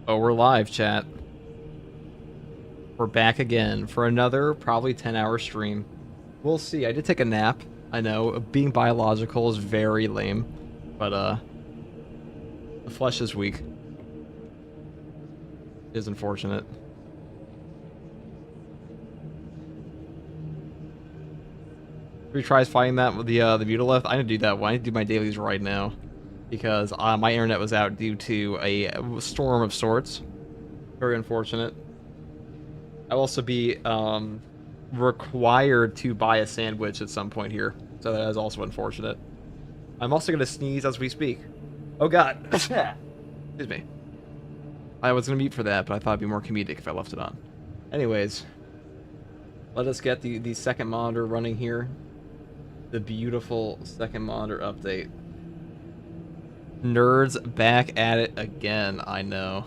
Oh, we're live, chat. We're back again for another probably 10-hour stream. We'll see. I did take a nap. I know being biological is very lame, but the flesh is weak. It is unfortunate. Three tries fighting that with the Mutalith. I need to do that. I need to do my dailies right now because my internet was out due to a storm of sorts. Very unfortunate. I'll also be required to buy a sandwich at some point here, so that is also unfortunate. I'm also going to sneeze as we speak. Oh god. Excuse me. I was going to mute for that, but I thought it'd be more comedic if I left it on. Anyways, let us get the second monitor running here. The beautiful second monitor update. Nerds back at it again, I know.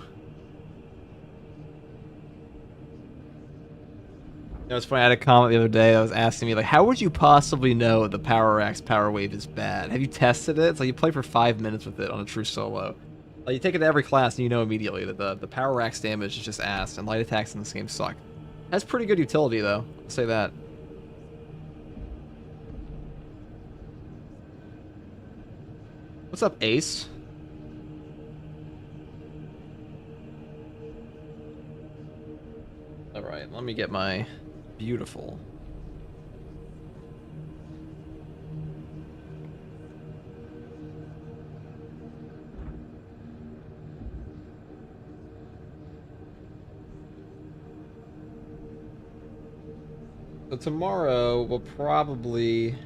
You know, it's funny, I had a comment the other day that was asking me, like, how would you possibly know the Power Axe Power Wave is bad? Have you tested it? It's like you play for 5 minutes with it on a true solo. Like, you take it to every class and you know immediately that the Power Axe damage is just ass, and light attacks in this game suck. Has pretty good utility, though. I'll say that. What's up, Ace? Alright, let me get my beautiful... So tomorrow, we'll probably...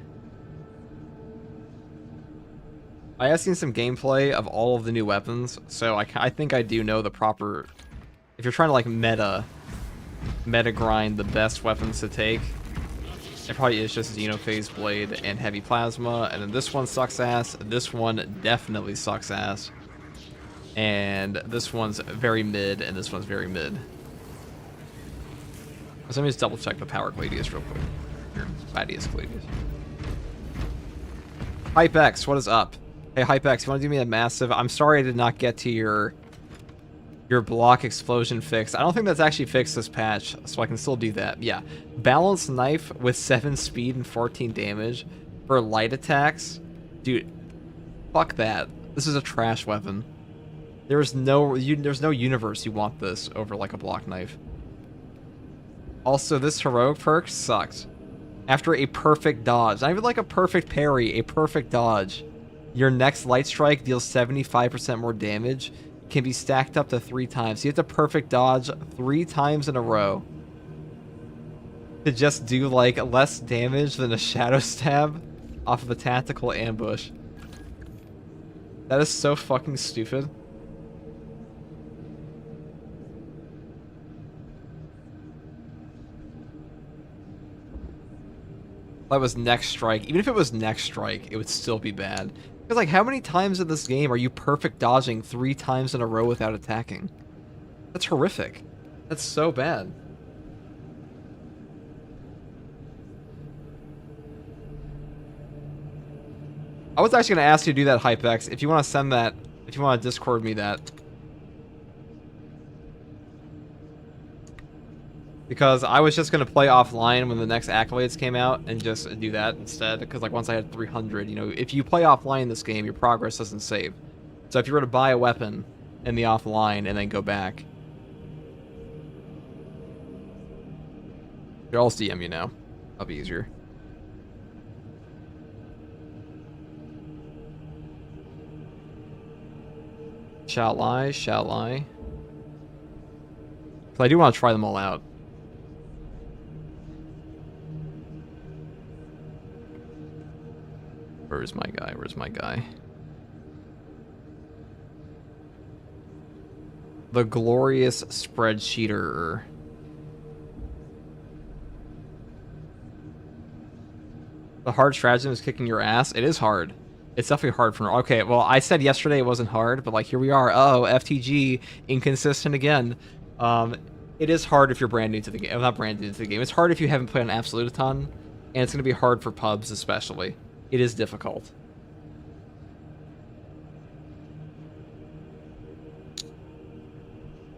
I have seen some gameplay of all of the new weapons, so I think I do know the proper... If you're trying to, like, meta grind the best weapons to take, it probably is just Xenophase Blade and Heavy Plasma, and then this one sucks ass, this one definitely sucks ass, and this one's very mid, and this one's very mid. So let me just double check the power Gladius real quick. Here, Gladius. HypeX, what is up? Hey HypeX, you want to do me a massive... I'm sorry I did not get to your block explosion fix. I don't think that's actually fixed this patch, so I can still do that. Yeah. Balanced knife with 7 speed and 14 damage for light attacks. Dude, fuck that. This is a trash weapon. There's no universe you want this over like a block knife. Also, this heroic perk sucks. After a perfect dodge, not even like a perfect parry, a perfect dodge, your next light strike deals 75% more damage. Can be stacked up to 3 times. So you have to perfect dodge 3 times in a row to just do like less damage than a shadow stab off of a tactical ambush. That is so fucking stupid. That was next strike. Even if it was next strike, it would still be bad. Because, like, how many times in this game are you perfect dodging 3 times in a row without attacking? That's horrific. That's so bad. I was actually going to ask you to do that, HypeX. If you want to send that, if you want to Discord me that. Because I was just going to play offline when the next accolades came out and just do that instead. Because, like, once I had 300, you know, if you play offline in this game, your progress doesn't save. So if you were to buy a weapon in the offline and then go back, I'll DM you now. That'll be easier. Shall I? Shall I? Because I do want to try them all out. Where's my guy? Where's my guy? The glorious spreadsheeter. The hard stratagem is kicking your ass. It is hard. It's definitely hard for... Okay, well, I said yesterday it wasn't hard, but, like, here we are. Oh, FTG, inconsistent again. It is hard if you're brand new to the game. Well, not brand new to the game. It's hard if you haven't played on Absolute a ton, and it's going to be hard for pubs especially. It is difficult.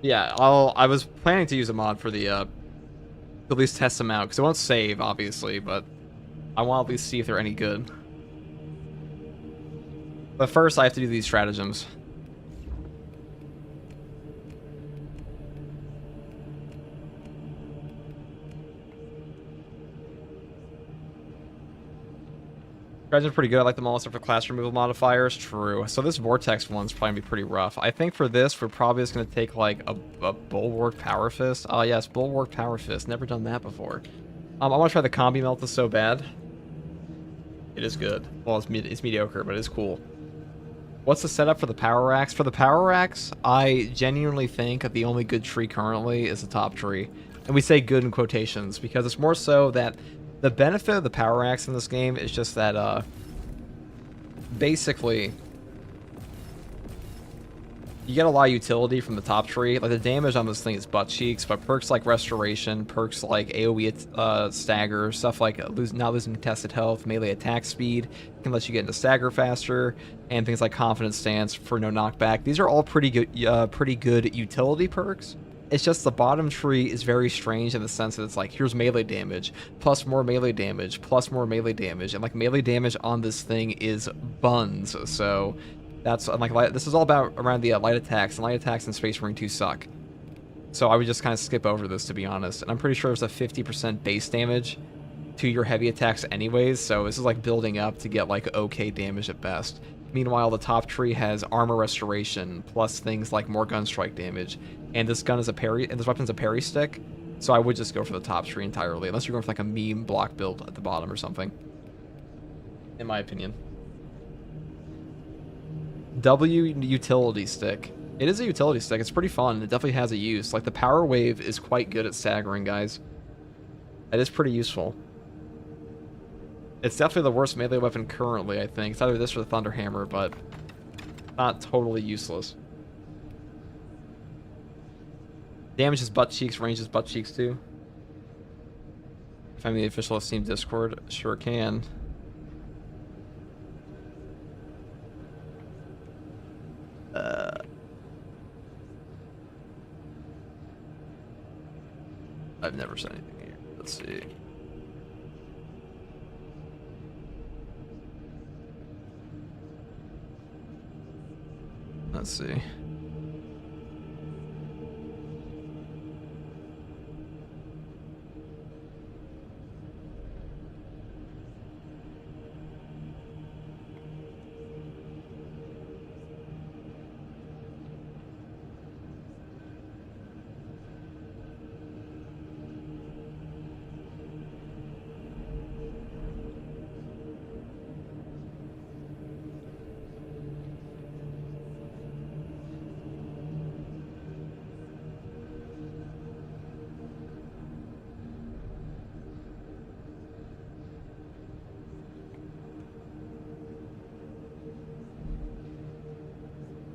Yeah, I was planning to use a mod for the at least test them out because it won't save obviously, but I want to at least see if they're any good. But first, I have to do these stratagems. Strategems are pretty good. I like them all except for class removal modifiers. True. So this vortex one's probably gonna be pretty rough. I think for this, we're probably just gonna take like a bulwark power fist. Oh yes, bulwark power fist. Never done that before. I want to try the combi melt. Is so bad. It is good. Well, it's mediocre, but it's cool. What's the setup for the power racks? For the power racks, I genuinely think that the only good tree currently is the top tree. And we say good in quotations because it's more so that the benefit of the power racks in this game is just that basically you get a lot of utility from the top tree. Like the damage on this thing is butt cheeks, but perks like restoration, perks like AoE stagger, stuff like not losing contested health, melee attack speed can let you get into stagger faster, and things like confidence stance for no knockback. These are all pretty good utility perks. It's just the bottom tree is very strange in the sense that it's like here's melee damage plus more melee damage plus more melee damage, and like melee damage on this thing is buns. So that's like this is all about around the light attacks, and light attacks in Space Marine 2 suck. So I would just kind of skip over this, to be honest. And I'm pretty sure there's a 50% base damage to your heavy attacks anyways, so this is like building up to get like okay damage at best. Meanwhile, the top tree has armor restoration plus things like more gun strike damage, and this gun is a parry, and this weapon's a parry stick. So I would just go for the top tree entirely, unless you're going for like a meme block build at the bottom or something. In my opinion. W utility stick. It is a utility stick. It's pretty fun. It definitely has a use. Like the power wave is quite good at staggering, guys. It is pretty useful. It's definitely the worst melee weapon currently, I think. It's either this or the Thunder Hammer, but not totally useless. Damages butt cheeks, ranges butt cheeks too. Find the official Steam Discord. Sure can. I've never said anything here. Let's see. Let's see.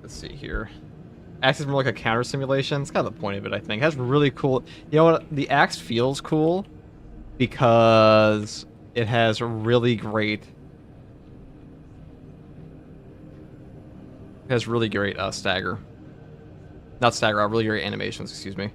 Let's see here. Axe is more like a counter simulation. It's kind of the point of it, I think. It has really cool... You know what? The axe feels cool because it has really great... It has really great stagger. Not stagger, really great animations, excuse me.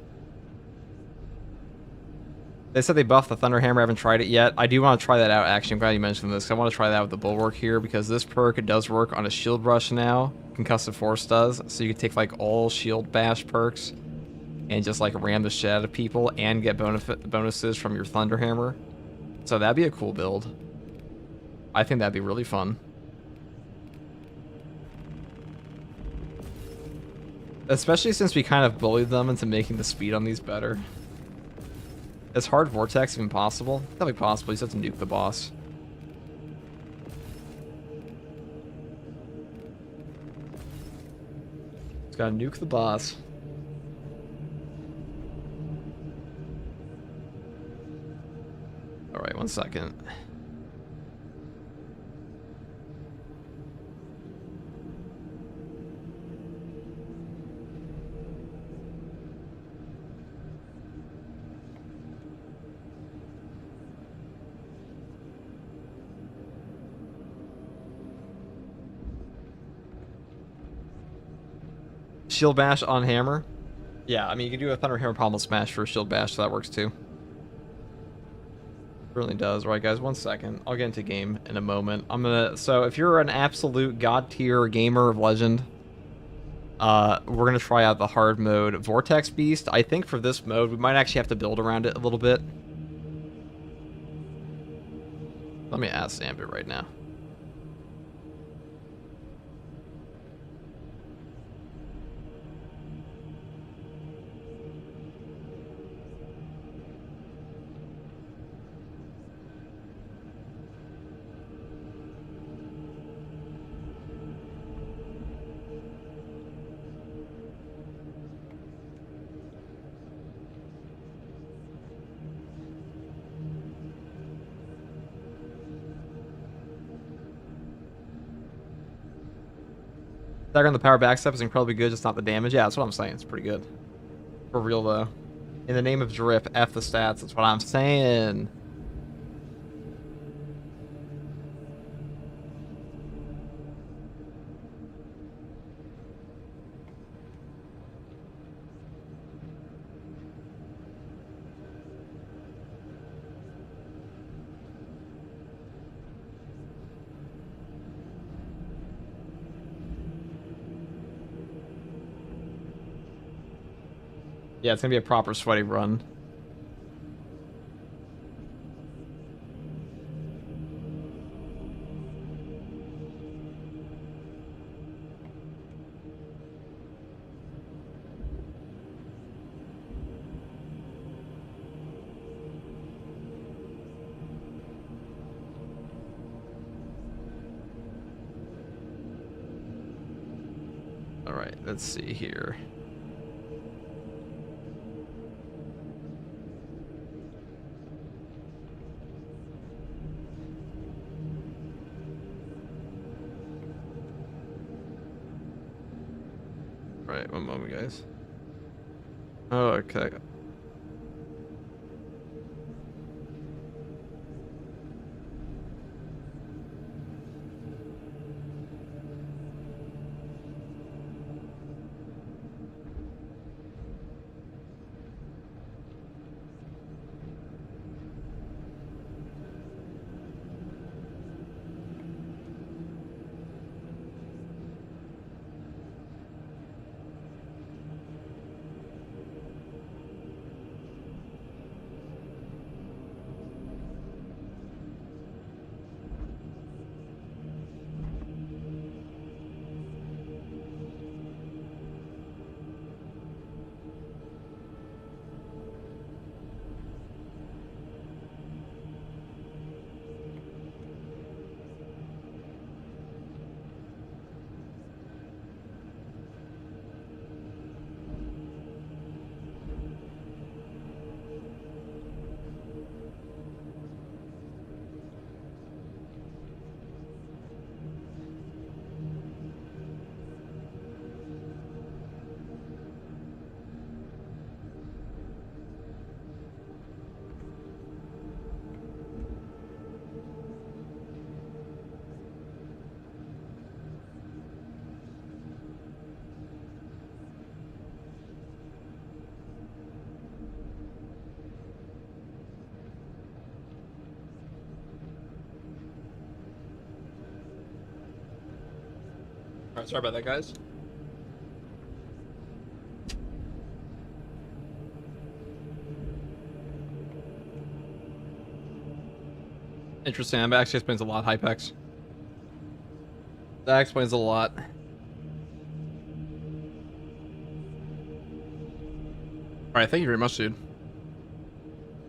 They said they buffed the Thunder Hammer. I haven't tried it yet. I do want to try that out, actually. I'm glad you mentioned this. I want to try that with the Bulwark here because this perk does work on a shield rush now. Concussive Force does. So you can take like all shield bash perks and just like ram the shit out of people and get bonuses from your Thunder Hammer. So that'd be a cool build. I think that'd be really fun. Especially since we kind of bullied them into making the speed on these better. Is hard vortex even possible? Definitely possible. You just have to nuke the boss. Just gotta nuke the boss. Alright, 1 second. Shield bash on hammer. Yeah, I mean, you can do a Thunder Hammer Pommel Smash for Shield Bash, so that works too. Really does. Right, guys, 1 second. I'll get into game in a moment. So if you're an absolute god tier gamer of Legend, we're gonna try out the hard mode Vortex Beast. I think for this mode, we might actually have to build around it a little bit. Let me ask Ambit right now. Dagger on the power backstep is incredibly good, just not the damage. Yeah, that's what I'm saying. It's pretty good. For real, though. In the name of drip, F the stats. That's what I'm saying. Yeah, it's gonna be a proper sweaty run. All right, let's see here. All right, 1 moment, guys. Oh, okay. All right, sorry about that, guys. Interesting. That actually explains a lot, Hypex. That explains a lot. All right, thank you very much, dude.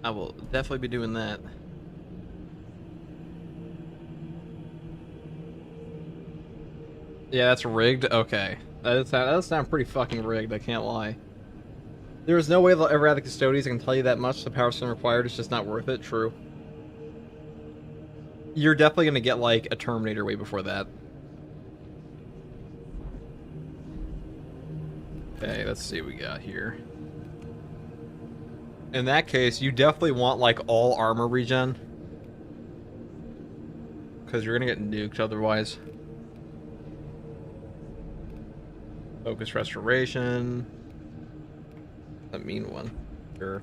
I will definitely be doing that. Yeah, that's rigged. Okay, that does sound pretty fucking rigged. I can't lie. There is no way they'll ever add the custodians. I can tell you that much. The power stone required is just not worth it. True. You're definitely gonna get like a Terminator way before that. Okay, let's see what we got here. In that case, you definitely want like all armor regen, because you're gonna get nuked otherwise. Focus restoration. A mean one. Sure.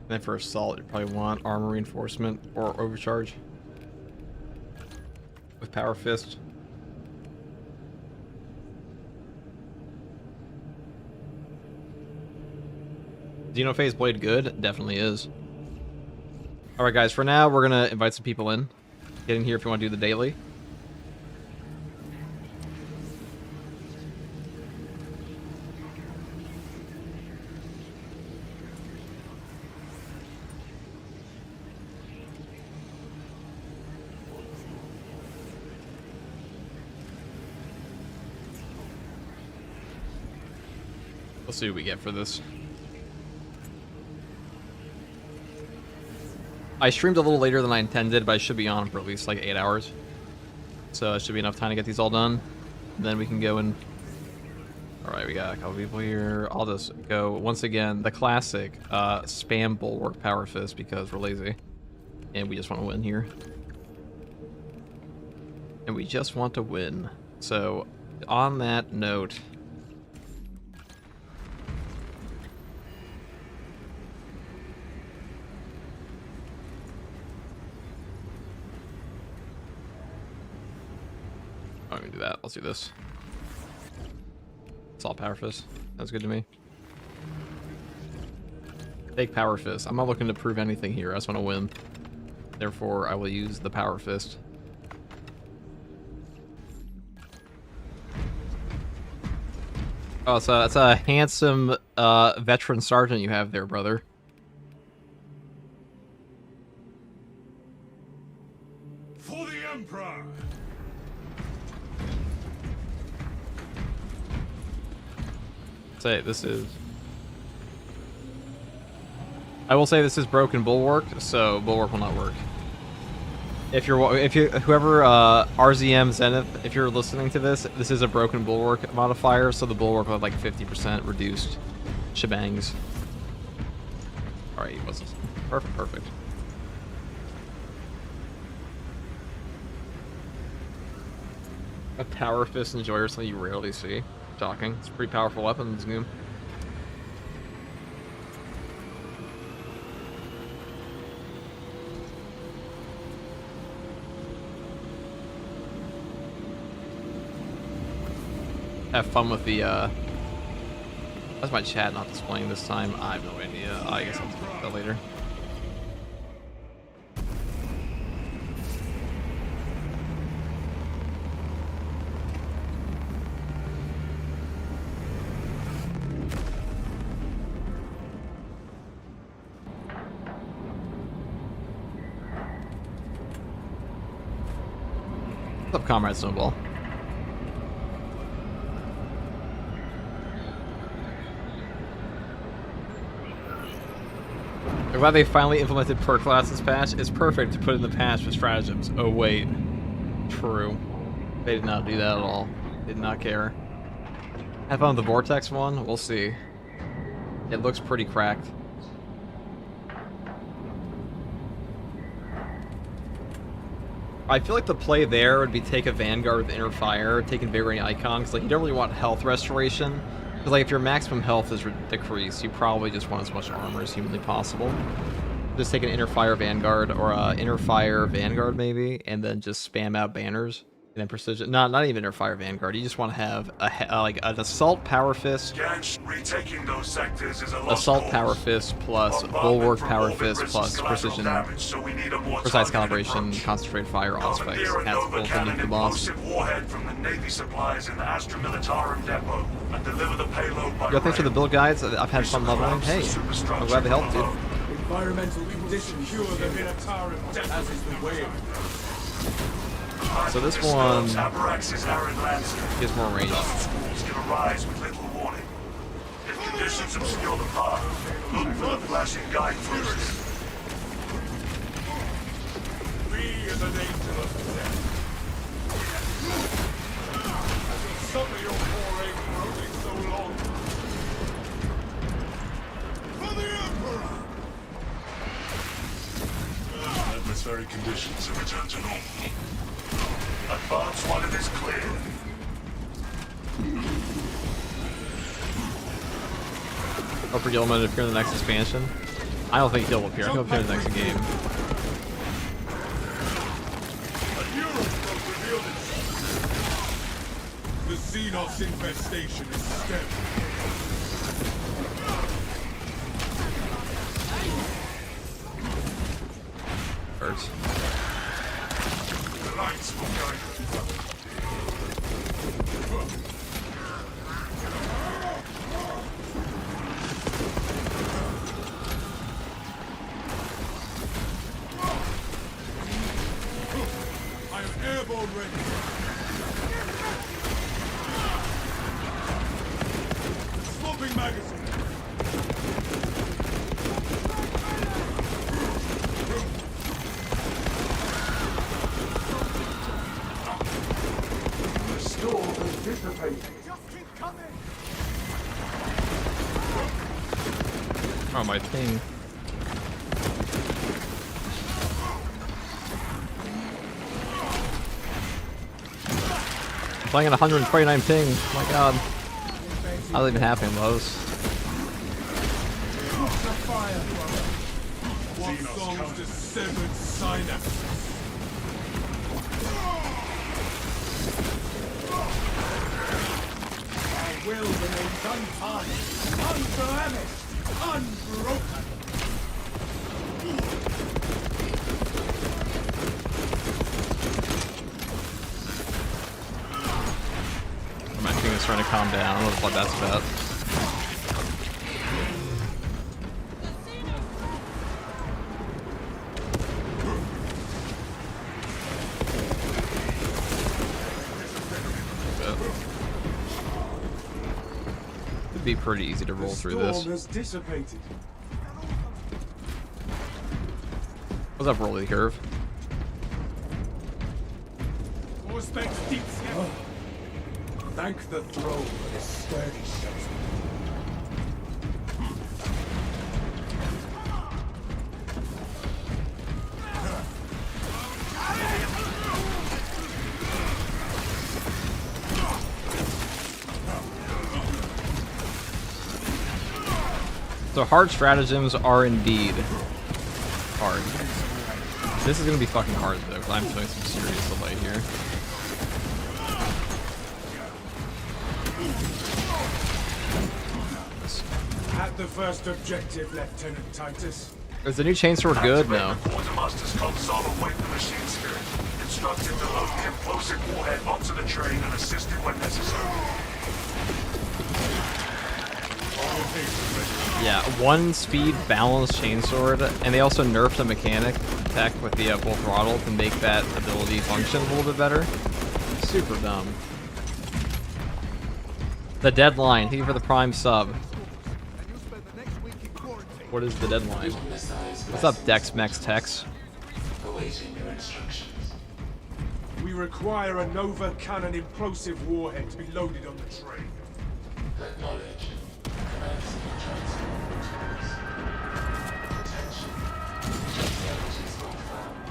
Then for assault, you probably want armor reinforcement or overcharge with power fist. Xenophase Blade good? Definitely is. Alright guys, for now we're gonna invite some people in. Get in here if you want to do the daily. We'll see what we get for this. I streamed a little later than I intended, but I should be on for at least like 8 hours. So it should be enough time to get these all done. Then we can go and... Alright, we got a couple people here. I'll just go, once again, the classic spam bulwark power fist because we're lazy. And we just want to win here. And we just want to win. So, on that note... I'm gonna do that. Let's do this. It's all power fist. That's good to me. Take power fist. I'm not looking to prove anything here. I just want to win. Therefore, I will use the power fist. Oh, so that's a handsome veteran sergeant you have there, brother. For the Emperor. Say this is... I will say this is broken bulwark, so bulwark will not work. Whoever RZM Zenith, if you're listening to this, this is a broken bulwark modifier, so the bulwark will have like 50% reduced shebangs. All right, what's this? Perfect. A power fist enjoyer, something you rarely see. Talking, it's a pretty powerful weapon in this game. Have fun with the, that's my chat not displaying this time. I have no idea. I guess I'll do that later. What's up, Comrade Snowball? I'm glad they finally implemented perk classes patch. It's perfect to put in the patch for stratagems. Oh wait, true. They did not do that at all. Did not care. Have fun with the Vortex one? We'll see. It looks pretty cracked. I feel like the play there would be take a Vanguard with Inner Fire, take Invigorating Icon, because like, you don't really want health restoration. Because like, if your maximum health is decreased, you probably just want as much armor as humanly possible. Just take an Inner Fire Vanguard, or Inner Fire Vanguard maybe, and then just spam out banners. And then precision, not even Inner Fire Vanguard, you just want to have like an Assault Power Fist, Retaking those sectors is a Assault Power Fist plus Bulwark Power Fist plus Precision, so we need a more Precise Calibration, Concentrated Fire, all specs. That's both the new boss. Warhead from the Navy supplies in the Astra Militarum depot and deliver the payload by Yo, thanks for the build guides. I've had fun leveling. Hey, I'm glad they helped, dude. Environmental conditions cure the Militarum as is the way. So this one is more range. Can arise with little warning. If conditions obscure the path, look for the flashing guideposts. We are the nature of death. Some of your foray floating so long. For the Emperor! Atmospheric conditions have returned to normal. Advance while it is clear. Hope for Gilman to appear in the next expansion. I don't think he'll appear. He'll appear in the next game. The Xenos infestation is stemmed. Hurts. The lights will guide us. I am airborne ready. Swapping magazine. The storm has dissipated. Oh, my thing. I'm playing at 129 ping. Oh my god. I don't even have him lows. What songs to severed synapses? Our will remains untarnished, unblemished, unbroken. My team is trying to calm down. I don't know what that's about. It'd be pretty easy to roll through this. Has dissipated. What's up, Rolly Curve? Thank the throne for this sturdy shelter. So hard stratagems are indeed hard. This is gonna be fucking hard though, because I'm doing some serious delay here. At the first objective, Lieutenant Titus. Is the new chainsword good? No. Quartermaster's console await the machine spirit. Instructed to load the implosive warhead onto the train and assist it when necessary. Yeah, 1 speed balanced chainsword, and they also nerfed the mechanic tech with the full throttle to make that ability function a little bit better. Super dumb. The deadline. Thank you for the prime sub. What is the deadline? What's up, Dex Mex Tex? Awaiting your instructions. We require a Nova Cannon implosive warhead to be loaded on the train. Acknowledge. Commencing transport. Attention. Checkpoint confirmed.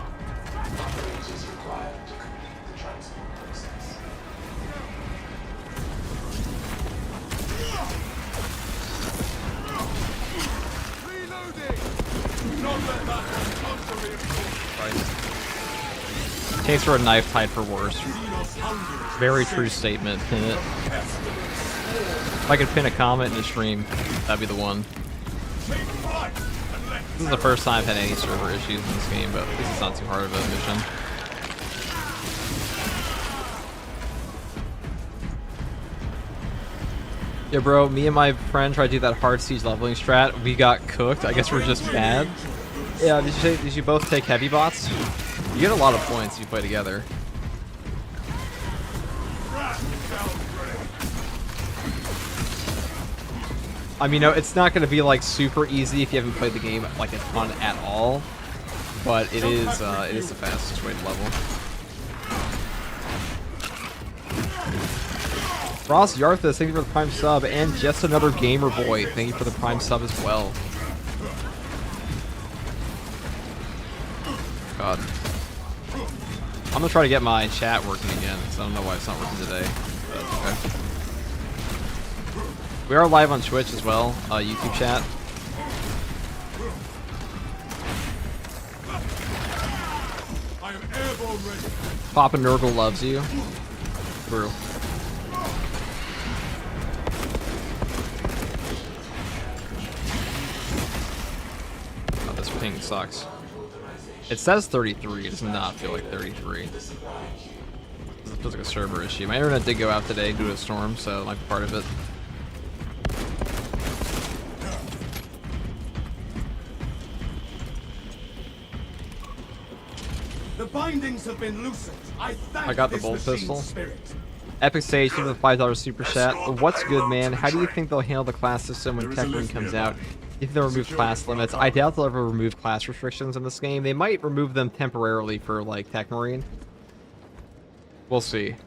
Operators required to complete the transport process. Chainsword knife tied for worse. Very true statement, pin it. If I could pin a comment in a stream, that'd be the one. This is the first time I've had any server issues in this game, but at least it's not too hard of a mission. Yeah, bro, me and my friend tried to do that hard siege leveling strat. We got cooked. I guess we're just bad. Yeah, did you both take heavy bots? You get a lot of points if you play together. I mean, no, it's not going to be like super easy if you haven't played the game like a ton at all, but it is the fastest way to level. Ross Yarthus, thank you for the prime sub, and just another gamer boy, thank you for the prime sub as well. God. I'm gonna try to get my chat working again, because I don't know why it's not working today. But okay. We are live on Twitch as well, YouTube chat. I am airborne ready. Papa Nurgle loves you. True. Oh, this ping sucks. It says 33. It does not feel like 33. It feels like a server issue. My internet did go out today due to a storm, so it might be part of it. The bindings have been loosened. I got the this bolt machine pistol. Spirit. Epic Sage, you with $5 super chat. What's good, man? How do you think they'll handle the class system when Tech Ring comes out? Do you think they'll remove class limits? I doubt they'll ever remove class restrictions in this game. They might remove them temporarily for, like, Tech Marine. We'll see.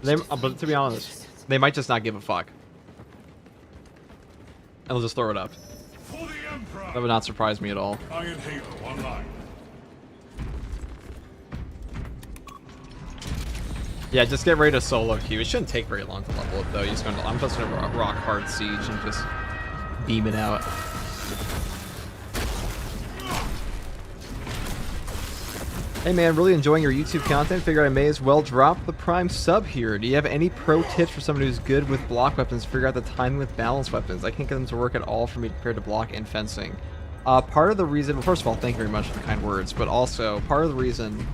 But to be honest, they might just not give a fuck. And they'll just throw it up. For the Emperor. That would not surprise me at all. Iron Halo online. Yeah, just get ready to solo queue. It shouldn't take very long to level it, though. I'm just gonna rock hard siege and just beam it out. Hey man, really enjoying your YouTube content. Figured I may as well drop the Prime sub here. Do you have any pro tips for someone who's good with block weapons to figure out the timing with balanced weapons? I can't get them to work at all for me compared to block and fencing. Part of the reason, well, first of all, thank you very much for the kind words, but also part of the reason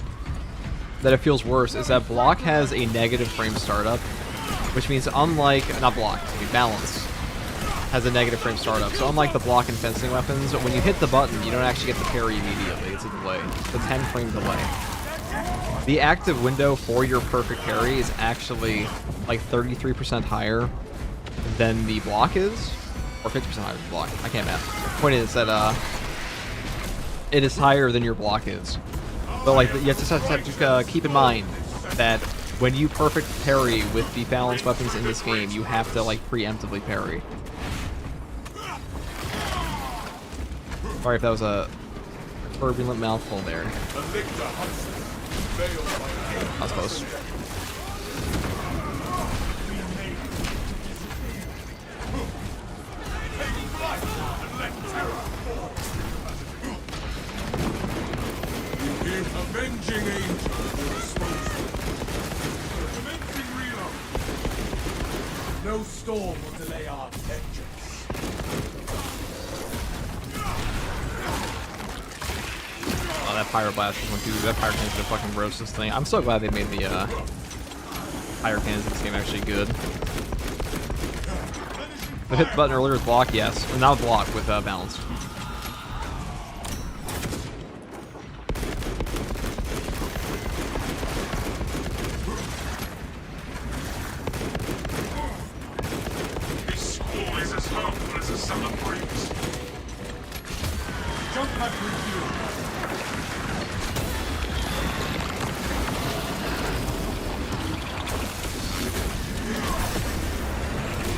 that it feels worse is that block has a negative frame startup, which means unlike, not block, balance has a negative frame startup. So unlike the block and fencing weapons, when you hit the button, you don't actually get the parry immediately. It's a delay. It's a 10 frame delay. The active window for your perfect parry is actually like 33% higher than the block is, or 50% higher than the block. I can't math. The point is that it is higher than your block is. But like, you just have to keep in mind that when you perfect parry with the balanced weapons in this game, you have to like preemptively parry. Sorry if that was a turbulent mouthful there. I was close. Avenging angel will dispose of. Commencing reload. No storm will delay our vengeance. Oh, that pyroblast is one too. That pyro cannon is the fucking grossest thing. I'm so glad they made the pyro cannons in this game actually good. I hit the button earlier with block, yes. Well, not block, with balance. This school is as harmful as a summer breeze. Jump back with you.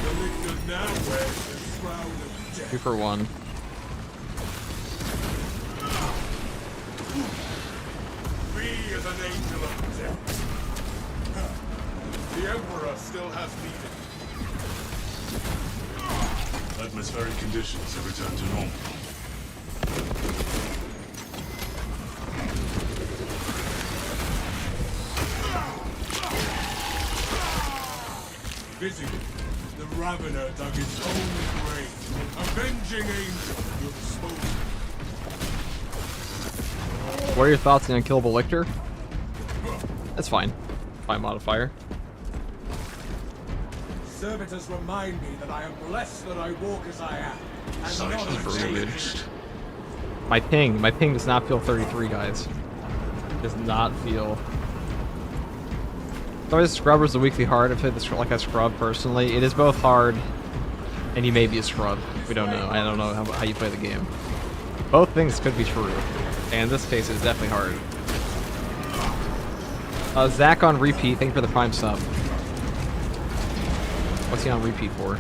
The lictor now wears the shroud of death. 2 for 1. Be as an angel of death. The Emperor still has needed. Atmospheric conditions have returned to normal. Busy. The Ravener dug his own grave. Avenging angel will dispose of. What are your thoughts on Unkillable Lictor? That's fine. Fine modifier. Servitors remind me that I am blessed that I walk as I am. And not Silence as a ruined. My ping does not feel 33, guys. It does not feel. Sorry, the scrubber's the weekly hard. I play this like a scrub personally. It is both hard, and you may be a scrub. We don't know. I don't know how you play the game. Both things could be true, and in this case, it's definitely hard. Zach on repeat. Thank you for the prime sub. What's he on repeat for?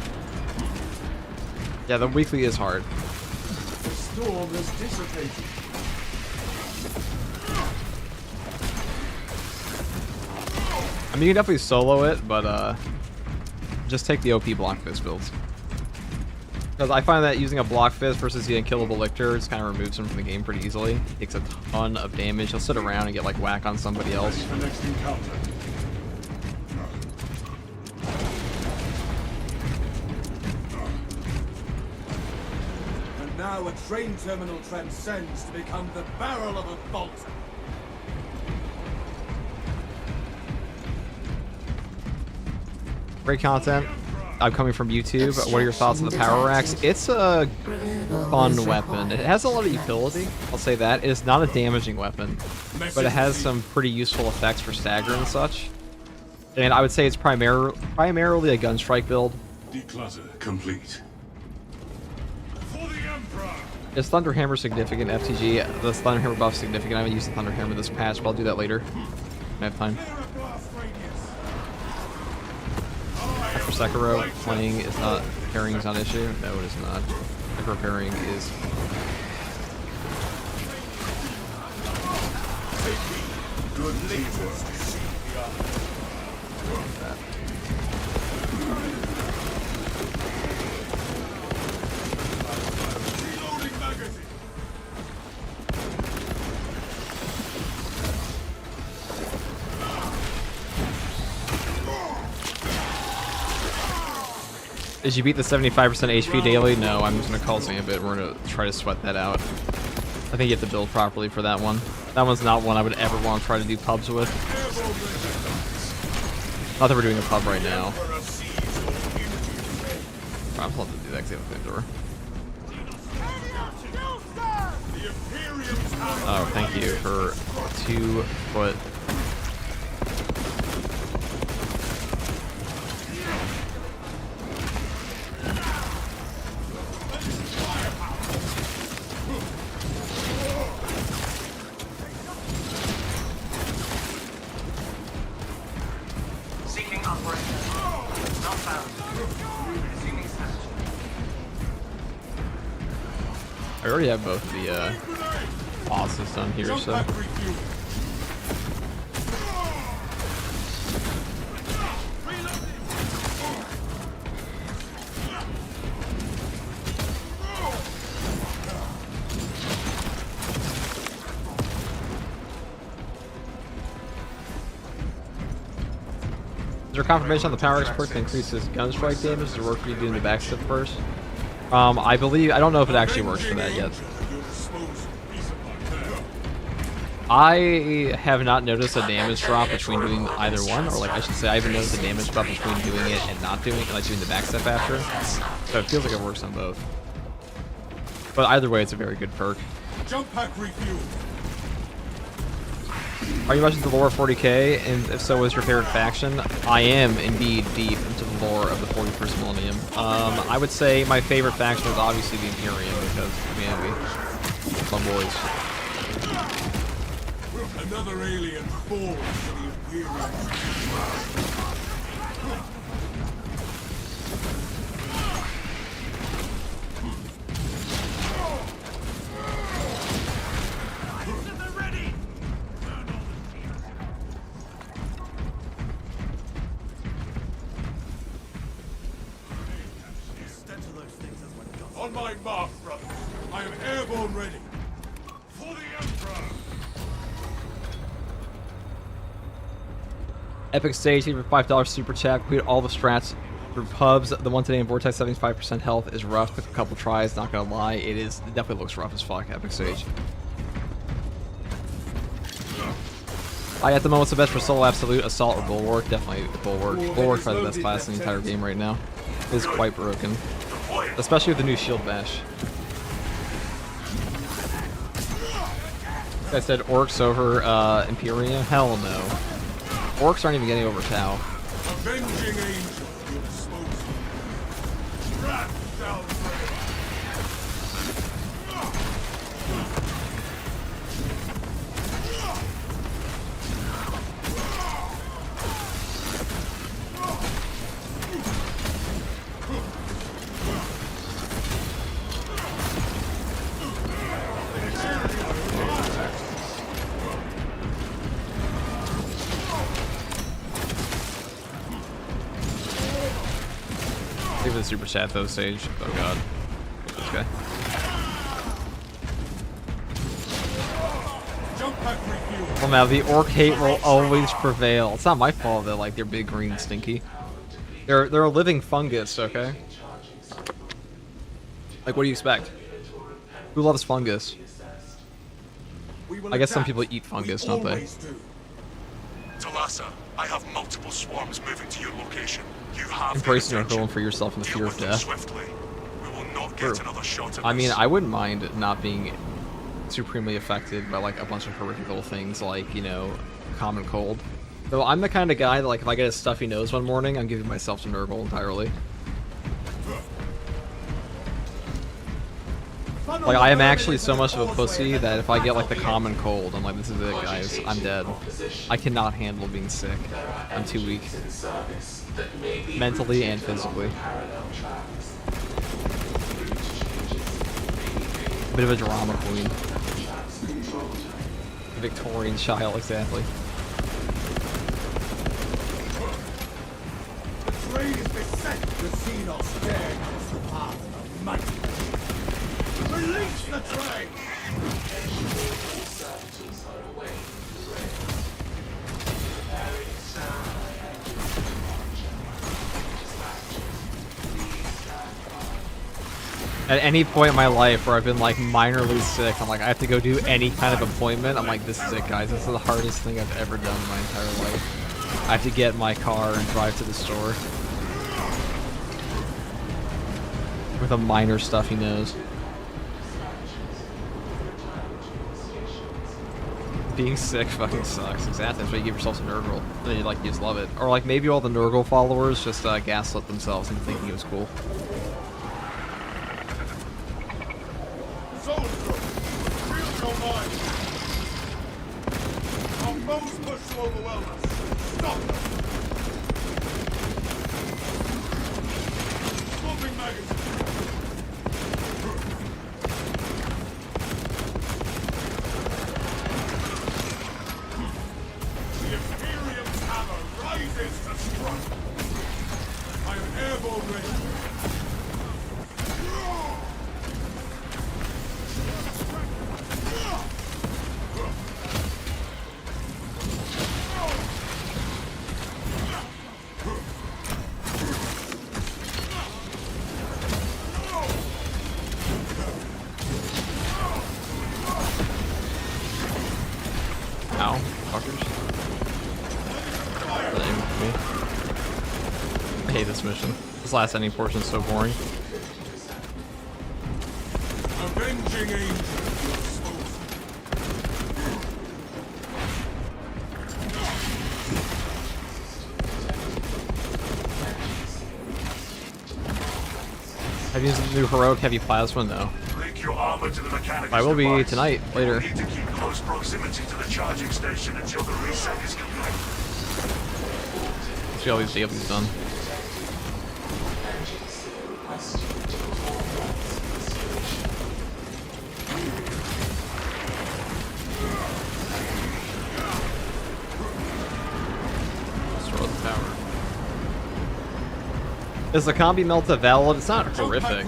Yeah, the weekly is hard. The storm has dissipated. I mean, you can definitely solo it, but just take the OP block fist builds. Because I find that using a block fist versus the unkillable lictor just kind of removes him from the game pretty easily. He takes a ton of damage. He'll sit around and get like whack on somebody else. The next encounter. And now a train terminal transcends to become the barrel of a bolt. Great content. I'm coming from YouTube. What are your thoughts on the power axe? It's a fun weapon. It has a lot of utility. I'll say that. It is not a damaging weapon, but it has some pretty useful effects for stagger and such. And I would say it's primarily a gunstrike build. Declutter complete. For the Emperor. Is Thunderhammer significant FTG? The Thunderhammer buff significant? I haven't used the Thunderhammer this patch, but I'll do that later. I have time. For Sekiro, playing is not, parrying is not an issue. No, it is not. Sekiro parrying is. Good teamwork. Reloading magazine. Did you beat the 75% HP daily? No, I'm just gonna call Zambit. We're gonna try to sweat that out. I think you have to build properly for that one. That one's not one I would ever want to try to do pubs with. Not that we're doing a pub right now. I'm supposed to do that because I have a door. Oh, thank you for 2 foot. I already have both the bosses done here, so. Is there confirmation on the power expert to increase his gun strike damage? Does it work for you doing the backstep first? I believe, I don't know if it actually works for that yet. I have not noticed a damage drop between doing either one, or like I should say, I haven't noticed a damage drop between doing it and not doing it, like doing the backstep after. So it feels like it works on both. But either way, it's a very good perk. Jump pack refuel. Are you much into the lore of 40k? And if so, is your favorite faction? I am indeed deep into the lore of the 41st Millennium. I would say my favorite faction is obviously the Imperium because, man, we fun boys. Another alien forward to the Imperium. On my mark, brothers. I am airborne ready. For the Emperor. Epic Stage, even $5 super chat. Complete all the strats for pubs. The one today in Vortex, 75% health is rough. Took a couple tries, not gonna lie. It definitely looks rough as fuck, Epic Stage. At the moment, what's the best for solo absolute? Assault or Bulwark? Definitely Bulwark. Bulwark's probably the best class in the entire game right now. It is quite broken. Especially with the new shield bash. Like I said, orcs over Imperium? Hell no. Orcs aren't even getting over Tau. Avenging angel, your disposal. Rat shall break. Leave it a super chat though, Sage. Oh god. Okay. Jump pack refuel. Well, now the orc hate will always prevail. It's not my fault that like they're big, green, and stinky. They're a living fungus, okay? Like, what do you expect? Who loves fungus? We will I guess some adapt. people eat fungus, We don't they? always do. Talassa, I have multiple swarms moving to your location. You have Embrace their your attention. home for yourself and the Deal fear with of them death. swiftly. We will not True. get another shot at I mean, this. I wouldn't mind not being supremely affected by like a bunch of horrific little things like, you know, common cold. Though I'm the kind of guy that like if I get a stuffy nose one morning, I'm giving myself to Nurgle entirely. Like I am actually so much of a pussy that if I get like the common cold, I'm like, this is it, guys. I'm dead. I cannot handle being sick. I'm too weak, mentally and physically. Bit of a drama queen. Victorian child, exactly. The train is beset. The Xenos dare cross the path of might. Release the train! At any point in my life where I've been like minorly sick, I'm like, I have to go do any kind of appointment. I'm like, this is it, guys. This is the hardest thing I've ever done in my entire life. I have to get in my car and drive to the store with a minor stuffy nose. Being sick fucking sucks. Exactly. That's why you give yourself some Nurgle. And then you like, you just love it. Or like maybe all the Nurgle followers just gaslit themselves into thinking it was cool. Soldier, feel your mind. Our foes push to overwhelm us. Stop them. Swapping magazine. The Imperium's hammer rises to strike. I am airborne ready. Ow, fuckers. That aimed at me. I hate this mission. This last ending portion is so boring. Avenging angel. Have you used the new heroic heavy plasma? No. Link your armor to the mechanics I will be device. tonight, later. You need to keep close proximity to the charging station until the reset is complete. Let's get all these dailies done. Destroy the tower. Is the combi melta valid? It's not horrific.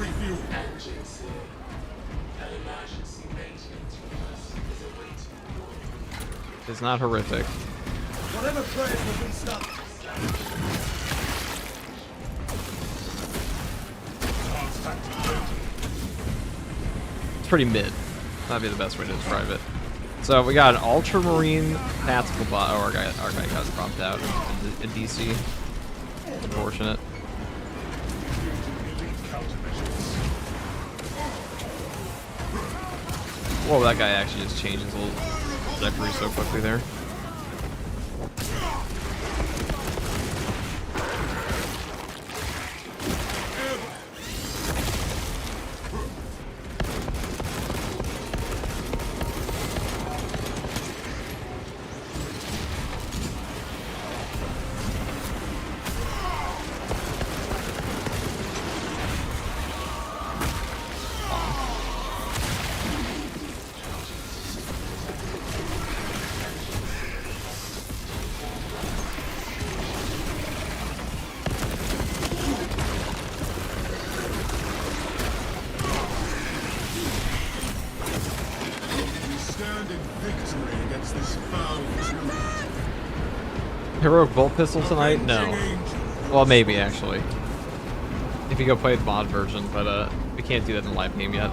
It's not horrific. Whatever prayers have been stopped. It's pretty mid. That'd be the best way to describe it. So we got an ultramarine tactical bot. Oh, our guy got dropped out in DC. Unfortunate. Whoa, that guy actually just changed his little trajectory so quickly there. Heroic bolt pistol tonight? No. Well, maybe actually. If you go play the mod version, but we can't do that in the live game yet.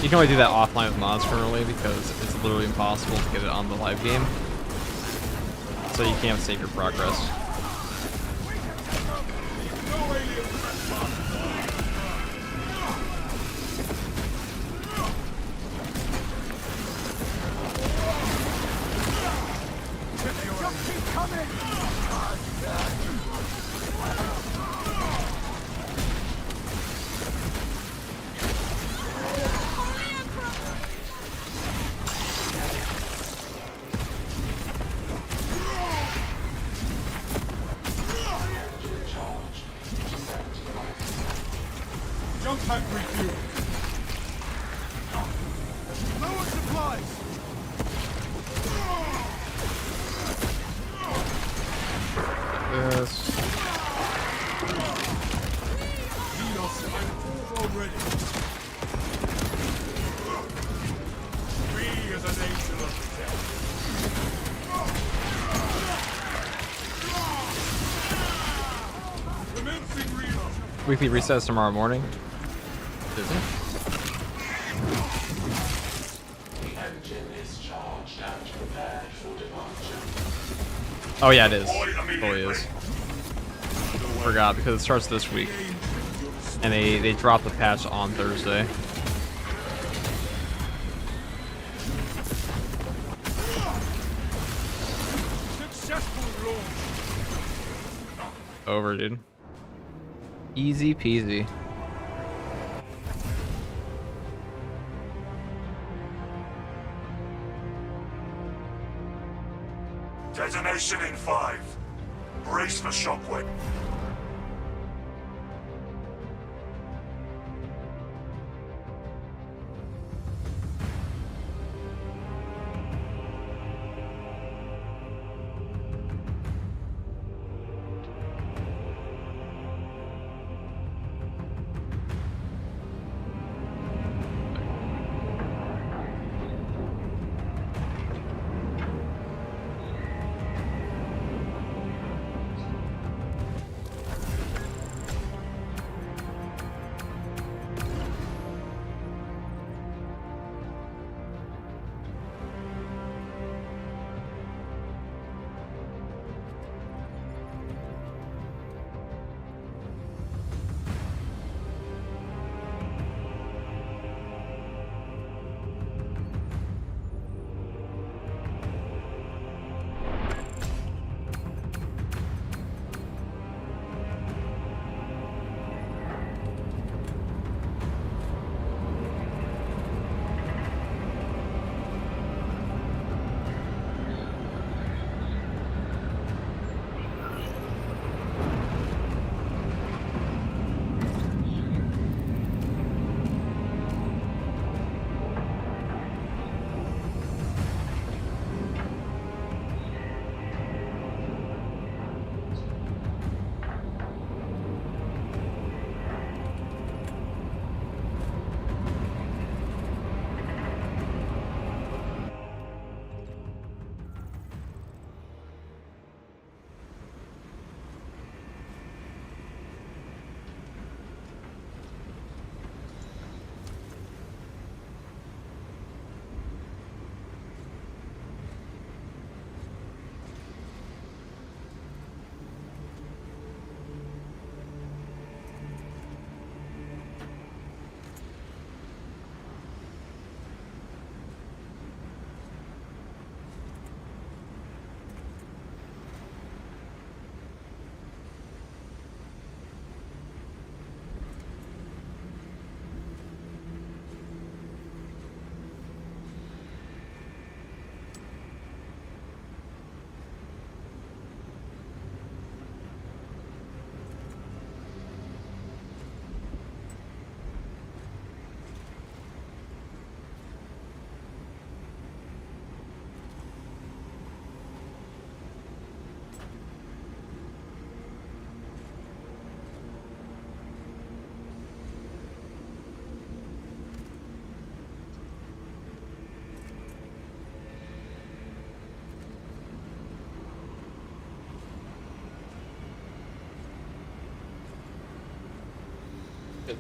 You can only do that offline with mods currently because it's literally impossible to get it on the live game. So you can't save your progress. Jump pack refuel. Lower supplies. Yes. Xenos already. Free as an angel of the dead. Commencing reload. Weekly recess tomorrow morning. Is it? Oh yeah, it is. Totally is. Forgot because it starts this week, and they dropped the patch on Thursday. Successful launch. Over, dude. Easy peasy. Detonation in 5. Brace for shockwave.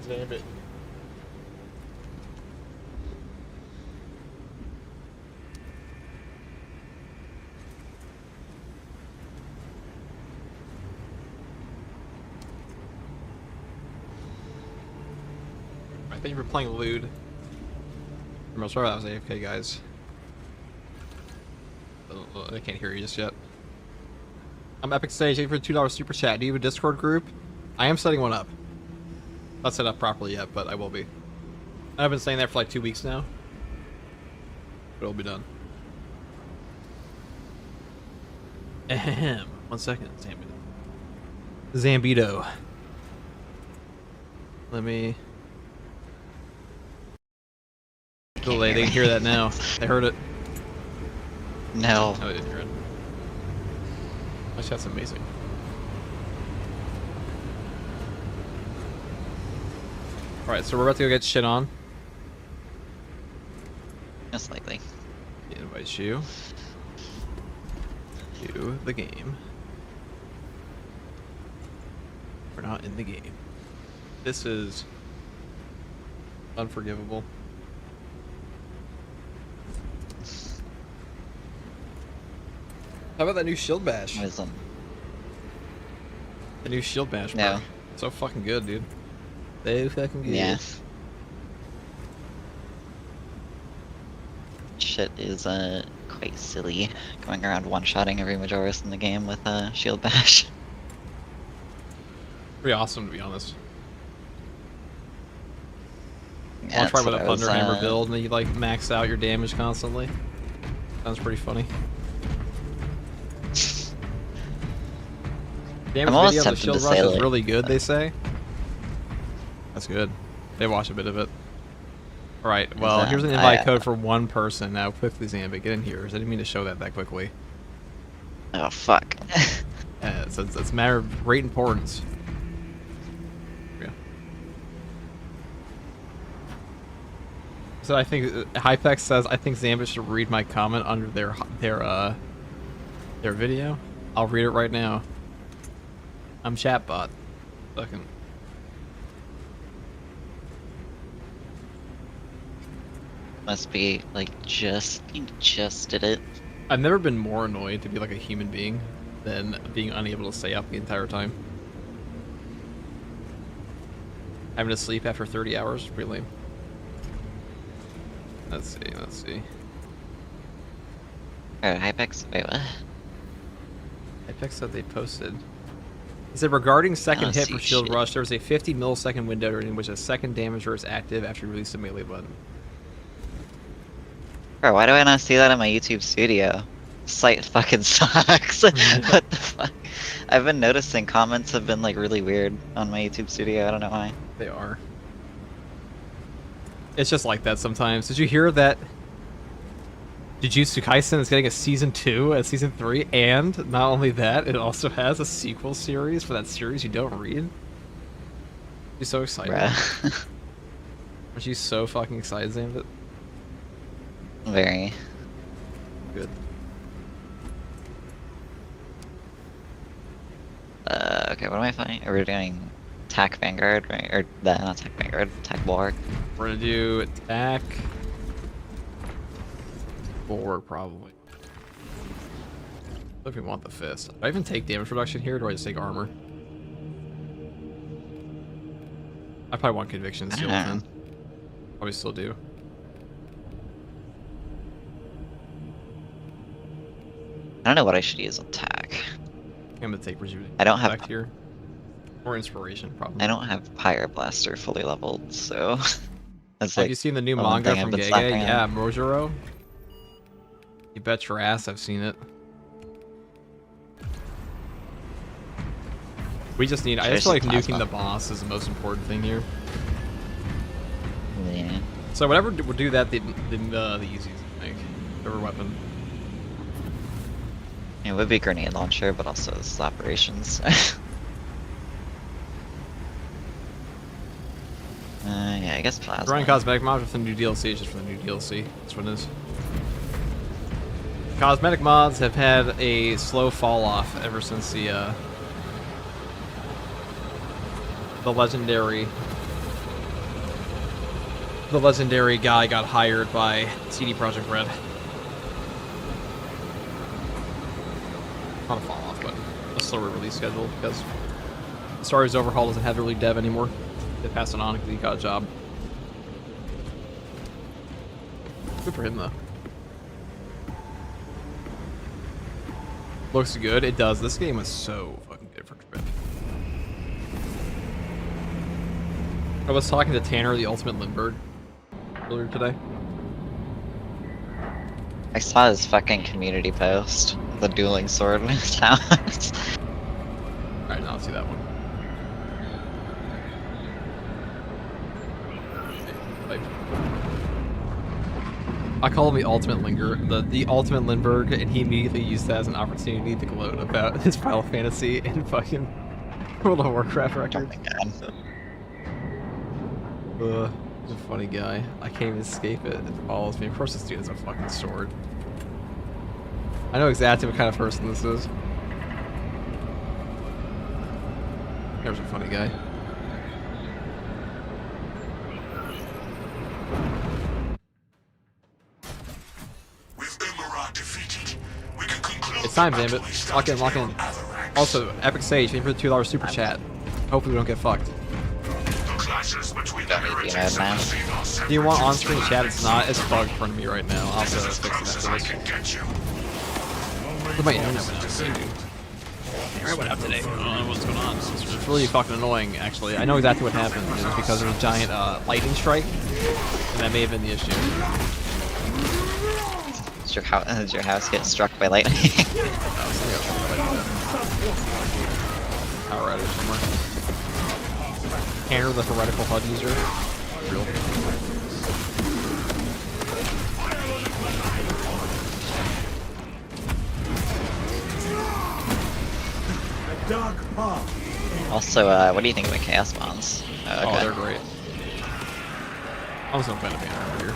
Damn it. Thank you for playing Lude. I'm sorry that was AFK, guys. I can't hear you just yet. I'm Epic Stage. Thank you for the $2 super chat. Do you have a Discord group? I am setting one up. Not set up properly yet, but I will be. I've been staying there for like 2 weeks now. But it'll be done. Ahem. 1 second. Zambito. Let me... Delay. They can hear that now. They heard it. No. No, they didn't hear it. Actually, that's amazing. Alright, so we're about to go get shit on. Most likely. He invites you to the game. We're not in the game. This is unforgivable. How about that new shield bash? Wisdom. The new shield bash, bro. No. So fucking good, dude. So fucking good. Yeah. Shit is quite silly. Going around one-shotting every Majoris in the game with shield bash. Pretty awesome, to be honest. Yeah, I'll try with a that's what I was, Thunderhammer build, and then you like max out your damage constantly. Sounds pretty funny. Damage almost video of the tempted shield to rush say, is like, really good, they say. That's good. They watch a bit of it. Alright, well, here's an invite code for one person. Now, quickly, Zambit, get in here. I didn't mean to show that quickly. Oh, fuck. Yeah, it's a matter of great importance. Yeah. So I think Hypex says I think Zambit should read my comment under their video. I'll read it right now. I'm chatbot. Fucking. Must be like you just did it. I've never been more annoyed to be like a human being than being unable to stay up the entire time. Having to sleep after 30 hours is pretty lame. Let's see. Oh, Hypex? Wait, what? Hypex said they posted. He said regarding second hit see for Shield shit. Rush, there was a 50 millisecond window in which a second damager is active after you release the melee button. Bro, why do I not see that in my YouTube studio? Site fucking sucks. What the fuck? I've been noticing comments have been like really weird on my YouTube studio. I don't know why. They are. It's just like that sometimes. Did you hear that Jujutsu Kaisen is getting a season 2 and season 3, and not only that, it also has a sequel series for that series you don't read? You're so excited. Bruh. Aren't you so fucking excited, Zambit? Very. Good. Okay, what am I fighting? Are we doing attack Vanguard, right? Or not attack Vanguard, attack Bulwark. We're gonna do attack. Bulwark, probably. If we want the fist. Do I even take damage reduction here, or do I just take armor? I probably want conviction still then. Probably still do. I don't know what I should use attack. I'm gonna take rejuvenation. I don't have effect here. Or inspiration, probably. I don't have Fire Blaster fully leveled, so that's Have like you seen the new the one manga thing from I've been Gege? slapping Yeah, on. Mojuro. You bet your ass I've seen it. We just need. I just feel like nuking the boss is the most important thing here. Yeah. So whatever would do that the easiest, I think. Whatever weapon. It would be grenade launcher, but also this is operations. Yeah, I guess plasma. Drawing cosmetic mods with the new DLC is just for the new DLC. That's what it is. Cosmetic mods have had a slow fall off ever since the legendary the legendary guy got hired by CD Projekt Red. Not a fall off, but a slower release schedule because Star Wars Overhaul doesn't have the lead dev anymore. They passed it on because he got a job. Good for him though. Looks good. It does. This game is so fucking good for Trip. I was talking to Tanner, the Ultimate Lindbergh, earlier today. I saw his fucking community post. The dueling sword in his house. Alright, now let's see that one. I call him the Ultimate the Ultimate Lindbergh, and he immediately used that as an opportunity to gloat about his Final Fantasy and fucking World of Warcraft Oh record. my god. He's a funny guy. I can't even escape it. It follows me. Of course this dude has a fucking sword. I know exactly what kind of person this is. There's a funny guy. With Umara defeated, we can conclude It's time, the damn battle it. we Lock in, started lock here in. on Atherax. Also, Epic Sage, thank you for the $2 super chat. Hopefully we don't get fucked. The clashes between the Don't need the heretics and ad the now. Xenos Do you want have on-screen reduced chat? their It's not. It's bugged in front of me right now. I'll have to This is as fix close it as after I this. can get you. Look, my internet went out too. Internet went out today. I don't know what's going on. It's really fucking annoying, actually. I know exactly what happened. It was because of a giant lightning strike, and that may have been the issue. Did your house get struck by lightning? Power outage somewhere. Tanner, the heretical HUD user. Real. Dark path. Also, what do you think of the chaos bombs? Oh, they're great. I'm just gonna find a banner over here.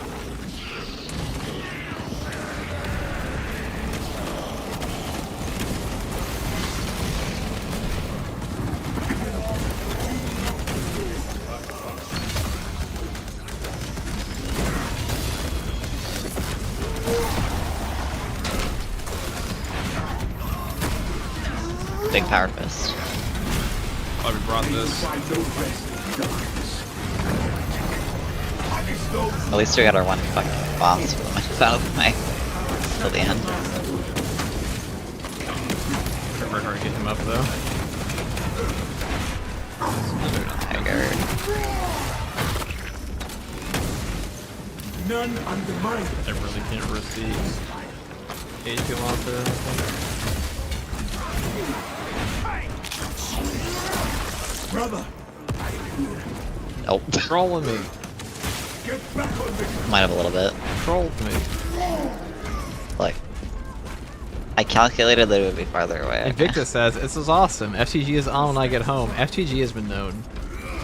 Big power fist. Oh, we brought this. At least we got our one fucking boss for the out of the way till the end. Very hard to get him up though. Tiger. None undermined. I really can't receive HP launcher. Brother, Nope. Trolling me. get back on me. Might have a little bit. Trolled me. Like, I calculated that it would be farther away. Invictus says, this is awesome. FTG is on when I get home. FTG has been known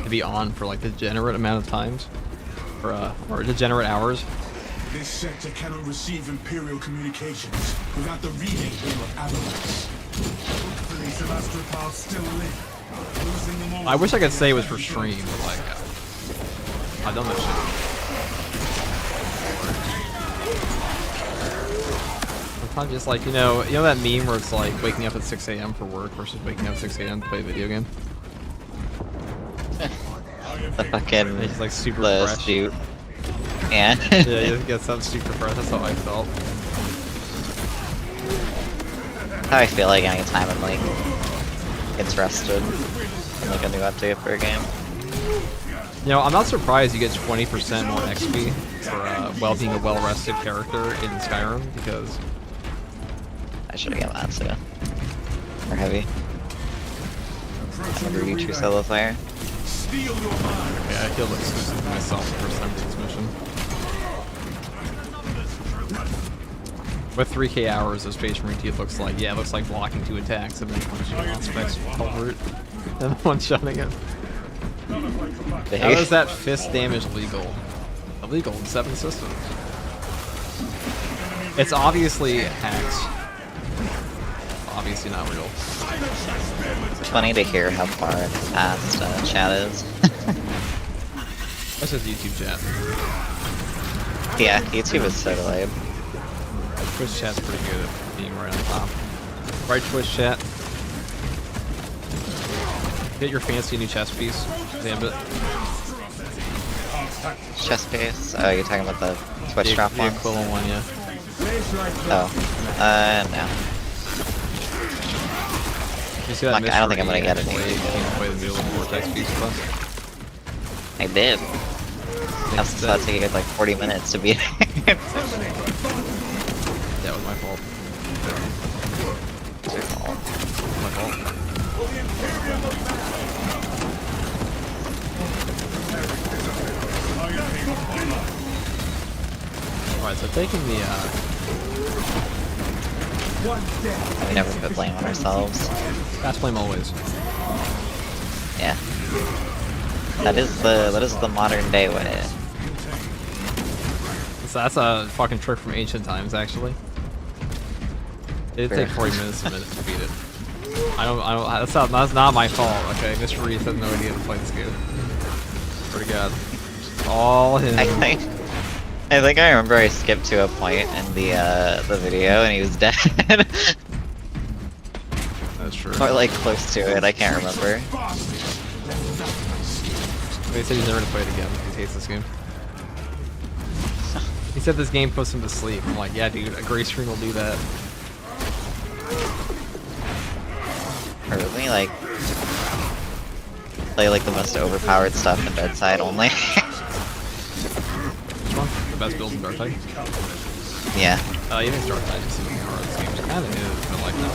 to be on for like degenerate amount of times. Or degenerate hours. This sector cannot receive Imperial communications without the reading of Atherax. Hopefully some astropaths still live. Losing them all. I wish I could say it was for stream, but like, I've done that shit. Sometimes just like, you know that meme where it's like waking up at 6 a.m. for work versus waking up at 6 a.m. to play a video game? The fucking It's like super the fresh. shoot. Yeah. Yeah, you get something super fresh. That's how I felt. How I feel like anytime I'm like interested in like a new update for a game. You know, I'm not surprised you get 20% more XP for being a well-rested character in Skyrim because I should have got that too. Or heavy. I remember you two solo player. Steal your mind. yeah, I killed exclusive myself the first time this mission. With 3k hours of Space Marine Teeth looks like, yeah, it looks like blocking 2 attacks and then punching on Specs Culvert and one-shotting it. How is that fist damage legal? Illegal in 7 systems. It's obviously hacked. Obviously not real. It's funny to hear how far past chat is. That's just YouTube chat. Yeah, YouTube is so delayed. Twitch chat's pretty good at being right on top. Right, Twitch chat. Get your fancy new chess piece, Zambit. Chess piece. Oh, you're talking about the Twitch drop The one? equivalent one, yeah. Oh. No. You see that Fuck, I don't think I'm mystery gonna get it. play, you can't play the Needle and Vortex piece with us? I did. That's about to take like 40 minutes to beat it. That was my fault. It's your fault. My fault. Alright, so taking the, We never put blame on ourselves. fast flame always. Yeah. That is the modern day way. So that's a fucking trick from ancient times, actually. It did take 40 minutes to beat it. That's not my fault, okay? Mr. Reese has no idea to play this game. Swear to God. All him. I think I remember I skipped to a point in the video and he was dead. That's true. Or like close to it, I can't remember. He said he's never gonna play it again. He hates this game. He said this game puts him to sleep. I'm like, yeah, dude, a gray screen will do that. Or really like play like the most overpowered stuff in bedside only. Which one? The best build in Dark Tide? Yeah. You think Dark Tide just seems hard. This game kind of is, but like, no.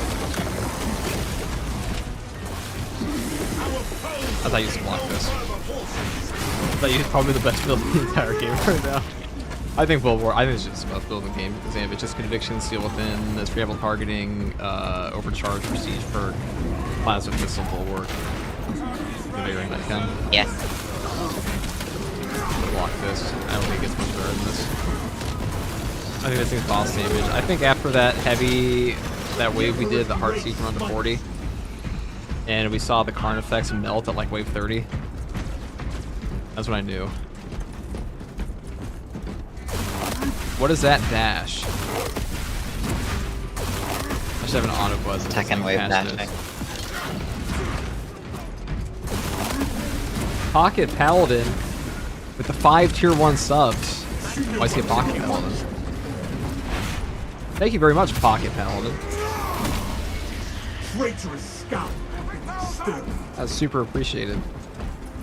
I thought you used to block this. I thought you was probably the best build in the entire game right now. I think it's just the best build in the game because it's just conviction, steal within, this free targeting, overcharge, prestige perk, plasma pistol, bulwark. Invigorating Nightcam. Yeah. Block this. I don't think it gets much better than this. I think this thing's boss damage. I think after that that wave we did, the Heart Siege run to 40, and we saw the Karn effects melt at like wave 30. That's when I knew. What is that dash? I should have an auto buzz. Tekken wave dashing. Pocket Paladin with the 5 tier 1 subs. Why is he a Pocket Paladin? Thank you very much, Pocket Paladin. Traitorous scout. That's super appreciated.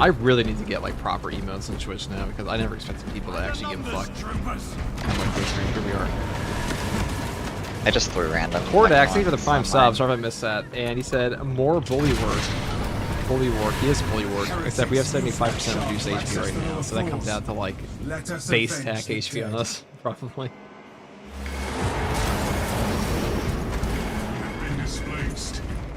I really need to get like proper emotes on Twitch now because I never expected people to actually give a fuck. I'm like, here we are. I just threw random. Cordax, thank you for the prime sub. Sorry if I missed that. And he said more bully work. Bully work. He is bully work. Except we have 75% reduced HP right now, so that comes out to like base attack HP on us, probably.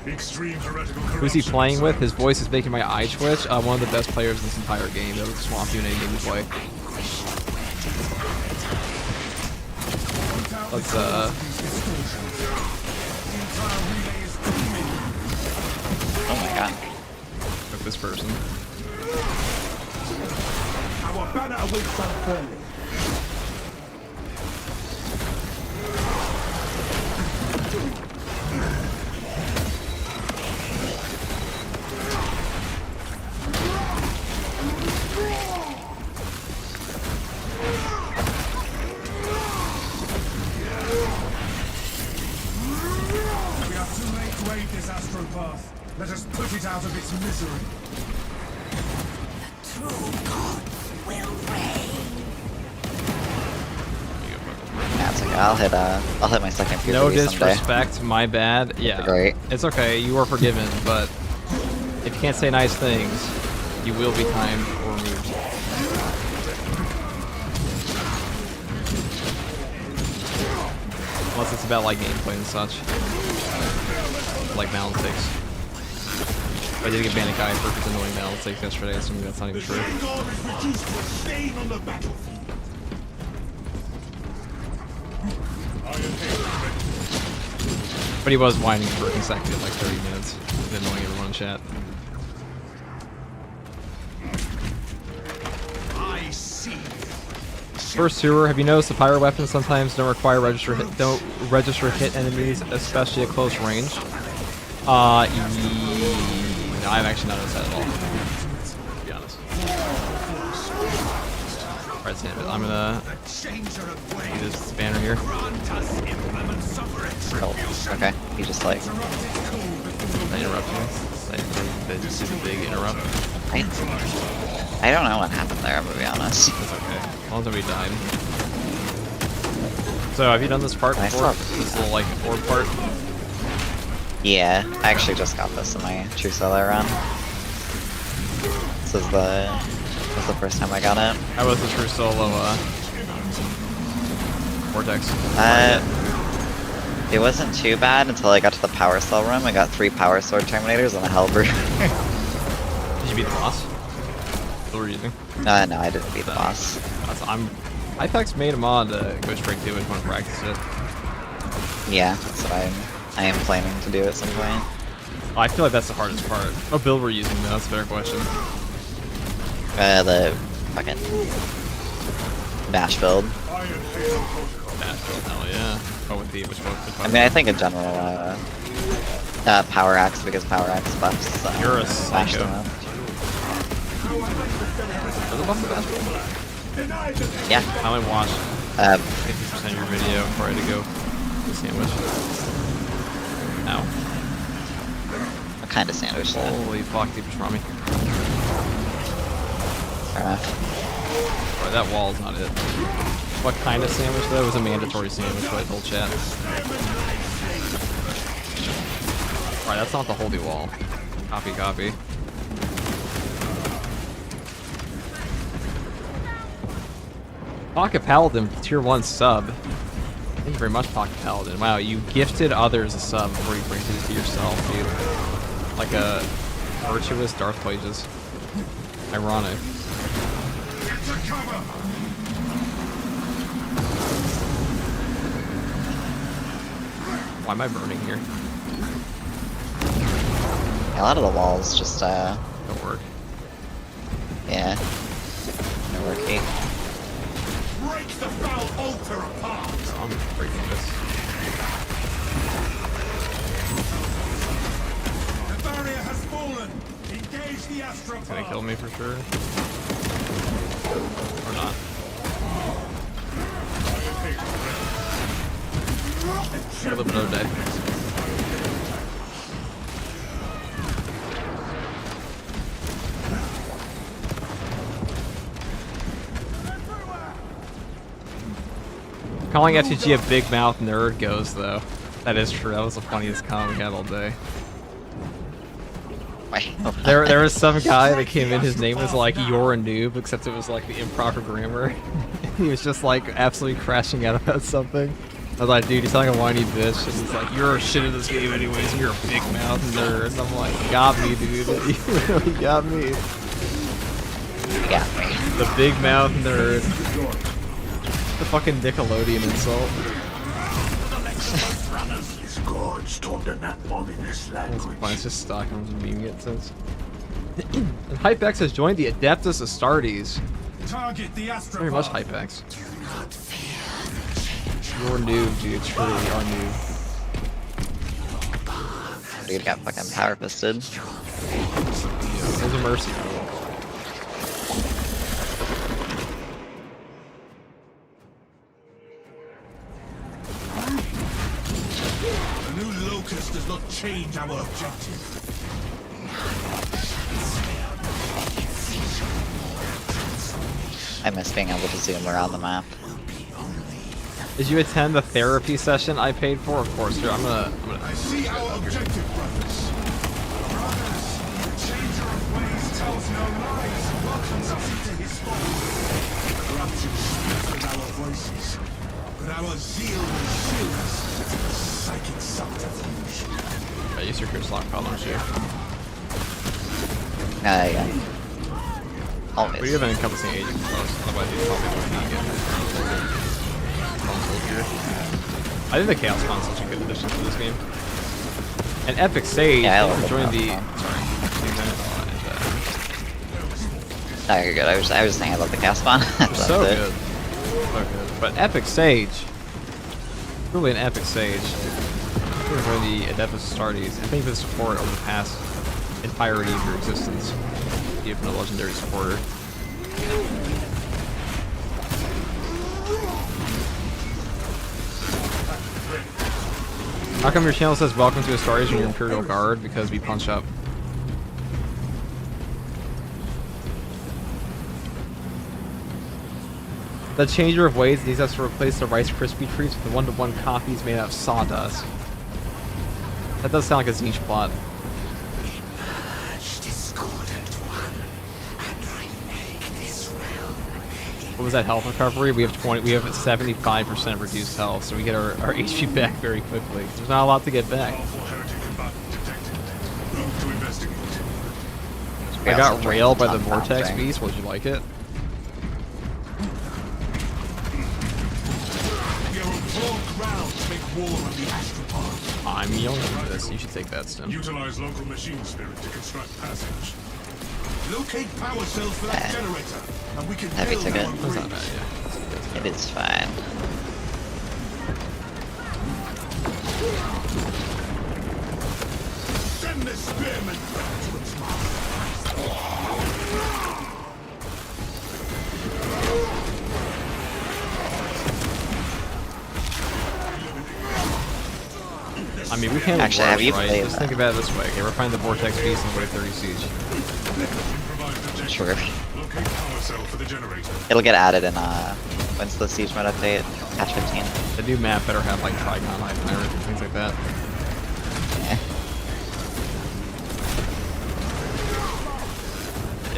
Who's he playing with? His voice is making my eye twitch. One of the best players in this entire game. That would swamp you in any game you play. Let's Oh my god. Look this person. Our banner awaits unfurling. Let us put it out of its misery. The true gods will reign. Yeah, it's okay. I'll hit my second puberty No someday. disrespect, my bad. Yeah, Great. It's okay. You are forgiven, but if you can't say nice things, you will be timed or removed. Unless it's about like gameplay and such, like Balance 6. I did get Bandit Guy for his annoying Balance 6 yesterday, assuming that's not even true. But he was whining for a consecutive like 30 minutes, annoying everyone in chat. I First sewer, have you noticed the pyro weapons sometimes don't register hit enemies, especially at close range? No, I've actually not noticed that at all. To be honest. Alright, Sam, I'm gonna do this banner here. Oh, okay. He just like. I interrupt you. They just did a big interrupt. I don't know what happened there, I'm gonna be honest. It's okay. As long as nobody died. So, have you done this part before? This little, like, orb part? Yeah, I actually just got this in my True Solo run. This was the first time I got it. How was the True Solo, Vortex? It wasn't too bad until I got to the Power Cell room. I got 3 Power Sword Terminators and a Halberd. Did you beat the boss? What were you using? No, I didn't beat the boss. Hypex made a mod to go straight to it if you want to practice it. Yeah, that's what I am planning to do at some point. Oh, I feel like that's the hardest part. What build we're using though, that's a better question. The fucking Bash build. Bash build, hell yeah. Oh, with the, which one? I mean, I think in general, Power Axe, because Power Axe buffs You're a Bash psycho. them up. Does it buff the Bash build? Yeah. I only watched 50% of your video before I had to go to the sandwich. Ow. What kind of sandwich though? Holy fuck, deep pastrami. Fair enough. Alright, that wall's not it. What kind of sandwich though? It was a mandatory sandwich, but I told chat. Alright, that's not the holy wall. Copy, copy. Pocket Paladin, tier 1 sub. Thank you very much, Pocket Paladin. Wow, you gifted others a sub before you granted it to yourself, dude. Like a virtuous Darth Plagueis. Ironic. Why am I burning here? A lot of the walls just Don't work. yeah. No worky. Break the foul altar apart! I'm breaking this. The barrier has fallen! Engage the astropod! It's gonna kill me for sure. Or not. I'll live another day. Calling FTG a big mouth nerd goes though. That is true. That was the funniest comment we had all day. There was some guy that came in, his name was like "You're a noob," except it was like the improper grammar. He was just like absolutely crashing out about something. I was like, dude, you're telling a whiny bitch, and he's like, you're a shit in this game anyways, and you're a big mouth nerd. And I'm like, you got me, dude. You really got me. You got me. The big mouth nerd. The fucking Nickelodeon insult. His gods told them that ominous That's language. fine, it's just stock, I'm just memeing it since. And HypeX has joined the Adeptus Astartes. Target the Thank you very much, astropod! HypeX. You're new, dude. Truly, are new. Dude got fucking power fisted. There's a mercy. The new locust does not change our objective. I miss being able to zoom around the map. Did you attend the therapy session I paid for? Of course, dude. I'm gonna I see our objective, brothers. Brothers, the changer of ways tells no lies and welcomes us into his fold. Corruption speaks with our voices, but our zeal will shield us to the psychic subterfuge. I use your slot column too. Yeah. But you Always. have an encompassing age close, otherwise he's probably going to get console here. I think the Chaos console is a good addition to this game. And Epic Sage, Yeah, I thank you love for joining the the. No, you're good. I was saying I love the cast spawn. It's so good. So good. But Epic Sage. Truly an Epic Sage. For the Adeptus Astartes. And thank you for the support over the past entirety of your existence. You've been a legendary supporter. How come your channel says welcome to Astartes when you're Imperial Guard? Because we punch up. The changer of ways needs us to replace the Rice Krispie treats with the one-to-one copies made out of sawdust. That does sound like a Zinch plot. What was that health recovery? We have 75% reduced health, so we get our HP back very quickly. There's not a lot to get back. I got railed by the Vortex Beast. Would you like it? I'm yelling at this. You should take that, Stim. Utilize local machine spirit to construct passage. Locate power cells for that generator, and we can Heavy build ticket. one That's not bridge. bad, yeah. It is fine. Send the spearman to its mark. I mean, we can't Actually, have you right? played Just that? think about it this way. Okay, we're find the Vortex Beast and Wave 30 Siege. Sure. Locate power cell for the generator. It'll get added in when's the siege mode update? Patch 15. The new map better have like Trigon, High Pirate, and things like that. Yeah.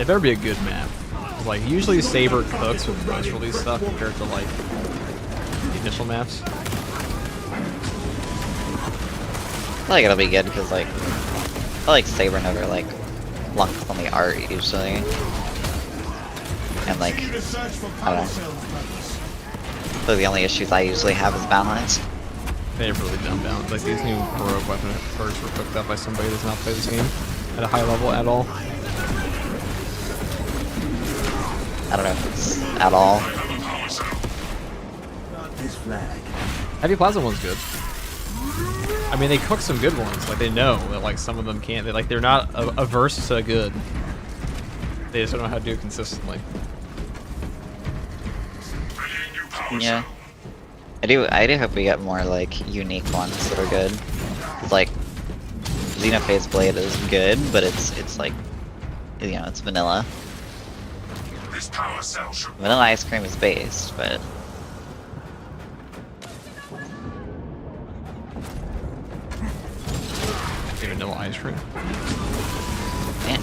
It better be a good map. Like, usually Saber cooks with most release stuff compared to like the initial maps. I feel like it'll be good because like I feel like Saber never like lunks on the art usually, and like Continue to search for I power don't know. cells, brothers. So the only issues I usually have is balance. They have really dumb balance. Like, these new heroic weapon perks were cooked up by somebody who does not play this game at a high level at all. I don't know if it's at all. This flag. Heavy Plasma one's good. I mean, they cook some good ones. Like, they know that like some of them can't. They're not averse to good. They just don't know how to do it consistently. Readying new power Yeah. cell. I do hope we get more like unique ones that are good. 'Cause, like Xenophase Blade is good, but it's like you know, it's vanilla. This power cell should Vanilla ice cream is based, but Even no ice cream. yeah.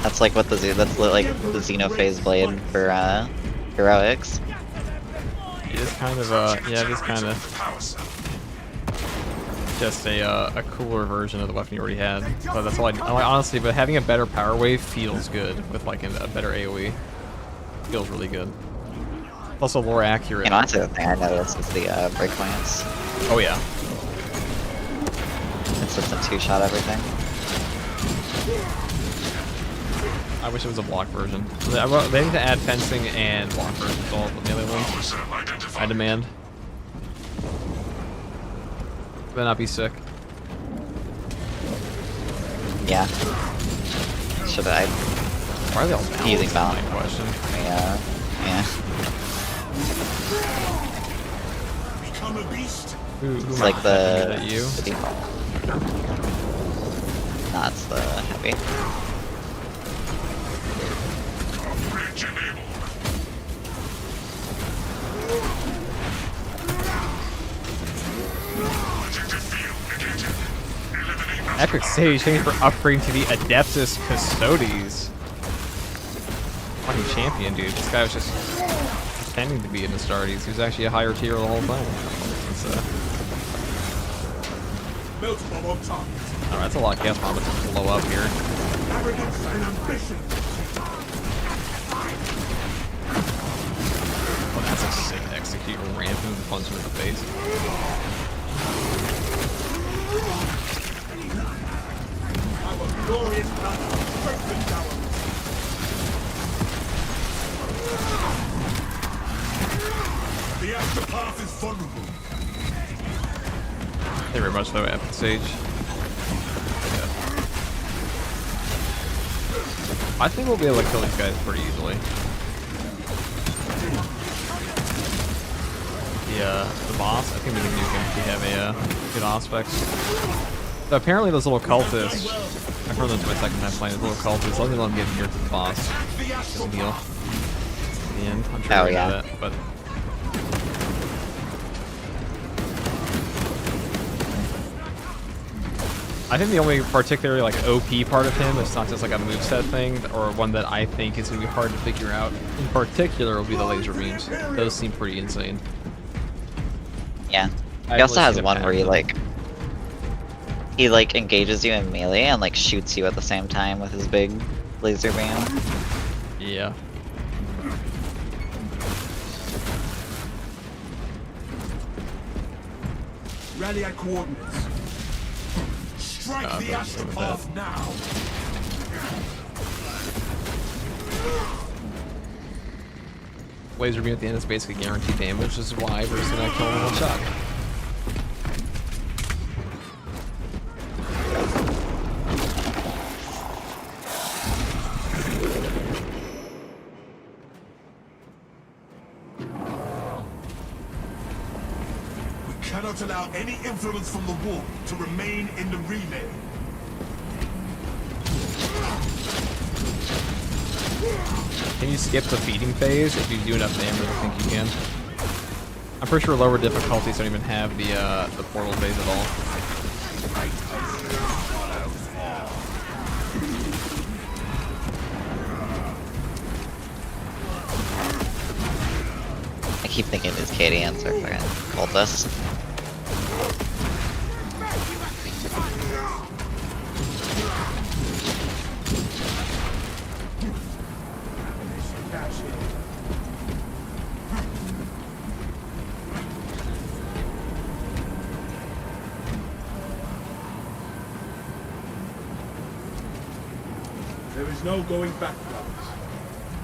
That's like what that's like the Xenophase Blade for heroics. It is kind of yeah, it is kind of power cell. just a cooler version of the weapon you already had. But that's all I honestly. But having a better power wave feels good with like a better AOE. Feels really good. Also more accurate. And honestly, the thing I noticed is the breakpoints. Oh yeah. Consistent two-shot everything. I wish it was a block version. They need to add fencing and block versions to all the melee ones. Power cell identified. I demand. Would that not be sick? Yeah. Should I? Why are they all balanced? Using is balance. my question. Yeah. Yeah. Become a beast. Who It's am I like the, attacking? Is that you? the default. Nah, it's the heavy. Bridge enabled. Objective field negated. Eliminate Epic Sage, thank you for upgrading to the Adeptus Custodes. Fucking champion, dude. This guy was just pretending to be an Astartes. He was actually a higher tier the whole time. Melt bomb on top. Alright, that's a lot of gas bomb to blow up here. Arrogance and ambition. Oh, that's a sick execute ramp and punch him in the face. Our glorious battle strengthens our much though, Epic Sage. Yeah. I think we'll be able to kill these guys pretty easily. The boss, I think we can nuke him if we have a good aspects. So apparently those little cultists, I've heard those my second time playing, those little cultists, let me let them get near to the boss. It's a deal. In the end, I'm sure we know that, but... I think the only particularly like OP part of him, it's not just like a moveset thing, or one that I think is going to be hard to figure out, in particular will be the laser beams. Those seem pretty insane. Yeah. He also has one where he engages you in melee and like shoots you at the same time with his big laser beam. Yeah. Rally at coordinates. Strike the astropath now. Laser beam at the end is basically guaranteed damage, which is why we're just gonna kill him in one shot. We cannot allow any influence from the wall to remain in the relay. Can you skip the feeding phase if you do enough damage? I think you can. I'm pretty sure lower difficulties don't even have the portal phase at all. I keep thinking these Cadians are fucking cultists. There is no going back, brothers.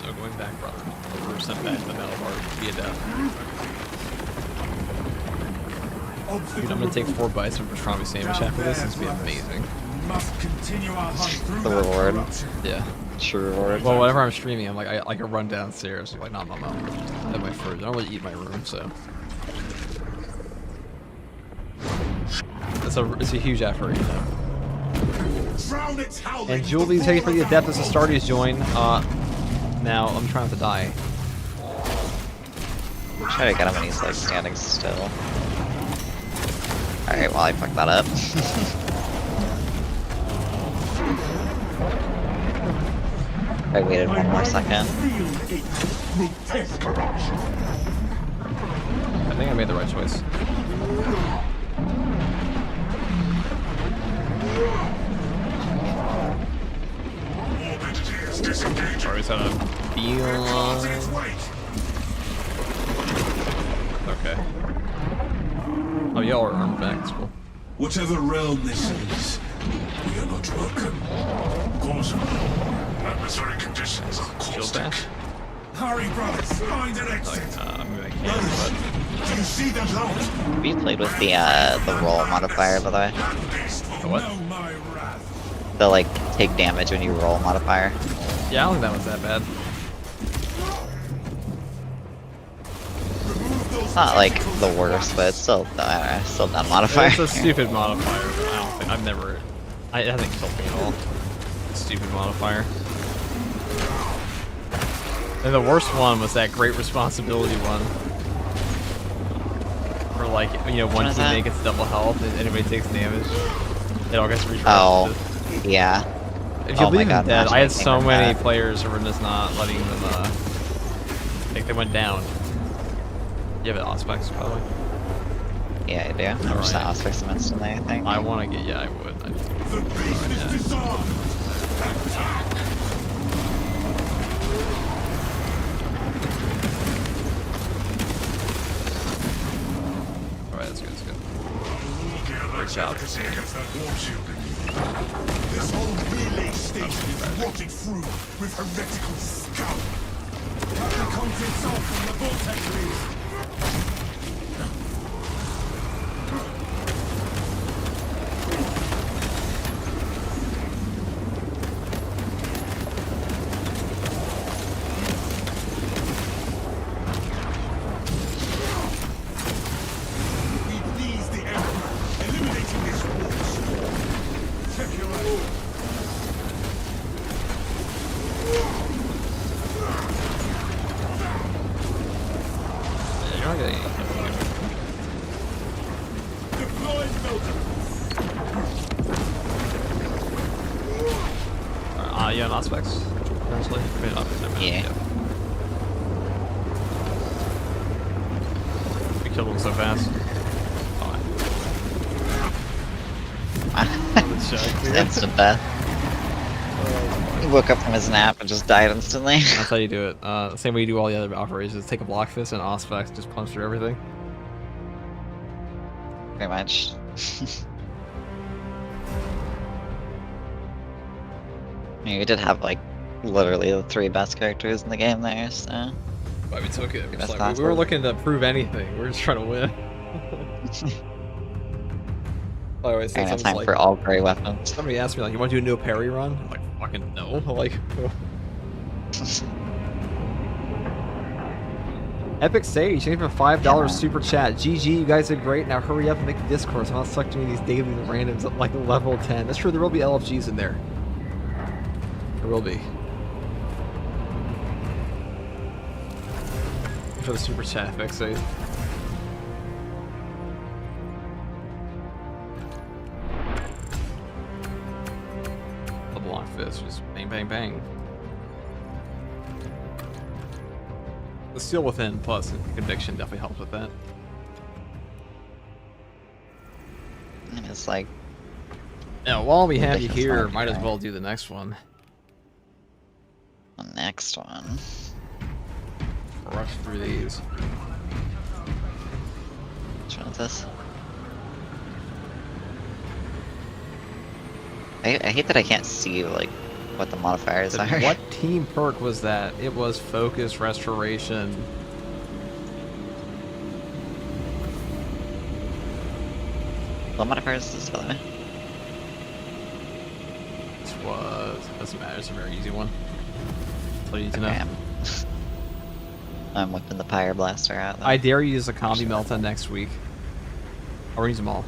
No going back, brother. We're sent back to the Malabar via death. Dude, I'm gonna take 4 bites of pastrami sandwich after this. This will be amazing. Must continue our hunt through The that reward. corruption. Yeah. True reward. Well, whenever I'm streaming, I'm like, I can run downstairs. Like, not my mom. I have my fridge. I don't really eat my room, so. It's a huge effort, you know. Drown its howling And with Julie, the thank you for the roar of Adeptus Astartes join. Now I'm trying not to die. Try to get him when he's like standing still. Alright, well I fucked that up. I waited one more second. Feel it, grotesque corruption. I think I made the right choice. Alright, it's on a beeline. Okay. Oh, y'all are armed back. That's cool. Whatever realm this is, we are not welcome. Caution. Adversary conditions are Shield caustic. dash? Hurry, brothers, find an exit. I'm gonna Brothers, can, do you see that light? Have you played with the roll modifier by the way? but the what? Know my wrath. The like take damage when you roll modifier. Yeah, I don't think that was that bad. It's not like the worst, but it's still still not modifier. It's a stupid modifier, but I don't think it hasn't killed me at all. Stupid modifier. And the worst one was that great responsibility one. For like, you know, once you make its double health and anybody takes damage, it all gets recharged. Oh, yeah. If you Oh my leave them God, dead, I had so matchmaking many that. players who were just not letting them, like they went down. You have it aspects, probably. Yeah, I do. I'm just Alright. gonna fix them instantly, I think. I want to get, yeah, I would. The beast is disarmed. Attack. Alright, that's good, that's good. Great job. Against that warp shielding. This whole relay station is rotted through with heretical scum. Captain comes itself from the vortex lead. Yeah, not specs. Potentially. I mean, obviously, Yeah. We killed him so fast. Fine. Check, Instant death. He woke up from his nap and just died instantly. That's how you do it. Same way you do all the other operations. Take a block fist and Auspex, just punch through everything. Pretty much. I mean, we did have like literally the 3 best characters in the game there, so. Why we took it. That's Like, awesome. we were looking to prove anything. We are just trying to win. I always say And it's something time like, for all parry weapons. somebody asked me like, you want to do a no parry run? I'm like, fucking no. Like, Epic Sage, thank you for $5 super chat. GG, you guys did great. Now hurry up and make the Discord. So I'm not stuck doing these daily randoms at like level 10. That's true, there will be LFGs in there. There will be. For the super chat, Epic Sage. A block fist, just bang, bang, bang. The Steel Within plus Conviction definitely helps with that. And it's like, Now, while we have you Conviction's here, fine, might as right? well do the next one. the next one. Rush through these. Which one is this? I hate that I can't see like what the modifiers are. What team perk was that? It was Focus, Restoration. What modifiers is this, by the way? This was... doesn't matter, it's a very easy one. That's all you need to know. Okay, I'm whipping the Pyre Blaster out. Though. I dare you use a Combi Melta next week. Or use them all.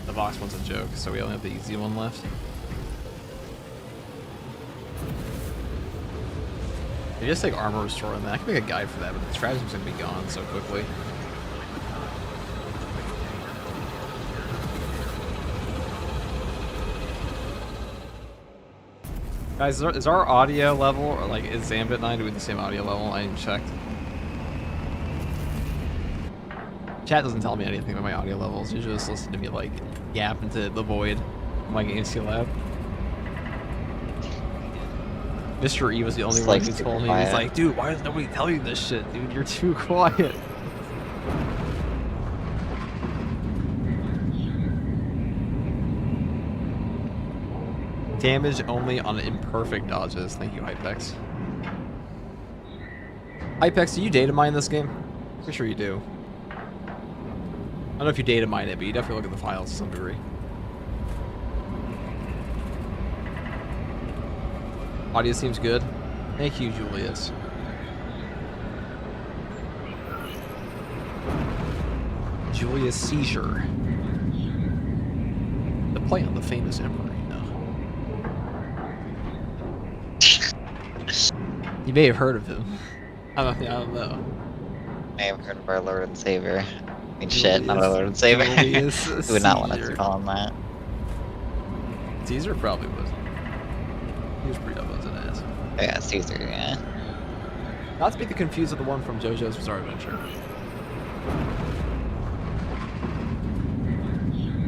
The box one's a joke, so we only have the easy one left. You just take Armor Restore on that. I can make a guide for that, but the stratagem's gonna be gone so quickly. Guys, is our audio level, or like, is Zambit 9 doing the same audio level? I didn't check. Chat doesn't tell me anything about my audio levels. You just listen to me like gap into the void in my GameSteel lab. Mr. E was the only It's one like who super told me. He's quiet. like, dude, why does nobody tell you this shit, dude? You're too quiet. Damage only on imperfect dodges. Thank you, Hypex. Hypex, do you data mine this game? Pretty sure you do. I don't know if you data mine it, but you definitely look at the files to some degree. Audio seems good. Thank you, Julius. Julius Seizure. The play on the famous emperor, you know. You may have heard of him. I don't know. I have heard of our Lord and Savior. I mean, shit, not our Lord and Savior. Julius Who would not want us Caesar. to call him that? Caesar probably was. He was pretty up on his ass. Oh, yeah, Caesar, yeah. Not to be confused with the one from JoJo's Bizarre Adventure.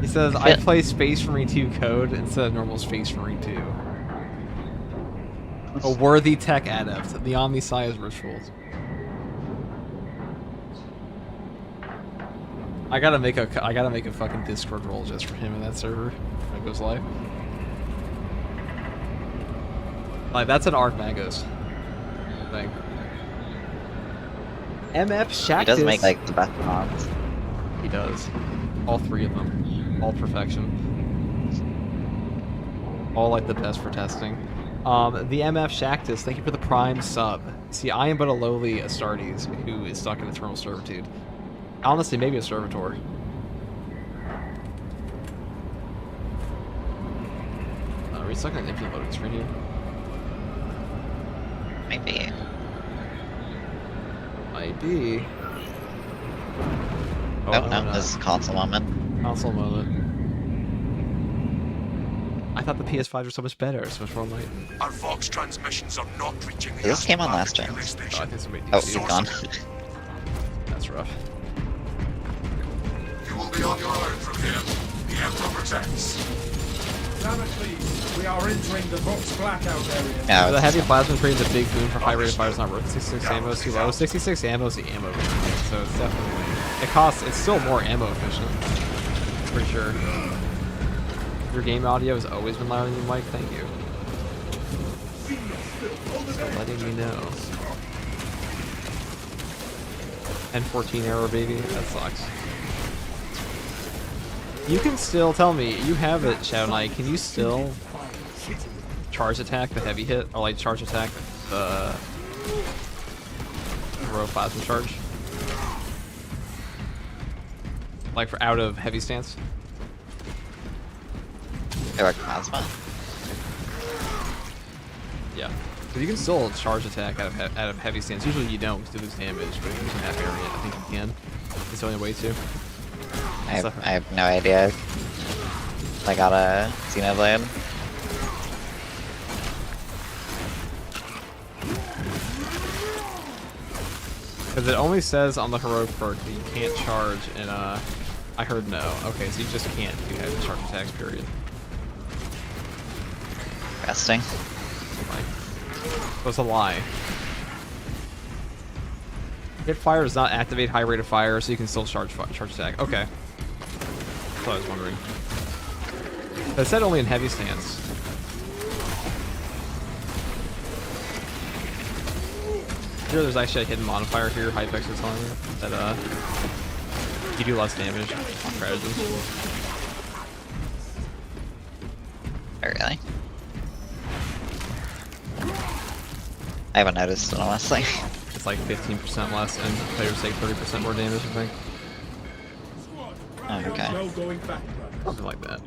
He says, I play Space Marine 2 code instead of normal Space Marine 2. A worthy tech adept, the Omniscience rituals. I gotta make a fucking Discord role just for him in that server when it goes live. Like, that's an Arc Magos thing. MF Shactus. He does make like the best mods. He does. All 3 of them. All perfection. All like the best for testing. The MF Shactus, thank you for the Prime sub. See, I am but a lowly Astartes who is stuck in eternal servitude. Honestly, maybe a servitor. Are we stuck on an infinite loading screen here? Maybe. Might be. Oh, no, this is console moment. Console moment. I thought the PS5s were so much better, so much more enlightened. Our Vox transmissions are not reaching the This came on Astro last relay gen. Oh, I station. think somebody Oh, DC'd. you've gone. That's rough. You will be on your own from here. The Emperor protects. Damocles, we are entering the Vox blackout area. Yeah, The it's heavy just- plasma trade is a big boon for high rate of fire is not worth 66 ammo is too low. 66 ammo is the ammo version, so it's definitely it's still more ammo efficient. For sure. Your game audio has always been louder than your mic, thank you. For letting me know. N14 error, baby. That sucks. You can still tell me, you have it, Shadow Knight, can you still charge attack the heavy hit, or like charge attack the row plasma charge? Like for out of heavy stance? Direct plasma. Yeah. Because you can still charge attack out of heavy stance. Usually you don't because you lose damage, but if you're using that variant, I think you can. It's the only way to. I have no idea. I got a Xenoblade. Because it only says on the heroic perk that you can't charge, and I heard no. Okay, so you just can't do heavy charge attacks, period. Resting. Like, was a lie. Hit fire does not activate high rate of fire, so you can still charge attack. Okay. That's what I was wondering. It said only in heavy stance. Here, there's actually a hidden modifier here. Hypex is telling me that you do less damage on stratagems. Oh, really? I haven't noticed it honestly. It's like 15% less, and players take 30% more damage, I think. Oh, okay. No going back, brother. Something like that.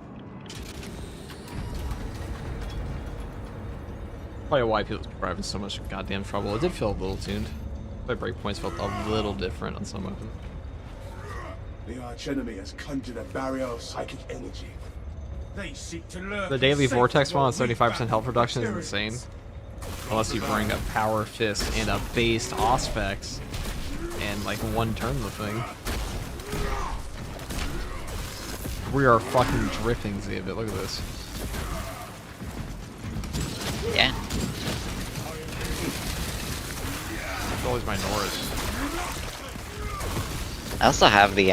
Probably why people are having so much goddamn trouble. It did feel a little tuned. My breakpoints felt a little different on some of them. The arch enemy has conjured a barrier of psychic energy. They seek to lure The daily safe vortex one on while we 75% battle health reduction is experience. insane. Unless you bring a power fist and a based auspex and like one turn the thing. We are fucking drifting, Xavier. Look at this. Yeah. It's always my Norris. I also have the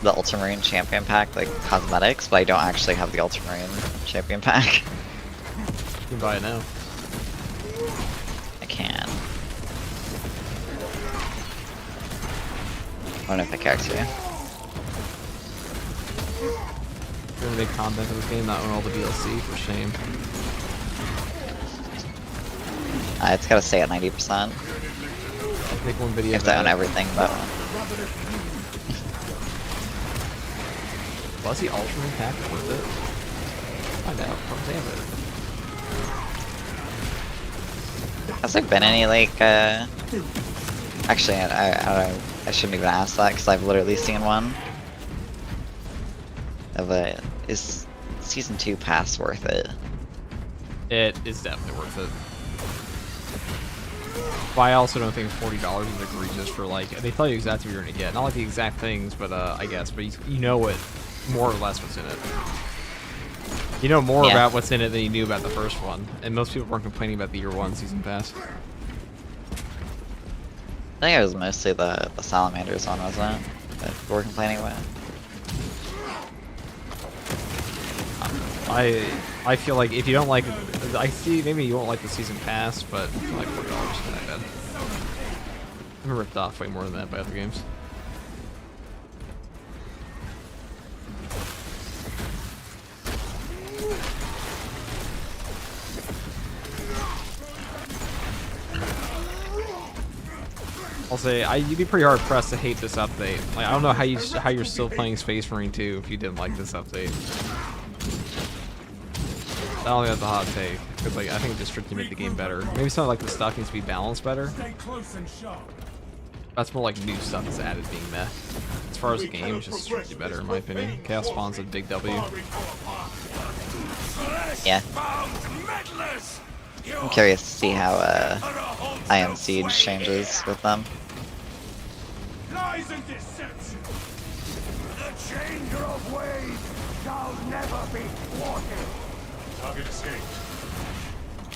Ultramarine Champion Pack, like cosmetics, but I don't actually have the Ultramarine Champion Pack. You can buy it now. I can. I don't know if I care to. You're gonna make content for this game, not own all the DLC, for shame. It's gotta stay at 90%. Make one video You have to about own it. everything but one. Was the Ultraman pack worth it? Find out. Oh, damn it. Has there been any like actually I shouldn't even ask that because I've literally seen one of a is season 2 pass worth it? It is definitely worth it. But I also don't think $40 is egregious for like, they tell you exactly what you're gonna get. Not like the exact things, but I guess, but you know what, more or less what's in it. You know more Yeah. about what's in it than you knew about the first one. And most people weren't complaining about the year 1 season pass. I think it was mostly the Salamanders one, wasn't it? That we were complaining about. I feel like if you don't like, I see maybe you won't like the season pass, but I feel like $40 isn't that bad. I'm ripped off way more than that by other games. I'll say you'd be pretty hard pressed to hate this update. Like I don't know how you're still playing Space Marine 2 if you didn't like this update. I don't think that's a hot take, because like I think it just strictly made the game better. Maybe some of like the stuff needs to be balanced better. Stay close and sharp. That's more like new stuff that's added being meh. As far as the game, it's just strictly better in my opinion. Chaos Spawn's a big W. Yeah. I'm curious to see how Iron Siege changes with them. Lies and deception. The changer of ways shall never be thwarted. Target escaped.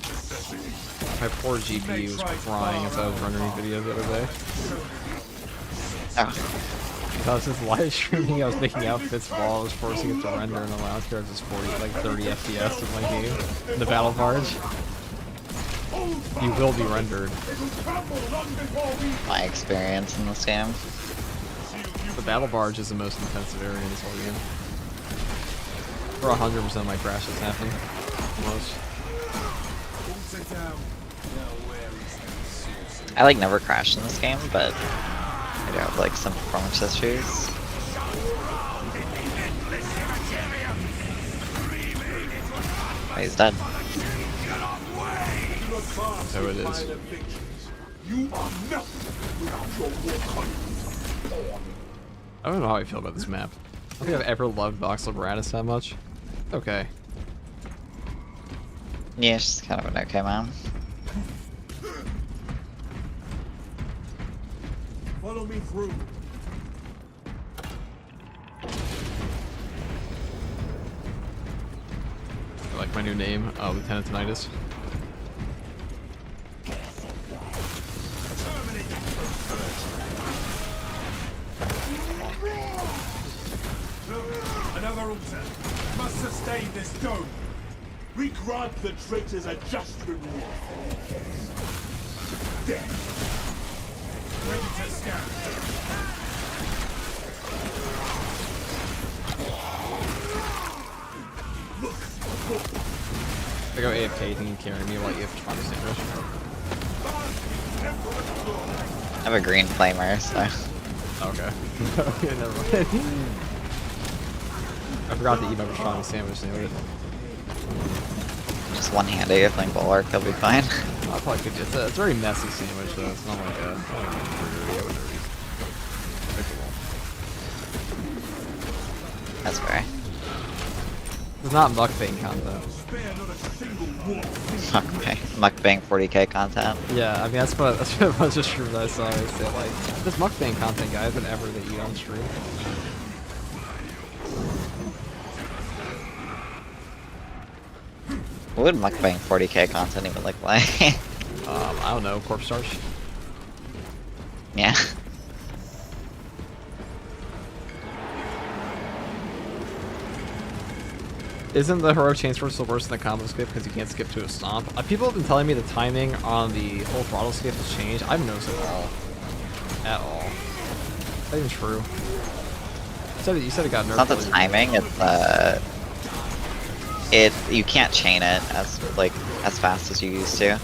Necessity. My poor GPU was crying as I was rendering videos the other day. Oh, I was just live streaming, I was making outfits while I was forcing it to render in the last year. I was just 30 FPS in my game. The battle barge. You will be rendered. my experience in this game. The battle barge is the most intensive area in this whole game. For 100% of my crashes happen. Almost. I like never crashed in this game, but I do have like some performance issues. Oh, he's dead. So it is. You are nothing without your war I don't know how I feel about this map. I don't think I've ever loved Voxel Gratis that much. Okay. Yeah, she's kind of an okay mom. Follow me through. I like my new name, Lieutenant Tinnitus. Another altar. Must sustain this dome. We grant the traitors a just reward. Death. Ready to scan. I go AFK, you think you can carry me while you have Toronto sandwich? I have a green flamer, so Okay. Okay, never mind. I forgot to eat my Toronto sandwich anyway. just one-handed your flame bulwark, he'll be fine. I probably could just, it's a very messy sandwich though, it's not like a, That's fair. it's not mukbang content. Mukbang 40k content. Yeah, I mean that's what a bunch of streamers I saw always say, like, this mukbang content guys whenever they eat on stream. What would mukbang 40k content even look like? I don't know, corpse starch. Yeah. Isn't the heroic chainsaw still worse than the combo skip because you can't skip to a stomp? People have been telling me the timing on the whole throttle skip has changed. I haven't noticed it at all. At all. Is that even true? You said it got nerfed. It's not the timing, it's you can't chain it as fast as you used to.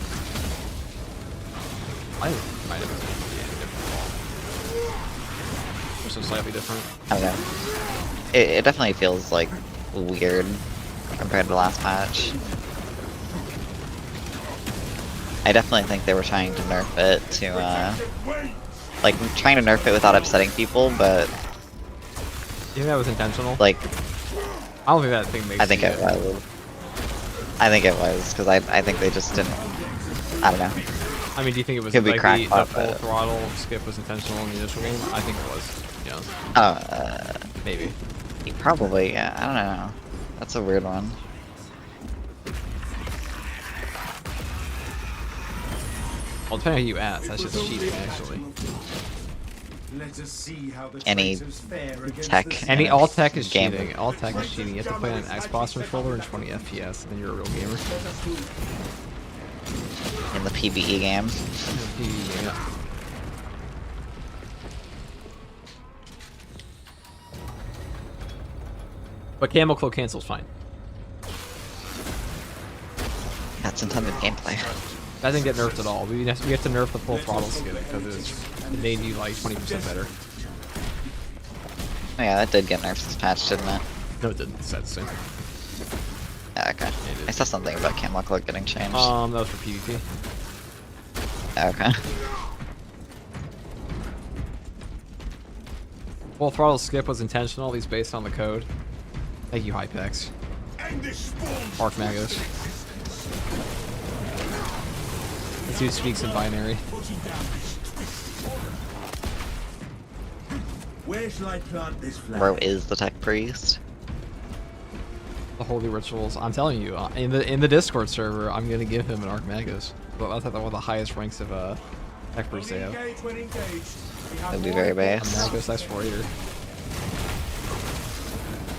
I might have been different. Or so slightly different. I don't know. It definitely feels like weird compared to the last patch. I definitely think they were trying to nerf it to like trying to nerf it without upsetting people, but You think that was intentional? like I don't think that thing makes I think it was. I think it was because I think they just didn't. I don't know. I mean, do you think it was Could be like the crackpot, full but- throttle skip was intentional in the initial game? I think it was. Yeah, maybe. Probably. Yeah. I don't know. That's a weird one. Well, depending on who you ask, that's just cheating actually. Let us see how the Any traitors fare against tech. the All tech is Game. cheating. All tech is cheating. You have to play on an Xbox controller and 20 FPS, and then you're a real gamer. In the PvE game. Yeah. But Camel Cloak cancel's fine. That's intended gameplay. That didn't get nerfed at all. We have to nerf the full throttle skip because it made you like 20% better. Oh yeah, that did get nerfed this patch, didn't it? No, it didn't. It's the same. Yeah, okay. It is. I saw something about Camel Cloak getting changed. That was for PvP. Okay. Full throttle skip was intentional, at least based on the code. Thank you, Hypex. Find this spawn. Arc Magos. This dude speaks in binary. Putting down this twisted order. Where shall I plant this flag? Bro is the tech priest. The holy rituals. I'm telling you, in the Discord server, I'm gonna give him an Arc Magos. But that's one of the highest ranks of tech priest they have. Engage when engaged. We have That'd be more very A base. Magos Explorator.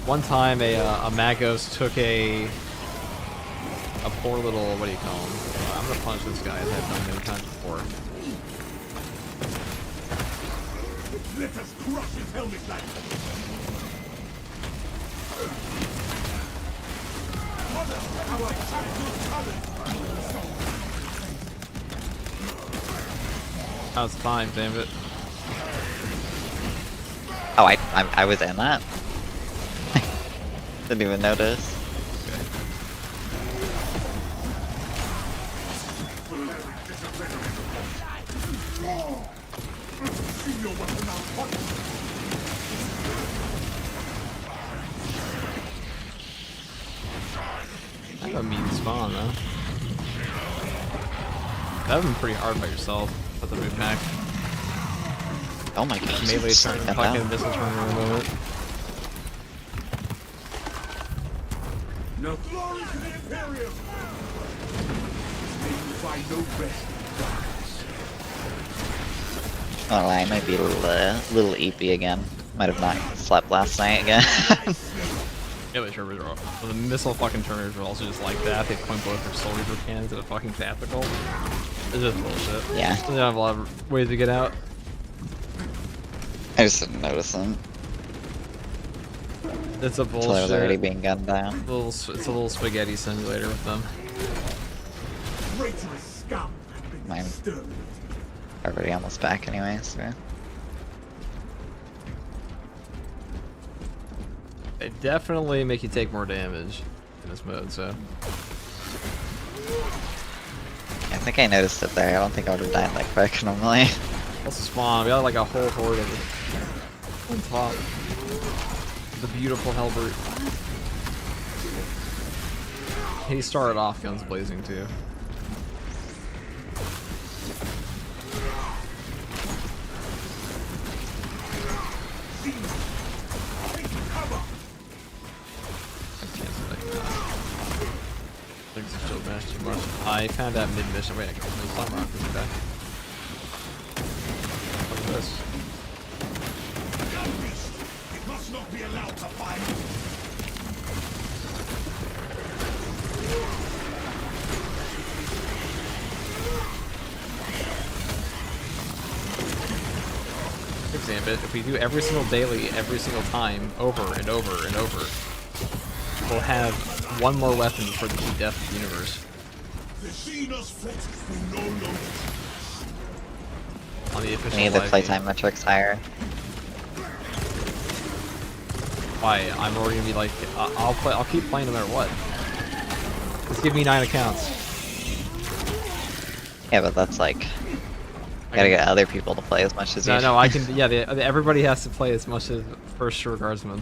One time, a Magos took a poor little, what do you call him? I'm gonna punch this guy as I've done many times before. Let us crush his helmet like Mother, how I tap your talent! That was fine, damn it. Oh, I was in that. Didn't even notice. Okay. See your weapon out hot. Kind of a mean spawn, though. That would've been pretty hard by yourself. Put the move back. Oh my god. Melee turn, fucking missile turn in a moment. No glory to the Imperium! May you find no rest in darkness. Oh, I might be a little eepy again. Might have not slept last night again. Melee turners are awful. Well, the missile fucking turners are also just like that. They point both their Soul Reaper cannons at a fucking tactical. It's just bullshit. Yeah. They don't have a lot of ways to get out. I just didn't notice them It's a until I was already bullshit. being gunned down. It's a little spaghetti simulator with them. Traitorous scum has been Mine. exterminated. Already almost back anyway, so. They definitely make you take more damage in this mode, so. I think I noticed it there. I don't think I would have died that quick normally. Also spawn, we got like a whole horde of it. On top. The beautiful Hellbrute. He started off guns blazing too. Things still bash too much. I found out mid-mission. Wait, I can play Slime Rock this guy. What's this? It must not be allowed to fight. For example, if we do every single daily, every single time, over and over and over, we'll have one more weapon before the key death of the universe. The Xenos forces will no longer. On the official We need the live playtime metrics higher. Why? I'm already gonna be like, I'll keep playing no matter what. Just give me 9 accounts. Yeah, but that's like, gotta get other people to play as much as you. No, I can. Yeah, everybody has to play as much as First Shore Guardsman.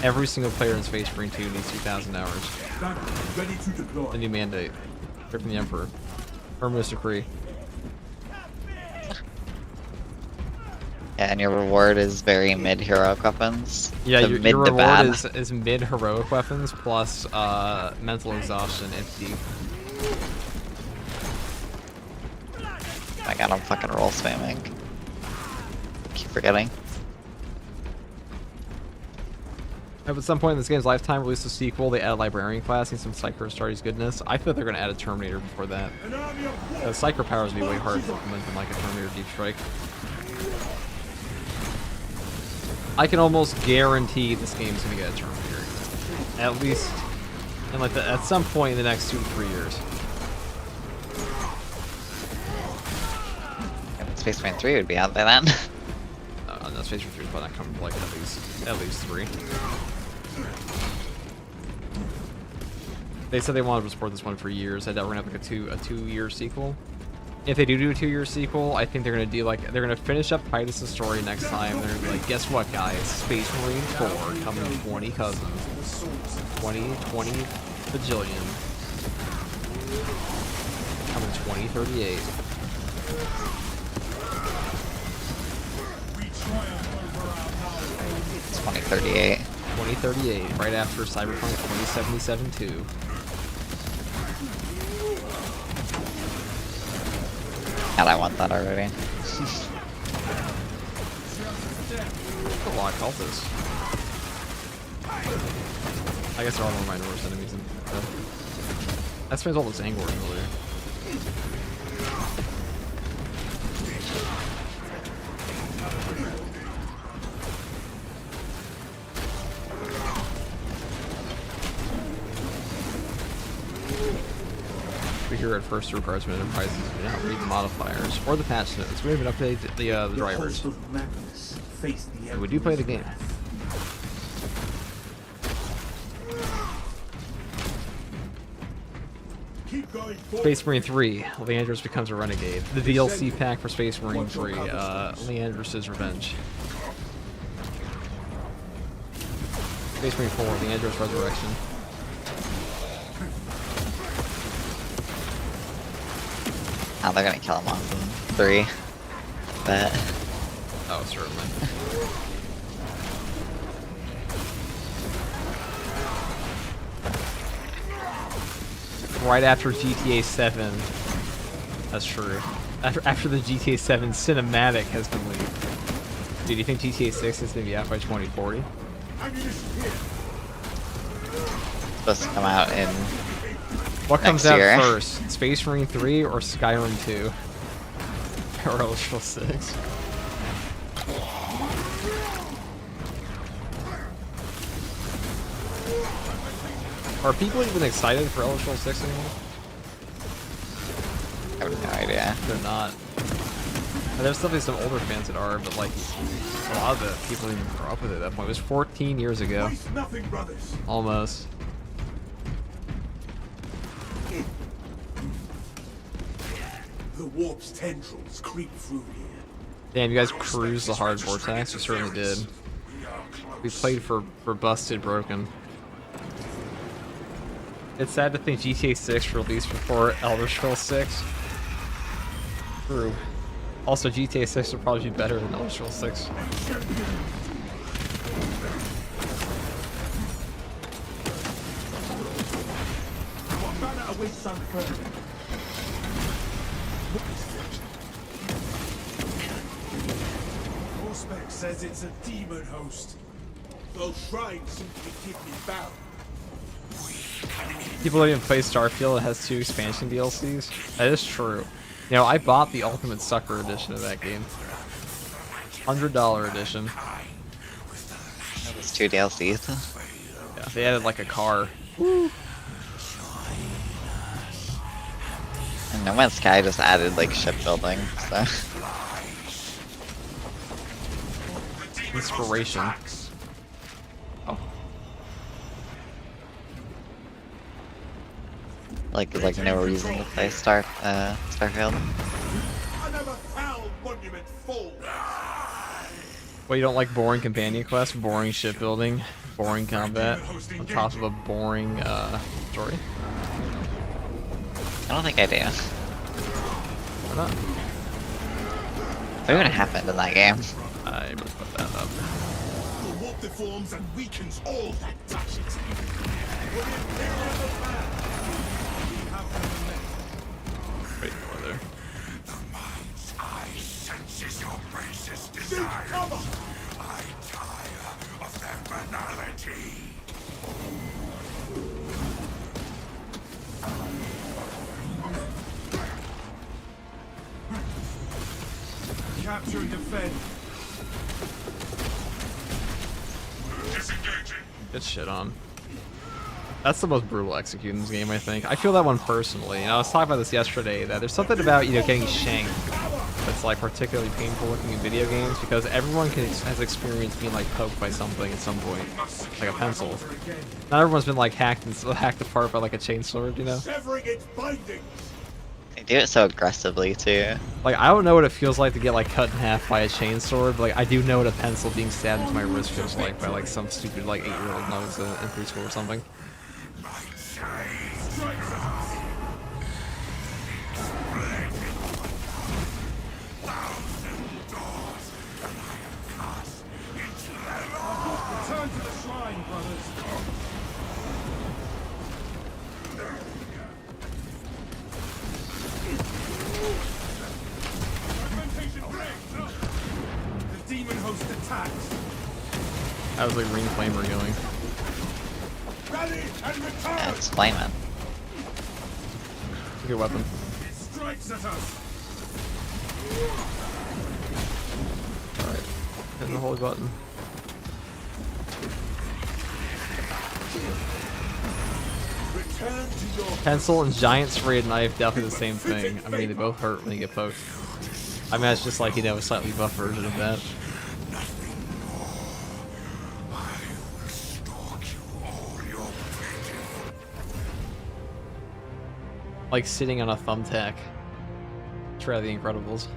Every single player in Space Marine 2 needs 2,000 hours. Stand ready to deploy. The new mandate. Straight from the Emperor. Terminus decree. Yeah, and your reward is very mid-heroic weapons. Yeah, The your mid to reward bad. is mid-heroic weapons plus mental exhaustion empty. Oh my god, I'm fucking roll spamming. Keep forgetting. At some point in this game's lifetime, release a sequel. They add a librarian class and some Psycho Astartes goodness. I feel they're going to add a Terminator before that. An army of war. Psycho powers would be way harder to implement than like a Terminator Deep Strike. I can almost guarantee this game's going to get a Terminator. At least, and like at some point in the next 2 to 3 years. Space Marine 3 would be out by then. No, Space Marine 3 is probably not coming for like at least 3. They said they wanted to support this one for years. I doubt we're gonna have like a 2-year sequel. If they do a 2-year sequel, I think they're gonna do like they're gonna finish up Titus' story next time. They're gonna be like, guess what, guys? Space Marine 4 coming to 20 cousins, 20 bajillion, coming 2038. We triumph over our power. 2038. 2038, right after Cyberpunk 2077 2. God, I want that already. A lot of cultists. I guess there are more minority enemies in that spends all this anger earlier. We hear at first requires enterprises do not read the modifiers or the patch notes. We haven't updated the drivers. But we do play the game. Keep going forward. Space Marine 3, Leandros becomes a renegade. The DLC pack for Space Marine 3, Leandros' Revenge. Space Marine 4, Leandros' Resurrection. Oh, they're gonna kill him off in 3. Bet. Oh, certainly. Right after GTA 7. That's true. After the GTA 7 cinematic has been leaked. Dude, do you think GTA 6 is gonna be out by 2040? Supposed to come out in What comes next out year. first? Space Marine 3 or Skyrim 2? Or Elder Scrolls 6? Are people even excited for Elder Scrolls 6 anymore? I have no idea. They're not. There's definitely some older fans that are, but like a lot of the people didn't even grow up with it at that point. It was 14 years ago. Waste nothing, brothers. Almost. The warp's tendrils creep through here. Damn, you guys cruised the hard vortex. You certainly did. We played for Busted Broken. It's sad to think GTA 6 released before Elder Scrolls 6. True. Also, GTA 6 would probably be better than Elder Scrolls 6. What banner awaits sun further? Prospect says it's a demon host. Those shrines seem to be keeping bound. People don't even play Starfield. It has 2 expansion DLCs. That is true. You know, I bought the Ultimate Sucker edition of that game. $100 edition. There's 2 DLCs. Yeah, they added like a car. And No Man's Sky just added like shipbuilding, so. Inspiration. Oh. Like there's like no reason to play Starfield. Another foul monument fall. Well, you don't like boring companion quests, boring shipbuilding, boring combat, on top of a boring story? I don't think I do. Why not? What even happened in that game? I would put that up. The warp deforms and weakens all that touch it. For the Imperial plan, we have them met. Wait, over there. The mind's eye senses your racist Seek desire. cover! I tire of their banality. Capture and defend. Disengaging. Get shit on. That's the most brutal execute in this game, I think. I feel that one personally. You know, I was talking about this yesterday, that there's something about, you know, getting shanked that's like particularly painful looking in video games, because everyone has experienced being like poked by something at some point, like a pencil. Not everyone's been like hacked apart by like a chainsword, you know. Severing its bindings. do it so aggressively too. Like, I don't know what it feels like to get, like, cut in half by a chainsword, but, like, I do know what a pencil being stabbed into my wrist feels like by, like, some stupid, like, 8-year-old when I was in preschool or something. Return to the shrine, brothers. Fragmentation breaks. The demon host attacks. That was like ring flamer going. Rally and return. Yeah, it's flaming. Good weapon. It strikes at us. Alright. Hit the holy button. Return to your Pencil and giant serrated knife, definitely the same thing. I mean, they both hurt when you get poked. I mean, it's just like, you know, a slightly buff version of that. Like sitting on a thumbtack. Try the Incredibles.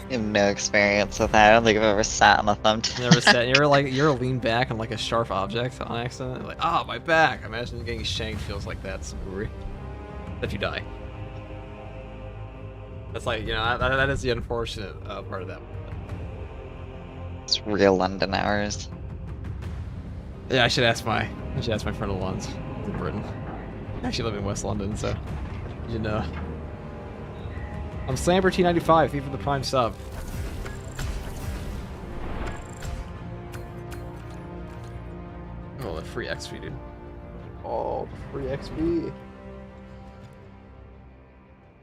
I have no experience with that. I don't think I've ever sat on a thumbtack. Never said you're leaned back on like a sharp object on accident. Like, ah, my back. Imagine getting shanked feels like that. Screwy. If you die. That's like, you know, that is the unfortunate part of that. It's real London hours. Yeah, I should ask my friend Alon's in Britain. I actually live in West London, so you know. I'm Slamber T95, thank you for the prime sub. Oh, the free XP, dude. Oh, the free XP.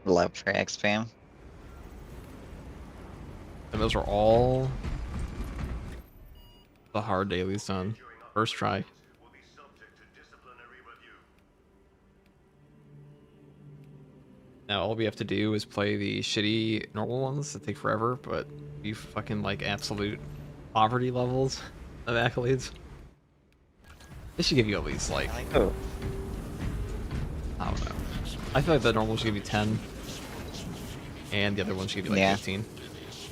Love for XP. And those are all the hard dailies done. First try. Now all we have to do is play the shitty normal ones that take forever, but you fucking like absolute poverty levels of accolades. They should give you at least like, Oh. I don't know. I feel like the normal should give you 10. And the other one should give you like Yeah. 15.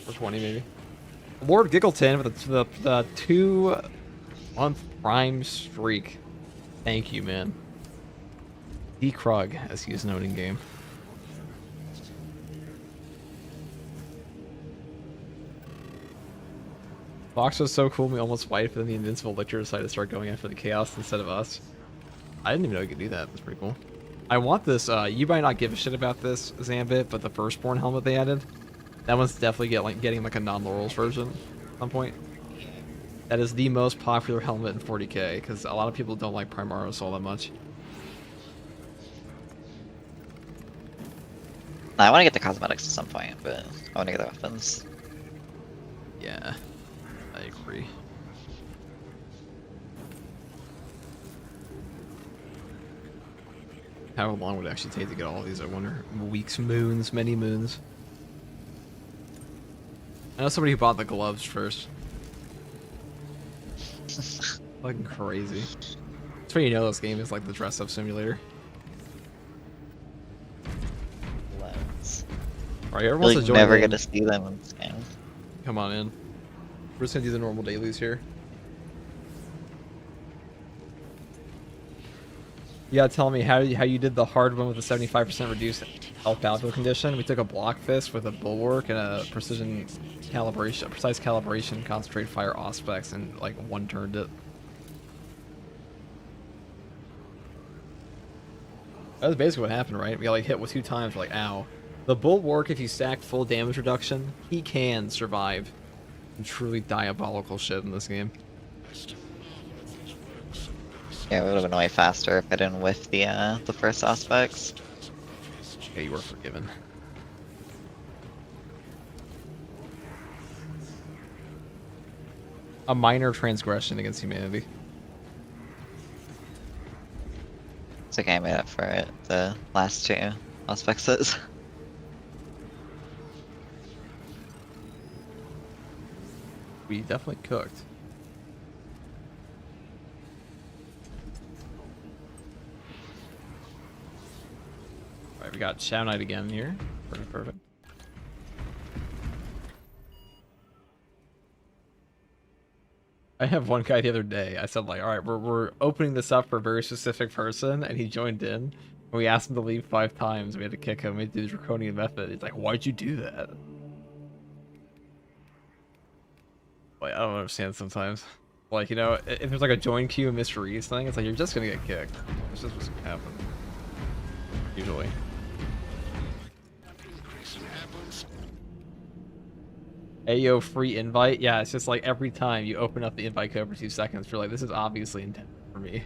Or 20 maybe. Lord Giggleton with the 2-month prime streak. Thank you, man. D. Krug, as he is known in game. Fox was so cool, we almost wiped, and then the Invincible Lictor decided to start going after the Chaos instead of us. I didn't even know you could do that. That's pretty cool. I want this, you might not give a shit about this, Zambit, but the Firstborn helmet they added, that one's definitely getting like a non-Laurels version at some point. That is the most popular helmet in 40k, because a lot of people don't like Primaris all that much. I want to get the cosmetics at some point, but I want to get the weapons. Yeah, I agree. How long would it actually take to get all these, I wonder? Weeks, moons, many moons. I know somebody who bought the gloves first. Fucking crazy. That's when you know this game is like the dress-up simulator. Loads. Alright, everyone's Like, enjoying never it. get to see them in this game. Come on in. We're just gonna do the normal dailies here. You gotta tell me how you did the hard one with the 75% reduced health battlefield condition. We took a block fist with a bulwark and a precise calibration, concentrate fire auspex, and like one turned it. That was basically what happened, right? We got like hit with 2 times, we're like, ow. The bulwark, if you stack full damage reduction, he can survive some truly diabolical shit in this game. Yeah, it would have been way faster if I didn't whiff the first aspects. Yeah, you were forgiven. A minor transgression against humanity. It's okay, I made up for it the last 2 aspects. We definitely cooked. we got Shadow Knight again here. Perfect, perfect. I have one guy the other day. I said like, all right, we're opening this up for a very specific person, and he joined in. And we asked him to leave 5 times. We had to kick him. We had to do the draconian method. He's like, why'd you do that? Like, I don't understand sometimes. Like, you know, if there's like a join queue and mysteries thing, it's like you're just gonna get kicked. It's just what's gonna happen. Usually. Ayo, free invite? Yeah, it's just like every time you open up the invite code for 2 seconds, you're like, this is obviously intended for me.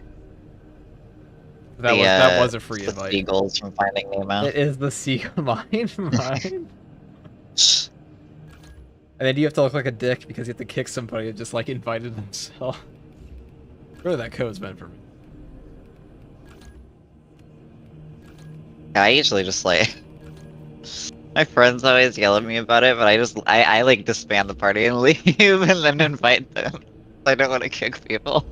That was a free the invite. Seagulls from Finding Nemo. It is the seagull mine. Mine. And then you have to look like a dick because you have to kick somebody that just like invited themselves. Really, that code's meant for me. I usually just like my friends always yell at me about it, but I like disband the party and leave and then invite them. I don't want to kick people.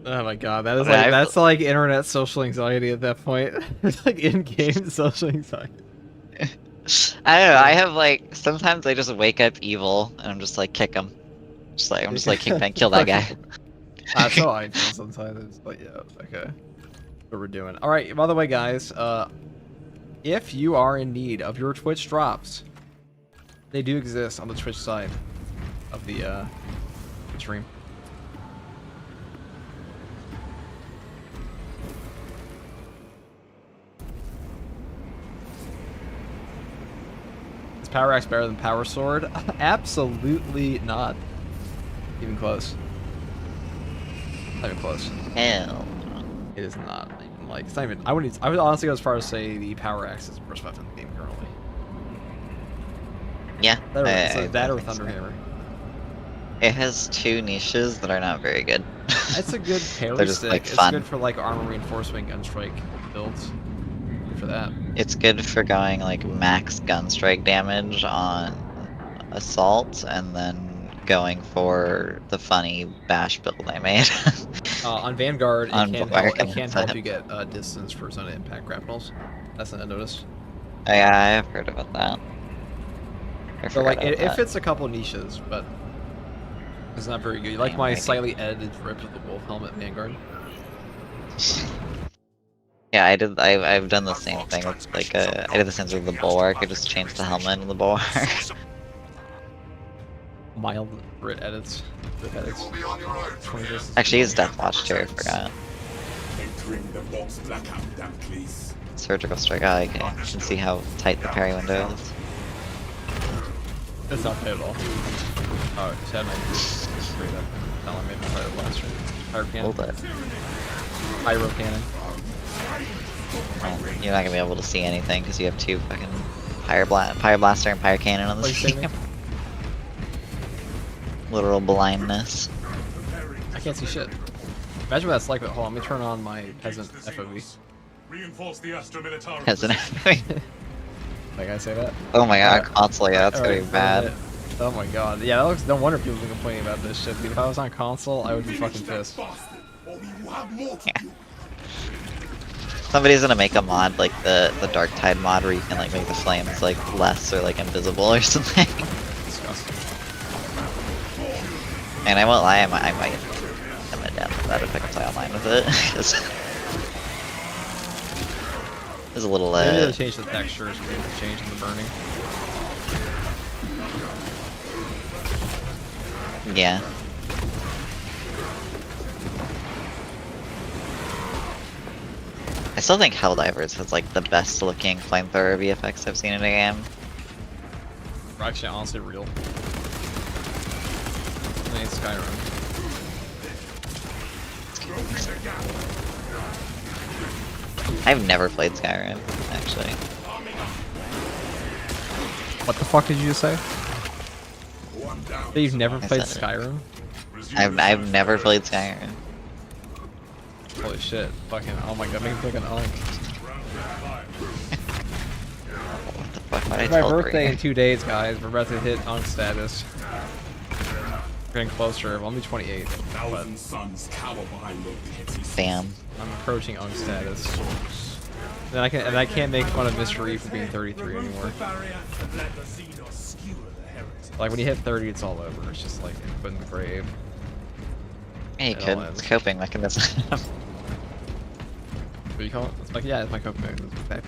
Oh my god, that is like that's like internet social anxiety at that point. It's like in-game social anxiety. I don't know. I have like sometimes I just wake up evil and I'm just like kick him. I'm just like kill that guy. That's how I feel sometimes. But yeah, okay. What we're doing. All right. By the way, guys, if you are in need of your Twitch drops, they do exist on the Twitch side of the stream. Is Power Axe better than Power Sword? Absolutely not. Even close. Not even close. Hell. It is not even like it's not even. I would honestly go as far as say the Power Axe is the worst weapon in the game currently. Yeah. That or Thunderhammer. It has 2 niches that are not very good. That's a good parry They're just stick. like It's fun. good for like armor reinforcement, gunstrike builds. Good for that. It's good for going like max gun strike damage on assault and then going for the funny bash build I made. On Vanguard, it On can Vanguard, help, it can help so- you get distance for zone of impact grapnels. That's what I noticed. Yeah, I have heard about that. I So like forgot it about fits a couple niches, but it's not very good. You like my Maybe. slightly edited rip of the wolf helmet Vanguard? that. Yeah, I've done the same thing with like I did the same thing with the bulwark. I just changed the helmet and the bulwark. Mild Brit edits. Brit edits. 20 distance. Actually, he's Deathwatch too. I forgot. Entering the box blackout, damn please. Surgical strike. Oh, okay. You can see how tight the parry window is. It's not paid at all. Oh, Shadow Knight. Straight up. Not like maybe Fire Blaster. Fire Cannon. Hold it. Pyro Cannon. Well, you're not gonna be able to see anything because you have 2 fucking Pyro Blaster and Pyro Cannon on the What are you saying, stream. Literal blindness. I can't see shit. Imagine what that's like. Hold on, let me turn on my peasant FOV. Reinforce the Astra Militarum. As an Like I say that? Oh my god, Alright. console, yeah, that's gonna be Alright, bad. Oh my god. Yeah, that looks. No wonder people have been complaining about this shit. Dude, if I was on console, I would be fucking pissed. Or we will have more to Yeah. do. Somebody's gonna make a mod like the Dark Tide mod where you can like make the flames like less or like invisible or something. Disgusting. And I won't lie, I might download that if I can play online with it. 'Cause there's a little Maybe they'll change the textures, maybe they'll change the burning. yeah. I still think Helldivers has like the best looking flamethrower VFX I've seen in a game. They're actually honestly real. I mean, Skyrim. I've never played Skyrim, actually. What the fuck did you just say? One down. That you've never I played said it. Skyrim? I've never played Skyrim. Holy shit. Fucking, oh my god, make me look an unk. What the fuck? Why'd I It's my tell birthday in Bree? 2 days, guys. We're about to hit unk status. We're getting closer. Well, I'm only 28, but Thousand suns cower behind your petty Damn. I'm approaching unk status. Then I can't make fun of Mr. E for being 33 anymore. Like when you hit 30, it's all over. It's just like put in the grave. Yeah, you It could. all It's ends. a coping mechanism. What do you call it? It's like, yeah, it's my coping mechanism. Okay.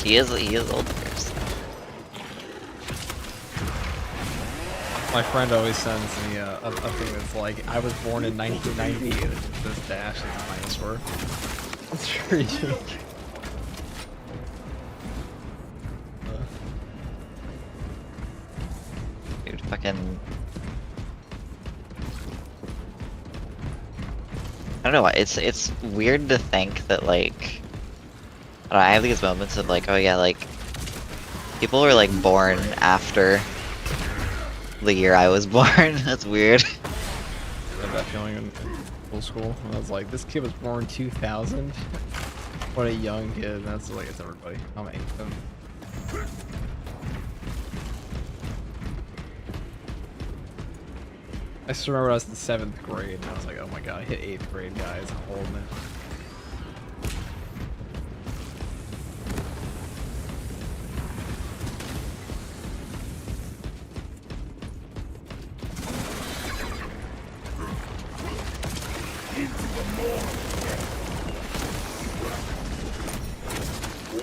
he is older, so. My friend always sends me a thing that's like, I was born in 1990, and it's this dash is a dinosaur. It's pretty unique. Dude, fucking. I don't know why. It's weird to think that like. I don't know, I have these moments of like, oh yeah, like people were like born after the year I was born. That's weird. I had that feeling in middle school. I was like, this kid was born 2000. What a young kid. And that's like, it's everybody. I'm 8. I still remember I was in 7th grade, and I was like, oh my god, I hit 8th grade, guys. I'm holding it.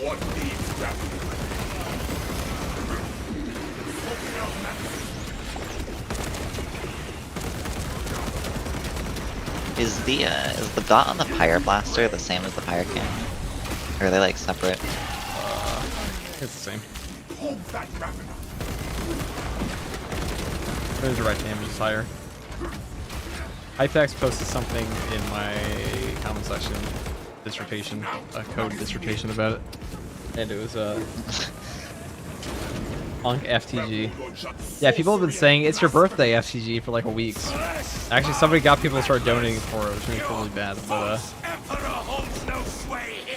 What needs grappling? Is the dot on the Pyre Blaster the same as the Pyre Cannon? Or are they like separate? It's the same. Hold that grappling. There's your right damage is higher. Hypex posted something in my comment section, dissertation, a code dissertation about it, and it was Punk FTG. Yeah, people have been saying it's your birthday FTG for like a week. Actually, somebody got people to start donating for it, which made me feel really bad, but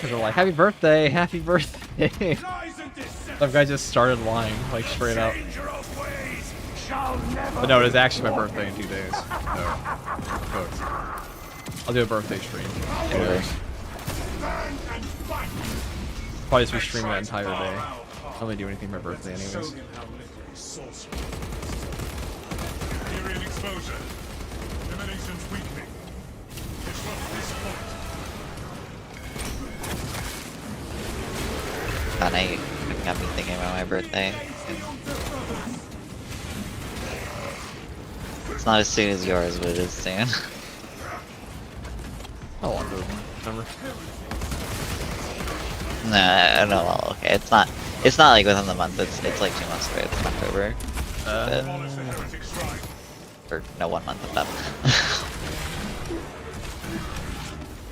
they're like, happy birthday, happy birthday. Some guy just started lying, like straight up. But no, it is actually my birthday in 2 days. So, folks, I'll do a birthday stream. Or- Probably just be streaming that entire day. I don't really do anything for my birthday anyways. Period exposure. Emanations weakening. Disrupt this point. God, I got me thinking about my birthday. It's not as soon as yours, but it is soon. How long ago? Remember? No, well, okay, it's not like within the month. It's like 2 months away. It's in October. Demolish the heretic shrine. Or no, 1 month of that.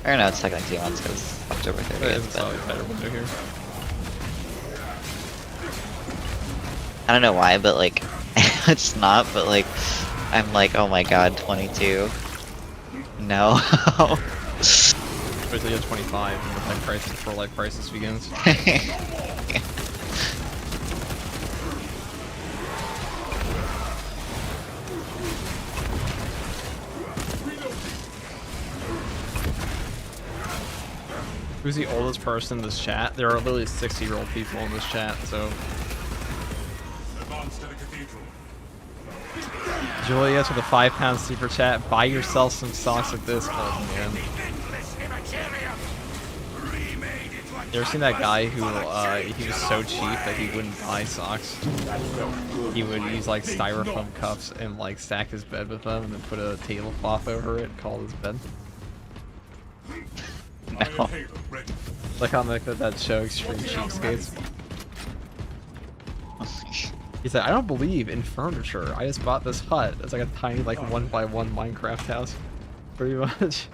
Or no, it's technically 2 months because October It's 30th. probably a better window here. I don't know why, but like, it's not. But like, I'm like, oh my god, 22. No. Wait till you're 25 before life crisis begins. Who's the oldest person in this chat? There are literally 60-year-old people in this chat, so... Advance to the cathedral. Julius with a £5 super chat. Buy yourself some socks like this, oh man. You ever seen that guy who, he was so cheap that he wouldn't buy socks? He would use, like, styrofoam cups and, like, stack his bed with them and then put a tablecloth over it and call it his bed. No. Like on that show, Extreme Cheapskates. He said, I don't believe in furniture. I just bought this hut. It's like a tiny, like, 1x1 Minecraft house. Pretty much.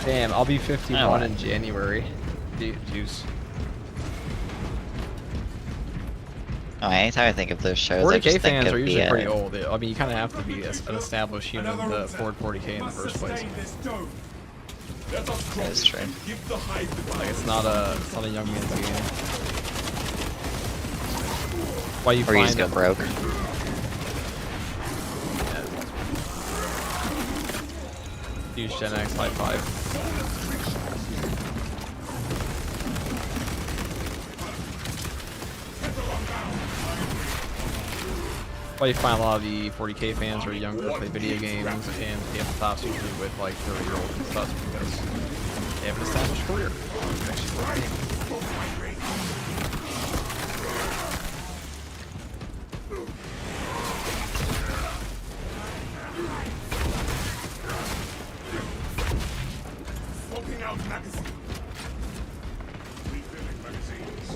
Damn, I'll be 51 in January. Juice. Oh, anytime I think of those shows, I 40k just think fans of are usually the, pretty old. I mean, you kind of have to be an established human to afford 40k in the first place. That is true. Like, it's not a young man's game. Why you Or you find just go broke. You Huge Gen X high five. Well, you find a lot of the 40k fans are younger, play video games, and they have the tops usually with like 30-year-olds and stuff because they have an established career. Actually, Swapping out magazine. Refilling magazines.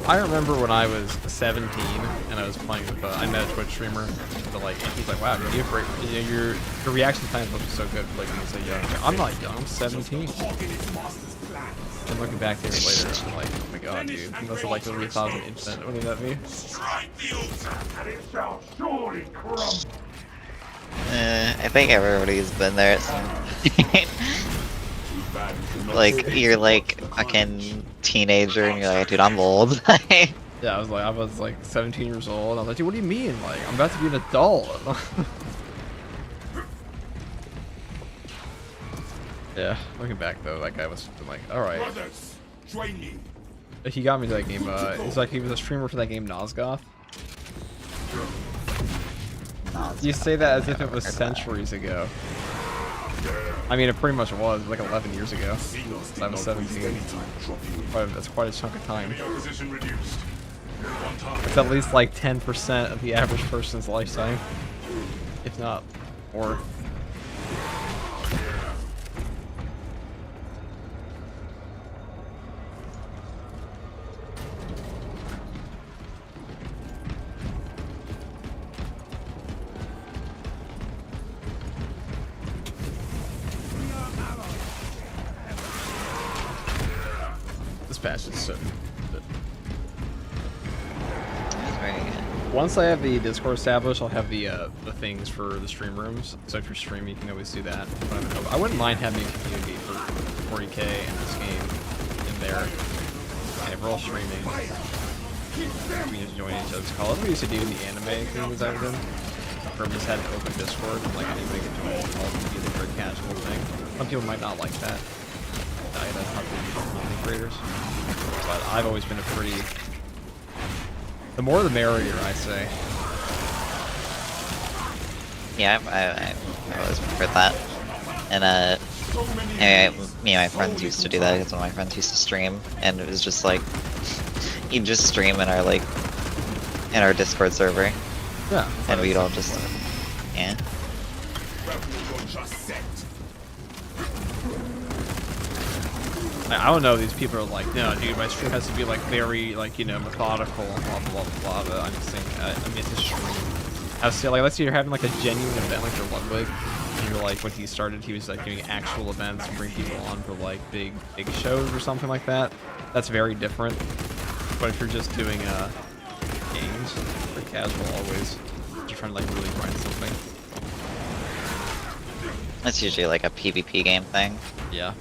I remember when I was 17 and I was playing with, I met a Twitch streamer, but like, he's like, wow, dude, you have great, you know, your reaction times look so good, like, when you're so young. I'm not young, I'm 17. And looking back years later, I'm like, oh my god, dude, he must have like literally thought of an incident when he met me. Strike the altar, and it shall surely crumble. I think everybody's been there at some point. Like, you're like fucking teenager and you're like, dude, I'm old. Yeah, I was like 17 years old, and I was like, dude, what do you mean? Like, I'm about to be an adult. Yeah, looking back though, that guy was like, alright. Brothers, join me. He got me to that game, it's like he was a streamer for that game Nosgoth. You say that as if it was centuries ago. I mean, it pretty much was, like 11 years ago. I was 17. That's quite a chunk of time. Position reduced. One time. It's at least like 10% of the average person's lifetime. If not more. This patch is so good. That's very good. Once I have the Discord established, I'll have the things for the stream rooms. So if you're streaming, you can always do that. I wouldn't mind having a community for 40k in this game in there. And if we're all streaming, we just join each other's call. That's what we used to do in the anime communities I was in. Where we just had an open Discord and like anybody could join the call and be a casual thing. Some people might not like that. That's not the content creators. But I've always been a pretty... The more the merrier, I say. Yeah, I always preferred that. And me and my friends used to do that because one of my friends used to stream, and it was just like, you'd just stream in our like, in our Discord server, Yeah. and we'd all just, yeah. I don't know, these people are like, no, dude, my stream has to be like very, like, you know, methodical and blah, blah, blah, blah. I'm just saying, I mean, it's a stream. I was saying, like, let's say you're having like a genuine event like your Ludwig, and you're like, when he started, he was like doing actual events and bring people on for like big shows or something like that. That's very different. But if you're just doing games, for casual always, you're trying to like really grind something. That's usually like a PvP game thing. Yeah.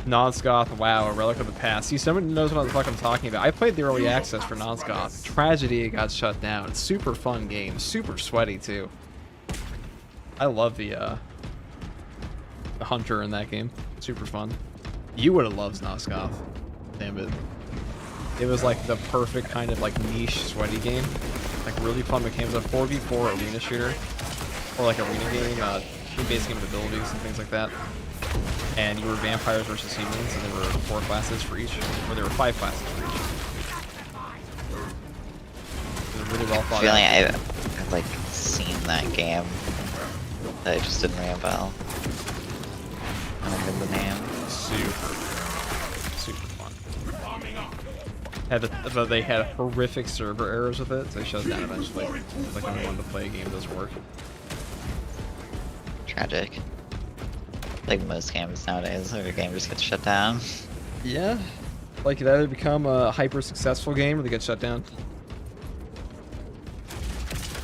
Nosgoth, wow, a relic of the past. See, someone knows what the fuck I'm talking about. I played the early access for Nosgoth. Tragedy, it got shut down. It's super fun game, super sweaty too. I love the hunter in that game. Super fun. You would have loved Nosgoth. Damn it. It was like the perfect kind of like niche sweaty game. Like really fun mechanics. A 4v4 arena shooter. Or like arena game, base game with abilities and things like that. And you were vampires versus humans, and there were 4 classes for each, or there were 5 classes for each. It was really well thought out. I feel like I've like seen that game, but it just didn't ring a bell. I don't remember the name. Super fun. But they had horrific server errors with it, so they shut it down eventually. It's like when you wanted to play a game, it doesn't work. Tragic. Like most games nowadays, every game just gets shut down. Yeah. Like it either become a hyper successful game or they get shut down.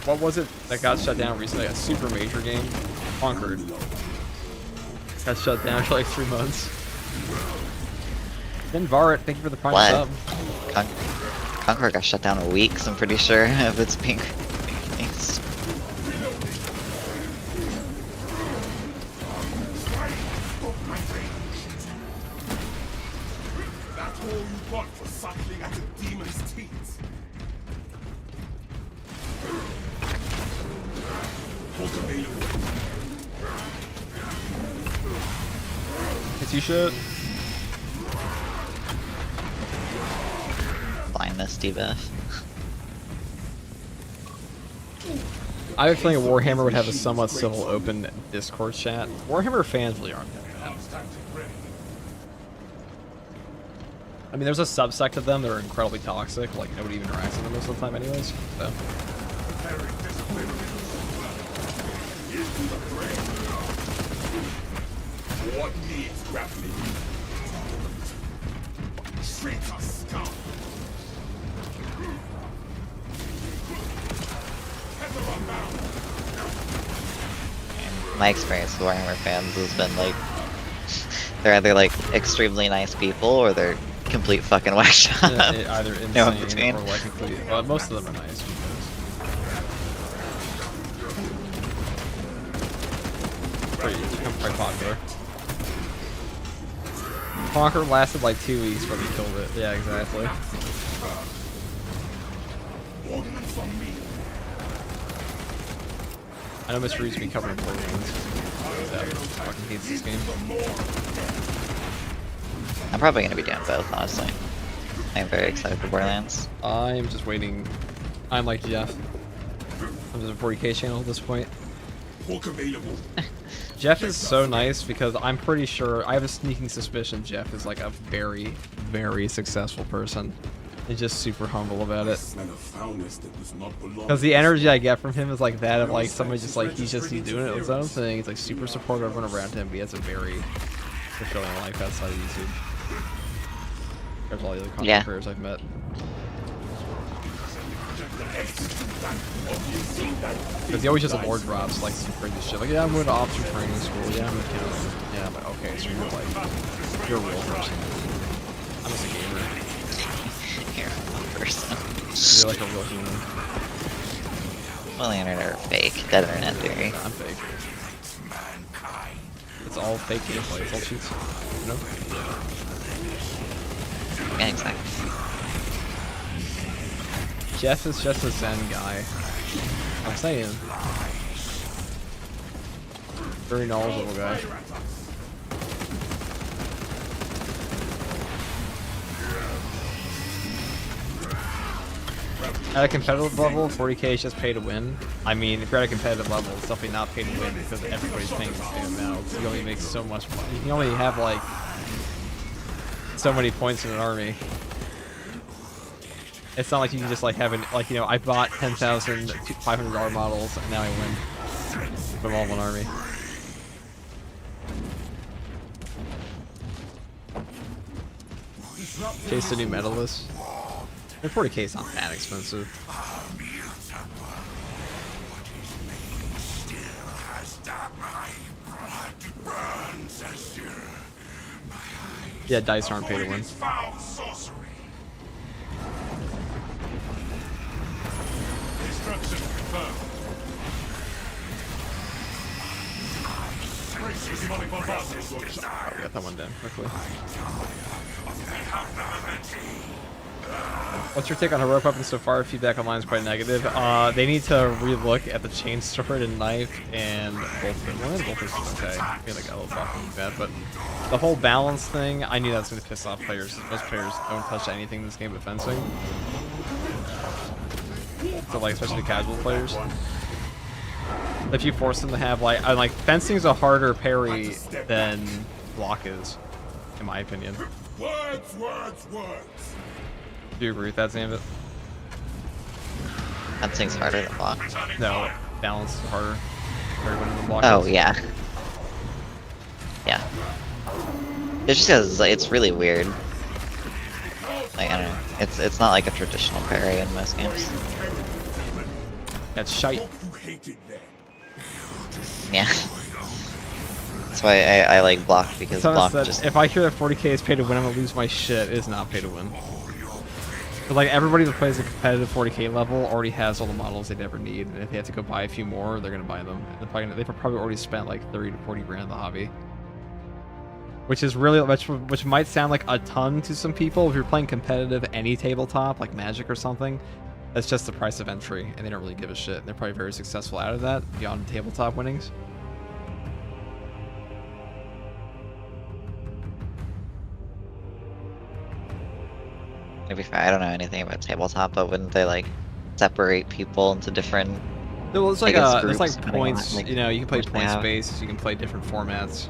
What was it that got shut down recently? A super major game? Conquered. Got shut down for like 3 months. Then Varret, thank you for the prime What? sub. Conqueror got shut down a week, so I'm pretty sure if it's being released. That's all you got for suckling at a demon's teeth. Hold available. It's you shit. Blindness debuff. I have a feeling Warhammer would have a somewhat civil open Discord chat. Warhammer fans really aren't that bad. I mean, there's a subsect of them that are incredibly toxic, like nobody even interacts with them most of the time anyways, so. What needs grappling? Traitor scum! My experience with Warhammer fans has been like, they're either like extremely nice people or they're complete fucking whack job. Either No in insane between. or like complete. Well, most of them are nice because become quite popular. Conquer lasted like 2 weeks before they killed it. Yeah, exactly. Ordnance on me. I know Mr. Reed's been covering Borderlands. Fucking hates this game. I'm probably gonna be doing both, honestly. I'm very excited for Borderlands. I'm just waiting. I'm like Jeff. I'm just a 40k channel at this point. Hawk available. Jeff is so nice because I'm pretty sure, I have a sneaking suspicion Jeff is like a very, very successful person. He's just super humble about it. Smell of foulness that does not belong. Because the energy I get from him is like that of like somebody just like, he's doing it his own thing. He's like super supportive of everyone around him, but he has a very fulfilling life outside of YouTube. There's all the other content creators I've met. Because he always just award drops like some crazy shit. Like, yeah, I'm going to officer training school. Yeah, I'm a kid. Yeah, I'm like, okay, so you're like, you're a real person. I'm just a gamer. You're a person. You're like a real human. Well, the internet are fake. Dead internet theory. I'm fake. It's all fake gameplay. It's all cheats. You know? Yeah, exactly. Jeff is just a Zen guy. I'm saying. Very knowledgeable guy. At a competitive level, 40k is just pay to win. I mean, if you're at a competitive level, it's definitely not pay to win because everybody's paying the same amount. You only make so much money. You can only have like so many points in an army. It's not like you can just like have an, like, you know, I bought 10,000 $500 models and now I win. Put them all in one army. Chase the new medalist. And 40k is not that expensive. Yeah, dice aren't pay to win. Foul sorcery. Destruction confirmed. Demonic bombardment. Oh, we got that one down quickly. What's your take on heroic weapons so far? Feedback online is quite negative. They need to relook at the chain sword and knife and both. Well, both is okay. I feel like a little fucking bad, but the whole balance thing, I knew that was gonna piss off players. Most players don't touch anything in this game but fencing. So like, especially casual players. If you force them to have like fencing is a harder parry than block is, in my opinion. Words, words, words. Do you agree with that, Zambit? Fencing's harder than block. No, balance is harder. Than block Oh, is. yeah. Yeah. It's just because it's really weird. Like, I don't know. It's not like a traditional parry in most games. That's shite. You hated that. Yeah. That's why I like blocked, because Thomas block said, just if I hear that 40k is pay to win, I'm gonna lose my shit. It is not pay to win. But like everybody that plays a competitive 40k level already has all the models they'd ever need, and if they have to go buy a few more, they're gonna buy them. And they've probably already spent like 30 to 40 grand in the hobby, which is really which might sound like a ton to some people. If you're playing competitive any tabletop like Magic or something, that's just the price of entry, and they don't really give a shit. And they're probably very successful out of that beyond tabletop winnings. to be fair, I don't know anything about tabletop, but wouldn't they like separate people into different? Well, it's like groups, there's like depending on, points. like, You know, you can play what they points have. based. You can play different formats.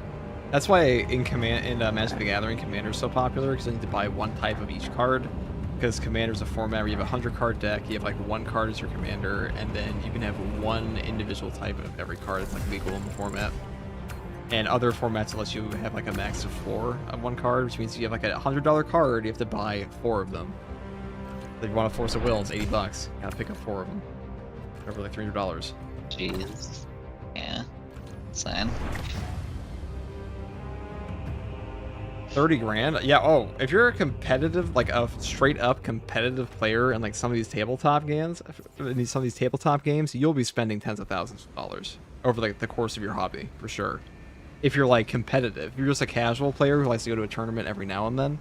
That's why in Magic the Gathering, Commander's so popular, because you need to buy one type of each card. Because Commander's a format where you have a 100-card deck, you have like one card as your commander, and then you can have one individual type of every card that's like legal in the format. And other formats lets you have like a max of 4 of one card, which means you have like a $100 card, you have to buy 4 of them. If you want to Force of Will, it's $80. You gotta pick up 4 of them. Over like $300. Jeez. Yeah. Insane. 30 grand? Yeah, oh, if you're a competitive, like a straight up competitive player in like some of these tabletop games, you'll be spending tens of thousands of dollars over like the course of your hobby, for sure. If you're like competitive. If you're just a casual player who likes to go to a tournament every now and then,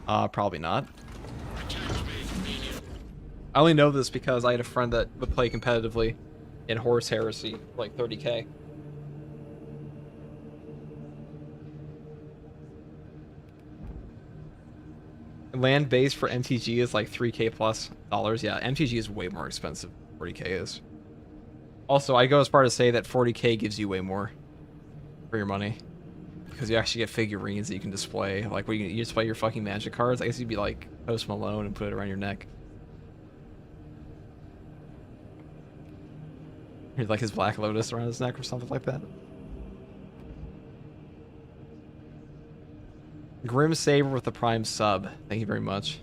probably not. I only know this because I had a friend that would play competitively in Horus Heresy for like 30k. Land base for MTG is like 3k plus dollars. Yeah, MTG is way more expensive than 40k is. Also, I go as far to say that 40k gives you way more for your money. Because you actually get figurines that you can display. Like, where you display your fucking Magic cards. I guess you'd be like Post Malone and put it around your neck. He's like his Black Lotus around his neck or something like that. Grim Saber with the Prime sub. Thank you very much.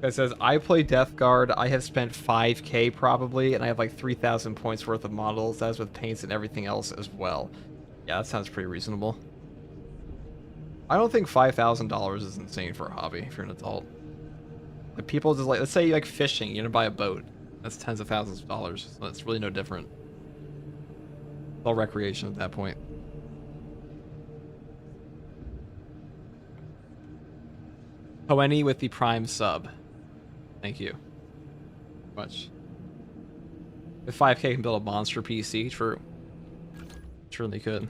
It says, I play Death Guard. I have spent 5k probably, and I have like 3,000 points worth of models. That's with paints and everything else as well. Yeah, that sounds pretty reasonable. I don't think $5,000 is insane for a hobby if you're an adult. Like, people just like, let's say you like fishing, you're gonna buy a boat. That's tens of thousands of dollars. So it's really no different. It's all recreation at that point. Hoeni with the Prime sub. Thank you. Much. If 5k can build a monster PC, true. Surely could.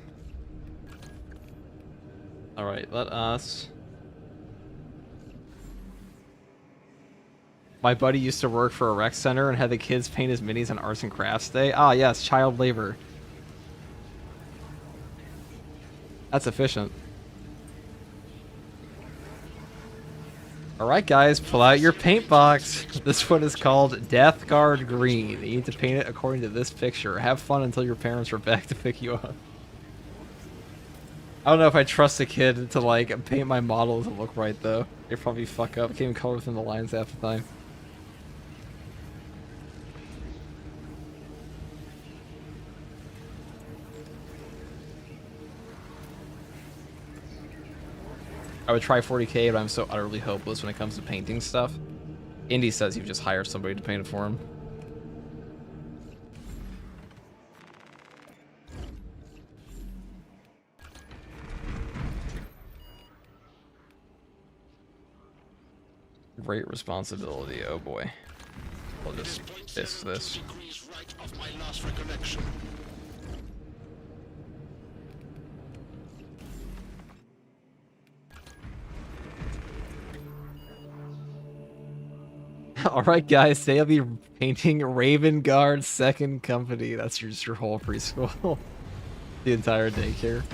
Alright, let us... My buddy used to work for a rec center and had the kids paint his minis on Arts and Crafts Day. Ah, yes, child labor. That's efficient. Alright guys, pull out your paint box. This one is called Death Guard Green. You need to paint it according to this picture. Have fun until your parents are back to pick you up. I don't know if I trust a kid to like paint my model to look right though. They probably fuck up. Can't even color within the lines half the time. I would try 40k, but I'm so utterly hopeless when it comes to painting stuff. Indy says you just hire somebody to paint it for him. Great responsibility, oh boy. We'll just fix this. Alright guys, today I'll be painting Raven Guard's second company. That's just your whole preschool. The entire daycare.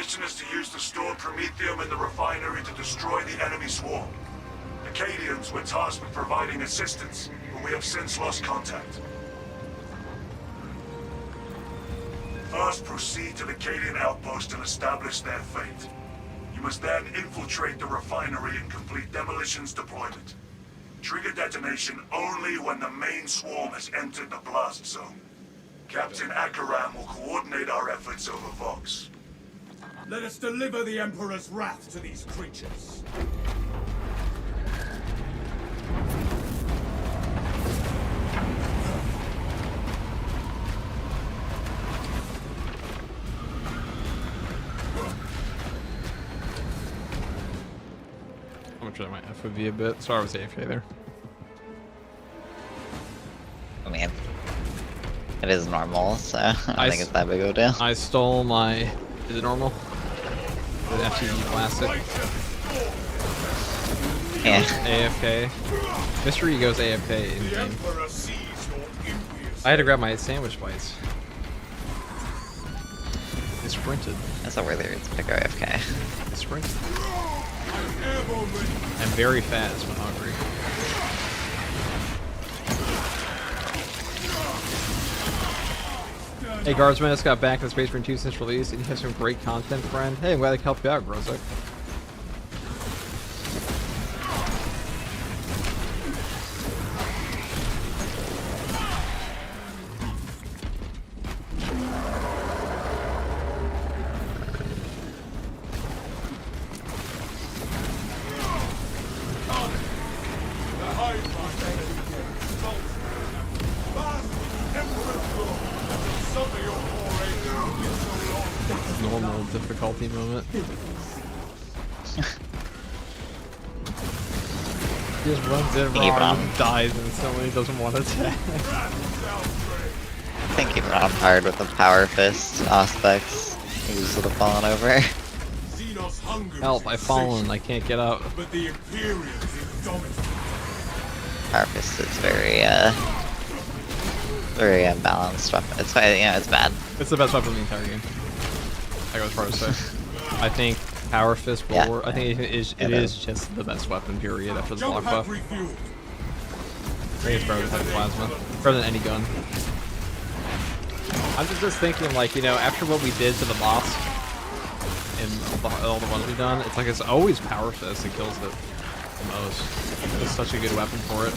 mission is to use the stored promethium in the refinery to destroy the enemy swarm. The Cadians were tasked with providing assistance, but we have since lost contact. First, proceed to the Cadian outpost and establish their fate. You must then infiltrate the refinery and complete demolition's deployment. Trigger detonation only when the main swarm has entered the blast zone. Captain Akaram will coordinate our efforts over Vox. Let us deliver the Emperor's wrath to these creatures. I'm gonna try my FOV a bit. Sorry, I was AFK there. I mean, it is normal, so I don't think it's that big of a deal. I stole my. Is it normal? The FTE Classic. Yeah. AFK. Mystery goes AFK in game. I had to grab my sandwich bites. They sprinted. That's not worth it to pick AFK. They sprinted. I'm very fast when hungry. Hey Guardsman, I just got back in Space Marine 2 since release, and you have some great content, friend. Hey, I'm glad I could help you out, Grozak. Normal difficulty moment. He just runs in wrong and dies instantly, doesn't want to attack. I think even on hard with the power fist aspects, he just would have fallen over. Help, I've fallen, I can't get up. But the Imperials indomitable. Power fist is very unbalanced weapon. It's it's bad. It's the best weapon in the entire game. I go as far as to say. I think Power Fist will work. I think it is just the best weapon, period, after the block buff. I think it's better than plasma. Better than any gun. I'm just thinking, like, you know, after what we did to the boss and all the ones we've done, it's like it's always Power Fist that kills it the most. It's such a good weapon for it.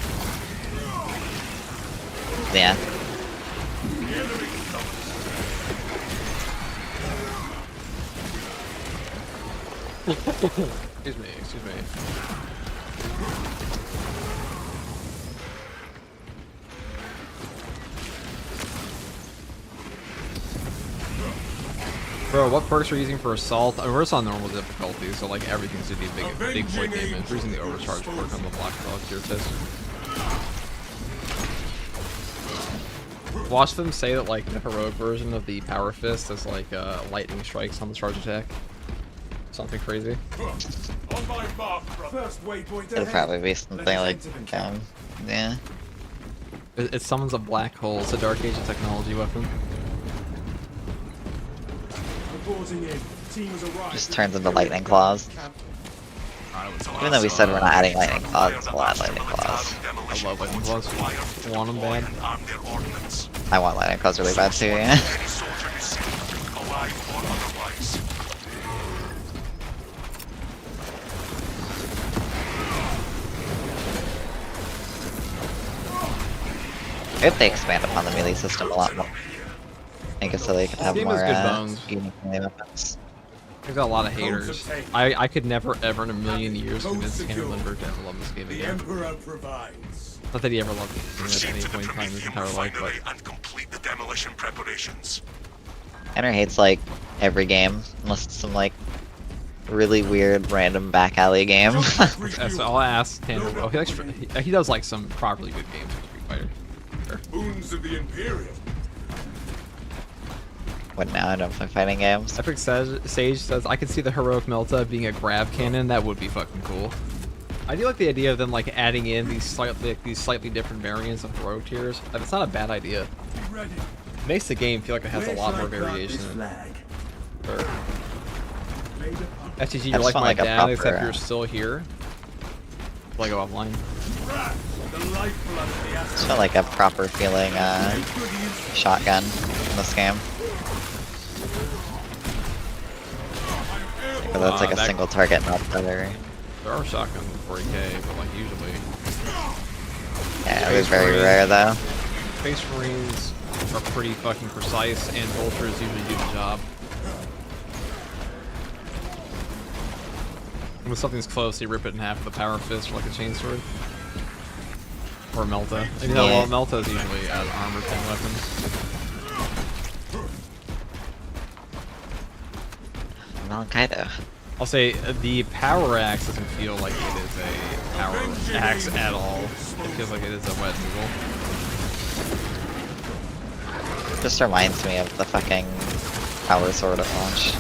Yeah. Excuse me, excuse me. Bro, what perks are you using for assault? I mean, we're just on normal difficulty, so like everything's gonna be big point damage. We're using the overcharge perk on the block dog tier test. Watch them say that like the heroic version of the Power Fist is like lightning strikes on the charge attack. Something crazy. It'll probably be something like, yeah. It summons a black hole. It's a Dark Age technology weapon. Just turns into lightning claws. Even though we said we're not adding lightning claws, we'll add lightning claws. I love lightning claws. Want them bad? I want lightning claws really bad too, yeah. I hope they expand upon the melee system a lot more. I guess so they can have game more has good unique melee weapons. There's got a lot of haters. I could never ever in a million years convince Tanner Lindbergh to ever love this game again. Not that he ever loved it at any point in time in his entire life, but and complete the demolition preparations. Tanner hates like every game, unless it's some like really weird random back alley game. so I'll ask Tanner. Oh, he does like some properly good games for Street Fighter. Sure. Boons of the Imperium. What now? I don't play fighting games. Epic Sage says, I could see the heroic Melta being a grab cannon. That would be fucking cool. I do like the idea of them like adding in these slightly different variants of heroic tiers. But it's not a bad idea. It makes the game feel like it has a lot more variation. Sure. FTG, you're just like felt my like a dad, proper, except you're still here. Will I go offline? It's felt like a proper feeling shotgun in this game. Because that's like a that- single target, not better. There are shotguns in 40k, but like usually. Yeah, it was very rare though. Space Marines are pretty fucking precise, and Vultures usually do the job. When something's close, you rip it in half with a power fist or like a chainsword. Or a Melta. You know, Yeah. well, Melta is usually an armor 10 weapon. Malankaido. I'll say the power axe doesn't feel like it is a power axe at all. It feels like it is a wet noodle. Just reminds me of the fucking power sword at launch.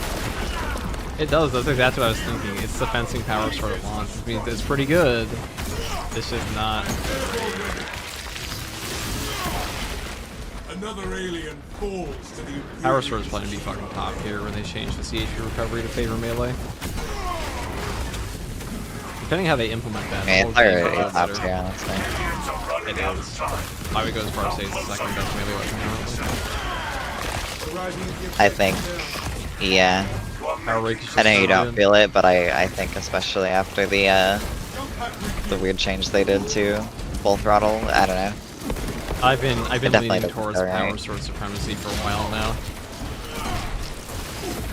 It does. That's exactly what I was thinking. It's the fencing power sword at launch, which means it's pretty good. It's just not. Another alien falls to the Power sword is planning to be fucking top tier when they change the CHP recovery to favor melee. Depending how they implement that. I mean, the it's whole game already gets top better. tier, honestly. Aliens are running It out is. of time. I would go as far as say it's the second best melee weapon currently. I think, yeah. Power rate is just I know you so don't good. feel it, but I think especially after the weird change they did to full throttle, I don't know. I've been definitely leaning doesn't towards feel power right. sword supremacy for a while now.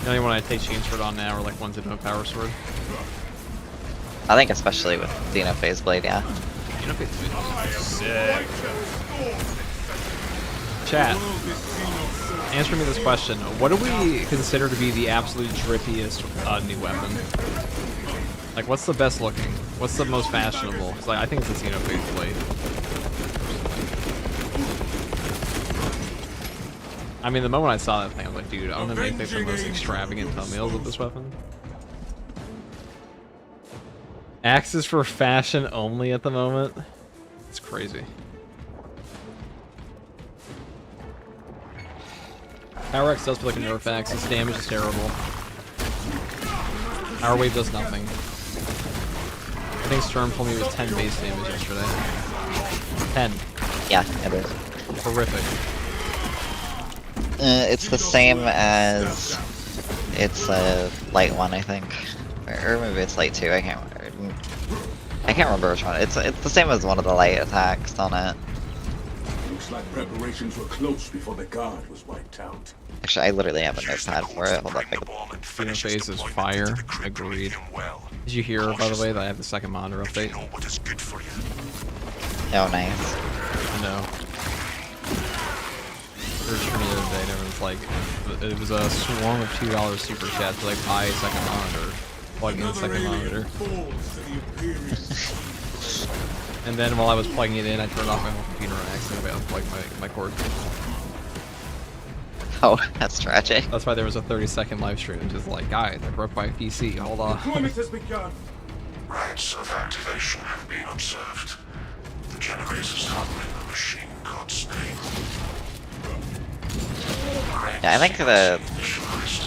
The only one I take chainsword on now are like ones that don't have power sword. I think especially with Xenophase Blade, yeah. You know, it's sick. Chat, answer me this question. What do we consider to be the absolute drippiest new weapon? Like, what's the best looking? What's the most fashionable? 'Cause, like, I think it's the Xenophase Blade. I mean, the moment I saw that thing, I was like, dude, I'm gonna make like, the most extravagant thumbnails with this weapon. Axes for fashion only at the moment? It's crazy. Power X does feel like a nerf axe. Its damage is terrible. Power Wave does nothing. I think Storm told me it was 10 base damage yesterday. 10. Yeah, it is. Horrific. It's the same as it's a light one, I think, or maybe it's light two. I can't remember which one. It's the same as one of the light attacks on it. Looks like preparations were close before the guard was wiped out. Actually, I literally have a notepad for it. Hold up. Xenophase is fire. Agreed. Did you hear, by the way, that I have the second monitor update? What is good for you? Oh, nice. No. Search for me the other day, and everyone's like, it was a swarm of $2 super chats to like buy a second monitor, plug in a second monitor. And then while I was plugging it in, I turned off my whole computer and accidentally unplugged my cord. Oh, that's tragic. That's why there was a 30-second live stream, just like, guys, I broke my PC, hold on. Deployment has begun. Rates of activation have been observed. The generator's harboring a machine god stain. Yeah, I think the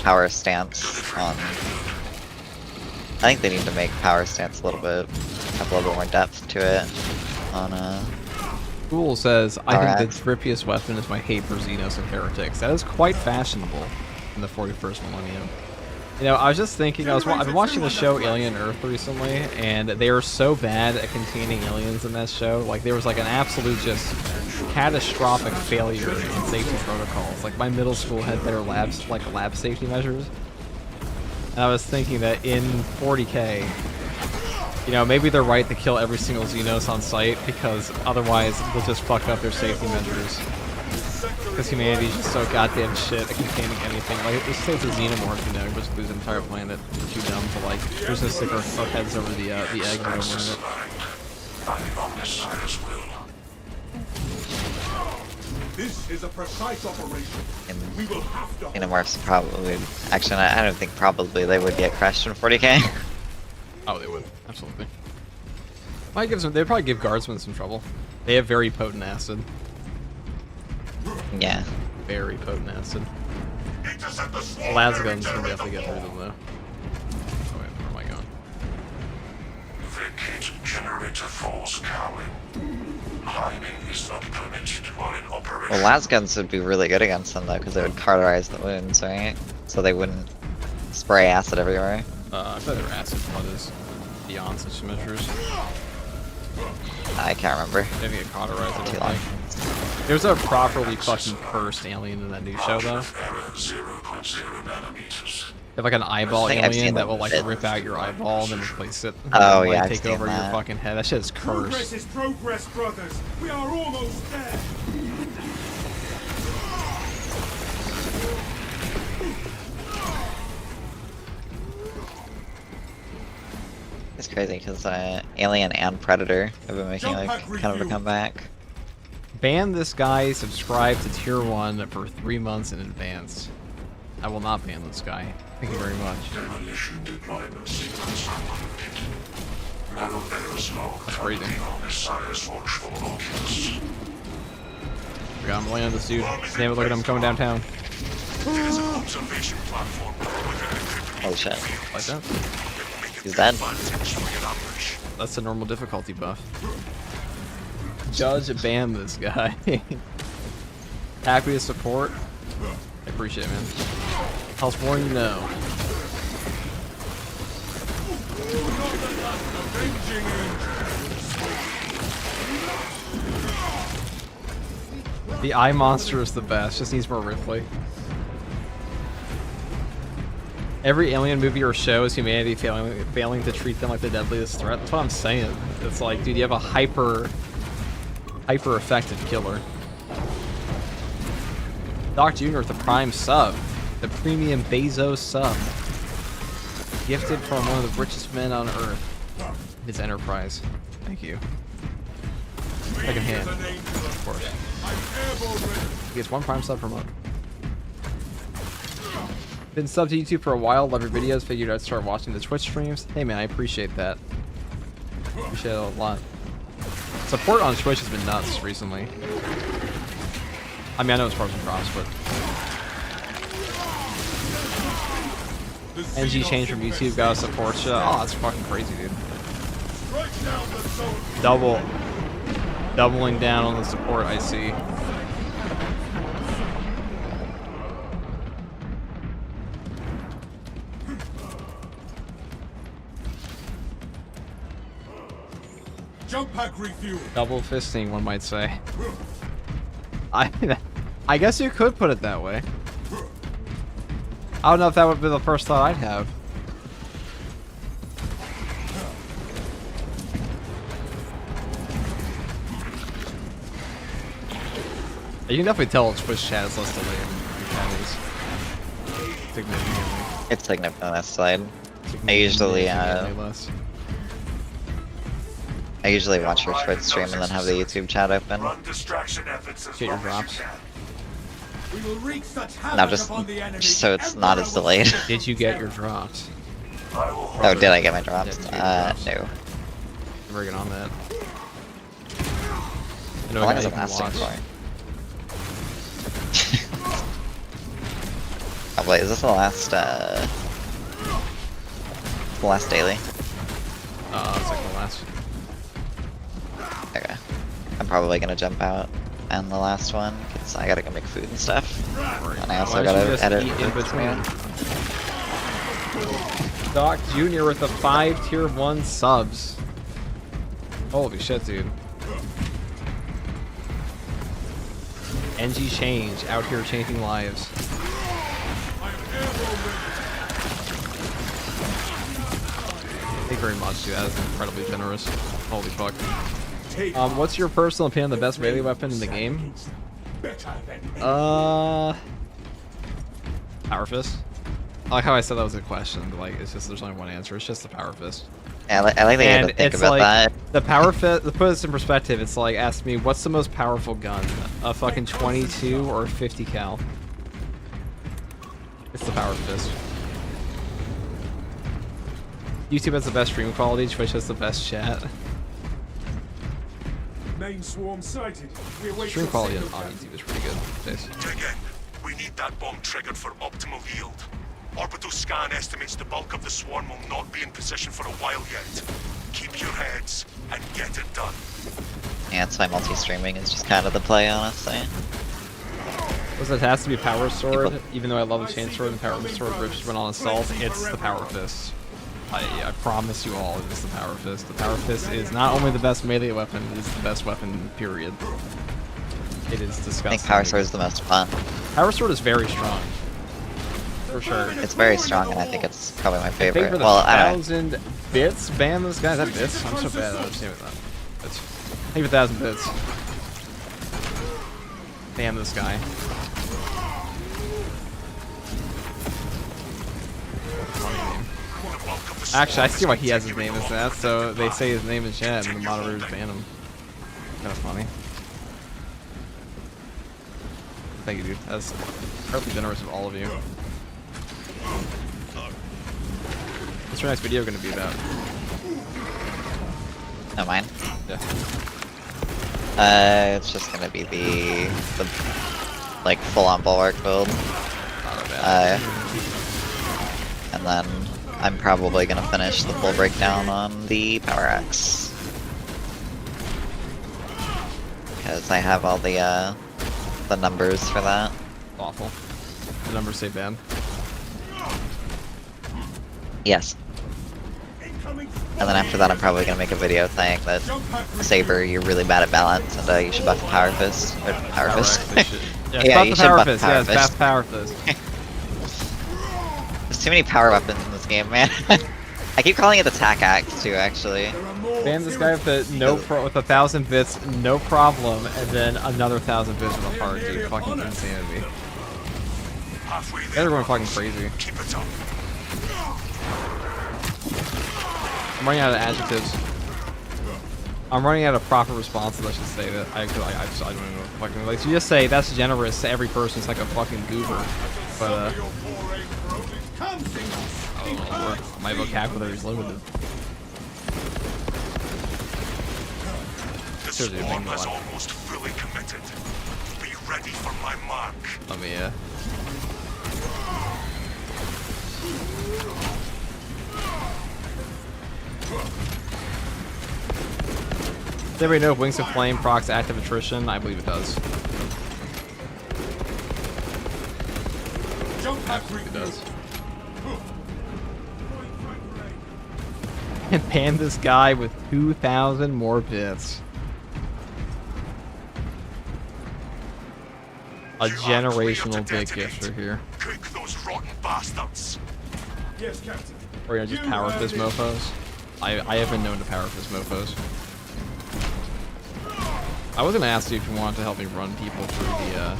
power stance on. I think they need to make power stance a little bit, have a little bit more depth to it. On Cool says, I Alright. think the drippiest weapon is my hate for Xenos and Heretics. That is quite fashionable in the 41st millennium. You know, I was just thinking, I've been watching the show Alien Earth recently, and they are so bad at containing aliens in that show. Like, there was like an absolute just catastrophic failure in safety protocols. Like, my middle school had better labs, like lab safety measures. And I was thinking that in 40k, you know, maybe they're right to kill every single Xenos on site, because otherwise they'll just fuck up their safety measures. Because humanity's just so goddamn shit at containing anything. Like, let's say it's a xenomorph, you know, just lose an entire planet. We're too dumb to, like, we're just gonna stick our heads over the egg and go in it. This is a precise operation. We will have to. Xenomorphs probably. Actually, I don't think probably they would get crushed in 40k. Oh, they would. Absolutely. Might give some, they'd probably give guardsmen some trouble. They have very potent acid. Yeah. Very potent acid. Intercept the swarm Las bearing guns can generate definitely the get through wall. them, though. Hit generator force cowling. Climbing is not permitted while in operation. Well, las guns would be really good against them though, because they would cauterize the wounds, right? So they wouldn't spray acid everywhere. I thought their acid flood is beyond such measures. I can't remember. They didn't get cauterized, I Too don't long. think. There's a properly fucking cursed alien in that new show, though. Error 0.0 nanometers. They have like an eyeball I think I've alien seen, that like, will like bits. rip out your eyeball and then replace it. Oh, and, yeah, like, I've take seen over your that. fucking head. That shit is Progress cursed. is progress, brothers. We are almost there. It's crazy because Alien and Predator have been making like kind of a comeback. Ban this guy, subscribe to tier 1 for 3 months in advance. I will not ban this guy. Thank you very much. Demolition deployment sequence concluded. Nano aerosmoke That's crazy. on Messiah's watchful oculus. We got him landing this dude. Damn it, look at him coming downtown. There's an observation platform with an encrypted Holy shit. Like that. He's dead. That's a normal difficulty buff. Judge ban this guy. Happy to support. I appreciate it, man. How's more you know? The eye monster is the best. Just needs more Ripley. Every alien movie or show is humanity failing to treat them like the deadliest threat. That's what I'm saying. It's like, dude, you have a hyper effective killer. Doc Jr. with the Prime sub. The premium Bezos sub. Gifted from one of the richest men on Earth. His enterprise. Thank you. Second hand. Of course. He gets 1 Prime sub per month. Been subbed to YouTube for a while, love your videos, figured I'd start watching the Twitch streams. Hey man, I appreciate that. Appreciate it a lot. Support on Twitch has been nuts recently. I mean, I know it's parts and drops, but... NG changed from YouTube, got a support shit. Oh, that's fucking crazy, dude. Doubling down on the support, I see. Jump pack refuel. Double fisting, one might say. I guess you could put it that way. I don't know if that would be the first thought I'd have. You can definitely tell Twitch chat is less delayed than chat is. Significantly. It's significant on that side. I usually watch your Twitch stream and then have the YouTube chat open. Run distraction efforts as Get your long as drops. you can. We will wreak such havoc Now just upon the enemy. so it's not as delayed. Did you get your drops? I will Oh, did I get my drops? Yeah, did you get your No. We're getting on that. I know How I long is gotta it lasting watch. for? Oh wait, is this the last daily? It's like the last. Okay. I'm probably gonna jump out and the last one, because I gotta go make food and stuff. And I also Why don't you gotta just edit eat in the between? stream. Doc Jr. with the 5 tier 1 subs. Holy shit, dude. NG Change, out here changing lives. Thank you very much, dude. That is incredibly generous. Holy fuck. What's your personal opinion on the best melee weapon in the game? Power Fist. I like how I said that was a question, but like, it's just, there's only one answer. It's just the Power Fist. Yeah, I like that you had And to think it's about like, that. the Power Fist, to put this in perspective, it's like, ask me, what's the most powerful gun? A fucking 22 or 50 cal? It's the Power Fist. YouTube has the best stream quality, Twitch has the best chat. Main swarm sighted. We await Stream your quality on signal, Captain. YouTube is pretty good. This. Again, we need that bomb triggered for optimal yield. Orbital scan estimates the bulk of the swarm will not be in position for a while yet. Keep your heads and get it done. Yeah, that's why multi-streaming is just kind of the play, honestly. Was it has to be Power Sword, People- even though I love the Chain Sword and Power Sword rips when on assault, it's the Power Fist. I promise you all, it's the Power Fist. The Power Fist is not only the best melee weapon, it is the best weapon, period. It is disgusting. I think Power Sword is the most fun. Power Sword is very strong. For sure. It's very strong, and I think it's probably my I think favorite. for the Well, I don't know. 1,000 bits, ban this guy. Is that bits? I'm so bad at understanding that. Bits. I think 1,000 bits. Ban this guy. Actually, I see why he has his name as that, so they say his name in chat and the moderators ban him. Kind of funny. Thank you, dude. That's incredibly generous of all of you. What's your next video going to be about? No, mine. Yeah. It's just gonna be the like full-on bulwark build. And then I'm probably gonna finish the full breakdown on the Power Axe. Because I have all the numbers for that. Awful. The numbers say ban. Yes. And then after that I'm probably gonna make a video saying that Saber, you're really bad at balance and you should buff the Power Fist. Or Power Fist. Yeah, Yeah, it's you about the should Power buff Fist. Power Yeah, it's Fist. fast Power Fist. There's too many power weapons in this game, man. I keep calling it the Tac Axe too, actually. Ban this guy with the with 1,000 bits, no problem, and then another 1,000 bits with a heart, dude. Fucking insanity. Halfway They're there. going fucking crazy. Keep it up. I'm running out of adjectives. I'm running out of proper responses, I should say that. I don't know fucking like you just say that's generous to every person. It's like a fucking goober. But my vocabulary is limited. The Seriously, swarm make me has laugh. almost fully committed. Be ready for my mark. Let me Does everybody know if Wings of Flame procs active attrition? I believe it does. Absolutely does. And ban this guy with 2,000 more bits. A You are clear to generational big detonate. gifter here. Cook those rotten bastards. Yes, Captain. Or just power fist mofos. I have been known to power fist mofos. I was gonna ask you if you wanted to help me run people through the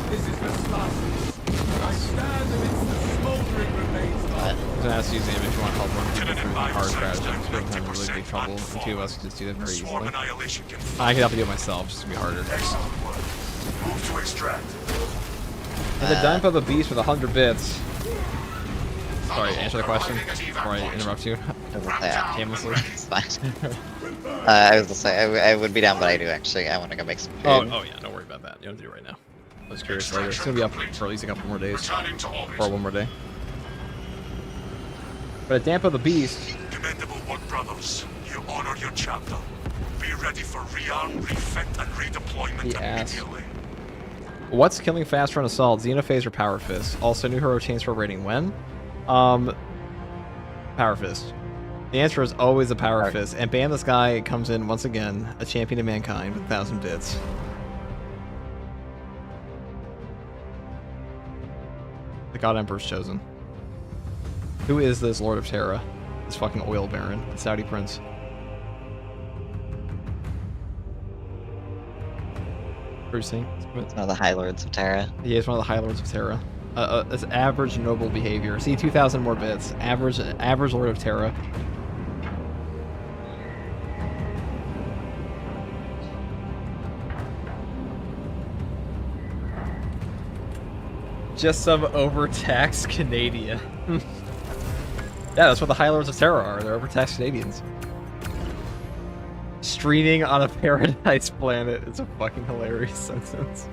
This is the start. I stand amidst the smoldering remains of I was gonna ask you, Zam, if you want to help run people through the hard stratagems. We're having really big trouble. The two of us can just do that very Swarm easily. annihilation can I can help you do it myself, just to be harder. excellent work. Move to extract. And the Dime of the Beast with 100 bits. Sorry, answer the question before I interrupt you. Yeah, Shamelessly. it's fine. I was gonna say, I would be down, but I do actually. I want to go make some food. Oh yeah, don't worry about that. You don't do it right now. I was curious later. It's gonna be up for at least a couple more days. Returning to orbit. Or one more day. But at Damp of the Beast, Commendable work, brothers. You honor your chapter. Be ready for rearm, refit, and redeployment The ass. immediately. what's killing faster on Assault? Xenophase or Power Fist? Also, new hero chains for rating when? Power Fist. The answer is always a Power Fist. And ban this guy comes in once again, a champion of mankind with 1,000 bits. The God Emperor's chosen. Who is this Lord of Terra? This fucking oil baron, the Saudi prince. Brucing. It's one of the High Lords of Terra. He is one of the High Lords of Terra. It's average noble behavior. See, 2,000 more bits. Average Lord of Terra. Just some overtaxed Canadian. Yeah, that's what the High Lords of Terra are. They're overtaxed Canadians. Streaming on a paradise planet is a fucking hilarious sentence.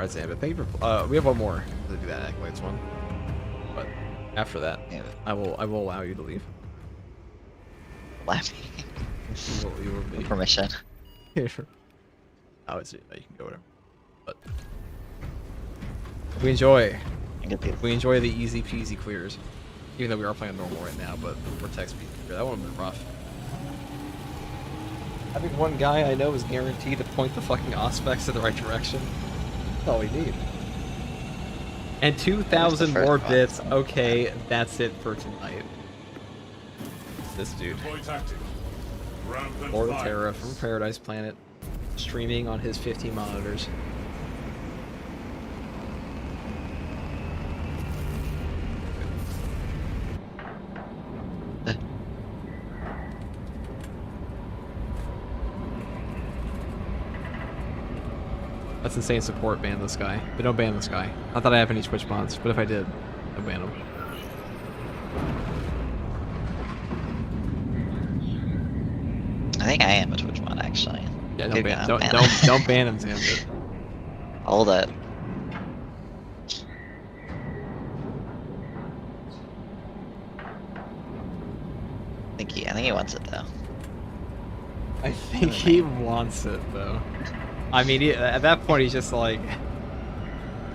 Alright, Zambit, thank you for, we have one more to do that accolades one. But after that, Yeah. I will allow you to leave. Laugh. You will be. Permission. Oh, it's, you can go whatever. But we enjoy the easy peasy clears. Even though we are playing normal right now, but Vortex speed clear. That one would have been rough. Having one guy I know is guaranteed to point the fucking Auspex in the right direction. That's all we need. And 2,000 more bits. Okay, that's it for tonight. This dude. Lord of Terra from Paradise Planet. Streaming on his 15 monitors. That's insane support, ban this guy. But don't ban this guy. Not that I have any Twitch mods, but if I did, I'd ban him. I think I am a Twitch mod actually. Yeah, don't Maybe ban, not don't ban him, Zambit. Hold it. I think he wants it though. I think he wants it though. I mean, at that point, he's just like,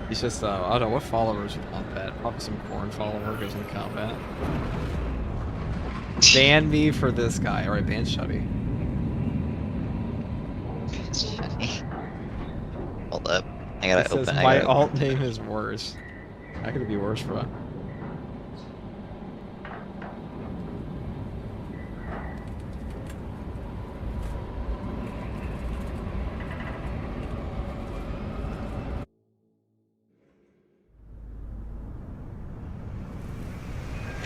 I don't know what followers would want that. Probably some corn follower goes into combat. Ban me for this guy. All right, ban Shuddy. Hold up. I gotta It says open. my alt name is worse. How could it be worse, bro?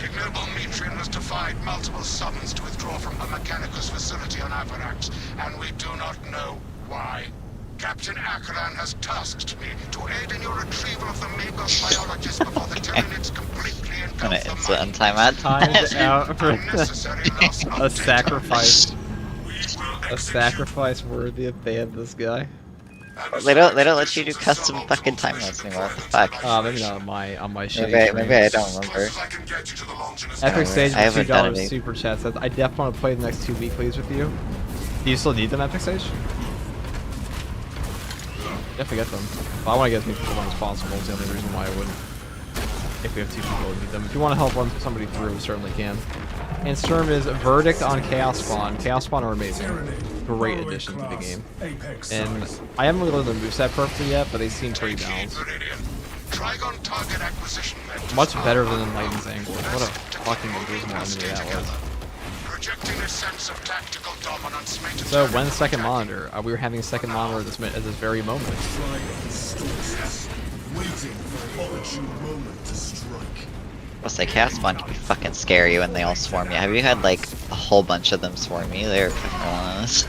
Ignoble Metrian has defied multiple summons to withdraw from the Mechanicus facility on Avarax, and we do not know why. Captain Acheron has tasked me to aid in your retrieval of the Magos biologist before the Tyranids completely engulf the Instant mind. timeout. Time's out for Unnecessary loss of a sacrifice. We will A execute. sacrifice worthy of ban this guy. They don't let you do custom fucking timeouts anymore. What the fuck? Maybe not on my shitty Maybe I don't remember. Epic Stage I with haven't done $2 any. super chat says, I definitely want to play the next 2 weeklies with you. Do you still need them, Epic Stage? Definitely get them. But I want to get as many people as possible. It's the only reason why I wouldn't. If we have 2 people who need them. If you want to help run somebody through, we certainly can. And Sturm is Verdict on Chaos Spawn. Chaos Spawn are amazing. Great addition to the game. And I haven't really learned the moveset perfectly yet, but they seem pretty balanced. Much better than Enlightened's Angle. What a fucking abysmal enemy that was. So, when's second monitor? We were having a second monitor at this very moment. Waiting for an opportune moment to strike. I'll say Chaos Spawn can be fucking scary when they all swarm you. Have you had like a whole bunch of them swarm you? They're fucking relentless.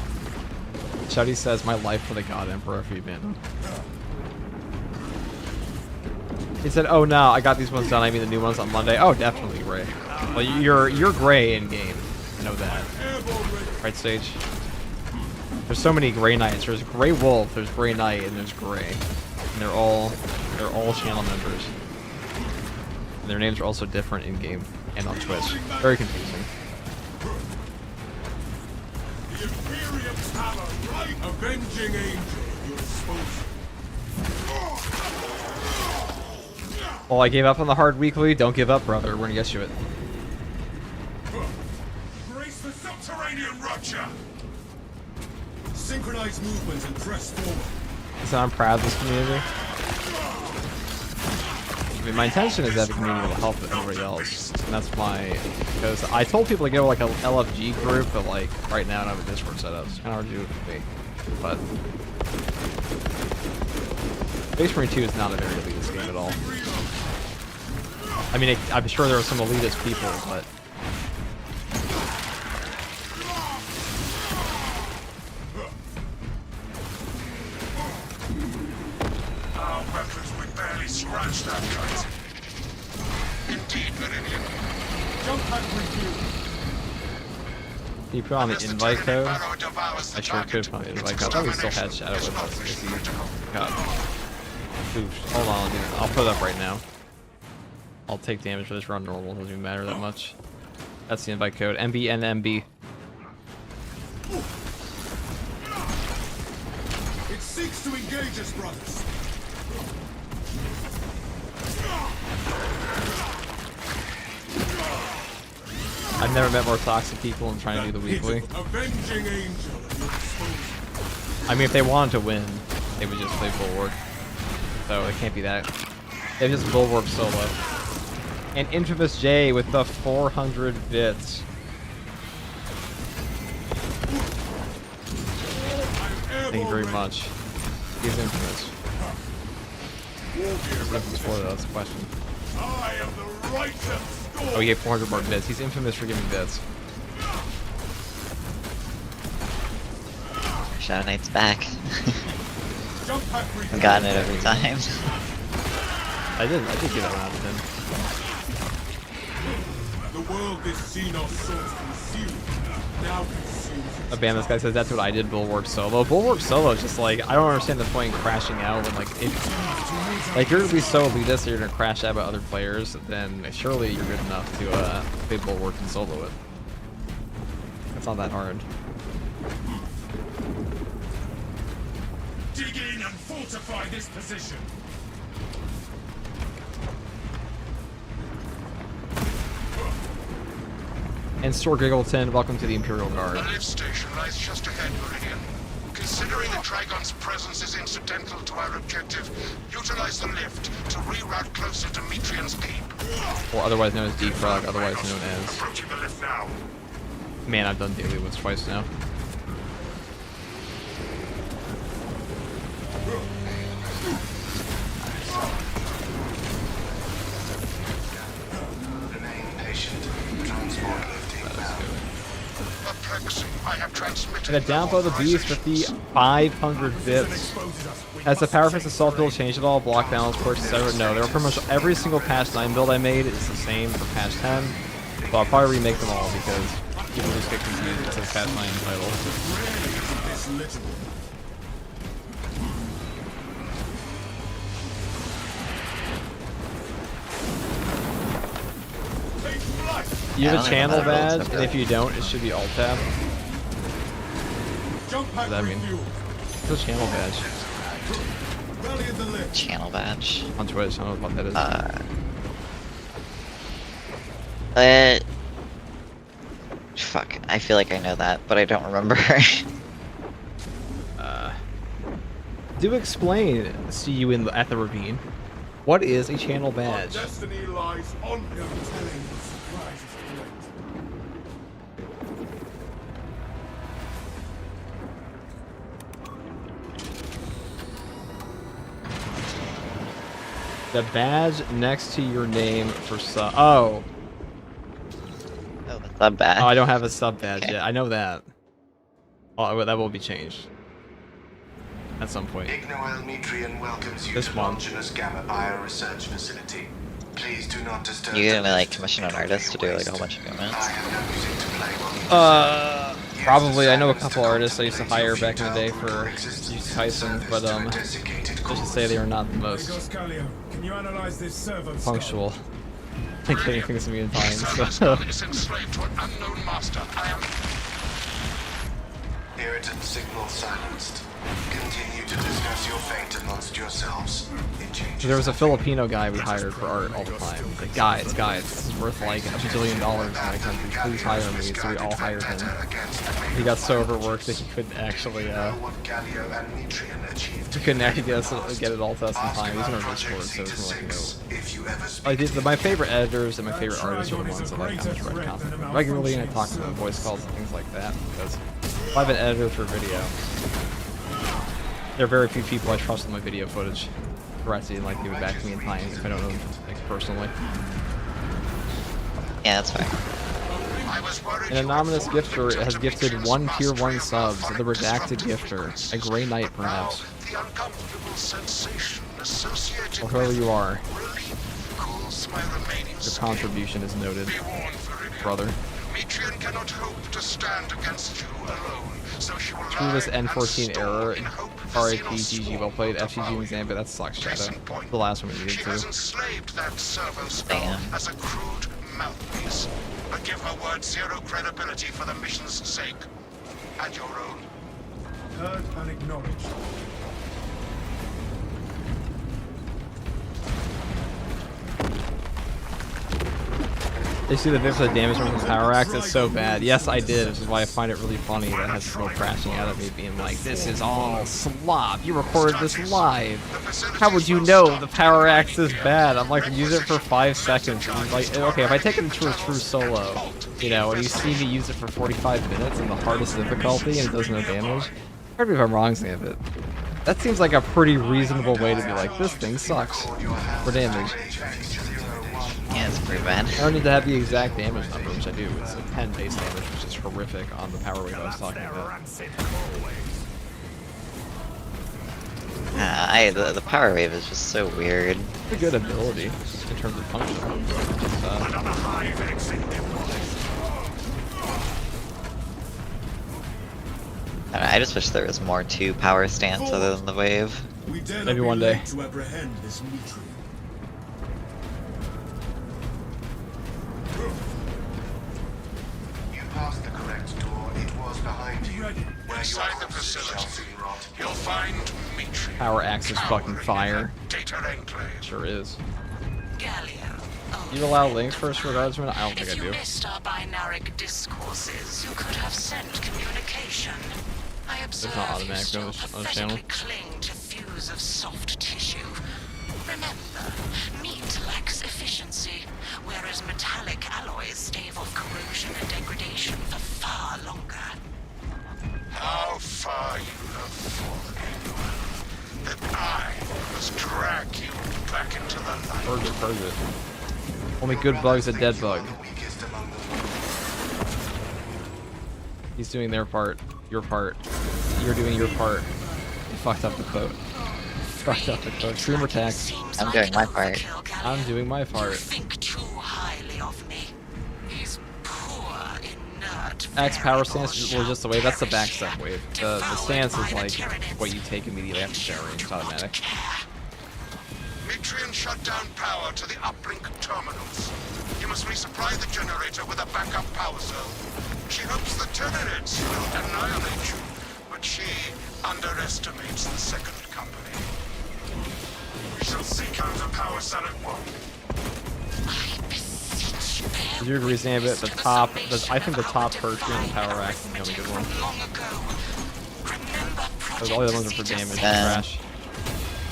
Shuddy says, my life for the God Emperor if you ban him. He said, oh no, I got these ones done, I mean the new ones on Monday. Oh, definitely, Gray. Well, you're Gray in-game. I know that. Right, Stage? There's so many Gray Knights. There's Gray Wolf, there's Gray Knight, and there's Gray. And they're all channel members. And their names are also different in-game and on Twitch. Very confusing. The Imperium's hammer, right? Avenging angel, your disposal. Well, I gave up on the hard weekly. Don't give up, brother. We're gonna get you it. Brace the subterranean rupture. Synchronize movement and press forward. So I'm proud of this community. I mean, my intention is that the community will help everybody else, and that's because I told people to go like a LFG group, but like right now I don't have a Discord set up. It's kind of hard to do it with me. But Space Marine 2 is not a very elitist game at all. I mean, I'm sure there are some elitist people, but Our weapons would barely scratch that cut. Indeed, Meridian. Jump pack review. can you put on the invite code? I sure could put on the invite code. I thought we still had Shadow with us. God. Oof, hold on, dude. I'll put it up right now. I'll take damage for this run normal. Doesn't even matter that much. That's the invite code. MBNMB. It seeks to engage us, brothers. I've never met more toxic people and trying to do the weekly. Avenging angel at your disposal. I mean, if they wanted to win, they would just play Bulwark. So it can't be that. They just Bulwark solo. And Infamous J with the 400 bits. Thank you very much. He's infamous. He's infamous for that, that's the question. I am the righteous. Oh, he gave 400 more bits. He's infamous for giving bits. Shadow Knight's back. Jump pack I've gotten it every time. I did give it around to him. The world this Xenos sought consumed, now consumes Oh, bam, this guy says that's what I did Bulwark solo. Bulwark solo is just like, I don't understand the point in crashing out when, like, if like you're gonna be so elitist that you're gonna crash out by other players, then surely you're good enough to play Bulwark and solo it. It's not that hard. dig in and fortify this position. And Store Giggleton, welcome to the Imperial Guard. The lift station lies just ahead, Meridian. Considering the Trigon's presence is incidental to our objective, utilize the lift to reroute closer to Metrian's Keep. Or otherwise known as Defrog, otherwise known as... Approaching the lift now. Man, I've done daily ones twice now. Remain patient. Transport lifting bound. Perplexing. I have transmitted. And a download the beast with the 500 bits. Has the power fist assault build changed at all? Block balance, quirks, etc.? No, they're pretty much every single patch 9 build I made is the same for patch 10. But I'll probably remake them all because people just get confused with the patch 9 title. You have a channel badge, and if you don't, it should be alt tab. What does that mean? It's a channel badge. Channel badge. On Twitch, I don't know what that is. Fuck. I feel like I know that, but I don't remember. Do explain, see you at the ravine. What is a channel badge? Destiny lies on him, telling the surprises correct. The badge next to your name for sub. Oh. Oh, that's not bad. Oh, I don't have a sub badge Okay. yet. I know that. Oh, that will be changed. At some point. Ignoel Metrian welcomes you This to one. Longinus Gamma Bioresearch Facility. Please do not disturb. You the gonna like lift. commission an It will artist to be do a like a whole waste. bunch of movements? I have no music to play while you listen. Probably. I know a Use the couple silence artists I used to contemplate hire your back in the day futile for existence use in Tyson, service but to a let's desiccated just cause. say they are not the most Calio, can you analyze this servo punctual. I think getting things to me in time. Server's So. gun is enslaved to an unknown master. I am. Irritant signal silenced. Continue to discuss your fate amongst yourselves. It changes. There was a Filipino guy we hired for art all the time. He's like, guys, this is worth like $1 billion in my country. Please hire me. So we all hired him. He got so overworked that he couldn't actually, he couldn't actually get it all to us in time. He's in our Discord, so it's like, you know. My favorite editors and my favorite artists are the ones that like I'm just write content regularly, and I talk to them, voice calls and things like that. Because if I have an editor for video, there are very few people I trust with my video footage. Correctly, and like give it back to me in time if I don't know them like personally. Yeah, that's fine. An anonymous gifter has gifted 1 tier 1 subs, the redacted gifter, a Grey Knight perhaps, The uncomfortable sensation associated or whoever you are. relief cools my remaining Your contribution is noted, Be warned, Viridian. brother. Mitrian cannot hope to stand against you alone, so she will Through this lie and N14 stall error, in hope for RIP, Xenos GG, spawn well played, to FGG devour and you. Zambit, that sucks, Case Shadow. in point, The last one we needed she to. has enslaved that servo skull Damn. as a crude mouthpiece. But give her word zero credibility for the mission's sake. And your own. Heard and acknowledged. They see the bit for the damage from the power axe, it's so bad. Yes, I did, which is why I find it really funny that it has people crashing out of me being like, this is all slop, you recorded this live. How would you know the power axe is bad? I'm like, use it for 5 seconds. And he's like, okay, if I take it to a true solo, you know, and you see me use it for 45 minutes in the hardest difficulty and it does no damage, correct me if I'm wrong, Zambit. That seems like a pretty reasonable way to be like, this thing sucks for damage. Yeah, it's pretty bad. I don't need to have the exact damage number, which I do. It's a 10 base damage, which is horrific on the power wave I was talking about. The power wave is just so weird. It's a good ability in terms of function. I don't know, I just wish there was more to power stance other than the wave. We dare Maybe not be one day. late to apprehend this Mitrian. You passed the correct door. It was behind you. Ready. Inside the facility, you'll find Mitrian. Power axe is fucking fire. Data enclave. Sure is. Gallia. You allow links first regards to it? I don't think I If you do. missed our binaric discourses, you could have sent communication. I observe not you automatic still on this channel. pathetically cling to thews of soft tissue. Remember, meat lacks efficiency, whereas metallic alloys stave off corrosion and degradation for far longer. How far you have fallen, that I must drag you back into the light. Purge it, purge it. Only good bug's a dead bug. He's doing their part. Your part. You're doing your part. You fucked up the quote. Fucked up the quote. Streamer tax. Seems I'm like doing my overkill, part. Gallia. I'm doing my You part. think too highly of me. These poor, inert Axe power stance variables or just the wave. That's the shall backstep perish wave. here, The stance is devoured by like the Tyranids. what you take immediately after showering. It's automatic. Mitrian shut down power to the uplink terminals. You must resupply the generator with a backup power zone. She hopes the Tyranids will annihilate you, but she underestimates the second company. We shall seek out a power cell at one. I beseech, bear Would you agree, Zambit? witness The to top, summation I think the of top our Persian and divine power axe is the only good one. arithmetic from long ago. Remember Because all the other ones are for Project damage Zeta and trash.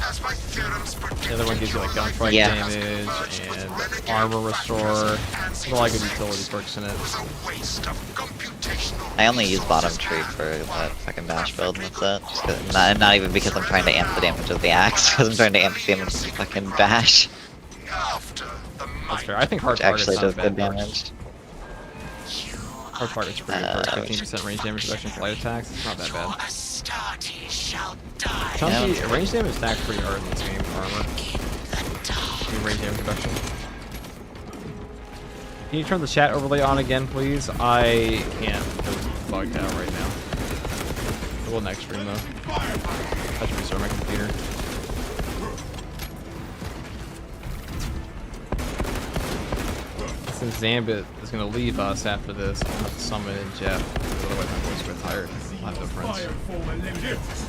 As my theorems predict, The other one gives you like gunfight Yeah. damage and armor restore. There's a lot of good utility perks in it. was a waste of computational I only use bottom tree for that fucking bash build and that's it. Just 'cause- not even because I'm trying to amp the damage of the axe, because I'm trying to amp the damage of the fucking bash, after the That's might. fair. I think hard which actually target's not does a bad good perk. damage. Hard target's pretty good perk. 15% range damage reduction for light attacks. It's not that Your bad. Astartes shall die Chunky Yeah. range damage stacks pretty hard in this game for armor. in the dark. Range damage reduction. Can you turn the chat overlay on again, please? I can't because it's bugged out right now. It will next stream though. I should restart my computer. Since Zambit is gonna leave us after this, I'll have to summon in Jeff. Otherwise my voice will get tired. I'll have no friends. Fire for Olympics.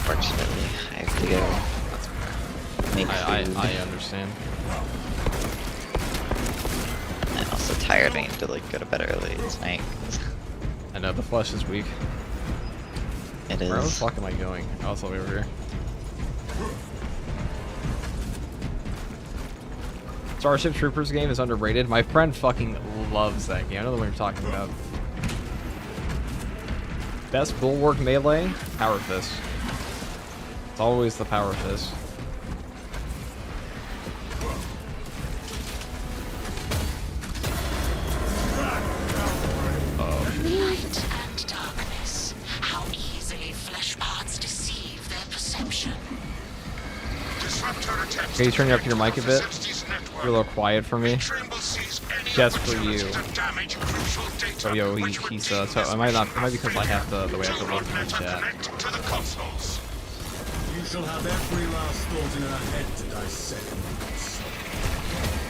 Fortunately, I have to go make food. I understand. I'm also tired. I need to like go to bed early tonight. I know the flesh is weak. It Where the is. fuck am I going? Oh, it's all the way over here. Starship Troopers game is underrated. My friend fucking loves that game. I know the one you're talking about. Best bulwark melee? Power Fist. It's always the Power Fist. Light and darkness. How easily flesh parts deceive their perception. Disrupt her attempts Okay, you turn to up your mic a connect bit? the facility's network You're a little quiet for me. Retrium will seize any Just for you. opportunity to damage crucial data, So yo, which would he's keep so it might be because I have to the way I have to do look not in let the her chat. connect to the consoles. You shall have every last thought in her head to dissect.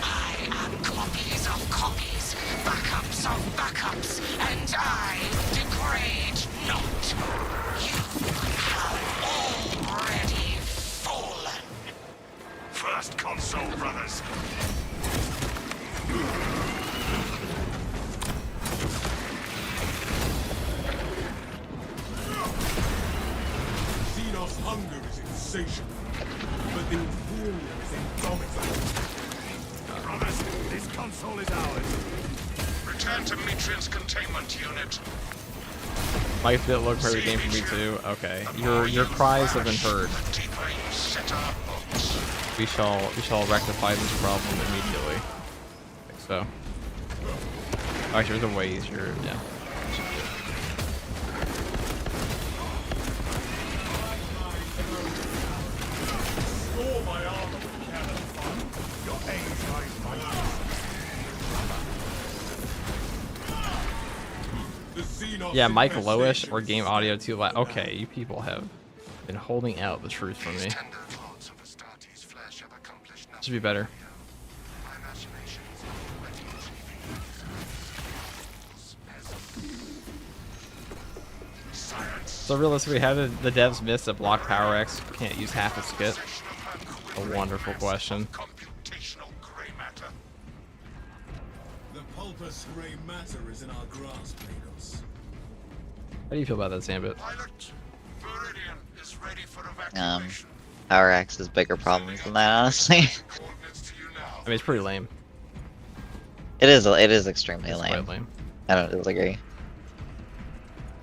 I am copies of copies, backups of backups, and I degrade not. You have already fallen. First console, brothers. Xenos' hunger is insatiable, but the Imperium is indomitable. Brothers, this console is ours. Return to Metrian's containment unit. Life did look for the game for me too. Okay, your cries have been heard. The deeper you set our hooks. We shall rectify this problem immediately. I think so. Actually, there's a way easier. Yeah. Score my armor with cannon fun. Your aim lies my The Xenos Yeah, Mike infestation Lowish or is game audio too loud. stepping Okay, you people have been holding out the truth from me. Tender thoughts of Astartes' flesh have accomplished nothing. Should be better. My imagination is already achieving. Science. So realistically, how did the devs miss that Block Power X can't use half its kit? A wonderful question. Computational gray matter. The pulpous gray matter is in our grasp, Kratos. How do you feel about that, Zambit? Pilot, Viridian is ready for evacuation. Power X has bigger problems than that, honestly. Coordinates to you now. I mean, it's pretty lame. It is extremely It's lame. quite lame. I don't disagree.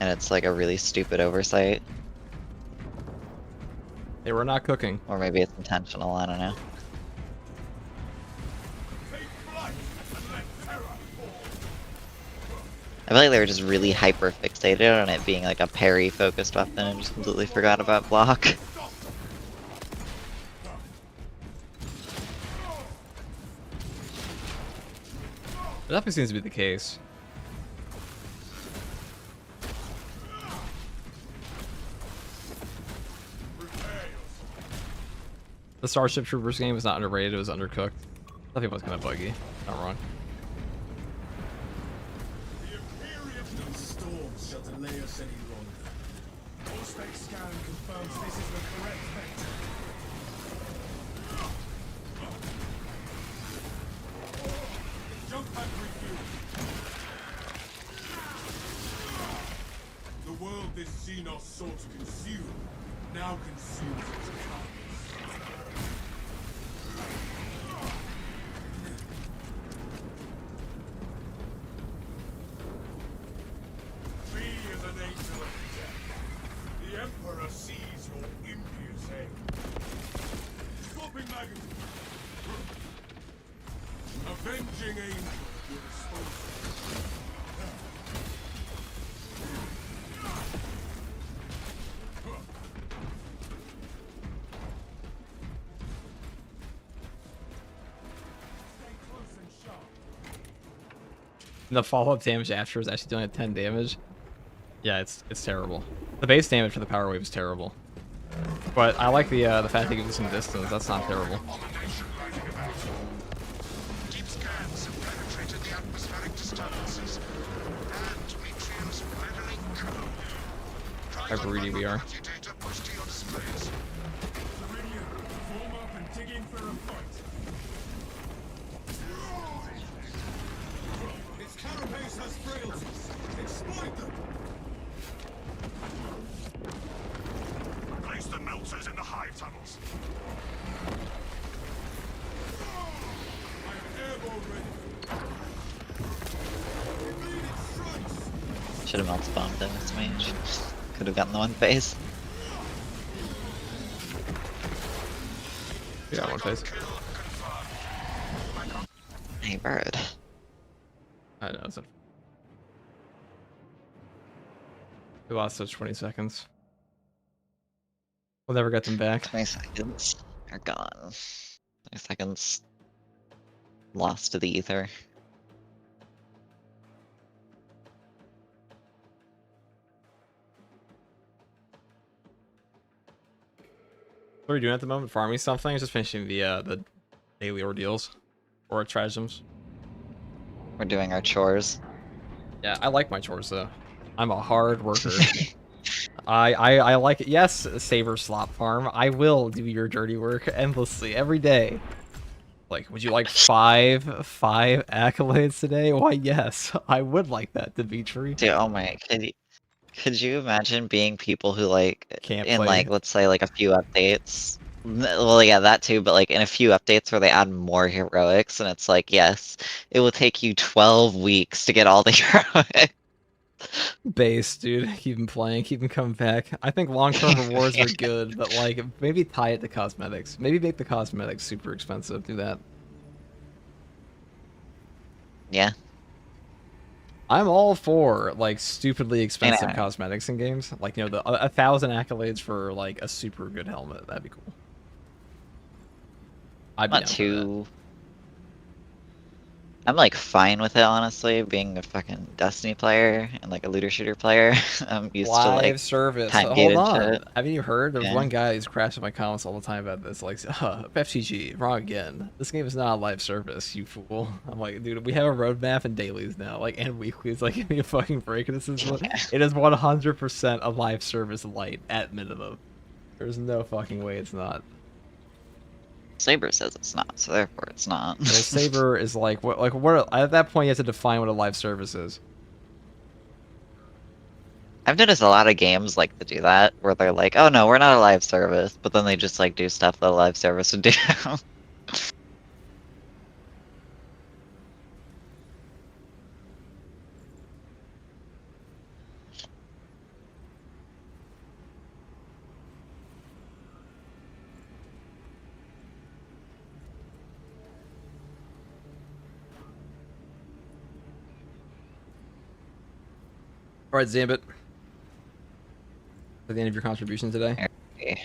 And it's like a really stupid oversight. They were not cooking. Or maybe it's intentional, I don't know. I feel like they were just really hyper fixated on it being like a parry focused weapon and just completely forgot about block. It definitely seems to be the case. The Starship Troopers game was not underrated, it was undercooked. I think it was kind of buggy. Not wrong. The Imperium no storms shall delay us any longer. All space scan confirms this is the correct vector. Jump pack refuel. The world this Xenos sought to consume now consumes its carcass. Be as an angel of death. The Emperor sees your impious aim. Swapping magazine. Avenging angel at your disposal. Stay close and sharp. The follow-up damage after is actually doing a 10 damage. Yeah, it's terrible. The base damage for the power wave is terrible. But I like the fact that it gives some distance. That's not terrible. Abomination lighting about. Deep scans have penetrated the atmospheric disturbances. And Metrium's meddling code. How greedy we are. Data pushed to your displays. Meridian, form up and dig in for a fight. Its carapace has frailties. Exploit them. Place the melters in the hive tunnels. I am airborne ready. Evade its strikes. Should have melted bombed them with mage. Could have gotten the one phase. We got one phase. Hey bird. I know. It's we lost those 20 seconds. We'll never get them back. 20 seconds are gone. 20 seconds lost to the ether. What are you doing at the moment? Farming something? Just finishing the daily ordeals or stratagems. We're doing our chores. Yeah, I like my chores though. I'm a hard worker. I like it. Yes, Saber Slop Farm. I will do your dirty work endlessly every day. Like, would you like five accolades today? Why, yes, I would like that, Dimitri. Dude, oh my, could you imagine being people who like, Can't in play. like, let's say like a few updates? Well, yeah, that too, but like in a few updates where they add more heroics, and it's like, yes, it will take you 12 weeks to get all the heroics. Base, dude. Keep them playing, keep them coming back. I think long-term rewards are good, but like, maybe tie it to cosmetics. Maybe make the cosmetics super expensive. Do that. Yeah. I'm all for like stupidly expensive know. cosmetics in games. Like, you know, the 1,000 accolades for like a super good helmet. That'd be cool. I'd be Not down for that. too. I'm like fine with it, honestly, being a fucking Destiny player and like a looter shooter player. I'm used to Live like service. time Hold gated on. shit. Haven't you heard? There's Yeah. one guy who's crashing my comments all the time about this. Like, FTG, wrong again. This game is not a live service, you fool. I'm like, dude, we have a roadmap and dailies now, like, and weeklies. Like, give me a fucking break. This is it is 100% a live service light at minimum. There's no fucking way it's not. Saber says it's not, so therefore it's not. Well, Saber is like what at that point you have to define what a live service is. I've noticed a lot of games like to do that, where they're like, "Oh no, we're not a live service," but then they just like do stuff that a live service would do. All right, Zambit. At the end of your contribution today. Okay.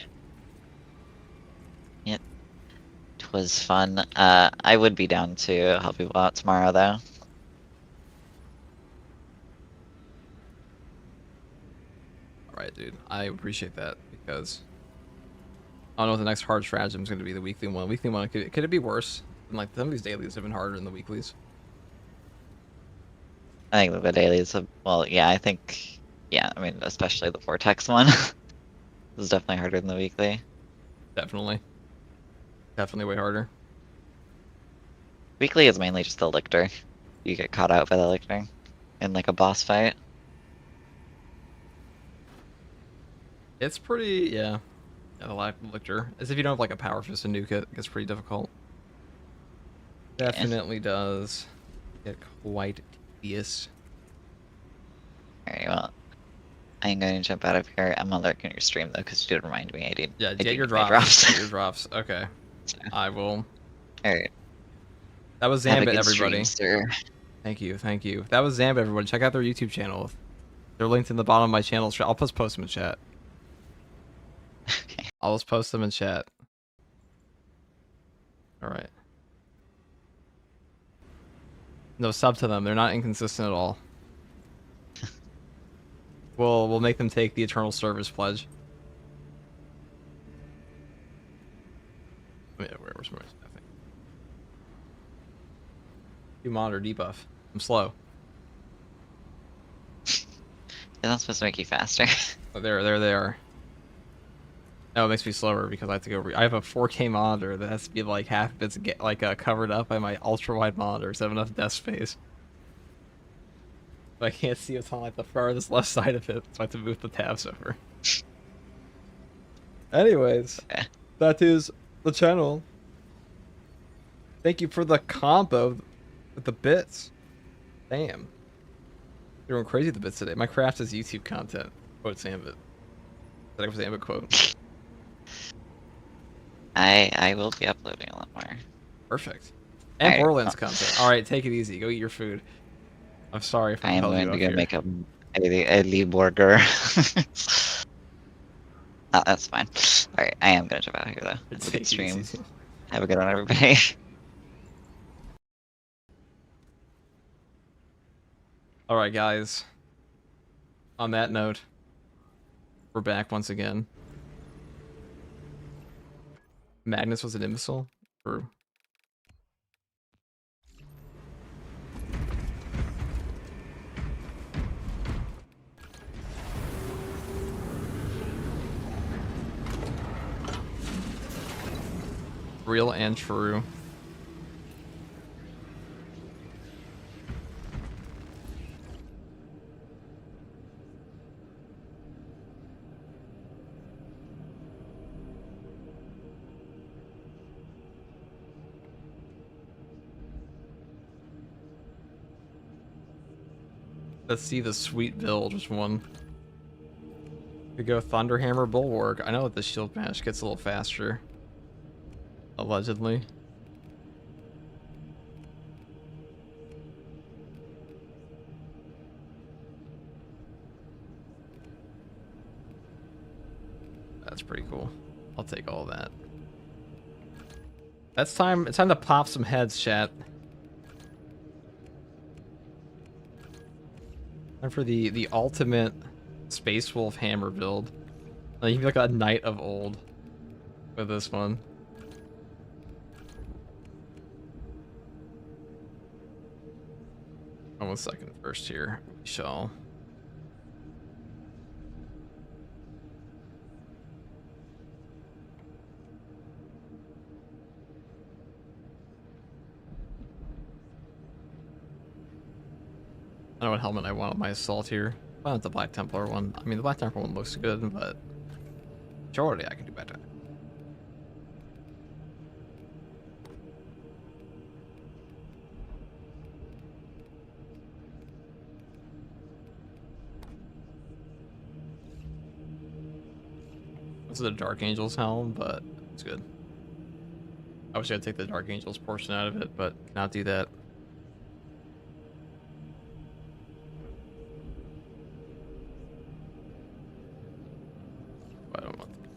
Yep. It was fun. I would be down to help people out tomorrow, though. All right, dude. I appreciate that because I don't know what the next hard stratagem is going to be. The weekly one. Weekly one could it be worse? And like some of these dailies have been harder than the weeklies. I think that the dailies, well, yeah, I think, yeah, I mean, especially the Vortex one. This is definitely harder than the weekly. Definitely. Definitely way harder. Weekly is mainly just the lictor. You get caught out by the lictor in like a boss fight. It's pretty, yeah. Yeah, the lack of lictor. As if you don't have like a power fist to nuke it, it gets pretty difficult. Definitely does get quite tedious. Alright, well, I'm going to jump out of here. I'm gonna lurk in your stream though, because you did remind me I did. Yeah, I get did your get my drops. Get your drops. Okay. So, I will. alright. That was Have a Zambit, good everybody. stream, sir. Thank you, thank you. That was Zambit, everybody. Check out their YouTube channel. They're linked in the bottom of my channel. I'll post them in chat. Okay. I'll just post them in chat. Alright. No, sub to them. They're not inconsistent at all. We'll make them take the Eternal Service Pledge. Where's my thing? Do monitor debuff. I'm slow. Is that supposed to make you faster? Oh, there they are. No, it makes me slower because I have to go. I have a 4K monitor that has to be like half bits covered up by my ultra wide monitor, so I have enough desk space. But I can't see what's on like the farthest left side of it, so I have to move the tabs over. Anyways, Okay. that is the channel. Thank you for the combo with the bits. Damn. You're going crazy with the bits today. My craft is YouTube content. Quote Zambit. That was Zambit quote. I will be uploading a lot more. Perfect. And Alright, Borderlands content. Alright, take it easy. Go eat your food. I'm sorry if I am held going you to up go here. make a Lee burger. Oh, that's fine. Alright, I am gonna jump out of here though. Have a Take good it stream. easy. Have a good one, everybody. Alright, guys. On that note, we're back once again. Magnus was an imbecile? True. Real and true. Let's see the sweet build. Which one? We go Thunderhammer Bulwark. I know that the shield match gets a little faster. Allegedly. That's pretty cool. I'll take all that. That's time. It's time to pop some heads, chat. Time for the ultimate Space Wolf hammer build. Like, you can be like a Knight of Old with this one. Oh, 1 second first here. We shall. I don't know what helmet I want on my assault here. I want the Black Templar one. I mean, the Black Templar one looks good, but majority I can do better. This is a Dark Angel's helm, but it's good. I wish I'd take the Dark Angel's portion out of it, but cannot do that. I don't want that.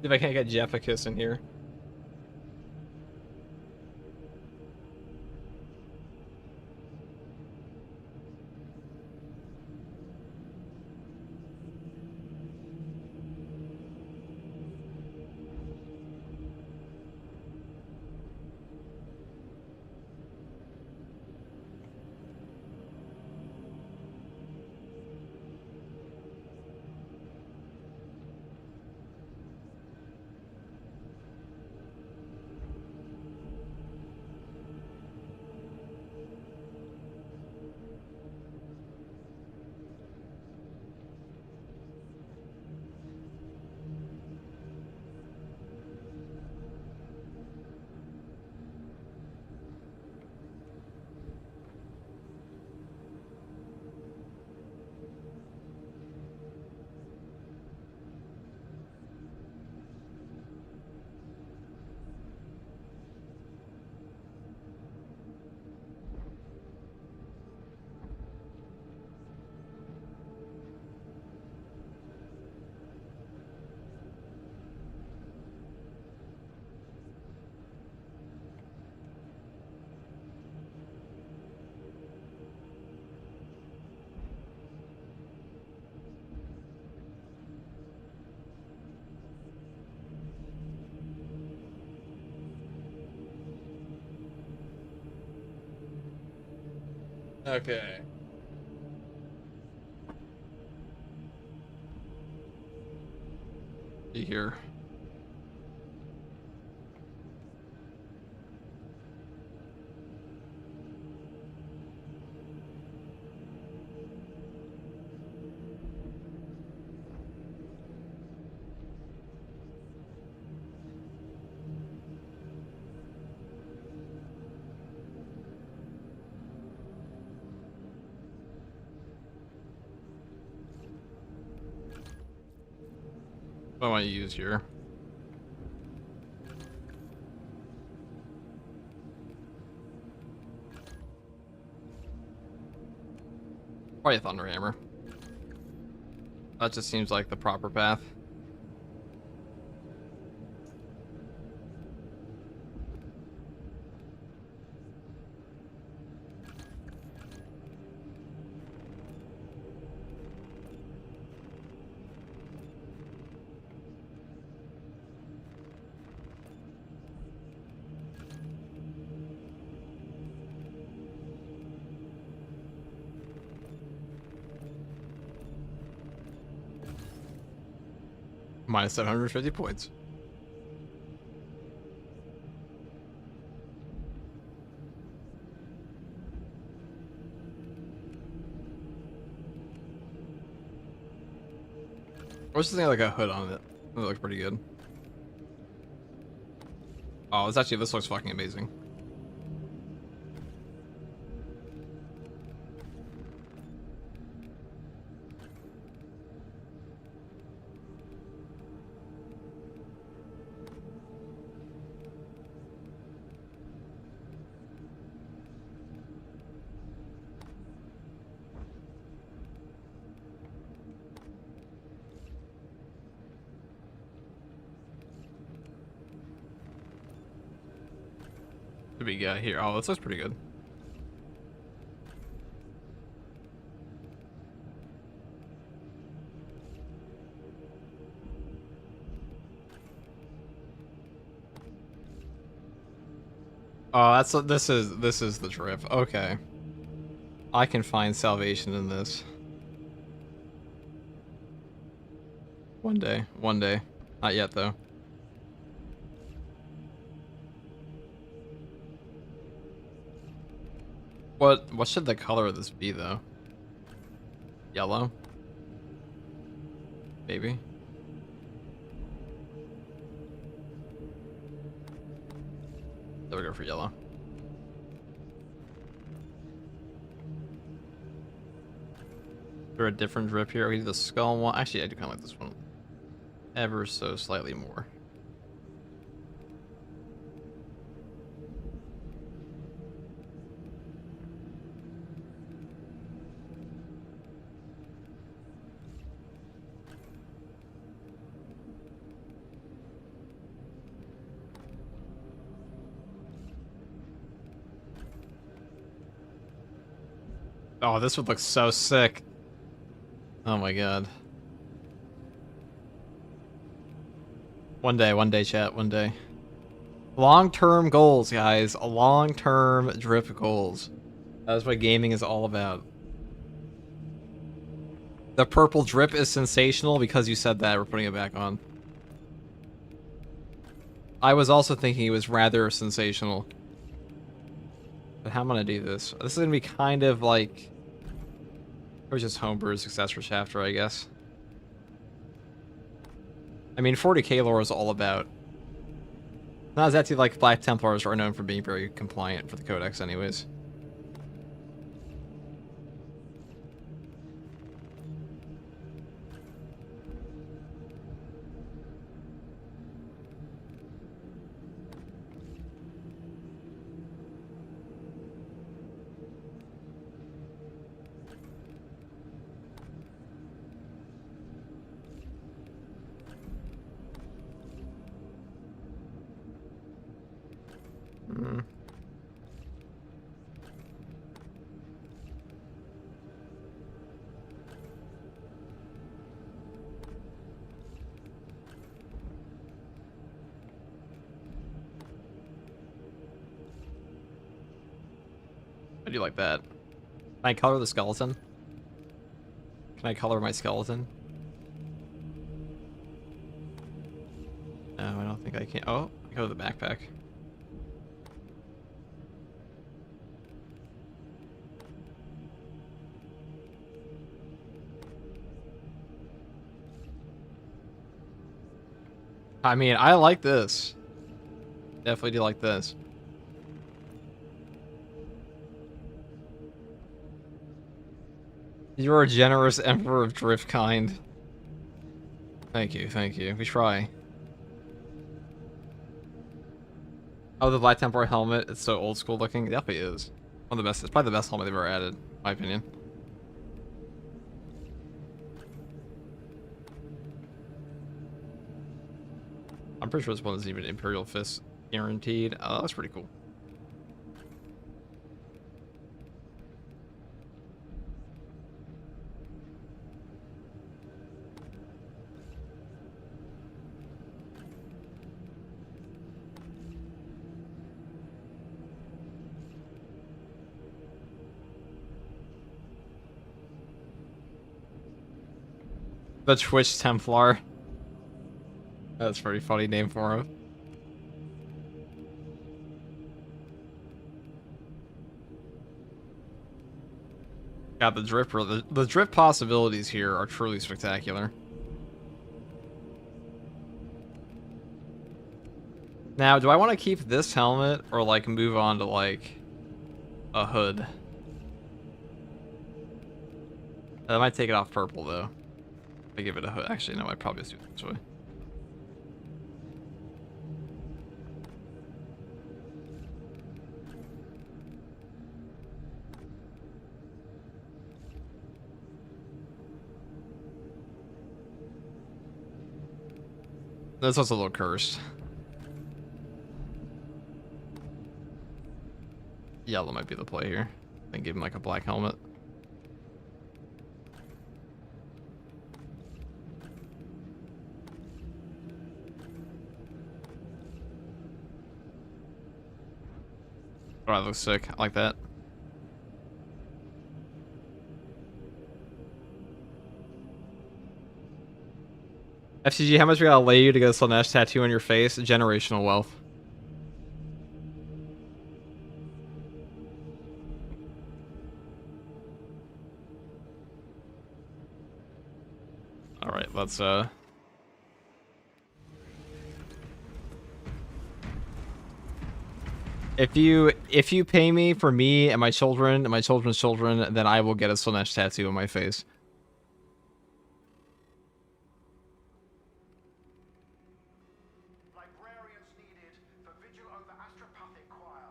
See if I can't get Jeffacus in here. Okay. See here. What do I want to use here? Probably a Thunder Hammer. That just seems like the proper path. Minus 750 points. I was just thinking like a hood on it. It looks pretty good. Oh, this looks fucking amazing. What do we got here? Oh, this looks pretty good. Oh, this is the drip. Okay. I can find salvation in this. One day. One day. Not yet though. What should the color of this be though? Yellow? Maybe. There we go for yellow. Is there a different drip here? We do the skull one. Actually, I do kind of like this one ever so slightly more. Oh, this would look so sick. Oh my god. One day, chat, one day. Long-term goals, guys. Long-term drip goals. That's what gaming is all about. The purple drip is sensational because you said that. We're putting it back on. I was also thinking it was rather sensational. But how am I gonna do this? This is gonna be kind of like... Or just homebrew successor shafter, I guess. I mean, 40k lore is all about... Not exactly like Black Templars are known for being very compliant for the Codex anyways. I do like that. Can I color the skeleton? Can I color my skeleton? No, I don't think I can. Oh, I go to the backpack. I mean, I like this. Definitely do like this. You're a generous emperor of drift kind. Thank you, thank you. We try. Oh, the Black Templar helmet. It's so old school looking. It definitely is. One of the best. It's probably the best helmet they've ever added, in my opinion. I'm pretty sure this one is even Imperial Fist guaranteed. Oh, that's pretty cool. The Twitch Templar. That's a pretty funny name for him. God, the dripper. The drip possibilities here are truly spectacular. Now, do I want to keep this helmet or like move on to like a hood? I might take it off purple though. I give it a hood. Actually, no, I'd probably just do it this way. This one's a little cursed. Yellow might be the play here. And give him like a black helmet. Oh, that looks sick. I like that. FCG, how much we gotta lay you to get a Slanesh tattoo on your face? Generational wealth. Alright, let's If you pay me for me and my children and my children's children, then I will get a Slanesh tattoo on my face. Librarians needed for vigil over astropathic choir.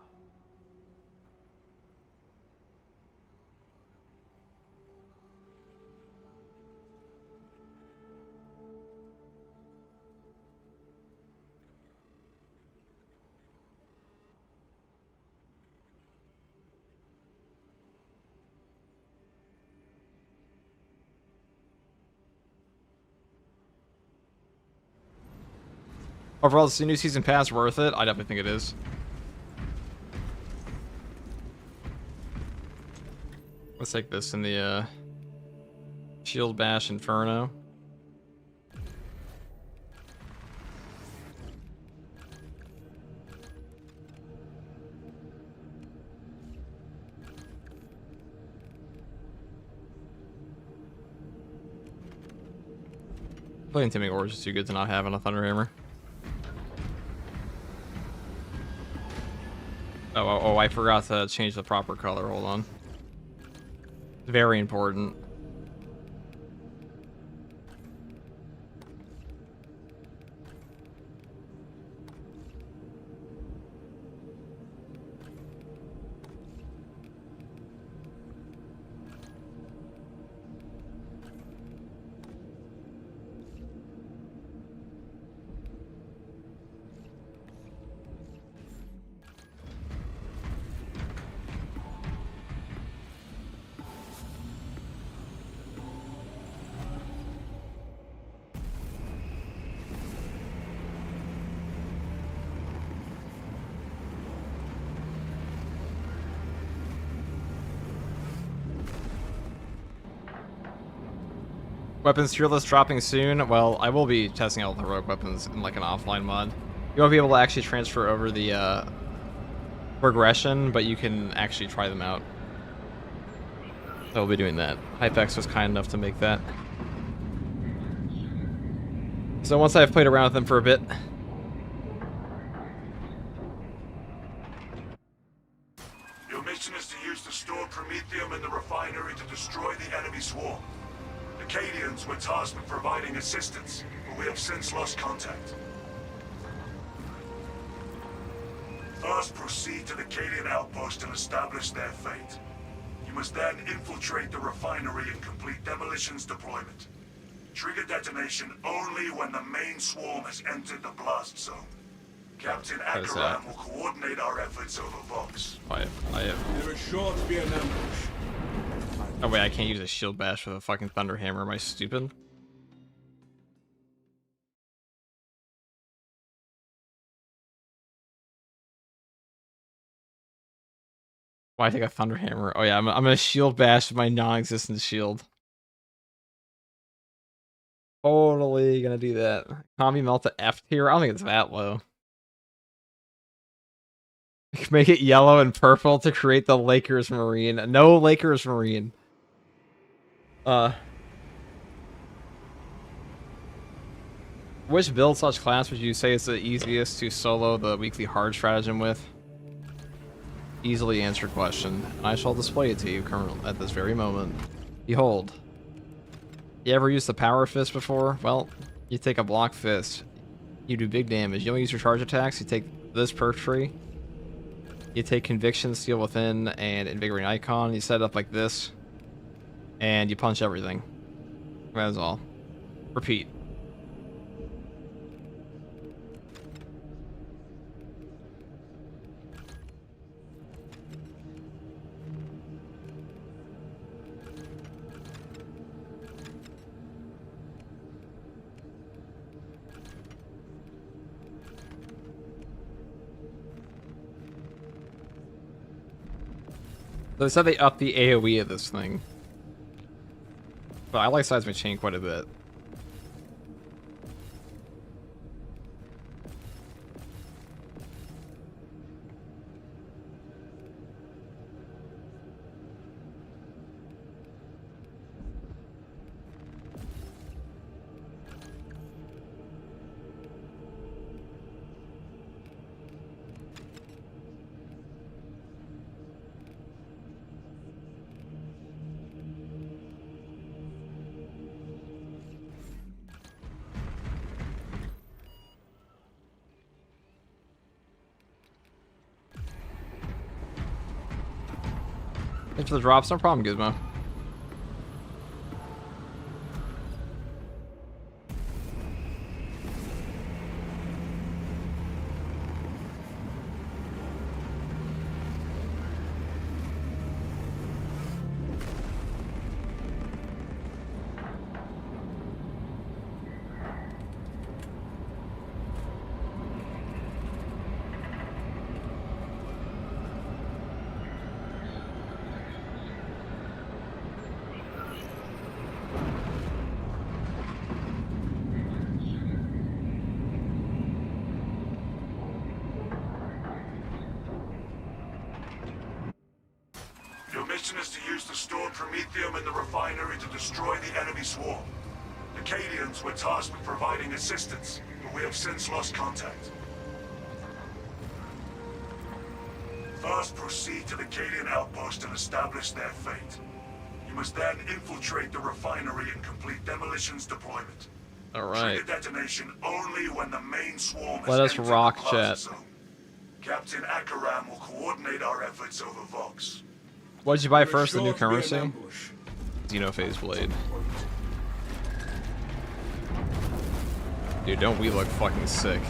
Overall, is the new season pass worth it? I definitely think it is. Let's take this in the Shield Bash Inferno. Playing Timing Ores is too good to not have on a Thunderhammer. Oh, I forgot to change the proper color. Hold on. Very important. Weapons tier list dropping soon. Well, I will be testing out the heroic weapons in like an offline mod. You won't be able to actually transfer over the progression, but you can actually try them out. So we'll be doing that. Hypex was kind enough to make that. So once I've played around with them for a bit. Your mission is to use the stored Promethium in the refinery to destroy the enemy swarm. The Acadians were tasked with providing assistance, but we have since lost contact. First, proceed to the Acadian outpost and establish their fate. You must then infiltrate the refinery and complete demolitions deployment. Trigger detonation only when the main swarm has entered the blast zone. Captain is that? Akaram will coordinate our efforts over Vox. I have. There is sure to be an ambush. Oh wait, I can't use a shield bash with a fucking thunder hammer. Am I stupid? Why take a thunder hammer? Oh yeah, I'm gonna shield bash with my non-existent shield. Totally gonna do that. Combi melt to F tier. I don't think it's that low. Make it yellow and purple to create the Lakers Marine. No Lakers Marine. Which build/class would you say is the easiest to solo the weekly hard stratagem with? Easily answered question. I shall display it to you currently at this very moment. Behold. You ever used the power fist before? Well, you take a block fist. You do big damage. You don't use your charge attacks. You take this perk tree. You take Conviction, Steel Within, and Invigorating Icon. You set it up like this. And you punch everything. That is all. Repeat. They said they upped the AoE of this thing. But I like Seismic Chain quite a bit. Thanks for the drops, no problem, Gizmo. Your mission is to use the stored Promethium in the refinery to destroy the enemy swarm. The Acadians were tasked with providing assistance, but we have since lost contact. First, proceed to the Acadian outpost and establish their fate. You must then infiltrate the refinery and complete demolitions deployment. Alright. Trigger detonation only when the main swarm has Let us entered rock, the plaza chat. zone. Captain Akaram will coordinate our efforts over Vox. What did you buy There is first, the new sure to be an currency? ambush. Xenophase Blade. Dude, don't we look fucking sick.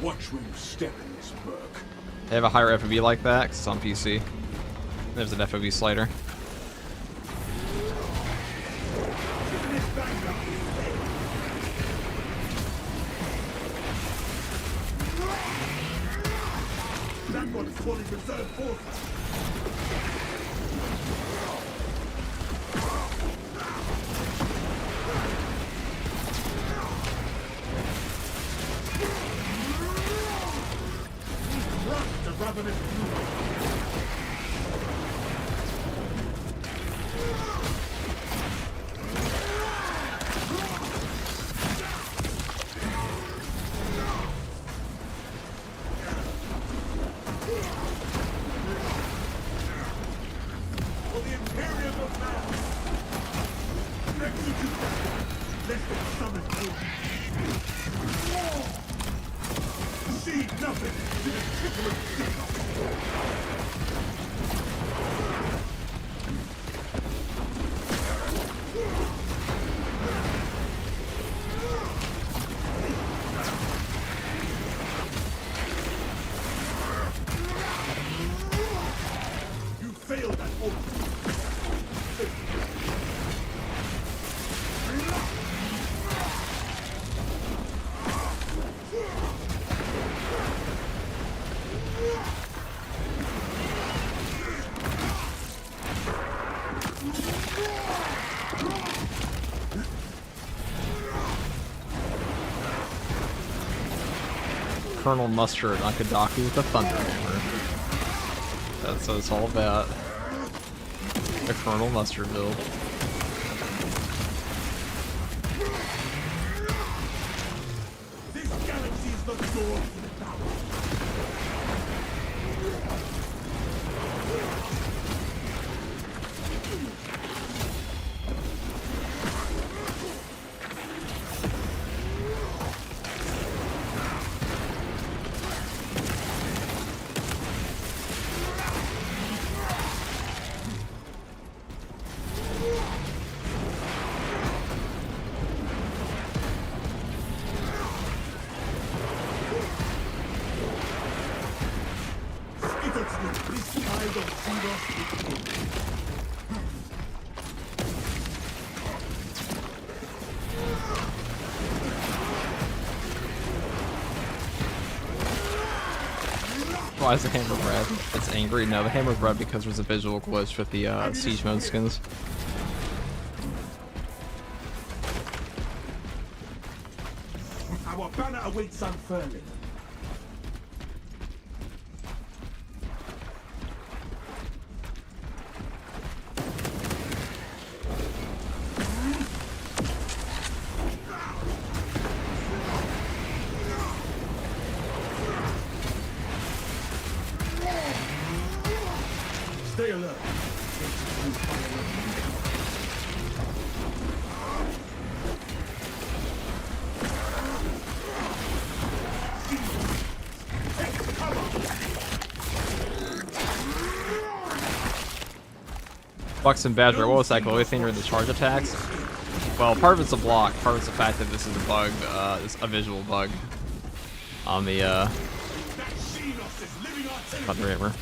Watch where you step in this perk. They have a higher FOV like that, 'cause it's on PC. There's an FOV slider. That one is fully reserved forces. Rush to ravenous fury. You failed that oath. Colonel Mustard Nakadaku with the Thunder Hammer. That's what it's all about. The Colonel Mustard build. This galaxy is the door to the tower. Why is the hammer red? It's angry? No, the hammer's red because there's a visual glitch with the siege mode skins. Our banner awaits unfurling. Stay alert. Bucks and Badger, what was that glowy thing during the charge attacks? Well, part of it's a block, part of it's the fact that this is a bug, it's a visual bug on the Thunder Hammer.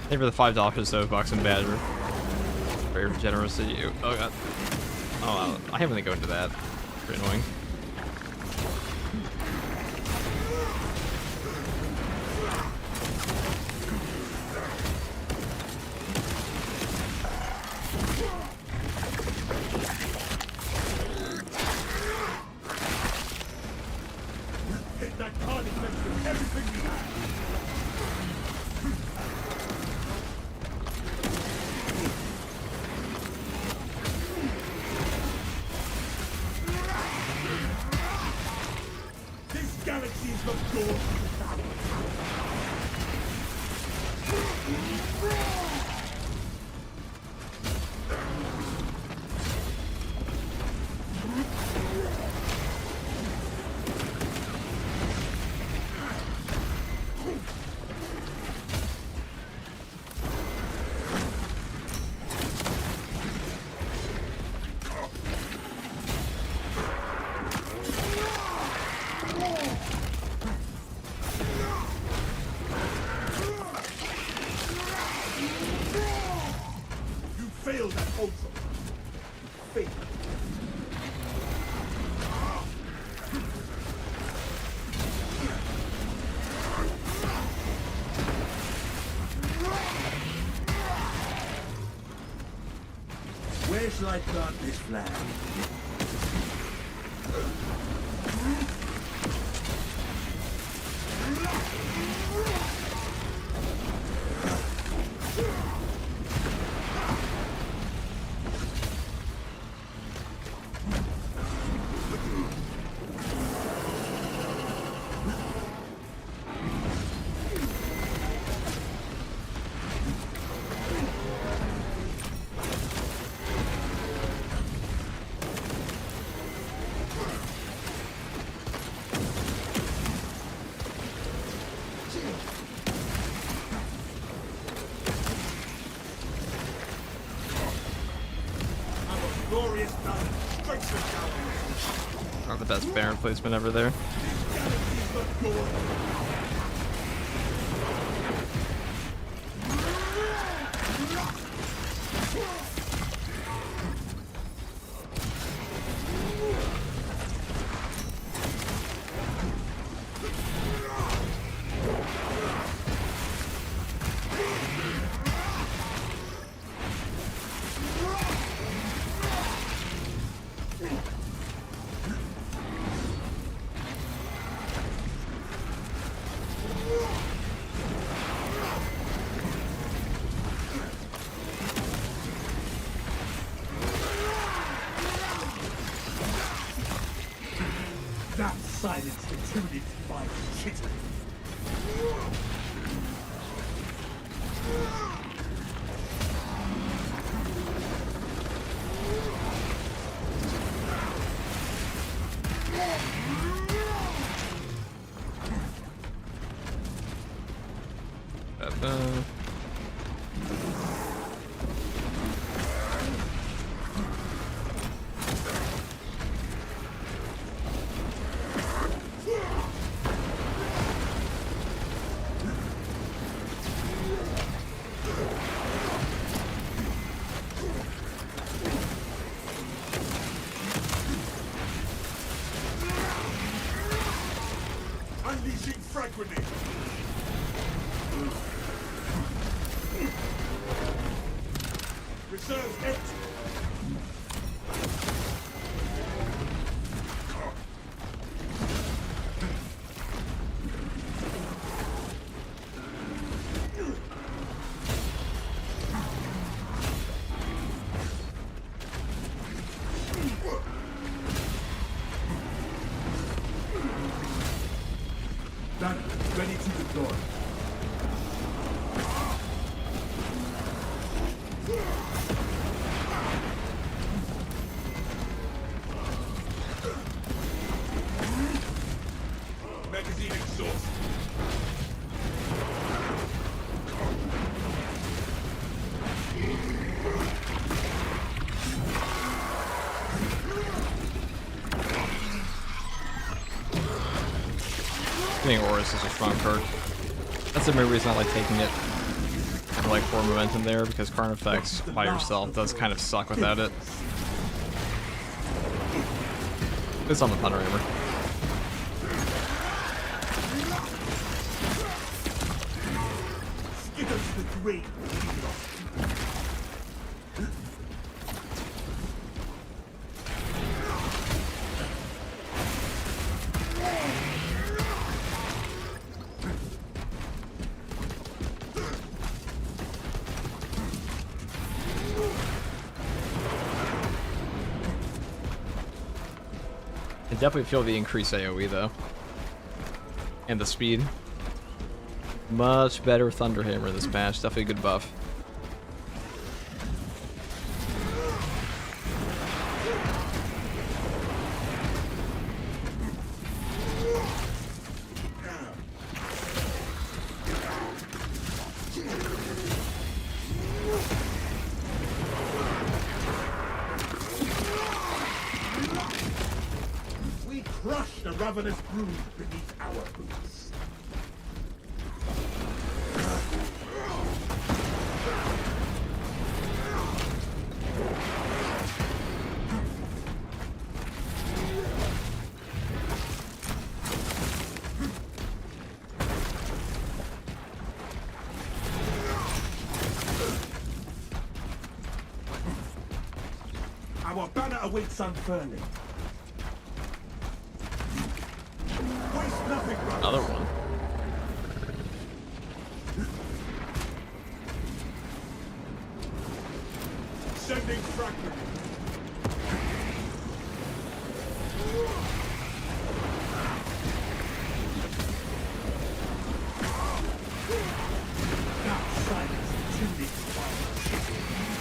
Thank you for the $5 so Bucks and Badger. Very generous of you. Oh god. Oh, I haven't really go into that. Pretty annoying. Hit that target with everything you have. This galaxy is the door to the tower. You failed at also. Failed. Where shall I plant this flag? Glorious balance. Straight to the gallery. Not the best Baron placement ever there. Galaxies look good. That silenced the timid by chitter. Unleashing frag grenade. Reserves empty. Done. Ready to deploy. Magazine exhausted. I think Horus is a strong perk. That's the main reason I like taking it. I like 4 momentum there, because Carnifex by yourself does kind of suck without it. It's on the Thunder Hammer. Skitters the green. I definitely feel the increased AoE though. And the speed. Much better Thunder Hammer this patch, definitely a good buff. We crush the ravenous brood beneath our boots. Our banner awaits unfurling. nothing, brothers. Another one. Sending fragment. Now silence the chimney fire.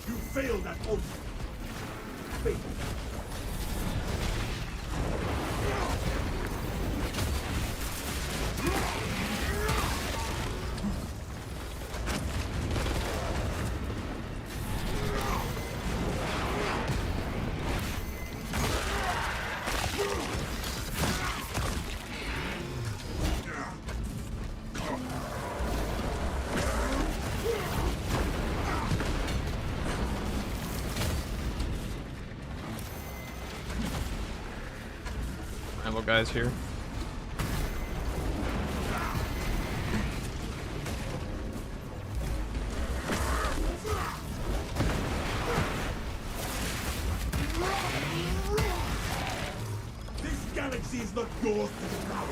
You failed at oath. Failed. Ammo guys here. This galaxy is not yours to devour.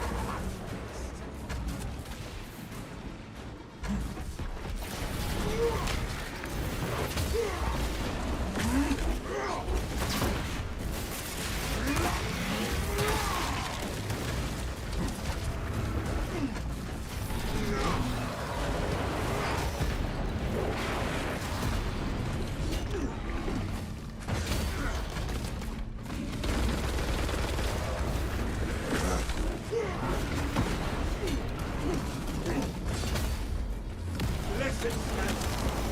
Lessons learned.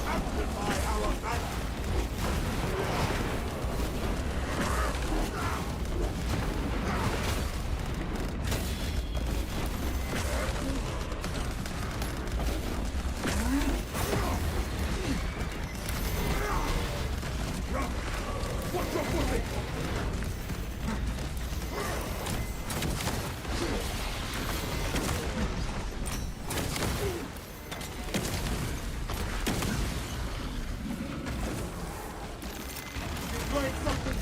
Amplify our value. What's your footing? Destroying something.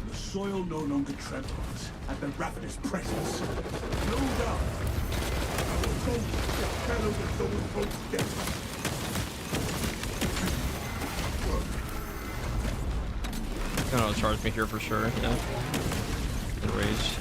The soil no longer trembles at the ravenous presence. No doubt. Our bones shall fellow the soul boat's death. Gonna charge me here for sure. Yeah. Enraged.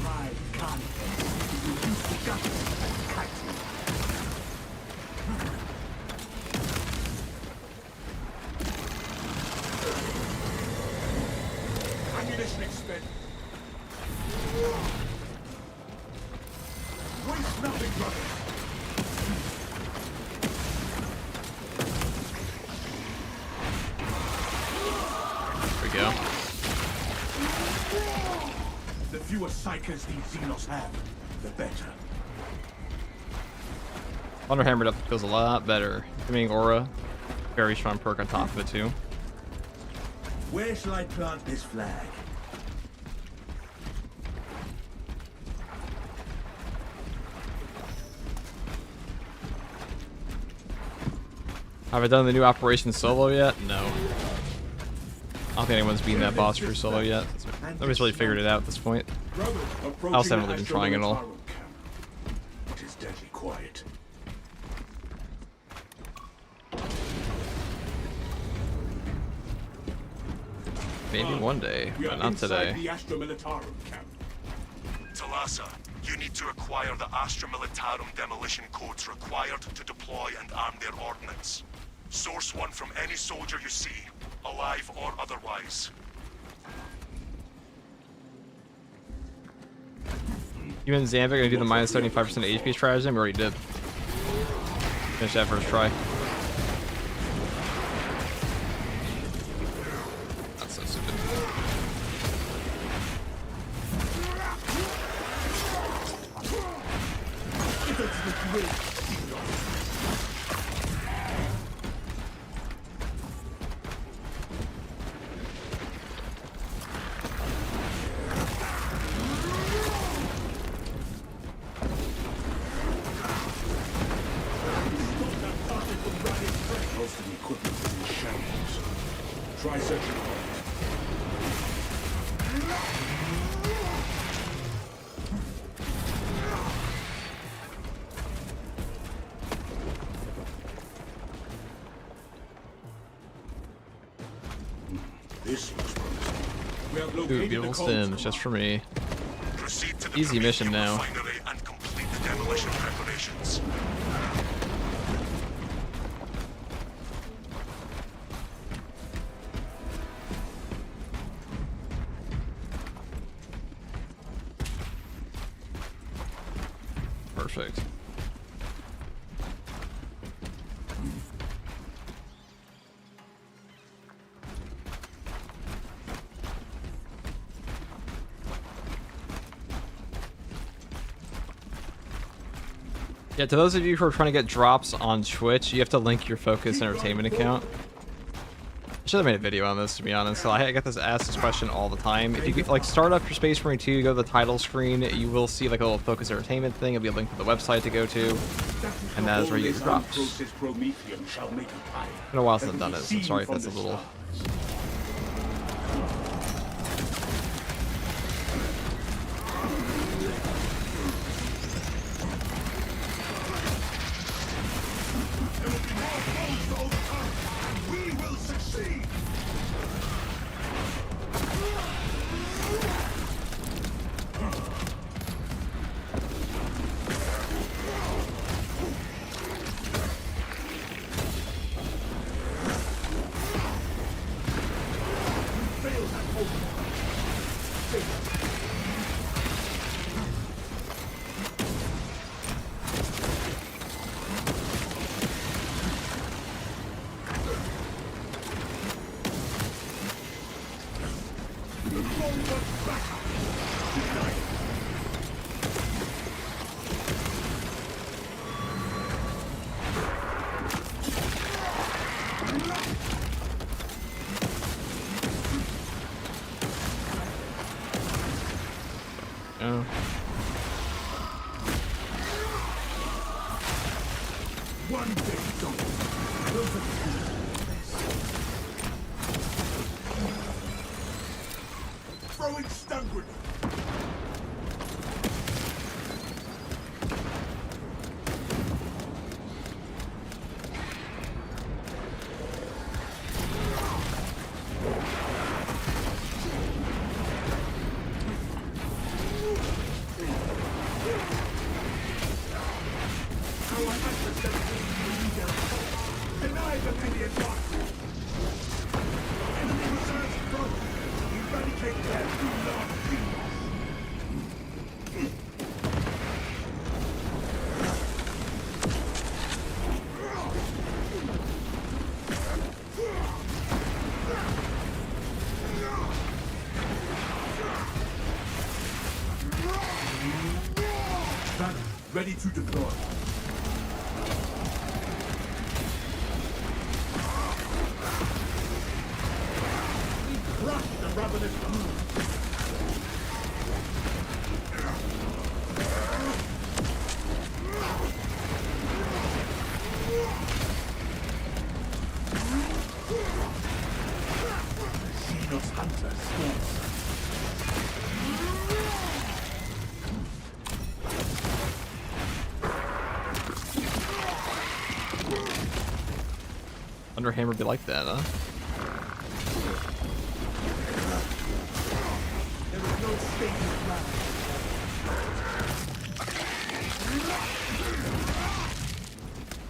My God. You forgot that kite. Ammunition expended. Waste nothing, brothers. There we go. The fewer psychers these Xenos have, the better. Thunder Hammered Up feels a lot better. Giving Aura, very strong perk on top of it too. Where shall I plant this flag? Have I done the new operation solo yet? No. I don't think anyone's beaten that boss for solo yet. Nobody's really figured it out at this point. Brothers, I also haven't really been trying at all. It is deadly quiet. Maybe one day, We but are not inside today. the Astra Militarum camp. Massa, you need to acquire the Astra Militarum demolition codes required to deploy and arm their ordnance. Source one from any soldier you see, alive or otherwise. You and Zambic gonna do the minus 75% HP stratagem? We already did. Finish that first try. That's so stupid. Most of the equipment is in shambles. Try searching for it. This looks promising. We have Ooh, located beautiful the codes. stims, just for me. Proceed to the Easy mission Prometheum now. refinery and complete the demolition preparations. Perfect. Yeah, to those of you who are trying to get drops on Twitch, you have to link your Focus Entertainment account. I should have made a video on this, to be honest. So I get asked this question all the time. If you like start up your Space Marine 2, go to the title screen, you will see like a little Focus Entertainment thing. It'll be a link to the website to go to, and that is where you get your drops. It's been a while since I've done it, so I'm sorry if that's a little. We will succeed! Oh. One big dump. Throwing stun grenade. Deny the immediate block. Enemy reserves broken. Eradicate their do-not Banner, ready to deploy. Crush the ravenous brood. Xenos hunter stalks. Underhammer be like that, huh? There is no stake in the ground.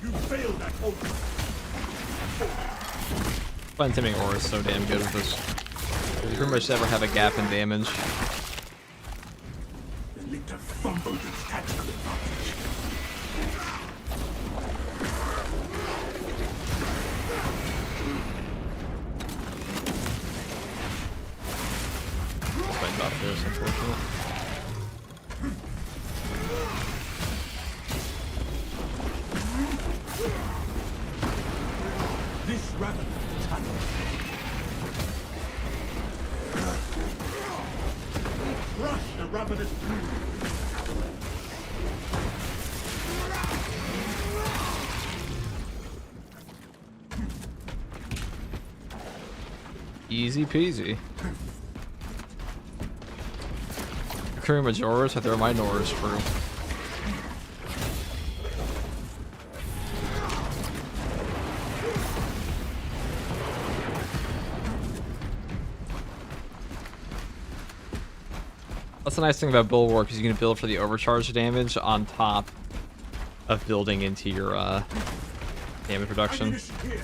You failed at home. But intimidating aura is so damn good with this. You pretty much never have a gap in damage. The lictor fumbled its tactical advantage. My buff there is unfortunate. This rabbit tunnel. Crush the ravenous brood. Easy peasy. Occurring Majoras, I throw my Noras through. That's the nice thing about Bulwark is you can build for the overcharge damage on top of building into your damage reduction. Ammunition here.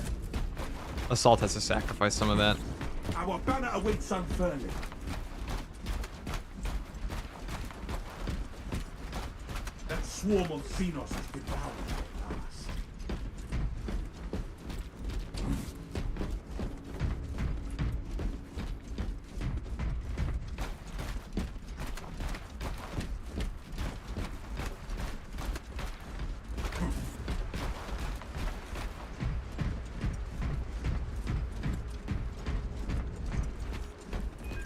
Assault has to sacrifice some of that. Our banner awaits unfurling. That swarm of Xenos has devoured at last.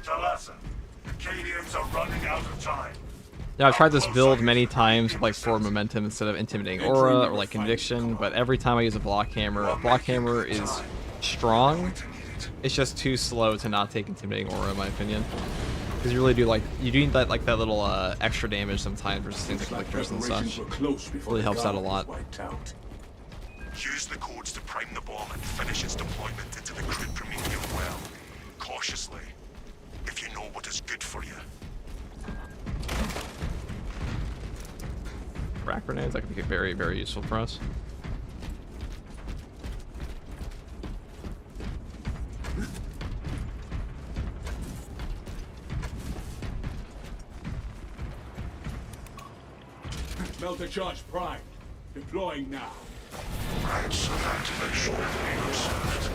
Talassa, the Cadians are running out of time. Yeah, I've tried this build many times with like forward momentum instead of intimidating aura or like conviction, but every time I use a block hammer is strong. It's just too slow to not take intimidating aura in my opinion. Because you really do like you do need that like that little extra damage sometimes versus things like lictors and such. Really helps out a lot. Use the codes to prime the bomb and finish its deployment into the crude Promethean well. Cautiously, if you know what is good for you. Crack grenades, that could be very, very useful for us. Melter charge prime. Deploying now. Rights of activation have been observed.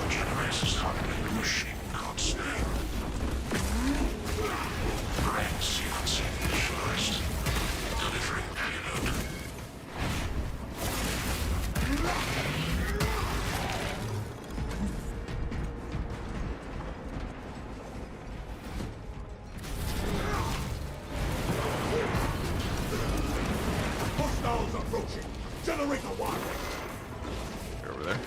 The generator's handling the machine god's name. Brain sequencing initialized. Delivering payload. Hostiles approaching. Generator one. You're over there.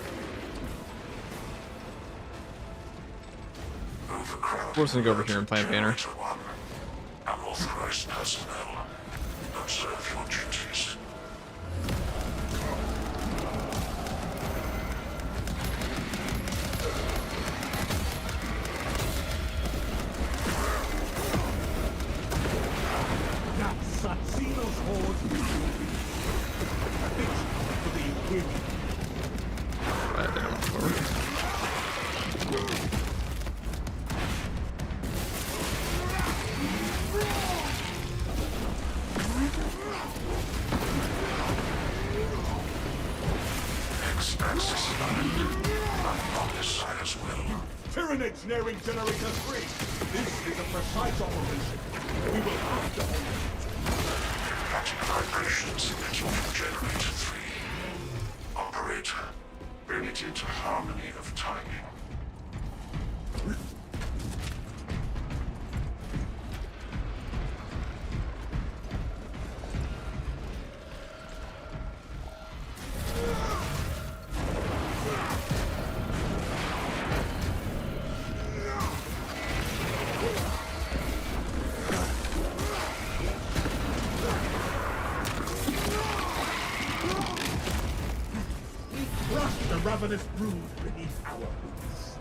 We're just gonna go over here and plant banner. Unauthorized personnel. Observe your duties. That's Satsino's horde. For the Imperium. Right, they don't want to go over. Expenses aligned. Unlock the sire's will. Tyranids nearing Generator 3. This is a precise operation. We will have to hold it. Catching vibrations emitting from Generator 3. Operator, bring it into harmony of timing. Crush the ravenous brood beneath our boots.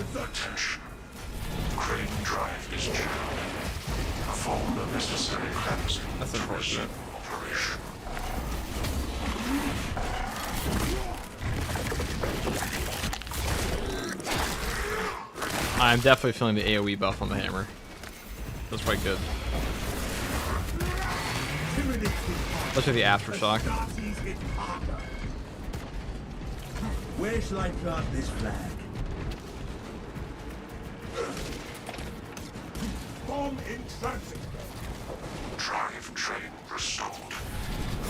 Attention. Crane drive is jammed. Perform the necessary cleansing. That's unfortunate. Operation. I'm definitely feeling the AoE buff on the hammer. That's quite good. Especially the aftershock. Where shall I plant this flag? Bomb in transit. Drive train restored.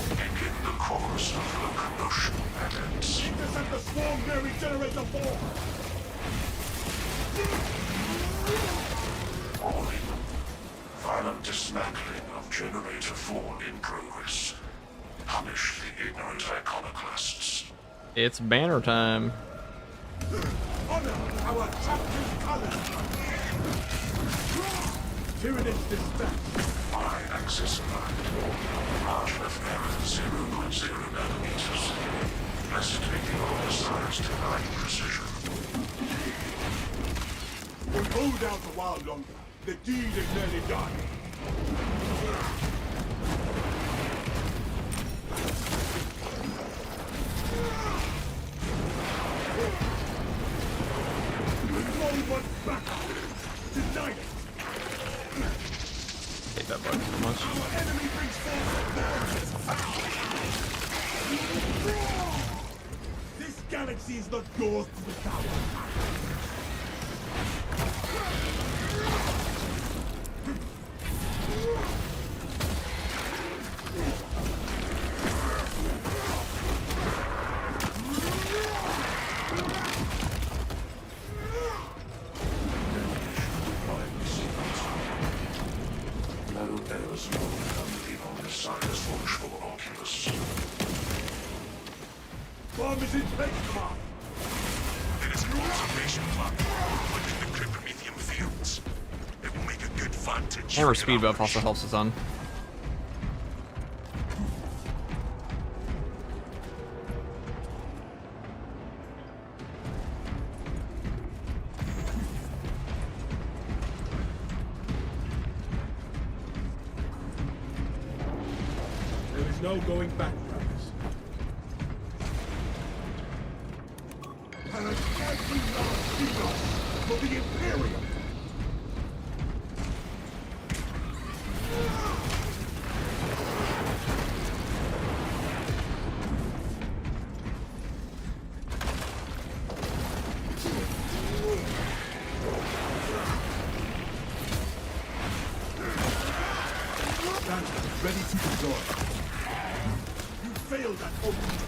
Begin the course of locomotion patterns. Intercept the swarm near Generator 4. Warning. Violent dismantling of Generator 4 in progress. Punish the ignorant iconoclasts. It's banner time. Honor our chapter's colors. Tyranids dispatched. Y-axis line. Margin of error 0.0 nanometers. Blessed be the oversized divine precision. We'll hold out a while longer. The deed is nearly done. No one back. Deny it. Hate that bug so much. Our enemy brings forth. This galaxy is not yours to the tower. No errors will come beyond the science watchful Oculus. Bomb is in place, Command. There is an observation platform within the cryptomethium fields. It will make a good vantage. Hammer for speed your buff also helps a ton. There is no going back, brothers. And every last hero for the Imperium! Banter, ready to deploy. You failed at opening.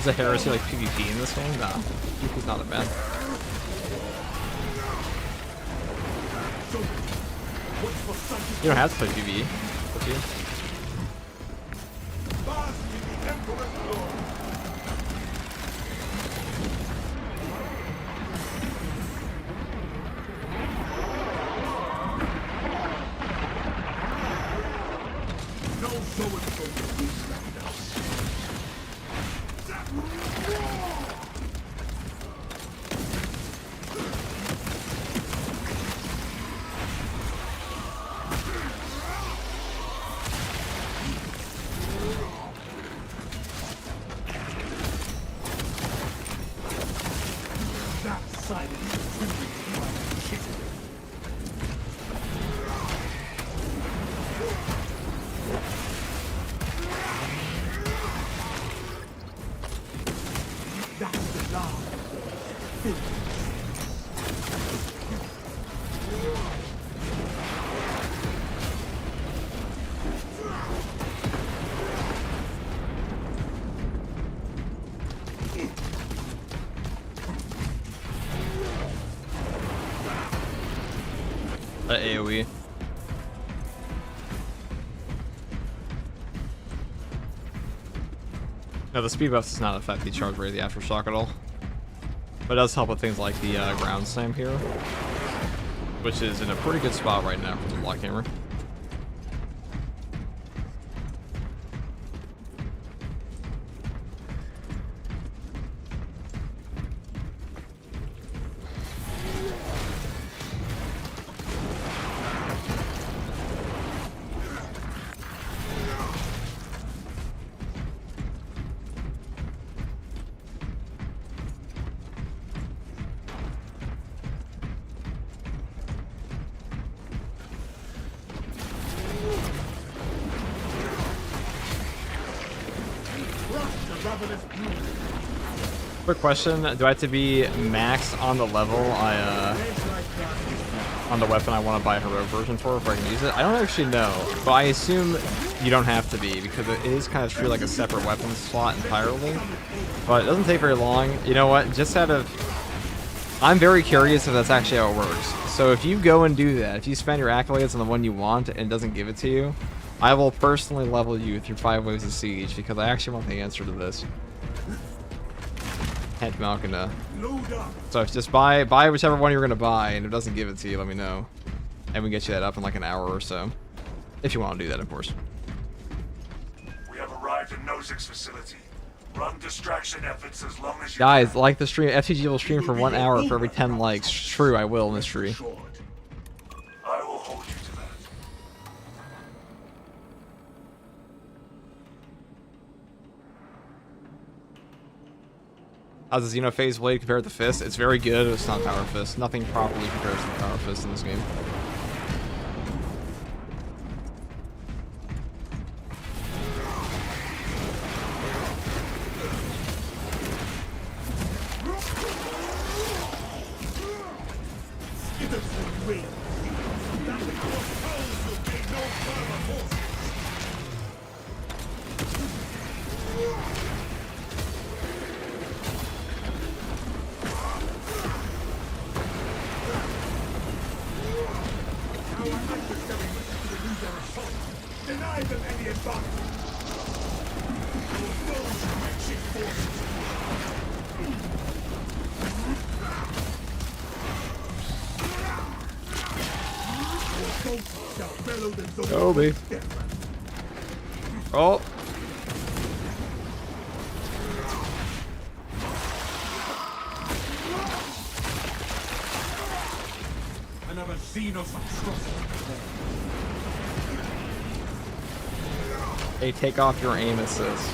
Is a heresy like PvP in this game? Nah. PvP's not a bad. You don't have to play PvE. But you. Bask in the Emperor's glory. No Zoan going to withstand us. That silence is truly like kissing. That's the love. AoE. No, the speed buff does not affect the charge rate of the aftershock at all. But it does help with things like the ground slam here, which is in a pretty good spot right now for the block hammer. ravenous brood. Quick question: do I have to be max on the level on the weapon I want to buy a heroic version for before I can use it? I don't actually know, but I assume you don't have to be because it is kind of treated like a separate weapon slot entirely. But it doesn't take very long. You know what? Just out of, I'm very curious if that's actually how it works. So if you go and do that, if you spend your accolades on the one you want and it doesn't give it to you, I will personally level you through 5 waves of siege because I actually want the answer to this. Head Malkina. So if just buy whichever one you're gonna buy, and if it doesn't give it to you, let me know, and we get you that up in like an hour or so, if you want to do that, of course. We have arrived at Nozick's facility. Run distraction efforts as long as you Guys, can. like the stream. FTG will stream for 1 hour for every 10 likes. True, I will, Mystery. I will hold you to that. How's the Xenophase blade compared to the fist? It's very good. It's not power fist. Nothing properly compares to the power fist in this game. Deny them any advantage. Your foes matching forces. Shall bellow the zone. Oh, babe. Oh. Another scene of atrocity. Hey, take off your aim assist.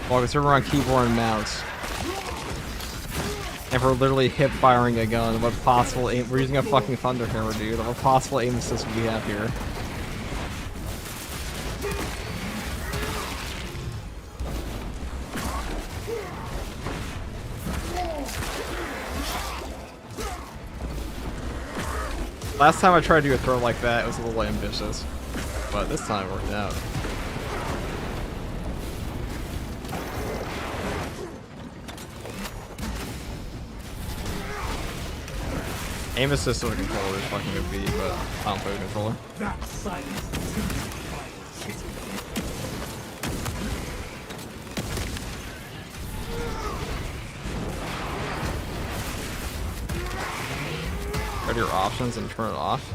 Well, because we're on keyboard and mouse. And we're literally hip firing a gun. What possible aim? We're using a fucking thunder hammer, dude. What possible aim assist would we have here? Last time I tried to do a throw like that, it was a little ambitious. But this time it worked out. Aim assist on the controller is fucking OP, but I don't play with a controller. That silence. Go to your options and turn it off.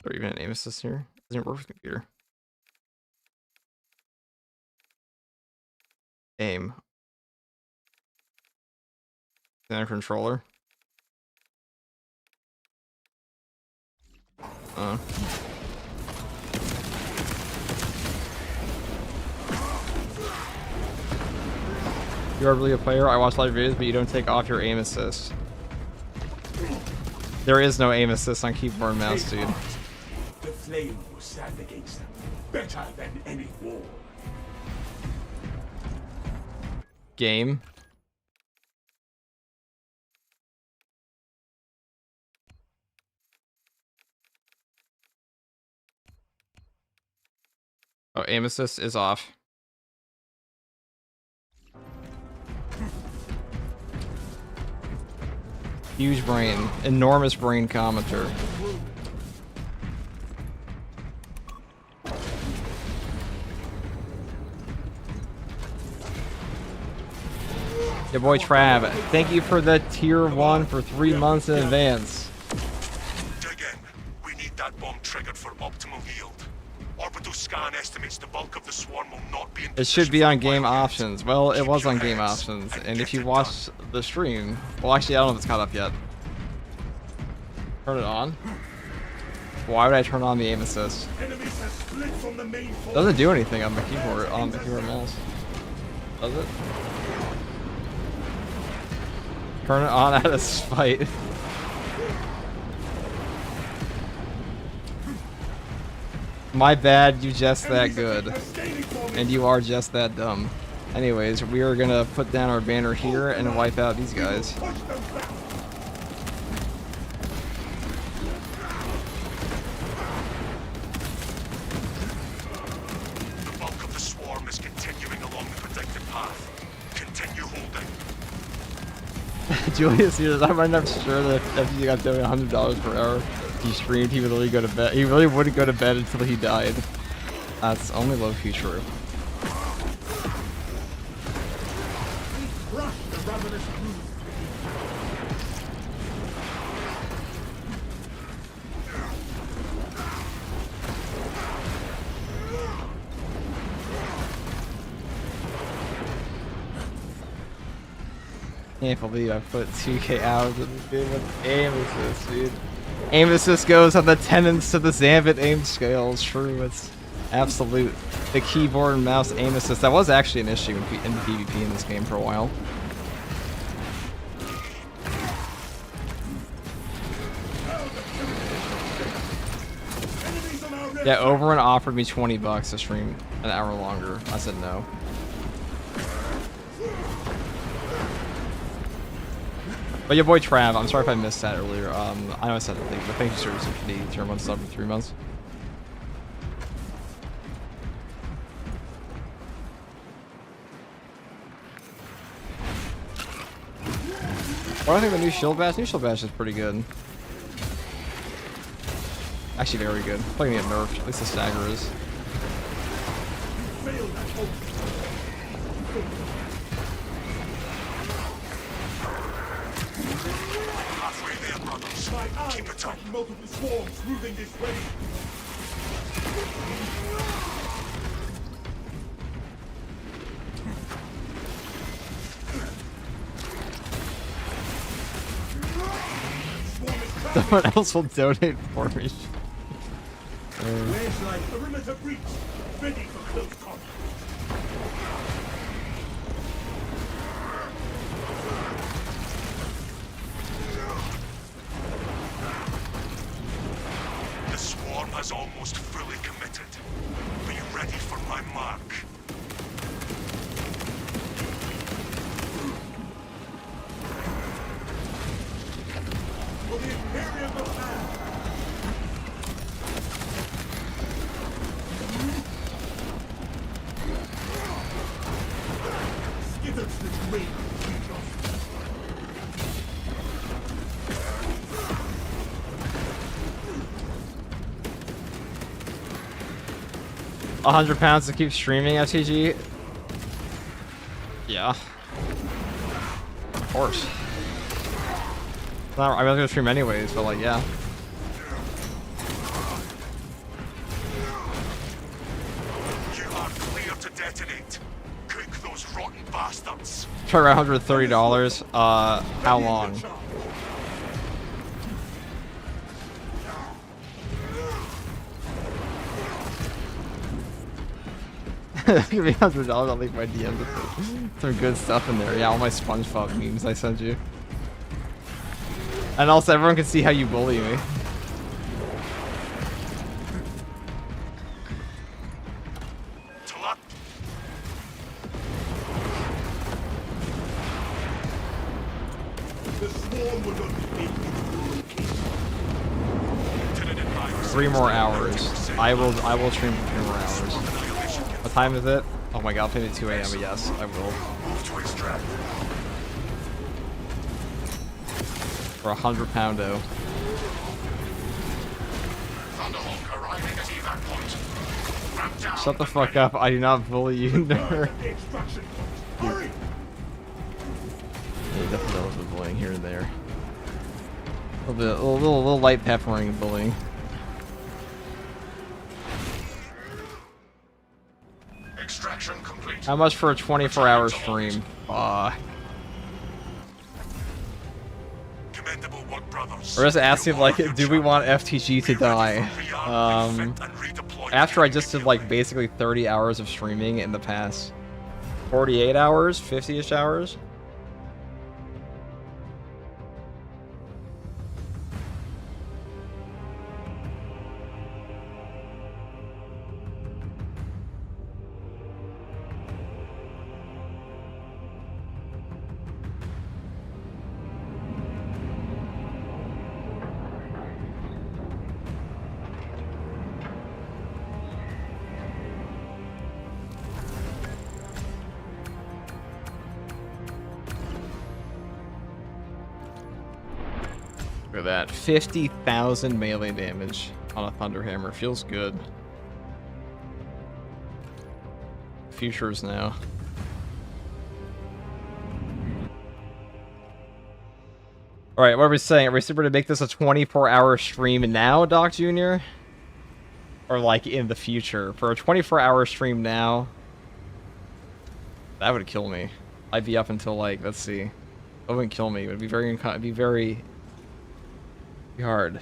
Or even an aim assist here. Doesn't work with computer. Aim. Center controller. You are really a player. I watch live videos, but you don't take off your aim assist. There is no aim assist on keyboard and mouse, dude. The flame will stand against them better than any war. Game. Oh, aim assist is off. Huge brain. Enormous brain commenter. Your boy Trav, thank you for the tier 1 for 3 months in advance. Dig in. We need that bomb triggered for optimal yield. Orbital scan estimates the bulk of the swarm will not be in It should be position on for game wildcats. options. Well, it Keep was your on game heads options, and if get you it watch the stream, well, actually, I don't know if it's caught up yet. Turn it on. Why would I turn on the aim assist? Enemies have split from the main force. Doesn't do anything on the keyboard mouse. Does it? Turn it on out of spite. My bad, you just that good. And you are just that dumb. Anyways, we are gonna put down our banner here and wipe out these guys. The bulk of the swarm is continuing along the predicted path. Continue holding. Julius here, I'm not sure that if you got doing $100 per hour, he streamed, he would literally go to bed. He really wouldn't go to bed until he died. That's only low-key true. Crush the ravenous brood. Can't believe I put 2K hours in this game with aim assist, dude. Aim assist goes on the tenets to the Zambit aim scale. It's true. It's absolute. The keyboard and mouse aim assist. That was actually an issue in PvP in this game for a while. Yeah, Overrun offered me $20 to stream an hour longer. I said no. But your boy Trav, I'm sorry if I missed that earlier. I know I said it, but thank you, seriously, for the 3-month sub for 3 months. What do I think of the new shield bash? New shield bash is pretty good. Actually, very good. Probably gonna get nerfed. At least the stagger is. Halfway there, brothers. Keep it up. Multiple swarms moving this way. Someone else will donate for me. Ledge-like perimeter breach. Ready for close combat. The swarm has almost fully committed. Be ready for my mark. For the Imperium of Man. Skithers this ring. £100 to keep streaming FTG? Yeah. Of course. I was gonna stream anyways, but like, yeah. You are clear to detonate. Cook those rotten bastards. Try around $130. How long? Give me $100. I'll leave my DMs with some good stuff in there. Yeah, all my SpongeBob memes I sent you. And also, everyone can see how you bully me. The swarm will not be 3 more hours. I will stream for 3 more hours. What time is it? Oh my god, I'll play at 2 AM, but yes, I will. Move to extract. For £100. Thunderhawk arriving at evac point. Ramp down. Shut the fuck up, I do not bully you, nerd. the extraction point. Hurry! Yeah, definitely does with bullying here and there. A little light peppering and bullying. Extraction complete. How much for a 24-hour stream? Commendable work, brothers. We're just asking, You like, are your do we want champion. FTG to Be ready die? for rearm, refit, and redeploy After I just did, immediately. like, basically 30 hours of streaming in the past 48 hours? 50-ish hours? that. 50,000 melee damage on a Thunderhammer. Feels good. Futures now. Alright, what are we saying? Are we super to make this a 24-hour stream now, Doc Jr.? Or like in the future? For a 24-hour stream now, that would kill me. I'd be up until like, let's see. It wouldn't kill me. It would be very, it'd be very hard.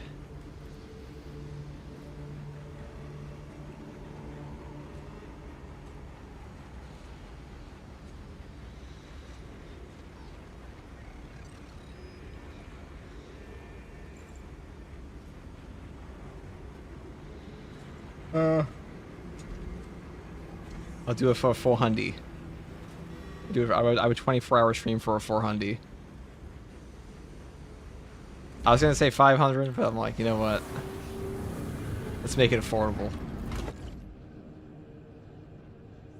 I'll do it for a 400. I would 24-hour stream for a 400. I was gonna say 500, but I'm like, you know what? Let's make it affordable.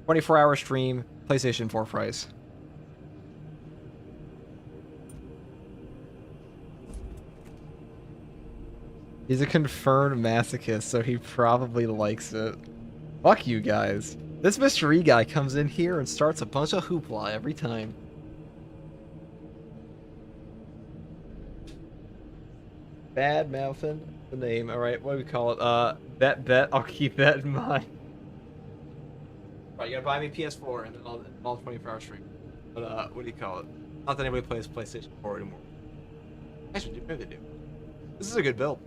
24-hour stream, PlayStation 4 price. He's a confirmed masochist, so he probably likes it. Fuck you guys. This mystery guy comes in here and starts a bunch of hoopla every time. Bad Mouthin, the name. Alright, what do we call it? Bet. I'll keep that in mind. Right, you gotta buy me PS4 and then I'll 24-hour stream. But, what do you call it? Not that anybody plays PlayStation 4 anymore. Actually, maybe they do. This is a good build.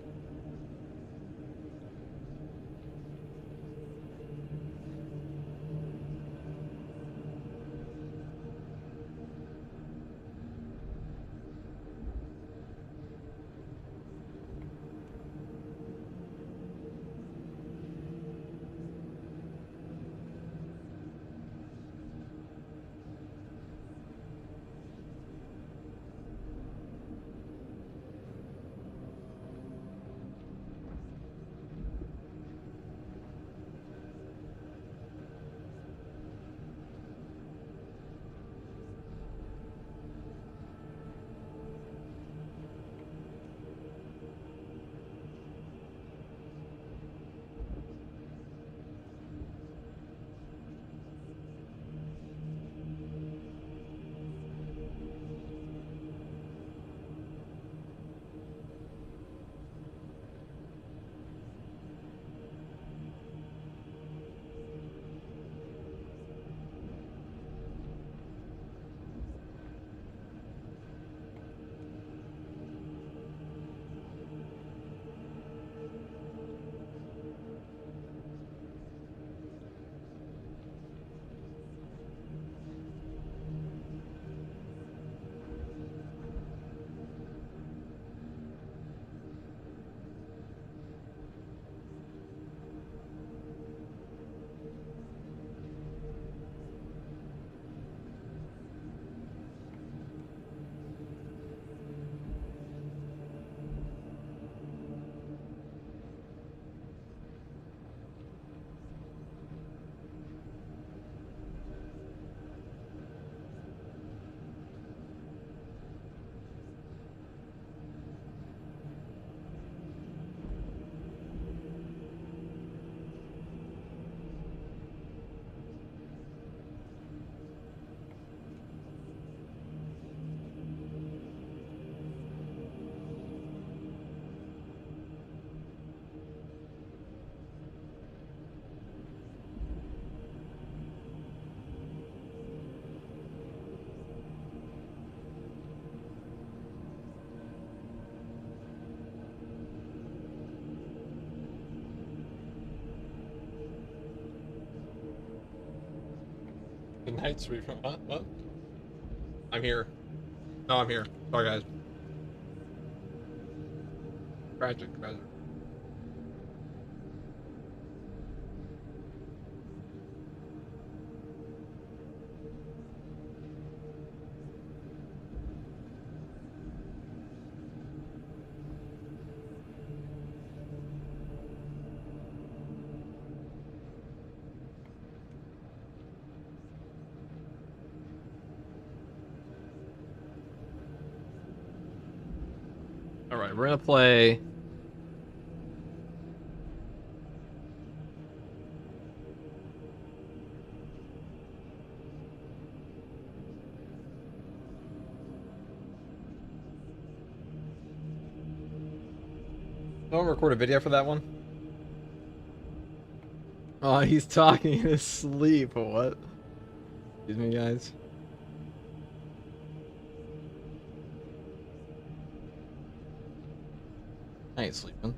The night's refund. What? I'm here. No, I'm here. Sorry, guys. Tragic. we're gonna play. Don't record a video for that one. Oh, he's talking in his sleep. What? Excuse me, guys. I ain't sleeping.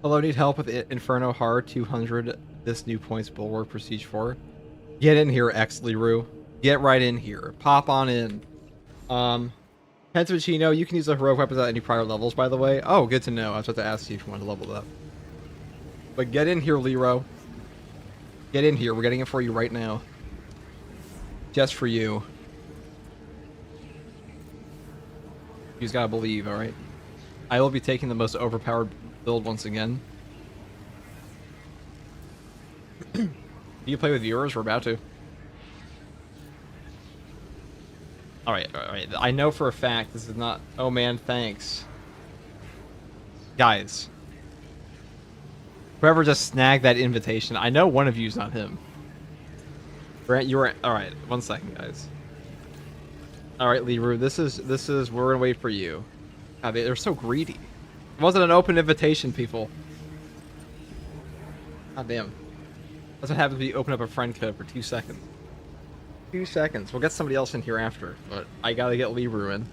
Hello, need help with Inferno Hard 200. This new points bulwark for Siege 4. Get in here, X Liru. Get right in here. Pop on in. Pentavicino, you can use the heroic weapons at any prior levels, by the way. Oh, good to know. I was about to ask you if you wanted to level that. But get in here, Lero. Get in here. We're getting it for you right now. Just for you. You just gotta believe, alright? I will be taking the most overpowered build once again. Do you play with viewers? We're about to. Alright, alright. I know for a fact this is not... Oh man, thanks. Guys. Whoever just snagged that invitation, I know one of you is not him. You were... Alright, 1 second, guys. Alright, Liru, this is... We're gonna wait for you. God, they're so greedy. It wasn't an open invitation, people. God damn. That's what happens when you open up a friend code for 2 seconds. 2 seconds. We'll get somebody else in here after, but I gotta get Liru in.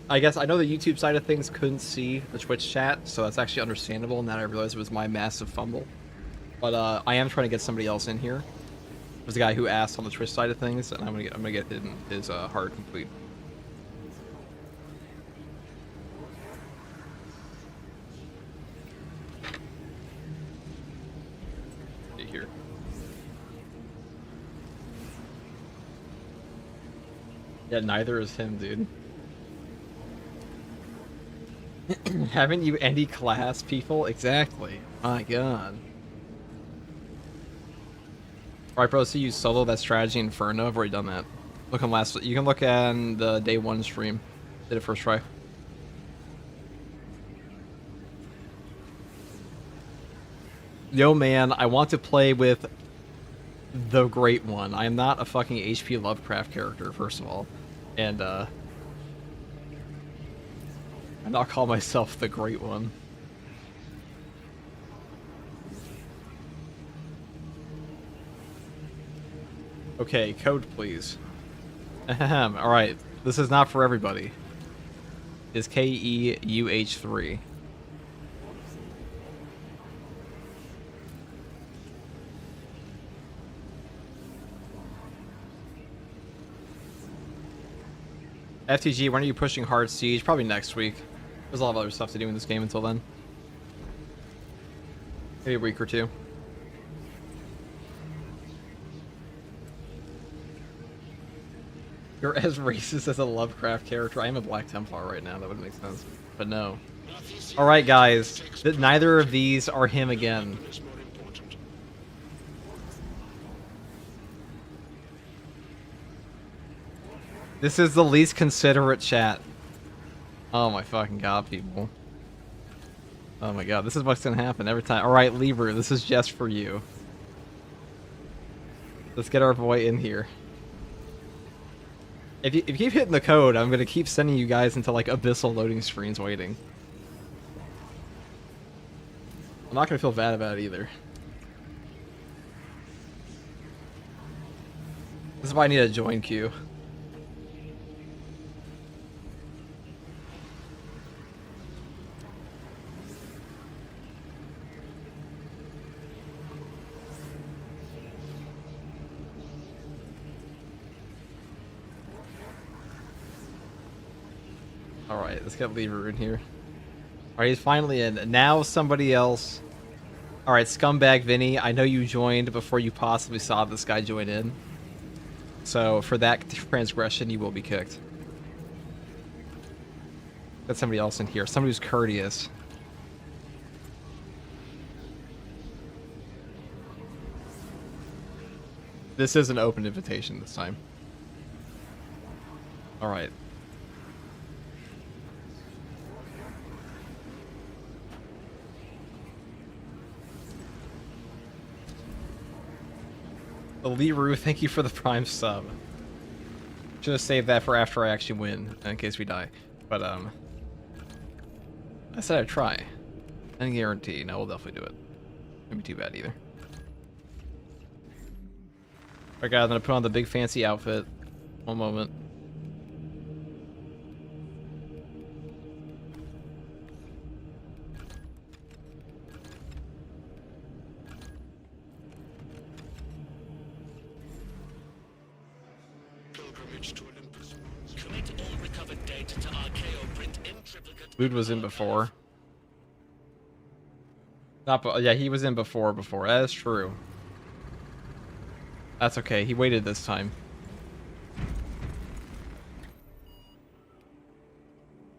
I guess I know the YouTube side of things couldn't see the Twitch chat, so that's actually understandable, and that I realized it was my massive fumble. But I am trying to get somebody else in here. There's a guy who asked on the Twitch side of things, and I'm gonna get his heart complete. Here. Yeah, neither is him, dude. Haven't you any class, people? Exactly. My god. Alright, bro, so you solo that strategy Inferno. I've already done that. Look on last... You can look at the day 1 stream. Did it first try. Yo, man, I want to play with the Great One. I am not a fucking HP Lovecraft character, first of all. And, I not call myself the Great One. Okay, code please. Ahem, alright. This is not for everybody. It's KEUH3. FTG, when are you pushing Hard Siege? Probably next week. There's a lot of other stuff to do in this game until then. Maybe a week or two. You're as racist as a Lovecraft character. I am a Black Templar right now. That would make sense. But no. Alright, guys. Neither of these are him again. This is the least considerate chat. Oh my fucking god, people. Oh my god, this is what's gonna happen every time. Alright, Lieber, this is just for you. Let's get our boy in here. If you keep hitting the code, I'm gonna keep sending you guys into like abyssal loading screens waiting. I'm not gonna feel bad about it either. This is why I need a join queue. Alright, let's get Lever in here. Alright, he's finally in. Now somebody else. Alright, Scumbag Vinny, I know you joined before you possibly saw this guy join in. So, for that transgression, you will be kicked. Get somebody else in here. Somebody who's courteous. This is an open invitation this time. Alright. Liru, thank you for the Prime sub. Should have saved that for after I actually win, in case we die. But, I said I'd try. Any guarantee. No, we'll definitely do it. Wouldn't be too bad either. Alright guys, I'm gonna put on the big fancy outfit. One moment. Pilgrimage to Olympus. Commit all recovered data to Archaeo print in triplicate. Lude was in before. Yeah, he was in before. That is true. That's okay. He waited this time.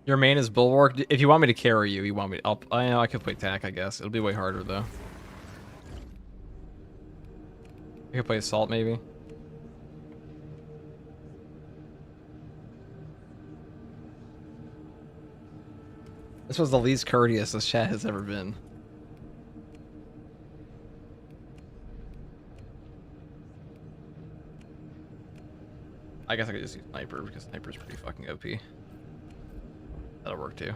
Your main is Bulwark. If you want me to carry you, I know I could play TAC, I guess. It'll be way harder, though. I could play Assault, maybe. This was the least courteous this chat has ever been. I guess I could just use Sniper, because Sniper's pretty fucking OP. That'll work too.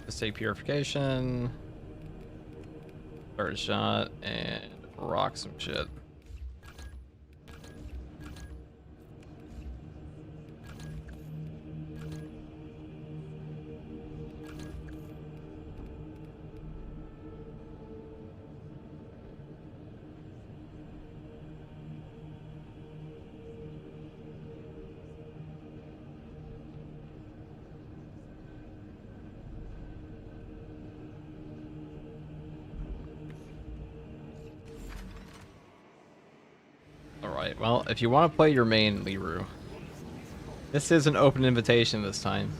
Just take Purification, Third Shot, and rock some shit. Alright, well, if you want to play your main, Liru, this is an open invitation this time.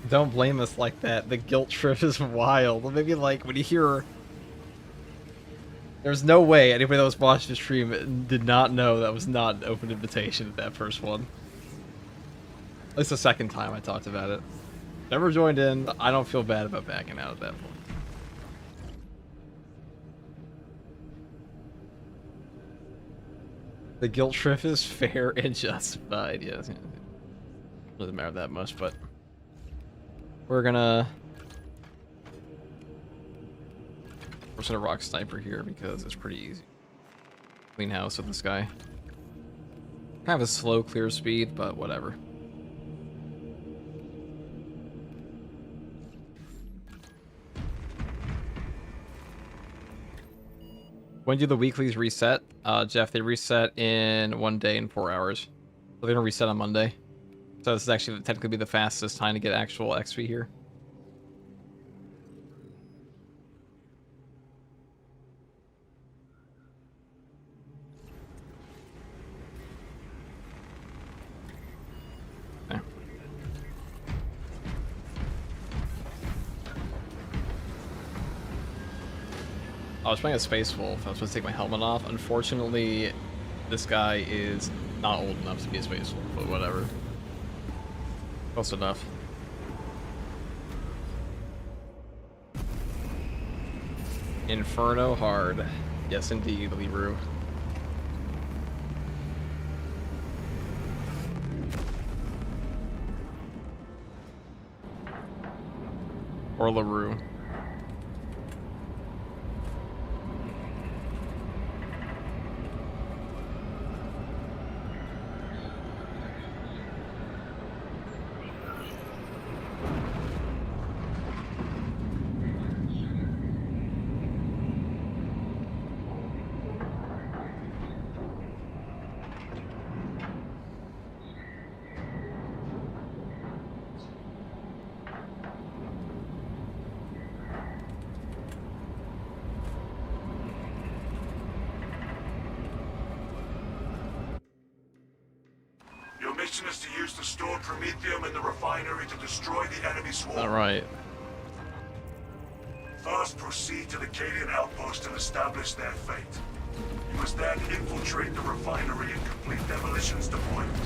Don't blame us like that. The guilt trip is wild. Maybe like when you hear... There's no way anybody that was watching the stream did not know that was not an open invitation at that first one. At least the second time I talked about it. Never joined in. I don't feel bad about backing out at that point. The guilt trip is fair and justified, yes. Doesn't matter that much, but we're gonna rock Sniper here because it's pretty easy. Clean house with this guy. Kind of a slow clear speed, but whatever. When do the weeklies reset? Jeff, they reset in 1 day and 4 hours. So they're gonna reset on Monday. So this is actually technically be the fastest time to get actual XP here. Okay. I was playing a Space Wolf. I was supposed to take my helmet off. Unfortunately, this guy is not old enough to be a Space Wolf, but whatever. Close enough. Inferno hard. Yes, indeed, Liru. Or LaRue. Your mission is to use the stored Promethium in the refinery to destroy the enemy swarm. Alright. First, proceed to the Cadian outpost and establish their fate. You must then infiltrate the refinery and complete demolitions deployment.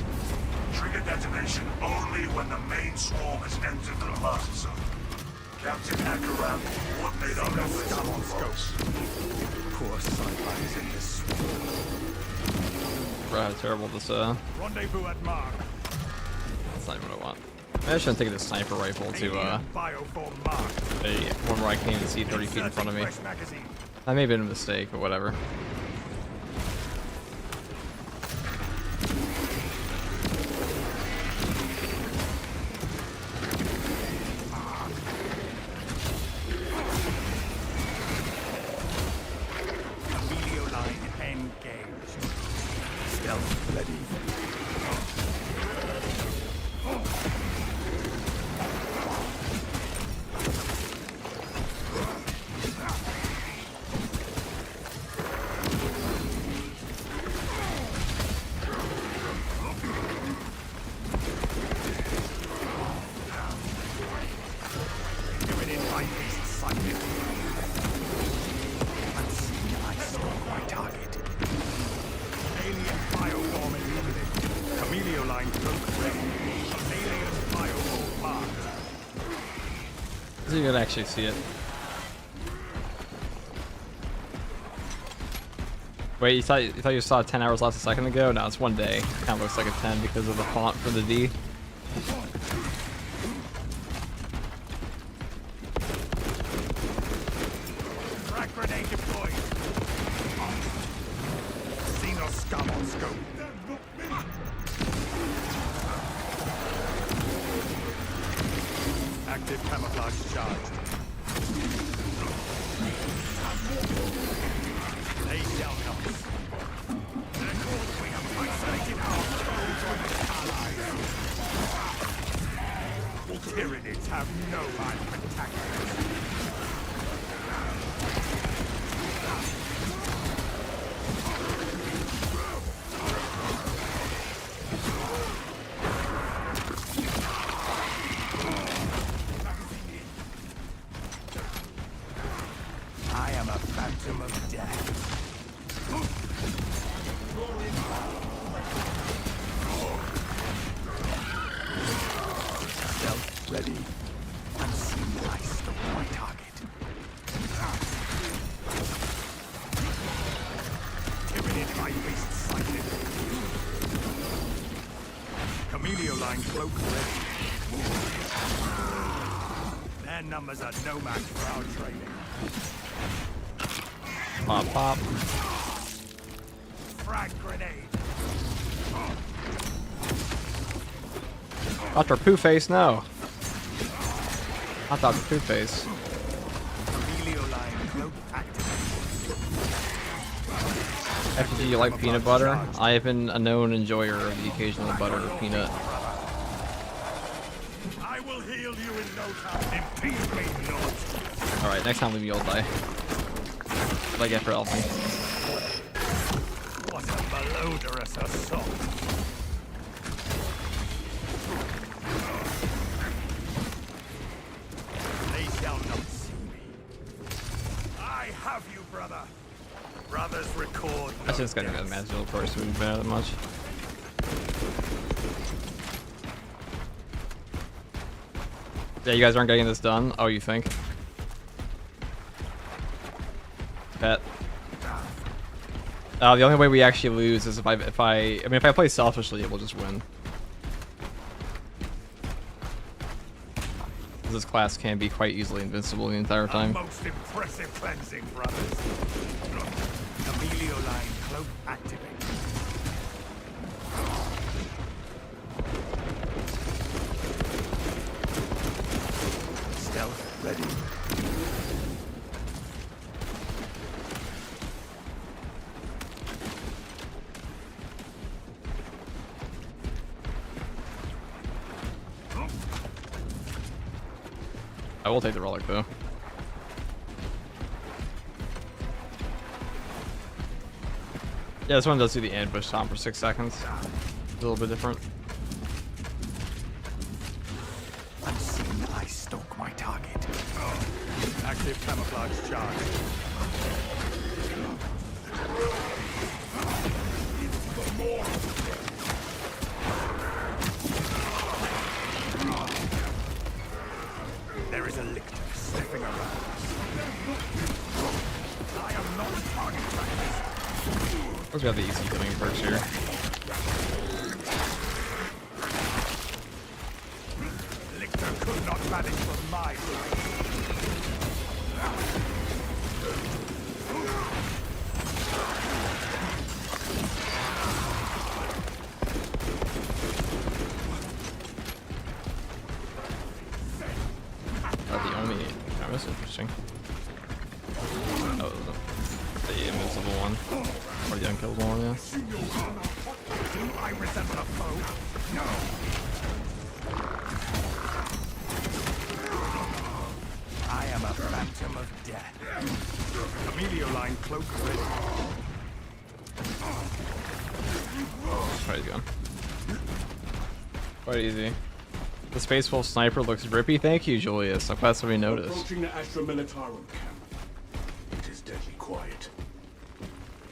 Trigger detonation only when the main swarm has entered the blast zone. Captain Akaram, coordinate our efforts on the scopes. Poor sidelines in this swamp. Bro, how terrible this, Rendezvous at Mark. that's not even what I want. Maybe I shouldn't take the sniper rifle to, Bioform Mark. one where I can't even see 30 feet in front of me. Fresh magazine. That may have been a mistake, but whatever. Emilio line engaged. Stealth ready. Given in my beast sighted. Unseen, I stalk my target. Alien bioform elimited. Chameleon line cloak ready. Alien bioform marked. So you can actually see it. Wait, you thought you saw 10 hours last a second ago? No, it's 1 day. Kind of looks like a 10 because of the font for the D. Frag grenade deployed. Xeno scum on scope. Active camouflage charged. Lay down nuts. We have isolated our foes with allies. Tyranids have no mind for tactics. I am a phantom of death. Stealth ready. Unseen, I stole my target. Tyranid my beast sighted. Chameleon line cloak ready. Their numbers are no match for our training. Pop, pop. Frag grenade. Dr. Pooh Face, no. Not Dr. Pooh Face. Chameleon line cloak activated. FG, you like peanut butter? I have been a known enjoyer of the occasional butter or peanut. I will heal you in no time. Impede me not. Alright, next time leave me you'll die. What do I get for helping? What a malodorous assault. They shall not see me. I have you, brother. Brothers record. I just got to imagine the course would be better that much. Yeah, you guys aren't getting this done? Oh, you think? Bet. The only way we actually lose is if I play selfishly, it will just win. This class can be quite easily invincible the entire time. Most impressive cleansing, brothers. Emilio line cloak activated. Stealth ready. I will take the relic though. Yeah, this one does do the ambush time for 6 seconds. A little bit different. Unseen, I stalk my target. Active camouflage charge. There is a lictus. Let's grab the easy killing perks here. Lictor could not manage for my side. The only. Oh, that's interesting. Oh, the invincible one. Or the unkillable one, yeah. Do I resemble a foe? No. I am a phantom of death. Chameleoline cloak ready. Try it again. Quite easy. The Space Wolf sniper looks rippy. Thank you, Julius. I'm glad somebody noticed. Approaching the Astra Militarum camp. It is deadly quiet.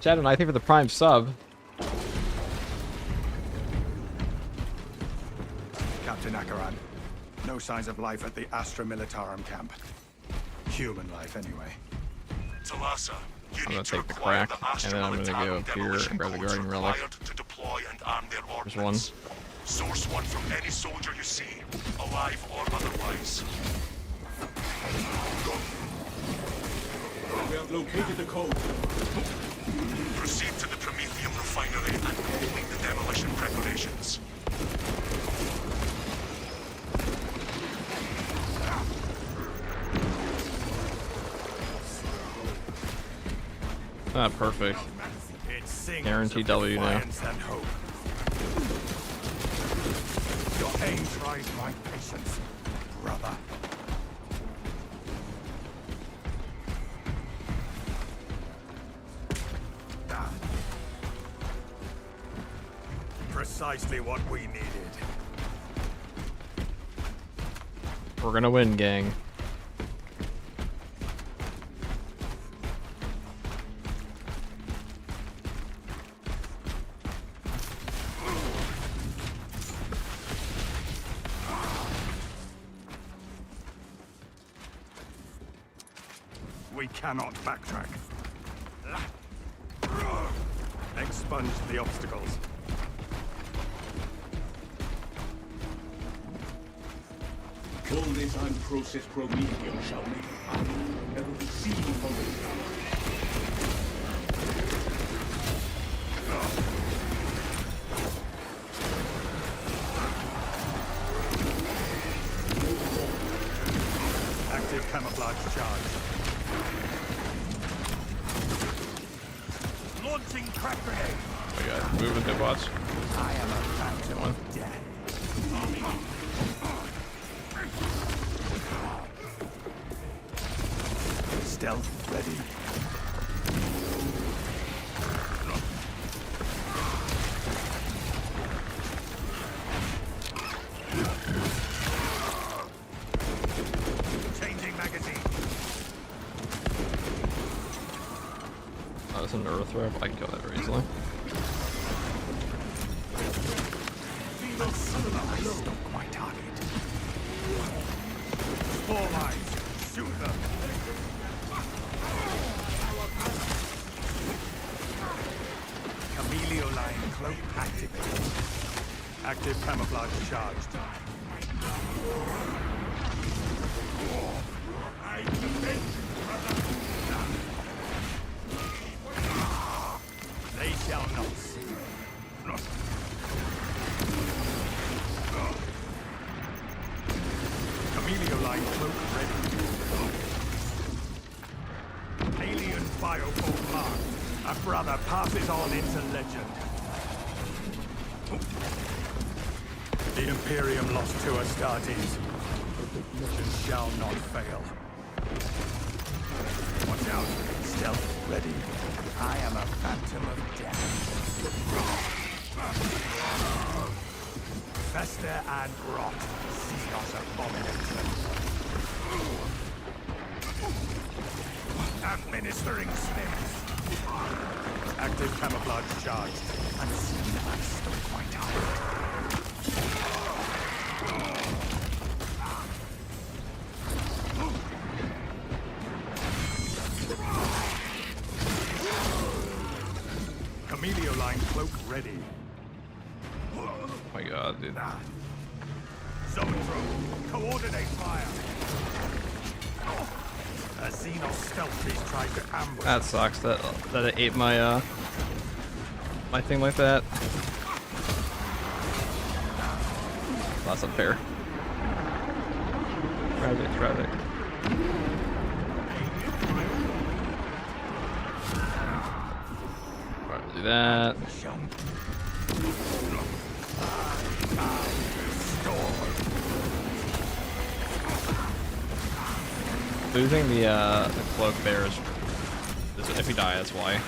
Chad and I think for the Prime sub. Captain Akaran, no signs of life at the Astra Militarum camp. Human life, anyway. Talassa, you I'm need gonna to take the acquire crack, the and Astra then I'm gonna go Militarum up here demolition and grab the codes Guardian Relic. required to deploy and arm their There's one. ordnance. Source one from any soldier you see, alive or otherwise. We have located the code. Proceed to the Prometheum refinery and complete the demolition preparations. Ah, perfect. It sings Guaranteed of W now. defiance and hope. Your aim tries my patience, brother. Precisely what we needed. We're gonna win, gang. We cannot backtrack. Expunge the obstacles. All this unprocessed Prometheum shall make it never be seen from the active camouflage charge. Launching crack grenade. We got moving to watch. I am a phantom One. of death. Stealth ready. Changing magazine. Oh, that's an Earth throw, but I can kill that very easily. I stalk my target. Spore lines. Shoot them. Chameleoline cloak activated. Active camouflage charged. They shall not see. Chameleoline cloak ready. Alien bioform marked. A brother passes on into legend. The Imperium lost 2 Astartes. Mission shall not fail. Watch out. Stealth ready. I am a phantom of death. Fester and rot. Xenos abomination. Administering snips. Active camouflage charged. Unseen, I stalk my target. cloak ready. Oh my god, dude. Zone throw. Coordinate fire. A Xenos stealth beast tried to ambush. That sucks. That it ate my my thing like that. That's unfair. Tragic, tragic. Alright, do that. Losing the cloak there is if you die, that's why.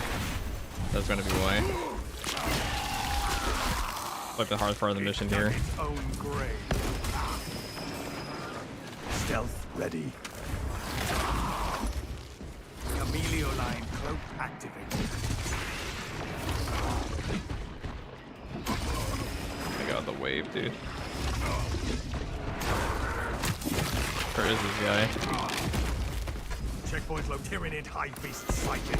That's gonna be why. Like the hard part of the mission here. Its own grave. Stealth ready. Camelio line cloak activated. I got the wave, dude. Where is this guy? Checkpoint low Tyranid high beast sighted.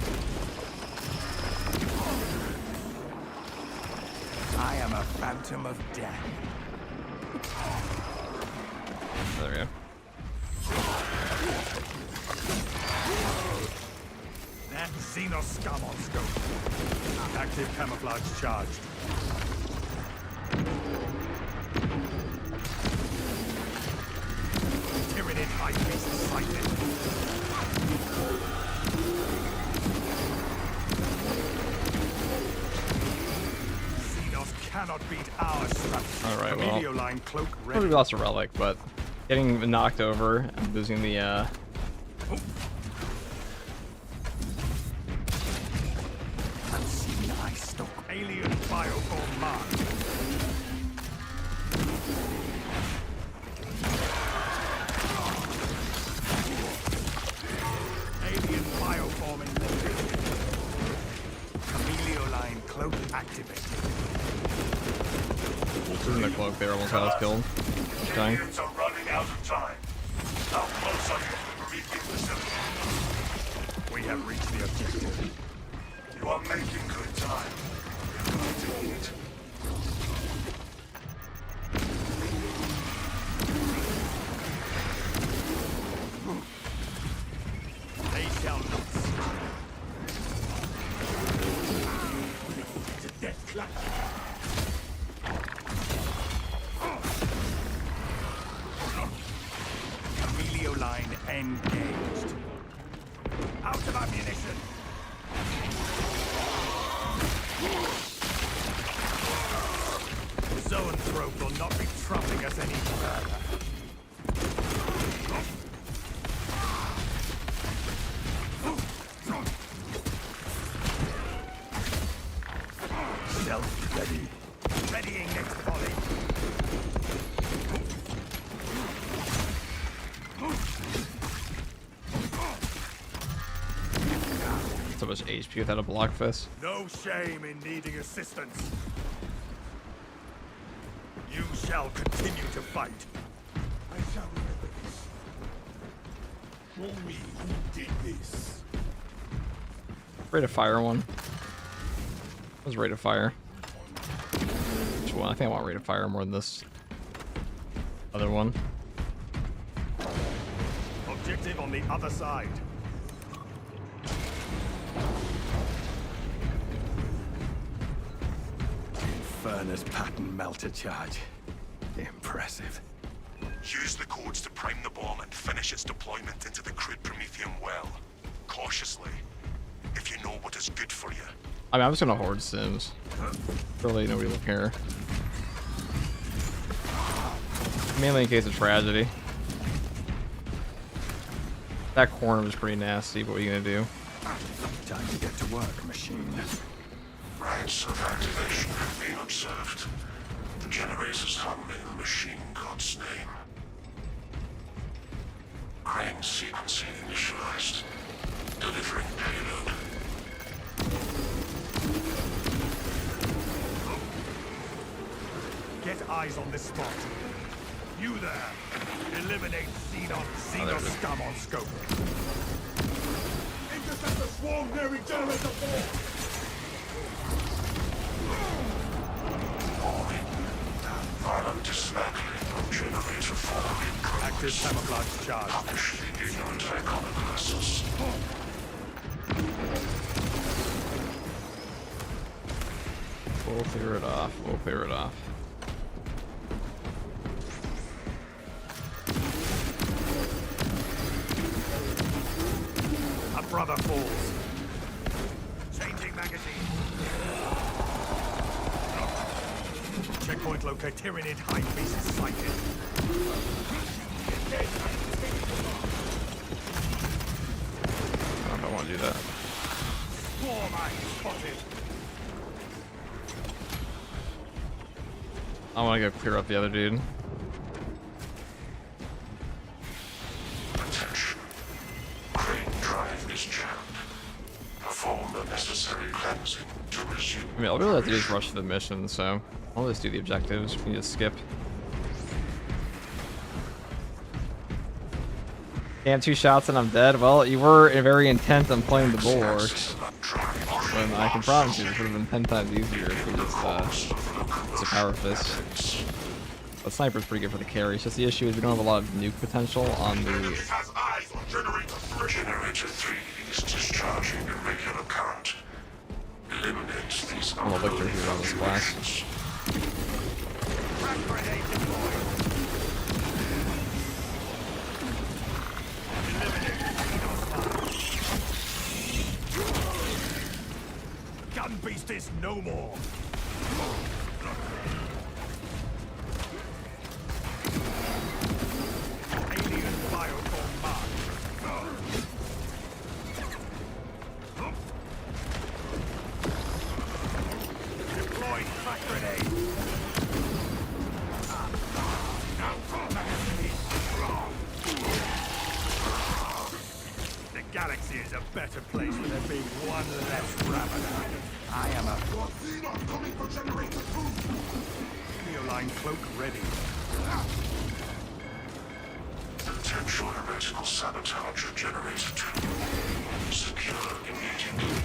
I am a phantom of death. There we go. That Xenos scum on scope. Active camouflage charged. Tyranid high beast sighted. Xenos cannot beat our strategy. Alright, well. Camelio line cloak Probably ready. lost a relic, but getting knocked over and losing the Unseen eye stock. Alien bioform marked. Alien bioform eliminated. Camelio line cloak activated. losing the cloak there almost got us killed. Dying. Aliens are running out of time. How close are you to the briefing facility? We have reached the objective. You are making good time. We're going to need it. They shall not stop. To death clutch. Camelio line engaged. Out of ammunition. Zone throw will not be troubling us any further. Self ready. Readying next volley. So much HP without a block fist. No shame in needing assistance. You shall continue to fight. I shall remember this. Show me who did this. Rate of fire one. What was rate of fire? Which one? I think I want rate of fire more than this other one. Objective on the other side. Infernus pattern melter charge. Impressive. Use the codes to prime the bomb and finish its deployment into the crude Prometheum well. Cautiously, if you know what is good for you. I mean, I'm just gonna hoard sims. Really, nobody will care. Mainly in case of tragedy. That corner was pretty nasty, but what are you gonna do? Time to get to work, machine. Rites of activation have been observed. The generators hum in the machine god's name. Crane sequencing initialized. Delivering payload. Get eyes on this spot. You there. Eliminate Xenos scum on scope. Intercept the swarm nearing generator 4. Violent dismantling of generator 4 in progress. Active camouflage charge. Punish the ignorant iconoclasts. We'll clear it off. We'll clear it off. A brother falls. Changing magazine. Checkpoint locate. Tyranid Highbeast sighted. I don't want to do that. Swarm eye spotted. I want to go clear up the other dude. Attention. Crane drive is jammed. Perform the necessary cleansing to resume. I mean, all we really have to do is rush to the mission, so I'll just do the objectives. We can just skip. Damn, 2 shots and I'm dead. Well, you were very intent on playing the bulwarks. When I can promise you, it would have been 10 times easier if we just it's a power fist. But sniper's pretty good for the carry. It's just the issue is we don't have a lot of nuke potential on the. Has eyes on generator 3. Generator 3 is discharging irregular current. Eliminate these I'm a victor here on this class. Gun beast is no more. Alien bioform mark. Deploy crack grenade. The galaxy is a better place with there being one less Ravager. I am a coming for generator 2. Neoline cloak ready. Potential heretical sabotage of generator 2. Secure immediately.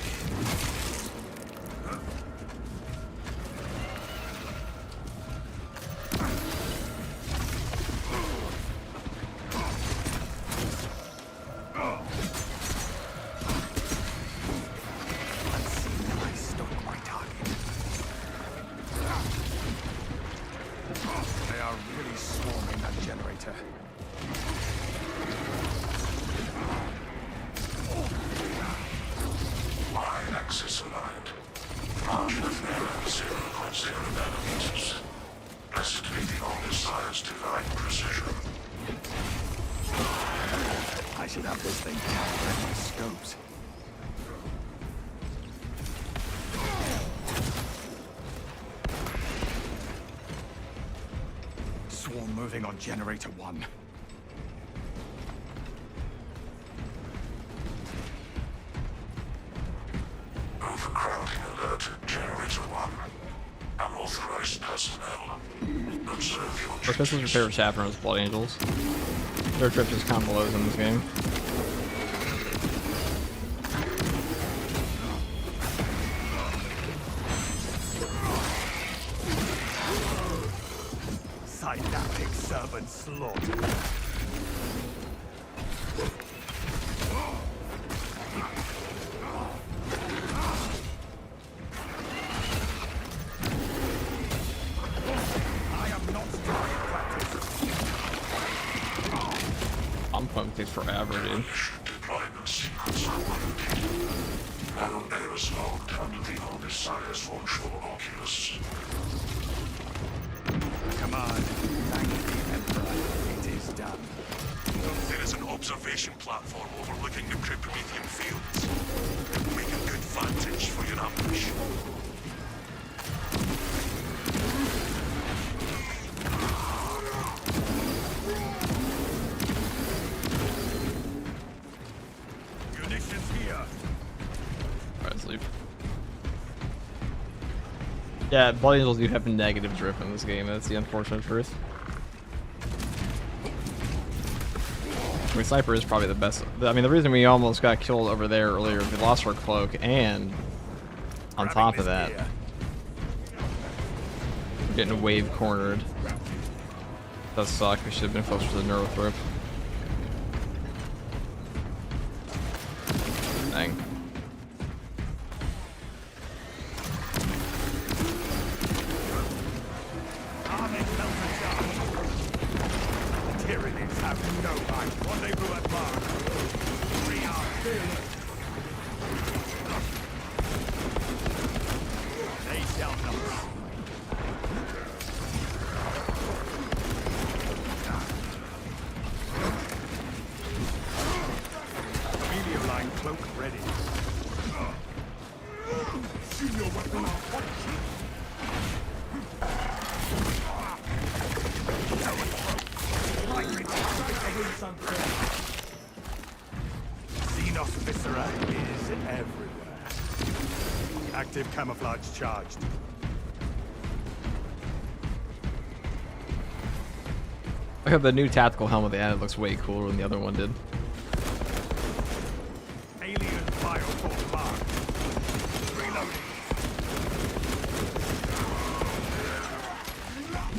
They are really swarming that generator. Y-axis aligned. Margin of error 0.0 nanometers. Blessed be the Omnissiah's divine precision. I should have this thing covered in my scopes. Swarm moving on generator 1. Overcrowding alert. Generator 1. Unauthorized personnel. Observe your Our pistols your favorite chapter is Blood Angels. Their trip is kind of lows in this game. Synaptic servant slaughter. I am not doing practice. I'm pumping takes forever, dude. deployment sequence complete. Now errors logged under the Omnissiah's watchful oculus. Come on, thank the Emperor. It is done. There is an observation platform overlooking the Promethean fields. Make a good vantage for your ambush. Munitions here. Alright, let's leave. Yeah, Blood Angels do have a negative drip in this game. That's the unfortunate truth. I mean, Sniper is probably the best. I mean, the reason we almost got killed over there earlier, we lost our cloak, and on top of that, Getting wave cornered. Does suck. We should have been closer to the Neurothrope. Dang. Tyrannies have no right. Rendezvous at Mark. We are fearless. They shall not. Meteor line cloak ready. See your weapon on point. Xenos Viscera is everywhere. Active camouflage charged. Look at the new tactical helmet they added. Looks way cooler than the other one did. Alien bioform marked. Reloading.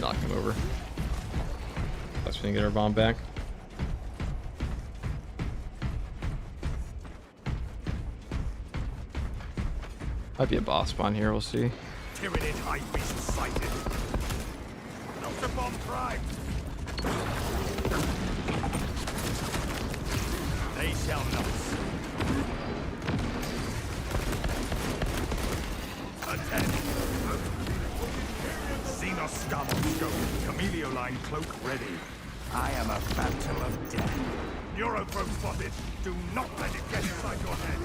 Knock him over. Let's get our bomb back. Might be a boss spawn here, we'll see. Tyranid high beast sighted. Delta bomb prime. They shall not. Attend. Xenos scum on scope. Camelio line cloak ready. I am a phantom of death. Neurothrope spotted. Do not let it get inside your head.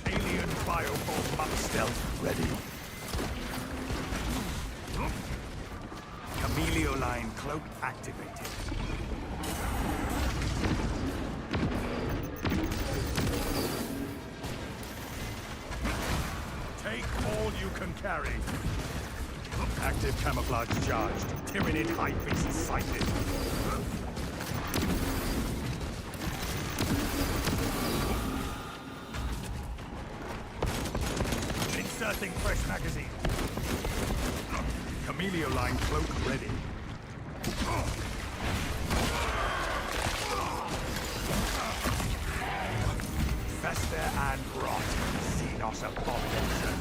Alien bioform muck stealth ready. Camelio line cloak activated. Take all you can carry. Active camouflage charged. Tyranid high beast sighted. Inserting fresh magazine. Camelio line cloak ready. Fester and rot. Xenos abomination.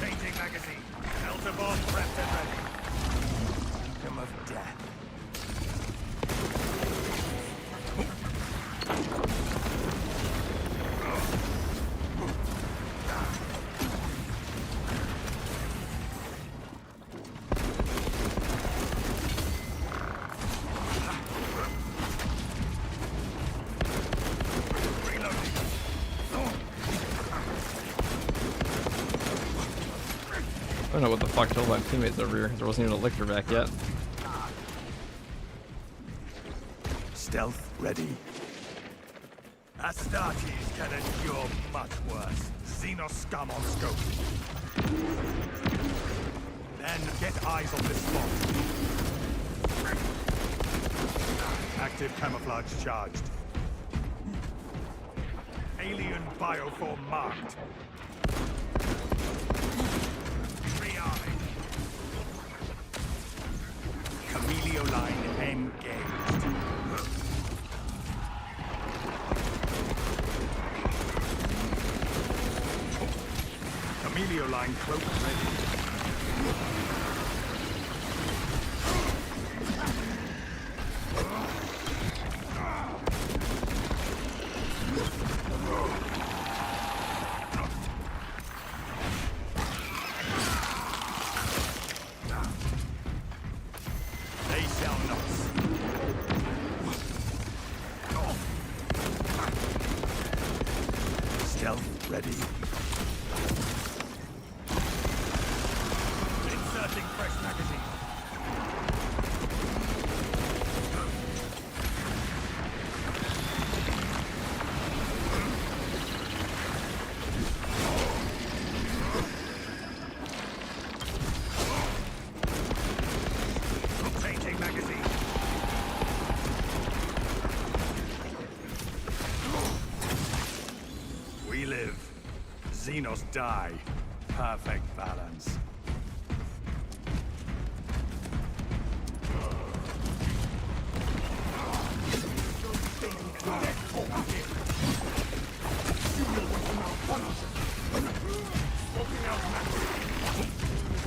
Changing magazine. Delta bomb prepped and ready. Kingdom of death. I don't know what the fuck killed my teammates over here. There wasn't even a lictor back yet. Stealth ready. Astartes can endure much worse. Xenos scum on scope. Then get eyes on this spot. Active camouflage charged. Alien bioform marked. Rearming. Camelio line engaged. Camelio line cloak ready. They shall not. Stealth ready. Inserting fresh magazine. Changing magazine. We live. Xenos die. Perfect balance.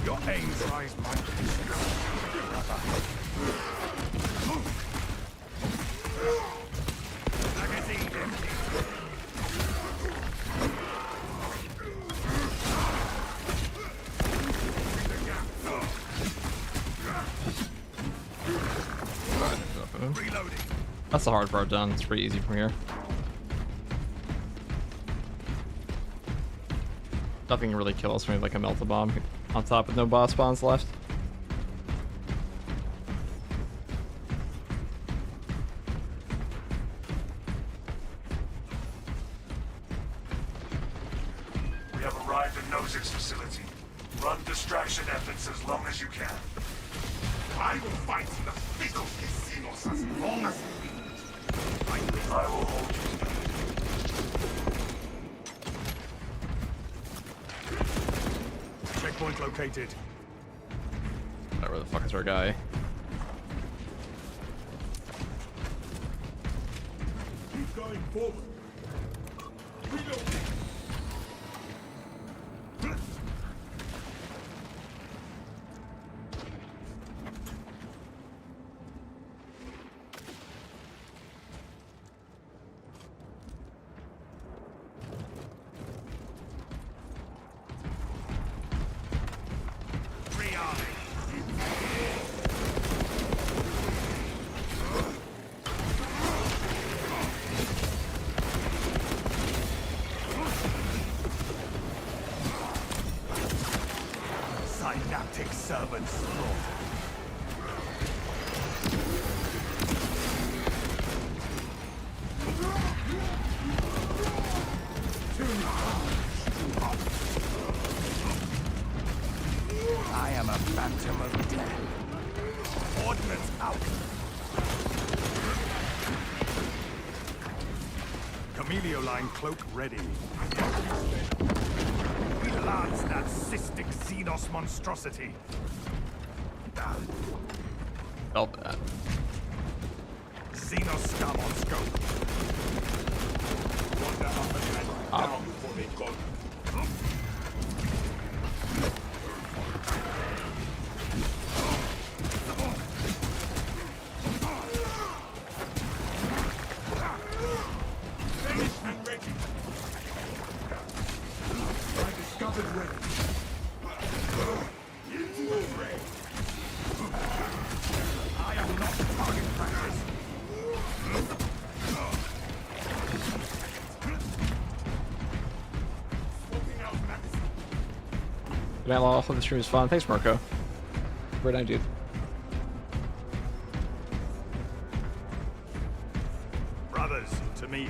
Your aim tries my magazine empty. Reloading. That's the hard part done. It's pretty easy from here. Nothing can really kill us when we have like a melt bomb on top with no boss spawns left. We have arrived at Nozick's facility. Run distraction efforts as long as you can. I will fight the fickle Xenos as long as it needs. I will hold you to that. Checkpoint located. Alright, where the fuck is our guy? Keep going forward. Reloading. Synaptic servant slaughtered. I am a phantom of death. Ordnance out. Camelio line cloak ready. Lance that cystic Xenos monstrosity. Felt that. Xenos scum on scope. Wonder how many men down before they go. Man, off on the stream is fun. Thanks, Marco. Great idea, dude. Brothers, to me.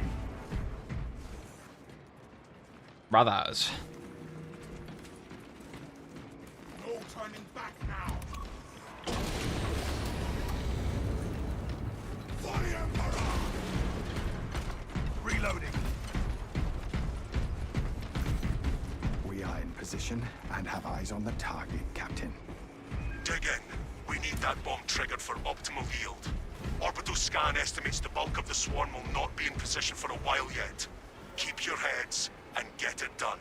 Brothers. No turning back now. For the Emperor! Reloading. We are in position and have eyes on the target, Captain. Dig in. We need that bomb triggered for optimal yield. Orbital scan estimates the bulk of the swarm will not be in position for a while yet. Keep your heads and get it done.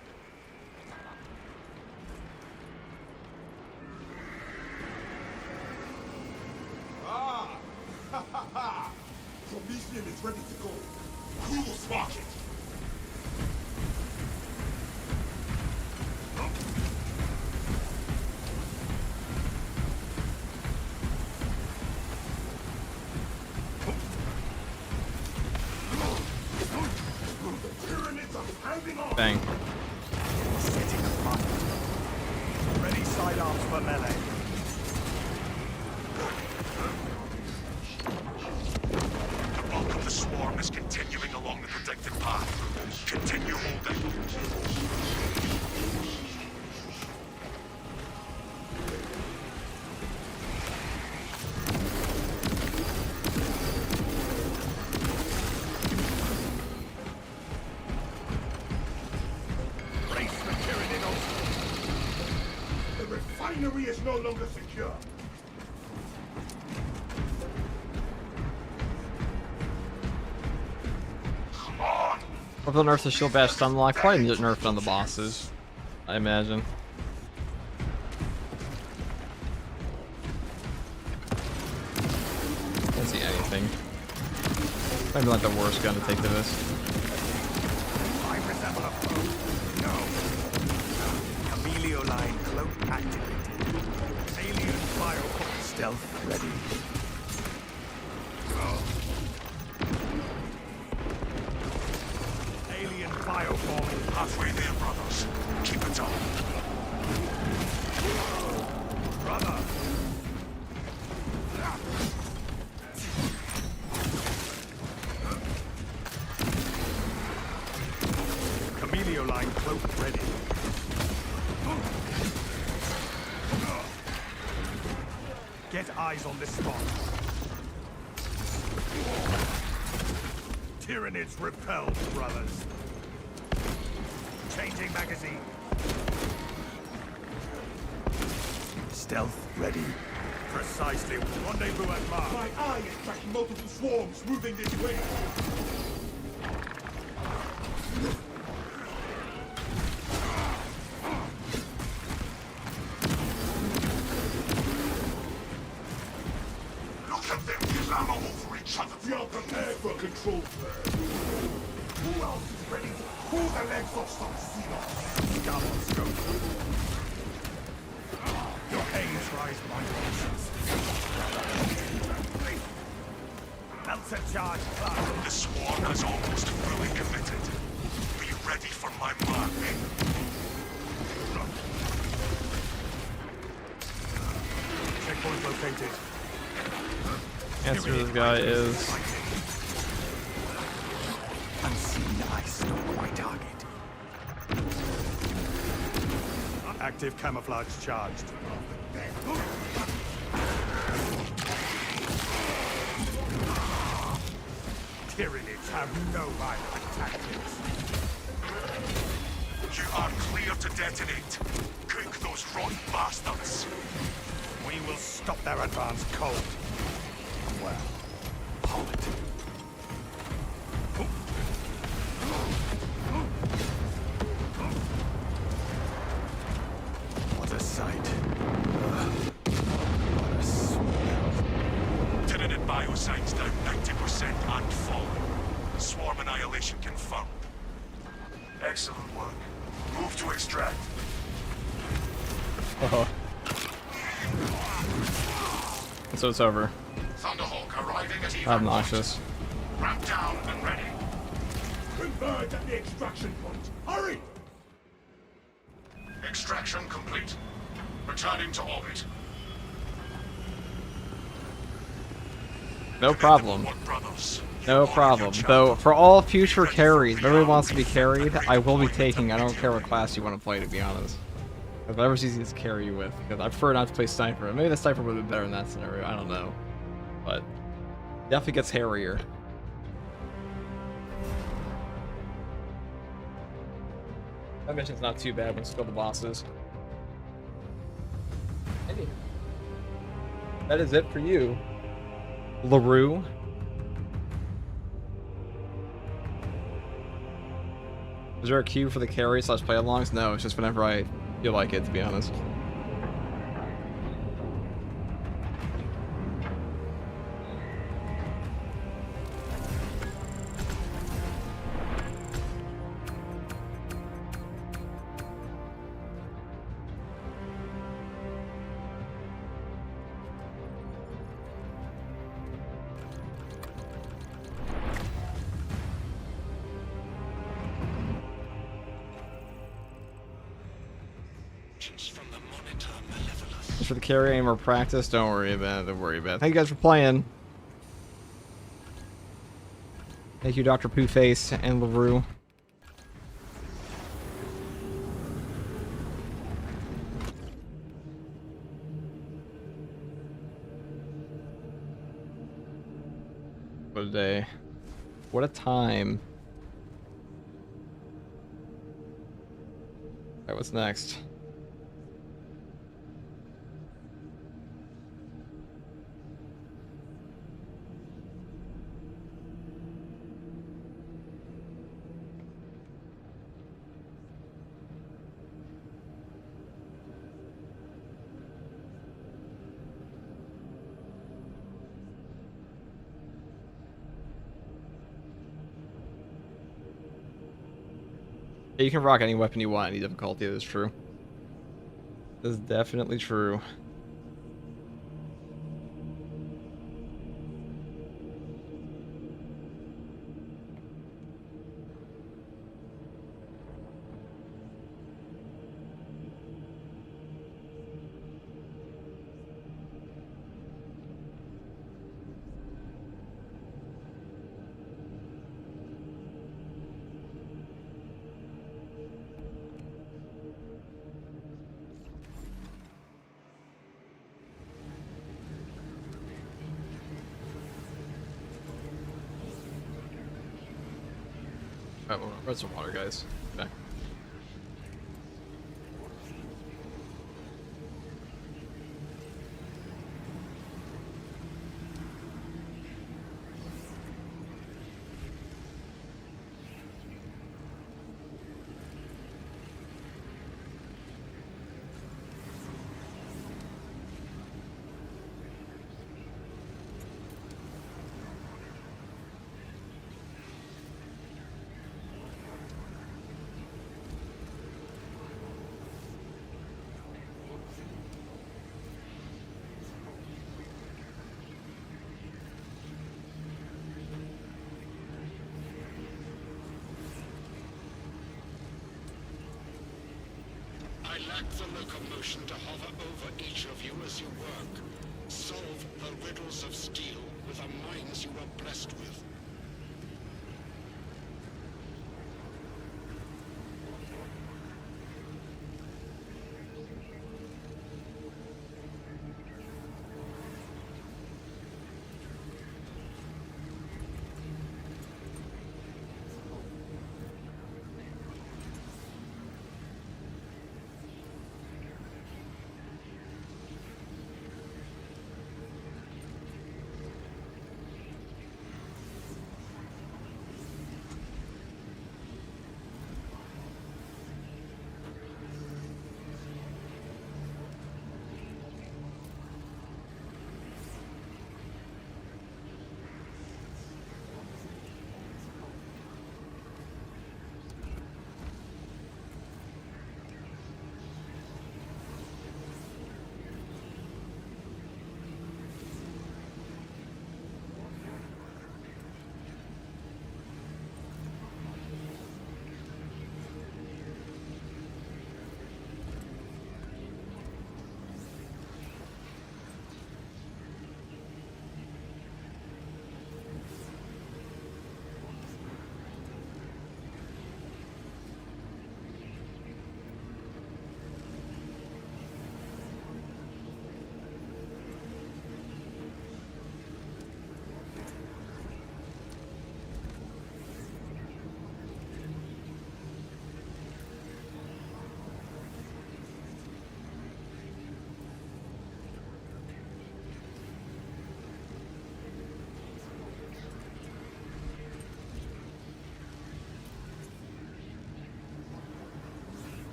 Ah! Ha ha ha! Prometheus is ready to go. Cool spark it! Bang. Setting a fire. Ready sidearms for melee. The bulk of the swarm is continuing along the predicted path. Continue holding. refinery is no longer secure. Come on! If they'll nerf the shield bash stun lock, probably nerfed on the bosses, I imagine. Can't see anything. Maybe like the worst gun to take to this. I resemble a foe. No. Chameleon line cloak activated. Alien fire stealth ready. Alien bioform Halfway there, brothers. Keep it up. brother. Chameleon line cloak ready. Get eyes on this spot. Tyranids repelled, brothers. Changing magazine. Stealth ready. Precisely. Rendezvous at mark. My eye is tracking multiple swarms moving this way. Look at them clamor over each other. We are prepared for control. Who else is ready to pull the legs off some seagulls? Scout on scope. Your aims rise my emotions. Melter charge fire. The swarm has almost fully committed. Be ready for my mark. Checkpoint located. Answer to this guy is Unseen eye stalk my target. Active camouflage charged. Tyranids have no violent tactics. You are clear to detonate. Cook those rotten bastards. We will stop their advance cold. Well, hold it. What a sight. What a smell. Tyranid biosides down 90% and falling. Swarm annihilation confirmed. Excellent work. Move to extract. so it's over. Thunderhawk arriving at evac Obnoxious. point. Ramp down and ready. Converge at the extraction point. Hurry! Extraction complete. Returning to orbit. No problem. What brothers? No problem. Though, for all future carries, if everyone wants to be carried, I will be taking. I don't care what class you want to play, to be honest. If whatever's easiest to carry you with. Because I prefer not to play Sniper. Maybe the Sniper would be better in that scenario. I don't know. But, definitely gets hairier. That mission's not too bad when you kill the bosses. Anywho. That is it for you, LaRue. Is there a queue for the carry / play alongs? No, it's just whenever I feel like it, to be honest. Just for the carry, any more practice? Don't worry about it. Don't worry about it. Thank you guys for playing. Thank you, Dr. Poohface and LaRue. What a day. What a time. Alright, what's next? Yeah, you can rock any weapon you want, any difficulty. That is true. That is definitely true. Alright, well, grab some water, guys. Okay. I lack the locomotion to hover over each of you as you work. Solve the riddles of steel with the minds you are blessed with.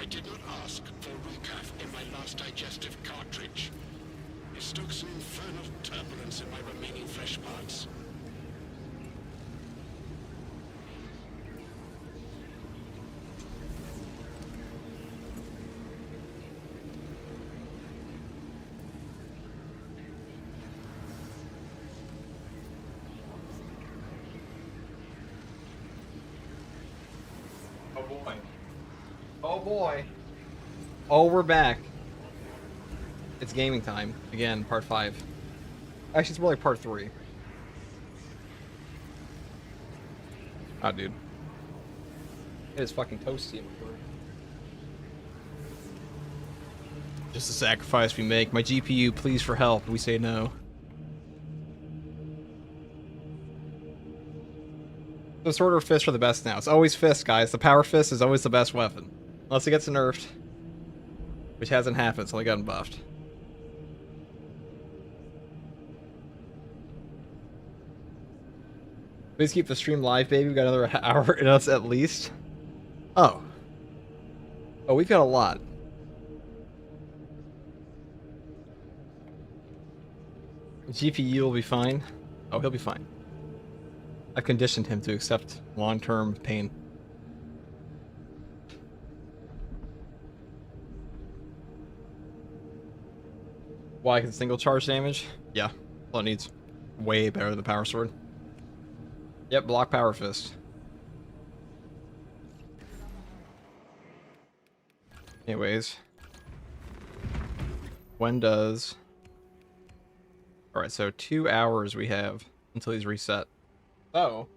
I did not ask for recaf in my last digestive cartridge. It stokes an infernal turbulence in my remaining flesh parts. Oh boy. Oh boy. Oh, we're back. It's gaming time. Again, part 5. Actually, it's more like part 3. Ah, dude. It is fucking toasty. Just a sacrifice we make. My GPU pleads for help. We say no. The sword or fist are the best now. It's always fist, guys. The power fist is always the best weapon. Unless it gets nerfed. Which hasn't happened until I got buffed. Please keep the stream live, baby. We got another hour in us at least. Oh. Oh, we've got a lot. GPU will be fine. Oh, he'll be fine. I've conditioned him to accept long-term pain. Why can single charge damage? Yeah. All it needs. Way better than the power sword. Yep, block power fist. Anyways. When does... Alright, so 2 hours we have until he's reset. Oh.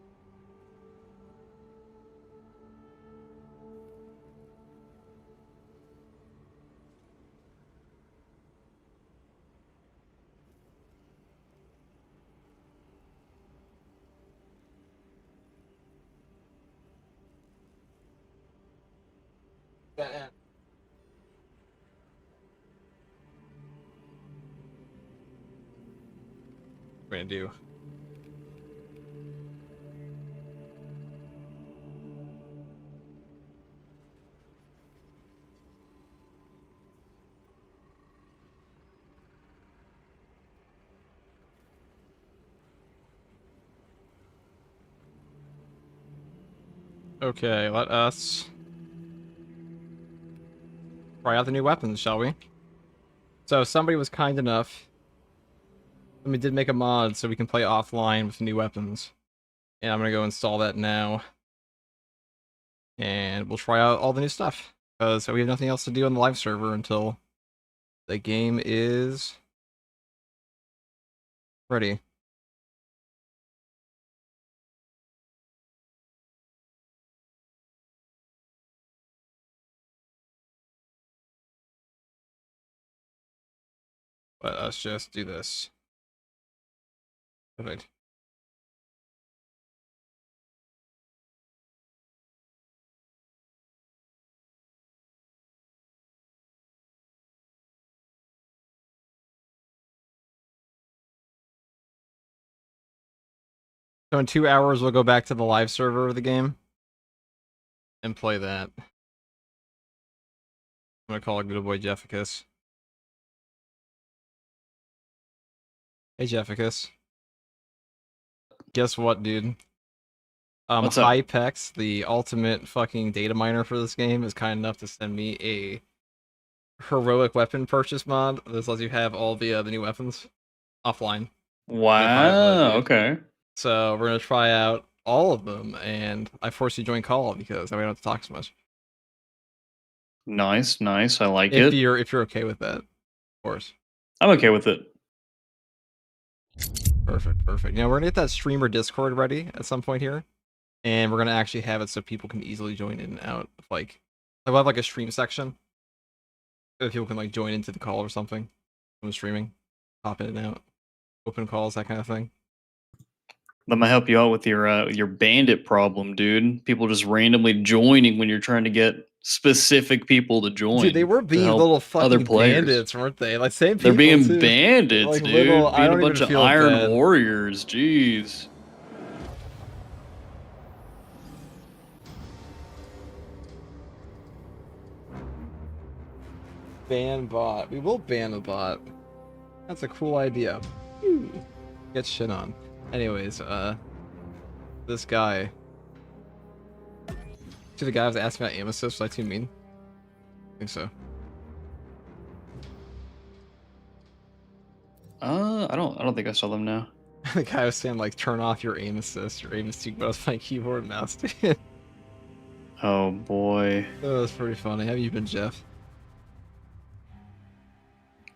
What are we gonna do? Okay, let us try out the new weapons, shall we? So somebody was kind enough. Somebody did make a mod so we can play offline with new weapons. And I'm gonna go install that now. And we'll try out all the new stuff. Because we have nothing else to do on the live server until the game is ready. Let us just do this. Perfect. So in 2 hours, we'll go back to the live server of the game and play that. I'm gonna call it good boy Jefficus. Hey Jefficus. Guess what, dude? What's up? Hypex, the ultimate fucking data miner for this game, is kind enough to send me a heroic weapon purchase mod. This lets you have all the new weapons offline. Wow. Okay. So we're gonna try out all of them, and I force you to join call because then we don't have to talk so much. Nice. Nice. I like If it. you're okay with that, of course. I'm okay with it. Perfect, perfect. Now we're gonna get that streamer Discord ready at some point here, and we're gonna actually have it so people can easily join in and out. Like, we'll have like a stream section, so people can like join into the call or something when streaming, pop in and out, open calls, that kind of thing. That might help you out with your bandit problem, dude. People just randomly joining when you're trying to get specific people to join. Dude, they were to being help little other fucking players. bandits, weren't they? Like same They're people being too. bandits, Like dude. little, I being don't a bunch even of feel iron bad. warriors. Jeez. Ban bot. We will ban a bot. That's a cool idea. Whew. Get shit on. Anyways, this guy. To the guy was asking about aim assist, was I too mean? I think so. I don't think I saw them now. The guy was saying like turn off your aim assist or aim assist, but I was my keyboard and mouse. That Oh boy. was pretty funny. How have you been, Jeff?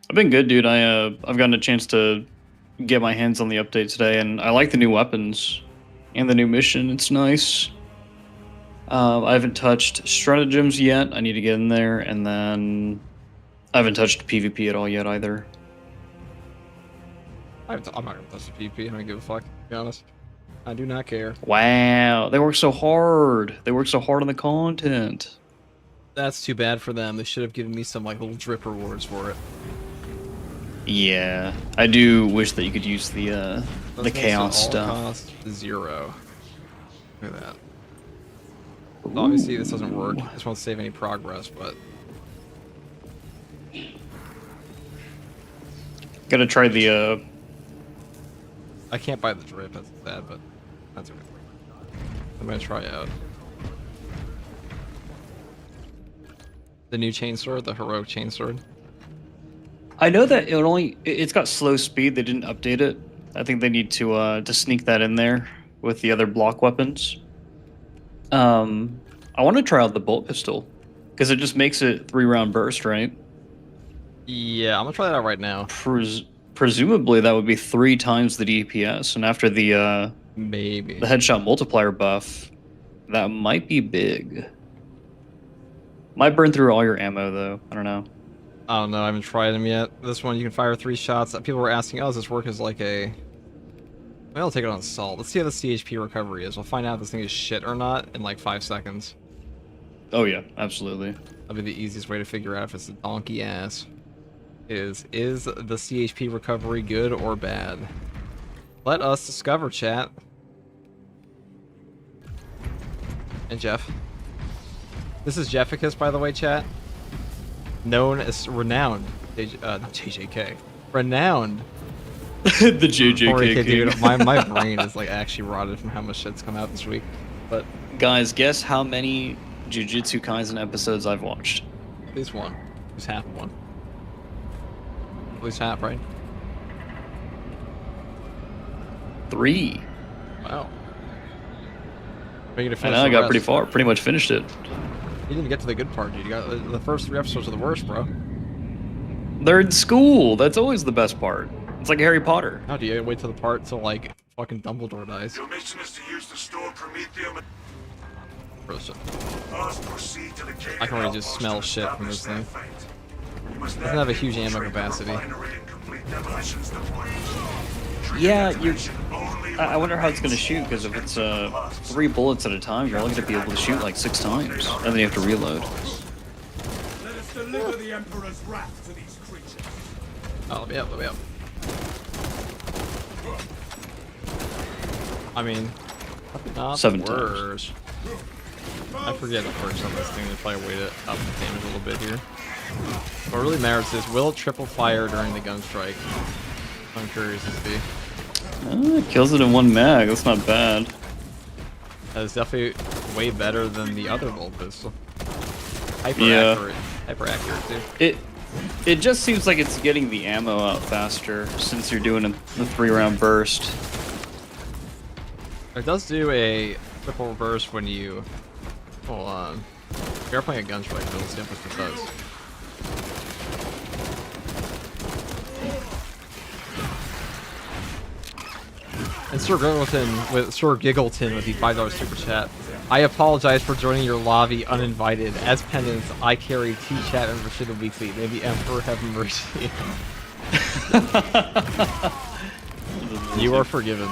I've been good, dude. I've gotten a chance to get my hands on the update today, and I like the new weapons and the new mission. It's nice. I haven't touched Stratagems yet. I need to get in there, and then I haven't touched PvP at all yet either. I'm not gonna touch the PP. I don't give a fuck. To be honest, I do not care. Wow, they work so hard. They work so hard on the content. That's too bad for them. They should have given me some like little drip rewards for it. Yeah, I do wish that you could use the chaos All stuff. cost 0. Look at that. So obviously this doesn't work. This won't save any progress, but Gotta try the I can't buy the drip. That's sad, but that's okay. I'm gonna try out the new chainsword, the heroic chainsword. I know that it's got slow speed. They didn't update it. I think they need to sneak that in there with the other block weapons. I want to try out the bolt pistol because it just makes it 3-round burst, right? Yeah, I'm gonna try that out right now. Presumably that would be 3 times the DPS, and after the Maybe. headshot multiplier buff, that might be big. Might burn through all your ammo though. I don't know. I don't know. I haven't tried them yet. This one you can fire 3 shots. People were asking, "Oh, does this work as like a?" Maybe I'll take it on assault. Let's see how the CHP recovery is. We'll find out if this thing is shit or not in like 5 seconds. Oh yeah, absolutely. That'll be the easiest way to figure out if it's a donkey ass. Is the CHP recovery good or bad? Let us discover, chat. And Jeff. This is Jefficus, by the way, chat. Known as renowned, not JJK, renowned. The JJK 40K, king. dude. My brain is like actually rotted from how much shit's come out this week. But Guys, guess how many Jujutsu Kaisen episodes I've watched? at least one. At least half of one. At least half, right? 3. Wow. Making it I finish know, I the got rest. pretty far. Pretty much finished it. You didn't get to the good part, dude. You got the first 3 episodes are the worst, bro. They're in school. That's always the best part. It's like Harry Potter. How do you wait till the part till like fucking Dumbledore dies? Your mission is to use the stored Prometheum. Bro, shit. Must proceed to the I can already just smell shit from this thing. Doesn't have a huge ammo capacity. Yeah, I wonder how it's going to shoot, because if it's 3 bullets at a time, you're only going to be able to shoot like 6 times, and then you have to reload. Let us deliver the Emperor's wrath to these creatures. Oh, let me up, let me up. I mean, not 7 the times. worst. I forget the perks on this thing. They probably weight it up the damage a little bit here. What really matters is will it triple fire during the gun strike? I'm curious to see. It kills it in 1 mag. That's not bad. That is definitely way better than the other bolt pistol. Hyper Yeah. accurate. Hyper accurate, dude. It just seems like it's getting the ammo out faster since you're doing a 3-round burst. It does do a triple reverse when you... Hold on. If you're playing a gun strike, it'll see what it does. And Sir Giggleton with the $5 super chat. I apologize for joining your lobby uninvited. As penance, I carry T-chat membership weekly. May the Emperor have mercy. You are forgiven.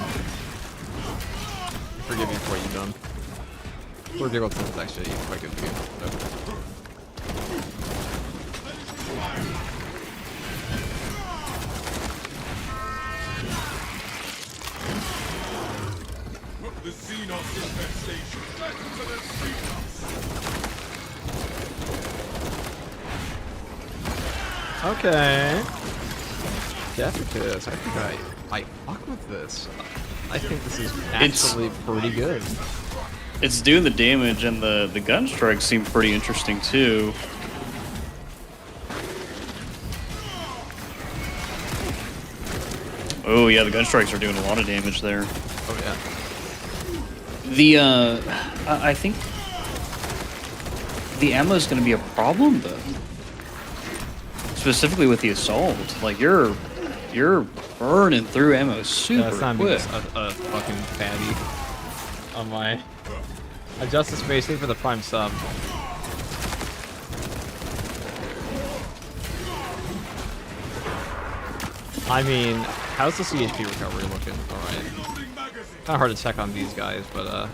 Forgive me for what you've done. Sir Giggleton is actually quite good game. The Xenos infestation. Back to the Xenos. Okay. Jessica's. I think I fuck with this. I think this is actually pretty good. It's doing the damage, and the gun strikes seem pretty interesting too. Oh yeah, the gun strikes are doing a lot of damage there. Oh yeah. The I think the ammo is going to be a problem though. Specifically with the assault, like you're burning through ammo super That's not quick. a fucking fatty on my adjust the spacing for the prime sub. I mean, how's the CHP recovery looking? Alright. Kind of hard to check on these guys, but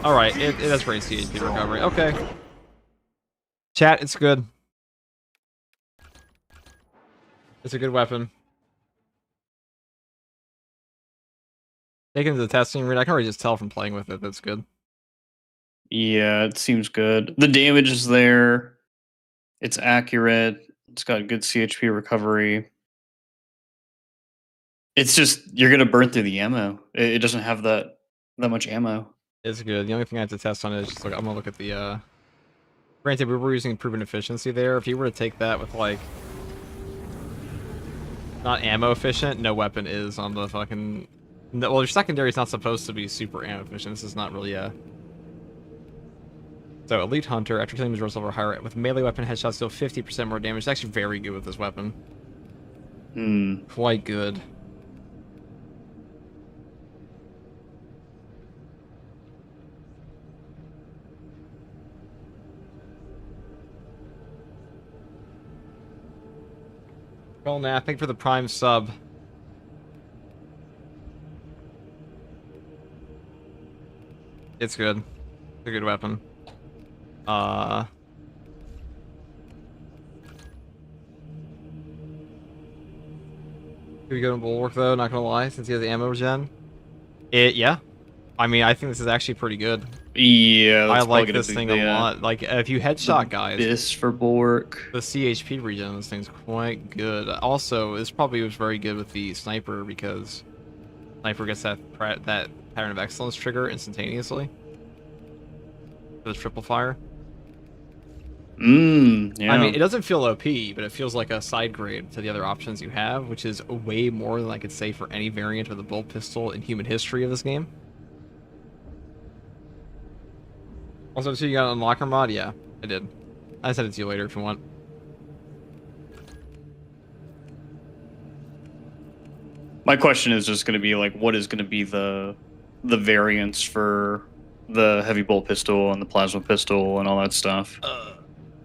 alright, it has great CHP recovery. Okay. Chat, it's good. It's a good weapon. Taken to the testing arena, I can already just tell from playing with it that's good. Yeah, it seems good. The damage is there. It's accurate. It's got good CHP recovery. It's just you're gonna burn through the ammo. It doesn't have that much ammo. It's good. The only thing I have to test on it is just like I'm gonna look at the granted we were using proven efficiency there. If you were to take that with like not ammo efficient, no weapon is on the fucking no, well your secondary is not supposed to be super ammo efficient. This is not really a so Elite Hunter, after killing resource level higher with melee weapon headshots deal 50% more damage. It's actually very good with this weapon. Quite good. Well, nah, thank you for the prime sub. It's good. It's a good weapon. Could we go to Bulwark though? Not gonna lie, since he has ammo regen. Yeah. I mean, I think this is actually pretty good. Yeah, I that's like probably this gonna thing be a lot. Like, if you headshot guys, this for Bulwark. the CHP regen on this thing's quite good. Also, this probably was very good with the sniper because sniper gets that pattern of excellence trigger instantaneously. For the triple fire. Yeah. I mean, it doesn't feel OP, but it feels like a side grade to the other options you have, which is way more than I could say for any variant of the bolt pistol in human history of this game. Also, so you got an unlocker mod? Yeah, I did. I send it to you later if you want. My question is just going to be like, what is going to be the variants for the heavy bolt pistol and the plasma pistol and all that stuff?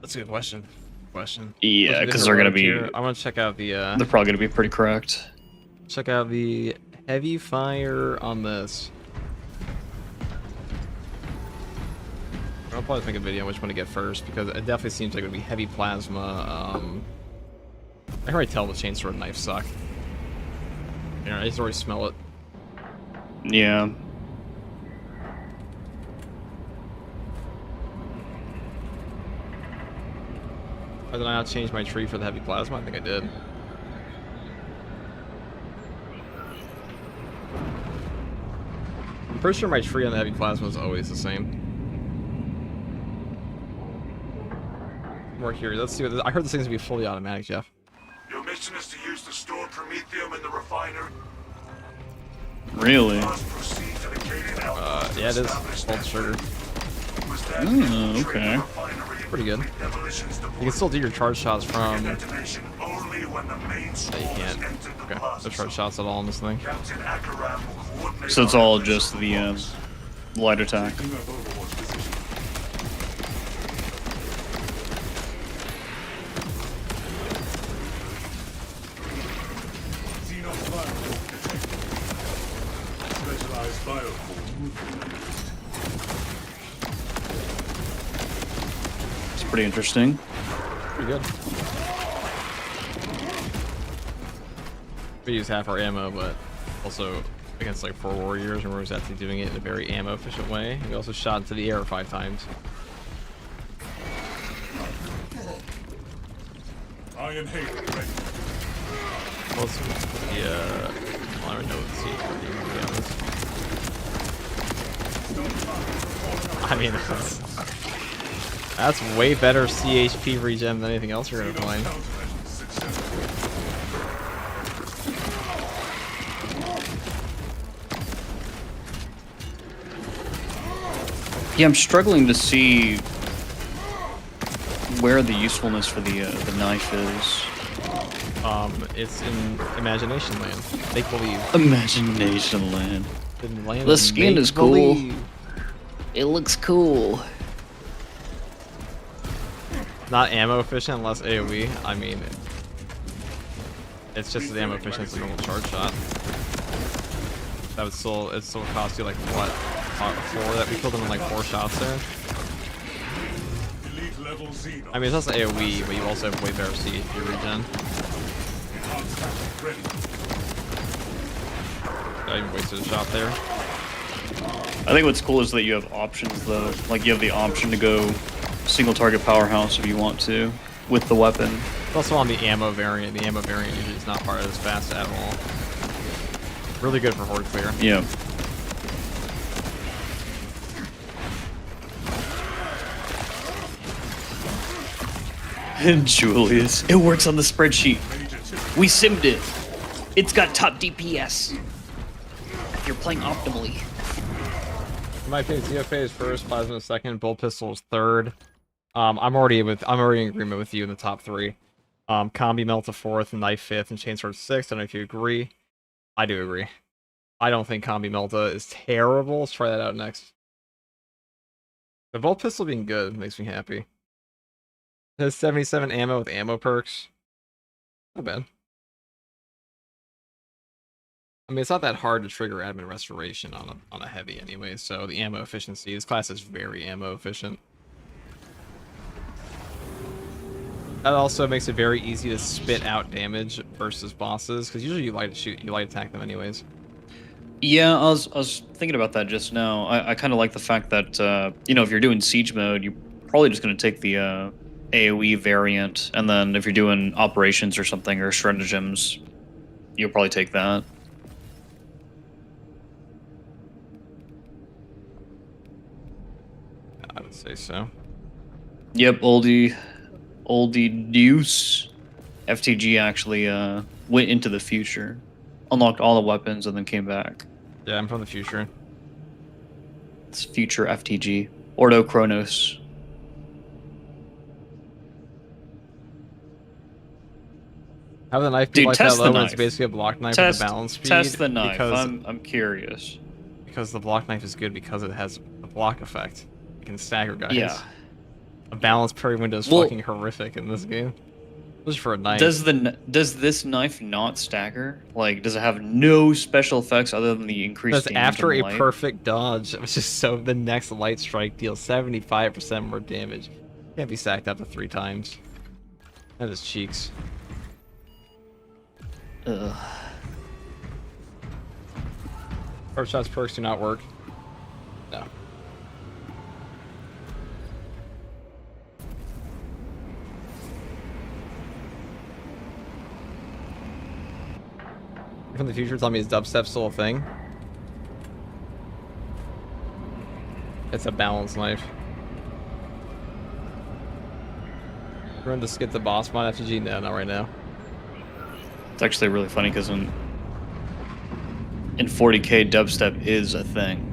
That's a good question. Yeah, because they're going to be. I want to check out the. They're probably going to be pretty correct. Check out the heavy fire on this. I'll probably make a video on which one to get first because it definitely seems like it would be heavy plasma. I can already tell the chainsword knife suck. You know, I just already smell it. Yeah. Or did I not change my tree for the heavy plasma? I think I did. I'm pretty sure my tree on the heavy plasma is always the same. More here. Let's see what this, I heard this thing's gonna be fully automatic, Jeff. Your mission is to use the stored promethium in the refinery. Really? Must proceed to the gated outpost Yeah, it is. establish Bolt that sugar. fate. You must then Oh, infiltrate okay. the refinery and Pretty good. complete demolitions You can deployment. still do your charge shots from. Detonation only when the main No, swarm you has can't. entered the Okay, plaza no charge zone. shots at all on this thing. Captain Akaram will coordinate So it's our all efforts just with the bombs. light attack. Taking up Overwatch position. Xenon bioform detected. Specialized bioform would be released. It's pretty interesting. Pretty good. We use half our ammo, but also against like 4 warriors, and we're actually doing it in a very ammo efficient way. We also shot into the air 5 times. Iron Hail ready. What's the, I don't know what the CHP is. I mean, that's way better CHP regen than anything else you're gonna find. Yeah, I'm struggling to see where the usefulness for the knife is. It's in Imagination Land. Make believe. Imagination Land. In land The of skin is cool. make-believe. It looks cool. Not ammo efficient unless AoE. I mean, it's just as ammo efficient as a normal charge shot. That would still, it still cost you like what? 4 that we killed them in like 4 shots there. Elite level Xenos. I mean, it's also AoE, but you also have way better CHP regen. Ready. I even wasted a shot there. I think what's cool is that you have options though. Like you have the option to go single target powerhouse if you want to with the weapon. It's also on the ammo variant. The ammo variant usually is not part of this fast at all. Really good for horde clear. Yeah. And Julius, it works on the spreadsheet. We simmed it. It's got top DPS. If you're playing optimally. In my opinion, ZFA is first, Plasma is second, Bull Pistol is third. I'm already in agreement with you in the top 3. Combi Melta 4th, Knife 5th, and Chainsword 6th. I don't know if you agree. I do agree. I don't think Combi Melta is terrible. Let's try that out next. The Bolt Pistol being good makes me happy. It has 77 ammo with ammo perks. Not bad. I mean, it's not that hard to trigger admin restoration on a heavy anyway, so the ammo efficiency, this class is very ammo efficient. That also makes it very easy to spit out damage versus bosses, because usually you light attack them anyways. Yeah, I was thinking about that just now. I kind of like the fact that, you know, if you're doing siege mode, you're probably just going to take the AoE variant, and then if you're doing operations or something, or stratagems, you'll probably take that. I would say so. Yep, oldie deuce. FTG actually went into the future, unlocked all the weapons, and then came back. Yeah, I'm from the future. It's future FTG. Ordo Chronos. Have the knife be Dude, like that test the low when it's knife. basically a block knife with a balance speed? Test the knife. Because, I'm curious. because the block knife is good because it has a block effect. It can stagger guys. Yeah. A balance parry window is fucking horrific in this game. Just for a knife. Does this knife not stagger? Like, does it have no special effects other than the increased Because damage after on a light? perfect dodge, which is so the next light strike deals 75% more damage. Can't be sacked up to 3 times. That is cheeks. Ugh. First shots perks do not work. No. From the future, tell me is dubstep still a thing? It's a balance knife. We're going to skip the boss mod FTG? No, not right now. It's actually really funny because in 40k, dubstep is a thing.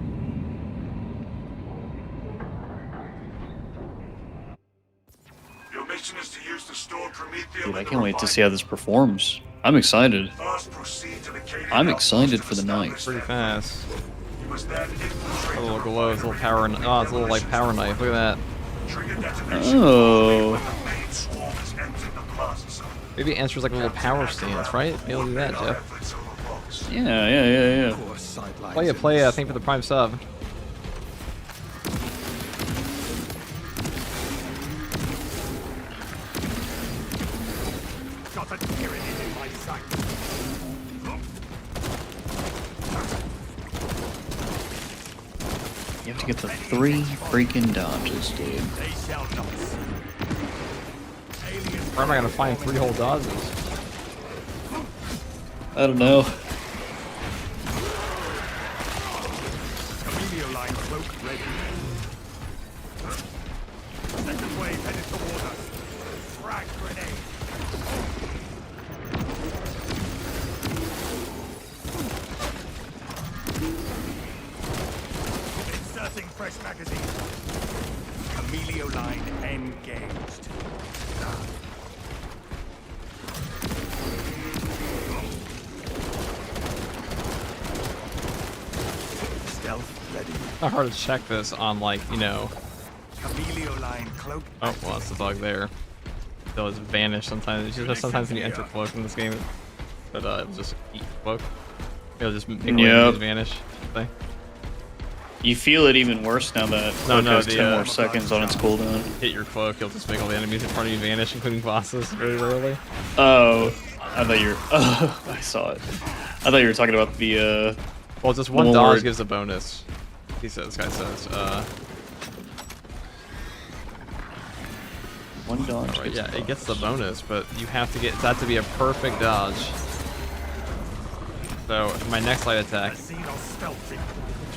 Your mission is to use the stored promethium. Dude, I can't wait to see how this performs. I'm excited. First, proceed to the Cadian I'm outpost excited and for the establish knife. Pretty their fast. fate. You must then infiltrate A little the glow, it's a little refinery power. and Oh, it's a little like power knife. Look at that. trigger detonation Oh. when the main swarm has entered the plaza zone. Maybe it answers like a little power stance, right? Maybe I'll do that, Our Jeff. efforts are repulsed. Yeah. Play it, thank you for the prime sub. Got a tyranid in my sight. You have to get the 3 freaking dodges, dude. They shall not see. Where am I gonna find 3 whole dodges? I don't know. Chameleon line cloak ready. Second wave headed toward us. Frag grenade. Inserting fresh magazine. Chameleon line engaged. Stealth ready. Not hard to check this on like, you know. Chameleon line cloak. Oh, well, that's the bug there. They'll just vanish sometimes. It's just sometimes when you enter cloak in this game, but it'll just eat cloak. It'll just make enemies vanish. Thing. You feel it even worse now that Cloak has 10 more seconds on its cooldown. Hit your cloak, you'll just make all the enemies in front of you vanish, including bosses, very rarely. Oh, I thought you were. Oh, I saw it. I thought you were talking about the. Well, just one dodge gives a bonus. He says, this guy says. One dodge. Right, yeah, it gets the bonus, but you have to get that to be a perfect dodge. So my next light attack.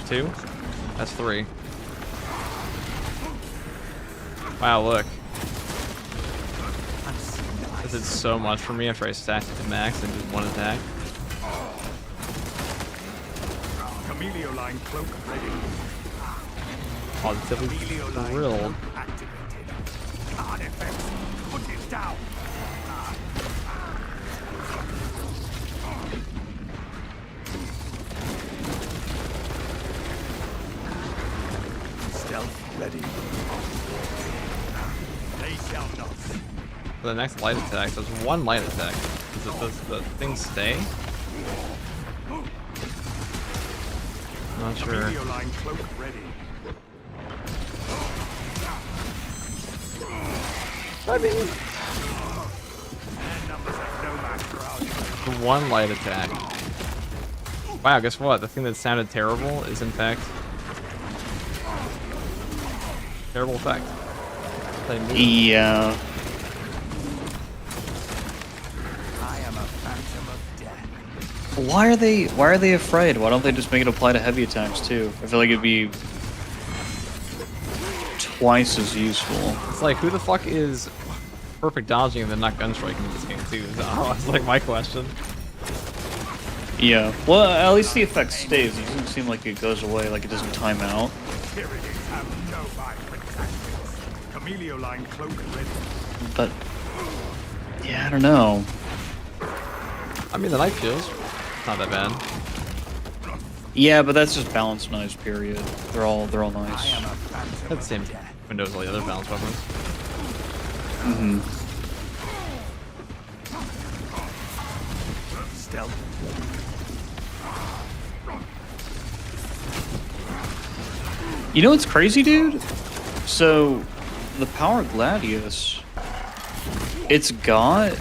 2. That's 3. Wow, look. This did so much for me after I stacked it to max and did 1 attack. Chameleon line cloak ready. Positively thrilled. Activated. Card effects. Put it down. Stealth ready. They shall not. For the next light attack, there's 1 light attack. Does the thing stay? Not sure. Chameleon line cloak ready. The 1 light attack. Wow, guess what? The thing that sounded terrible is in fact terrible effect. Yeah. I am a phantom of death. Why are they afraid? Why don't they just make it apply to heavy attacks too? I feel like it'd be twice as useful. It's like, who the fuck is perfect dodging and then not gun striking in this game too? That's like my question. Yeah. Well, at least the effect stays. It doesn't seem like it goes away, like it doesn't time out. Spirits have no vibrant tactics. Chameleon line cloak ready. But yeah, I don't know. I mean, the knife feels not that bad. Yeah, but that's just balance knives. Period. They're all nice. That's the same window as all the other balance weapons. Stealth. You know what's crazy, dude? So, the Power Gladius, it's got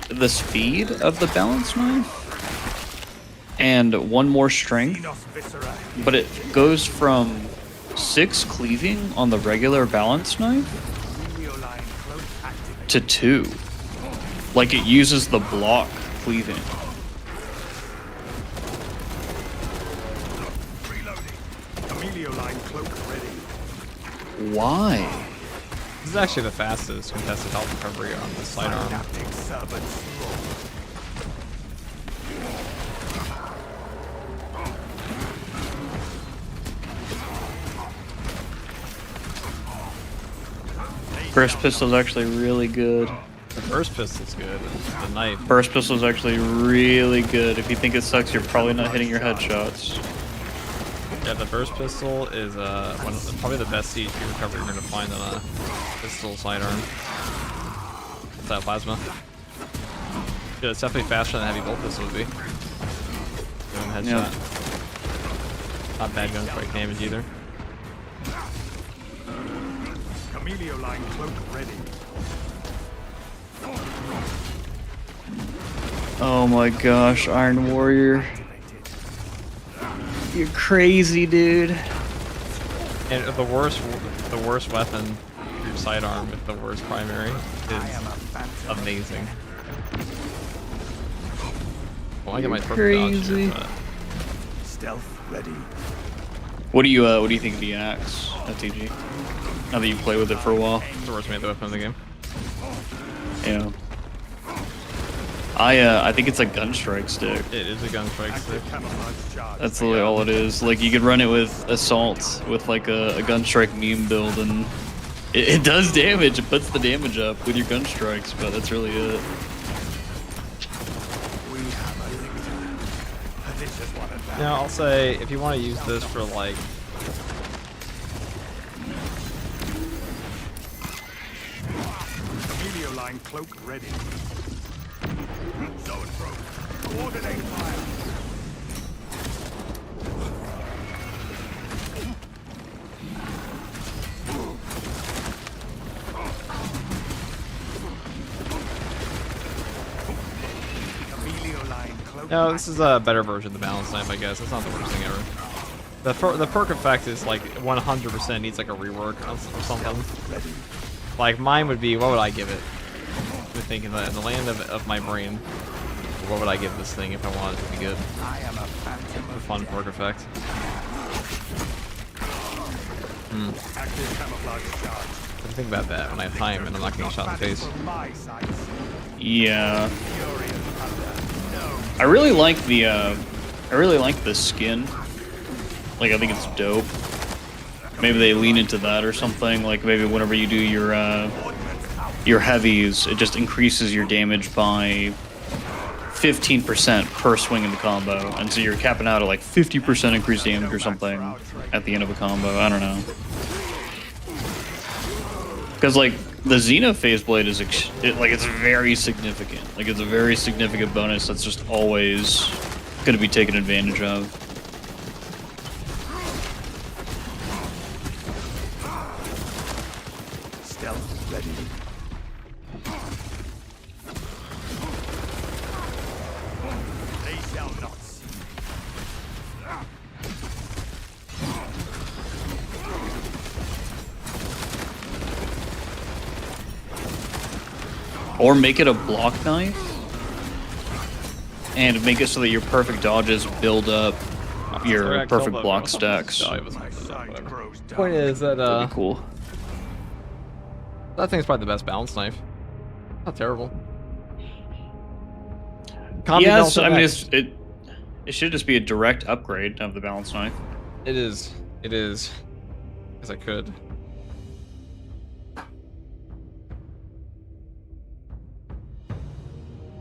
the speed of the balance knife and 1 more strength, but it goes from 6 cleaving on the regular balance knife to 2. Like, it uses the block cleaving. Chameleon line cloak ready. Why? This is actually the fastest contested health recovery on the sidearm. Adapting servants. Burst pistol's actually really good. The burst pistol's good. The knife. Burst pistol's actually really good. If you think it sucks, you're probably not hitting your headshots. Yeah, the burst pistol is probably the best CHP recovery you're gonna find on a pistol sidearm. What's that, plasma? Yeah, it's definitely faster than a heavy bolt pistol would be. Doing headshot. Yeah. Not bad gun strike damage either. Chameleon line cloak ready. Oh my gosh, Iron Warrior. You're crazy, dude. And the worst weapon for your sidearm with the worst primary is amazing. Well, I get my perfect dodge here, but Stealth ready. What do you think of the axe, FTG? Now that you play with it for a while. it's the worst made weapon in the game. Yeah. I think it's a gun strike stick. It is a gun strike stick. That's literally all it is. Like you could run it with assault with like a gun strike meme build, and it does damage. It puts the damage up with your gun strikes, but that's really it. Now I'll say if you want to use this for like Emilio line cloak ready. Zone broke. Coordinate fire. Emilio line cloak. no, this is a better version of the balance knife, I guess. It's not the worst thing ever. The perk effect is like 100% needs like a rework or something. Like mine would be, what would I give it? I'm thinking in the land of my brain, what would I give this thing if I wanted it to be good? I am a phantom A of fun perk effect. active camouflage charge. I think about that when I have time and I'm not getting shot in the face. From my sights. Yeah. Fury of thunder. No. I really like the skin. Like I think it's dope. Maybe they lean into that or something. Like maybe whenever you do your heavies, it just increases your damage by 15% per swing in the combo, and so you're capping out at like 50% increased damage or something at the end of a combo. I don't know. Because like the Xena phase blade is it's very significant. Like it's a very significant bonus that's just always going to be taken advantage of. Stealth ready. They shall not see. Or make it a block knife, and make it so that your perfect dodges build up your perfect block stacks. My sight grows dark. Point is that That'd be cool. that thing's probably the best balance knife. Not terrible. Combi Yes, Melta I mean next. it should just be a direct upgrade of the balance knife. It is. It is. As I could.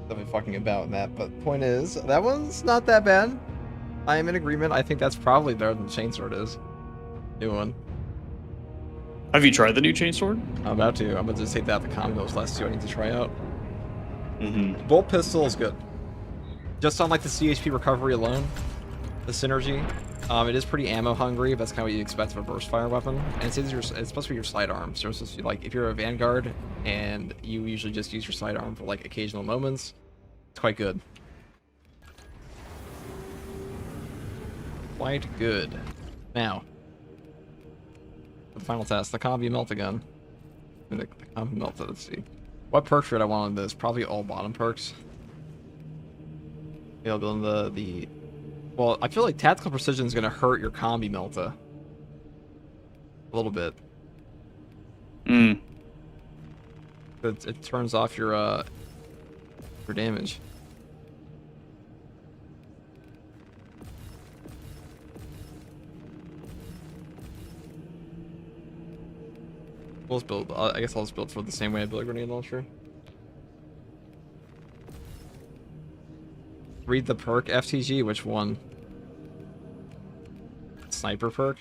Definitely fucking about that, but point is, that one's not that bad. I am in agreement. I think that's probably better than the Chainsword is. New one. Have you tried the new chainsword? I'm about to. I'm about to just take that out the combos last two I need to try out. Mm-hmm. Bolt pistol is good. Just on like the CHP recovery alone, the synergy, it is pretty ammo hungry. But that's kind of what you expect of a burst fire weapon. And it's supposed to be your sidearm. So it's supposed to be like if you're a vanguard and you usually just use your sidearm for like occasional moments, it's quite good. Quite good. Now, the final test, the combi melt again. The combi melt. Let's see. What perks would I want on this? Probably all bottom perks. You know, the well, I feel like tactical precision is gonna hurt your combi melta a little bit. Mm. It turns off your damage. We'll just build. I guess I'll just build for the same way I build a grenade launcher. Read the perk FTG. Which one? Sniper perk.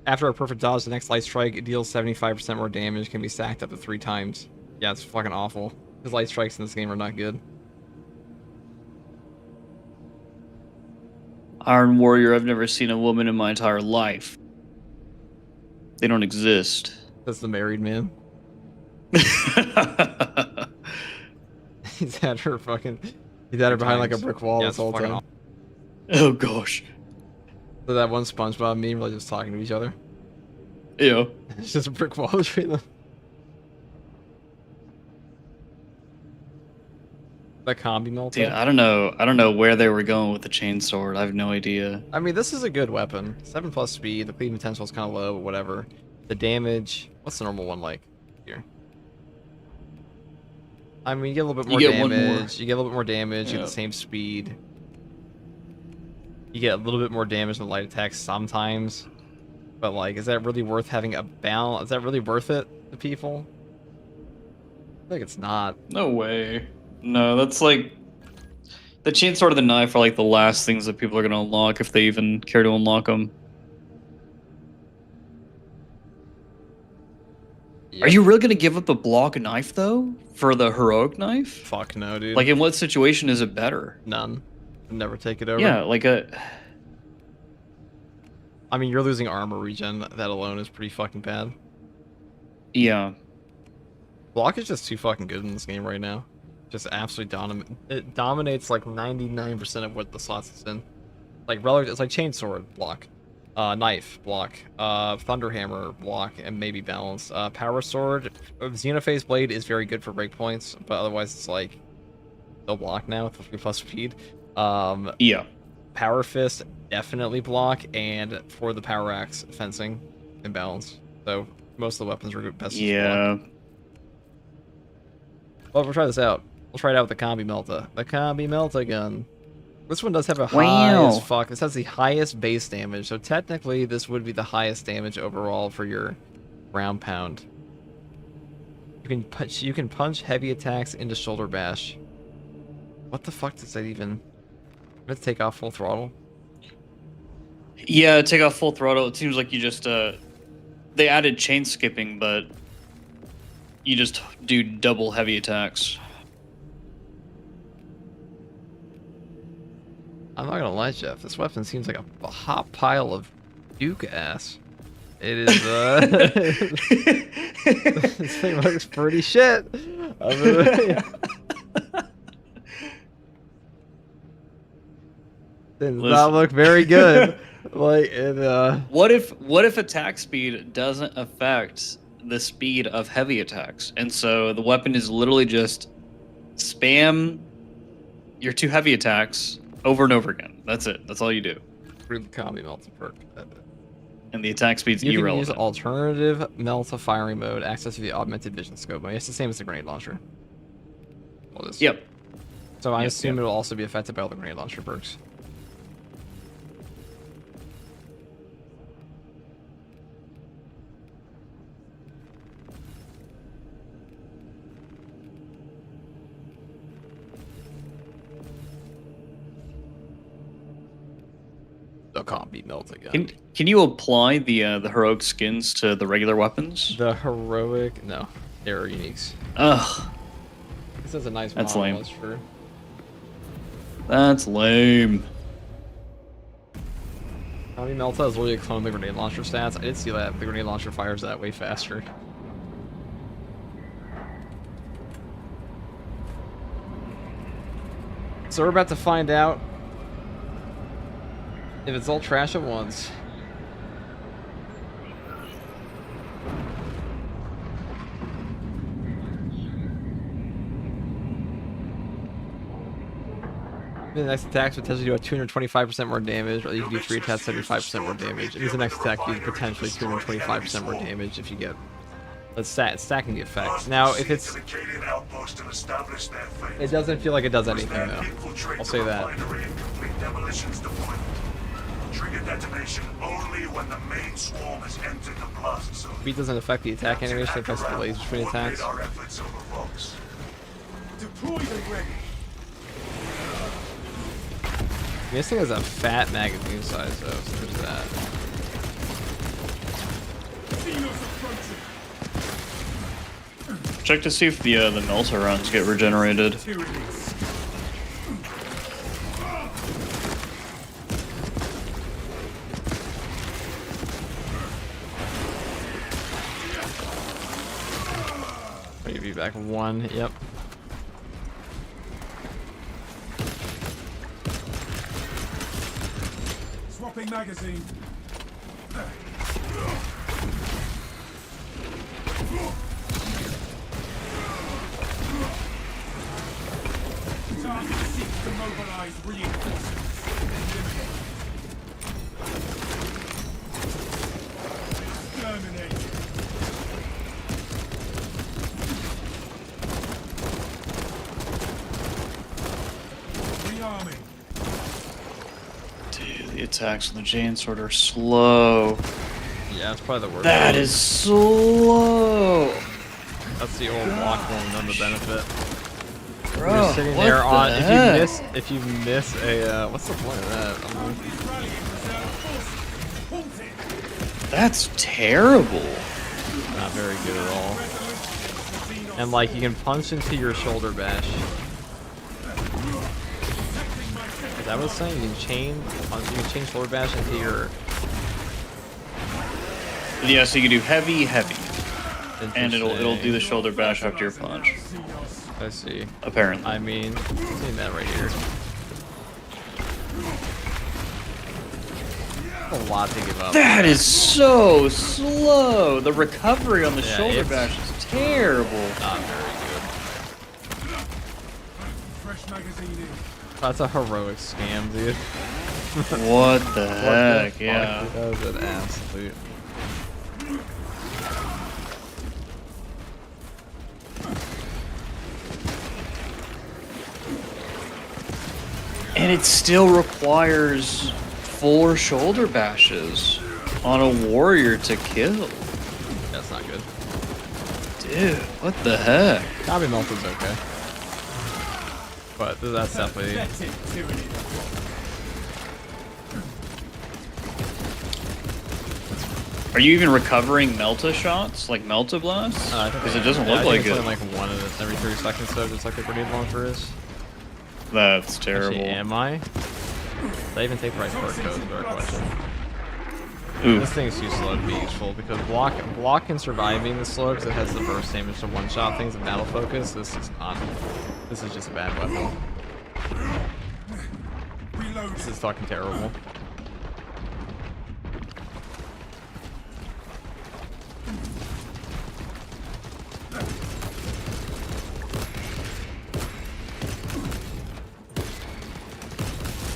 After a perfect dodge, the next light strike deals 75% more damage. Can be stacked up to 3 times. Yeah, it's fucking awful. Because light strikes in this game are not good. Iron Warrior, I've never seen a woman in my entire life. They don't exist. That's the married man. He's had her fucking. He's had her behind like a brick wall this whole time. Oh gosh. So that one SpongeBob meme, really just talking to each other. Yeah. It's just a brick wall between them. The combi melter. Dude, I don't know. I don't know where they were going with the chainsword. I have no idea. I mean, this is a good weapon. 7+ speed. The cleaving potential is kind of low, but whatever. The damage. What's the normal one like here? I mean, you get a little bit more You get one more. damage. You get a little bit more damage. You get the same speed. You get a little bit more damage than light attacks sometimes. But like, is that really worth having a balance? Is that really worth it to people? I think it's not. No way. No, that's like the chainsword and the knife are like the last things that people are gonna unlock if they even care to unlock them. Yep. Are you really gonna give up a block knife though for the heroic knife? Fuck no, dude. Like, in what situation is it better? None. Never take it over. Yeah, like a. I mean, you're losing armor regen. That alone is pretty fucking bad. Yeah. Block is just too fucking good in this game right now. Just absolutely it dominates like 99% of what the slots it's in. Like relative, it's like chainsword block, knife block, thunderhammer block, and maybe balance. Power sword, Xenophase blade is very good for breakpoints, but otherwise it's like no block now with 3+ speed. Yeah. Power fist definitely block, and for the power axe fencing and balance. So most of the weapons are best. Yeah. Well, we'll try this out. We'll try it out with the Combi Melta. The Combi Melta gun. This one does have a high Wow. as fuck. This has the highest base damage, so technically this would be the highest damage overall for your ground pound. You can punch heavy attacks into shoulder bash. What the fuck does that even? Let's take off full throttle. Yeah, take off full throttle. It seems like you just they added chain skipping, but you just do double heavy attacks. I'm not gonna lie, Jeff. This weapon seems like a hot pile of Duke ass. It is. This thing looks pretty shit. Does not look very good. Like it. What if attack speed doesn't affect the speed of heavy attacks, and so the weapon is literally just spam your 2 heavy attacks over and over again. That's it. That's all you do. Through the Combi Melta perk. And the attack speed's You can irrelevant. use alternative Melta firing mode, access to the augmented vision scope. I mean, it's the same as the grenade launcher. Well, this. Yep. So I Yep, assume yep. it'll also be affected by all the grenade launcher perks. The Combi Melta gun. Can you apply the heroic skins to the regular weapons? The heroic, no, they're uniques. Ugh, This is a nice That's model, lame. that's true. that's lame. Combi Melta is literally a clone of the grenade launcher stats. I did see that. The grenade launcher fires that way faster. So we're about to find out if it's all trash at once. The next attack potentially do a 225% more damage, or you can do 3 attacks, 75% more damage. It means the next attack you potentially 225% more damage if you get. It's stacking the effect. Now, if it's. It doesn't feel like it does anything, though. I'll say that. Trigger detonation only when the main swarm has entered the blast zone. Beat doesn't affect the attack animation, it affects the delays between attacks. Our efforts over foes. Deployed and ready. This thing has a fat magazine size, though, so there's that. Xenos approaching. Check to see if the Melta runs get regenerated. Tyrannies. I'll give you back 1, yep. Swapping magazine. Terminate. Rearming. Dude, the attacks on the Jane Sword are slow. Yeah, it's probably the worst. That is slow. That's the old block one on the benefit. Bro, You're sitting what there the on heck? if you miss a what's the point of that? I mean, That's terrible. not very good at all. And like you can punch into your shoulder bash. Is that what it's saying? You can chain shoulder bash into your. Yeah, so you can do heavy, and it'll do the Interesting. shoulder bash after your punch. I see. Apparently. I mean, I've seen that right here. A lot to give up. That is so slow. The recovery on the Yeah, shoulder it's- bash is terrible. Not very good. Fresh magazine in. That's a heroic scam, dude. What the What heck? the Yeah. fuck? That was an absolute. And it still requires 4 shoulder bashes on a warrior to kill. That's not good. Dude, what the heck? Copy melt is okay. But that's definitely. Are you even recovering Melta shots? Like Melta blasts? Because it doesn't look like it's it. only like one of it every 3 seconds, so just like a grenade launcher is. That's terrible. Actually, am I? Did I even take the right part code? Is our question. Ooh. This thing is too slow to be useful because block can survive being this slow because it has the burst damage to one-shot things and battle focus. This is not. This is just a bad weapon. This is fucking terrible.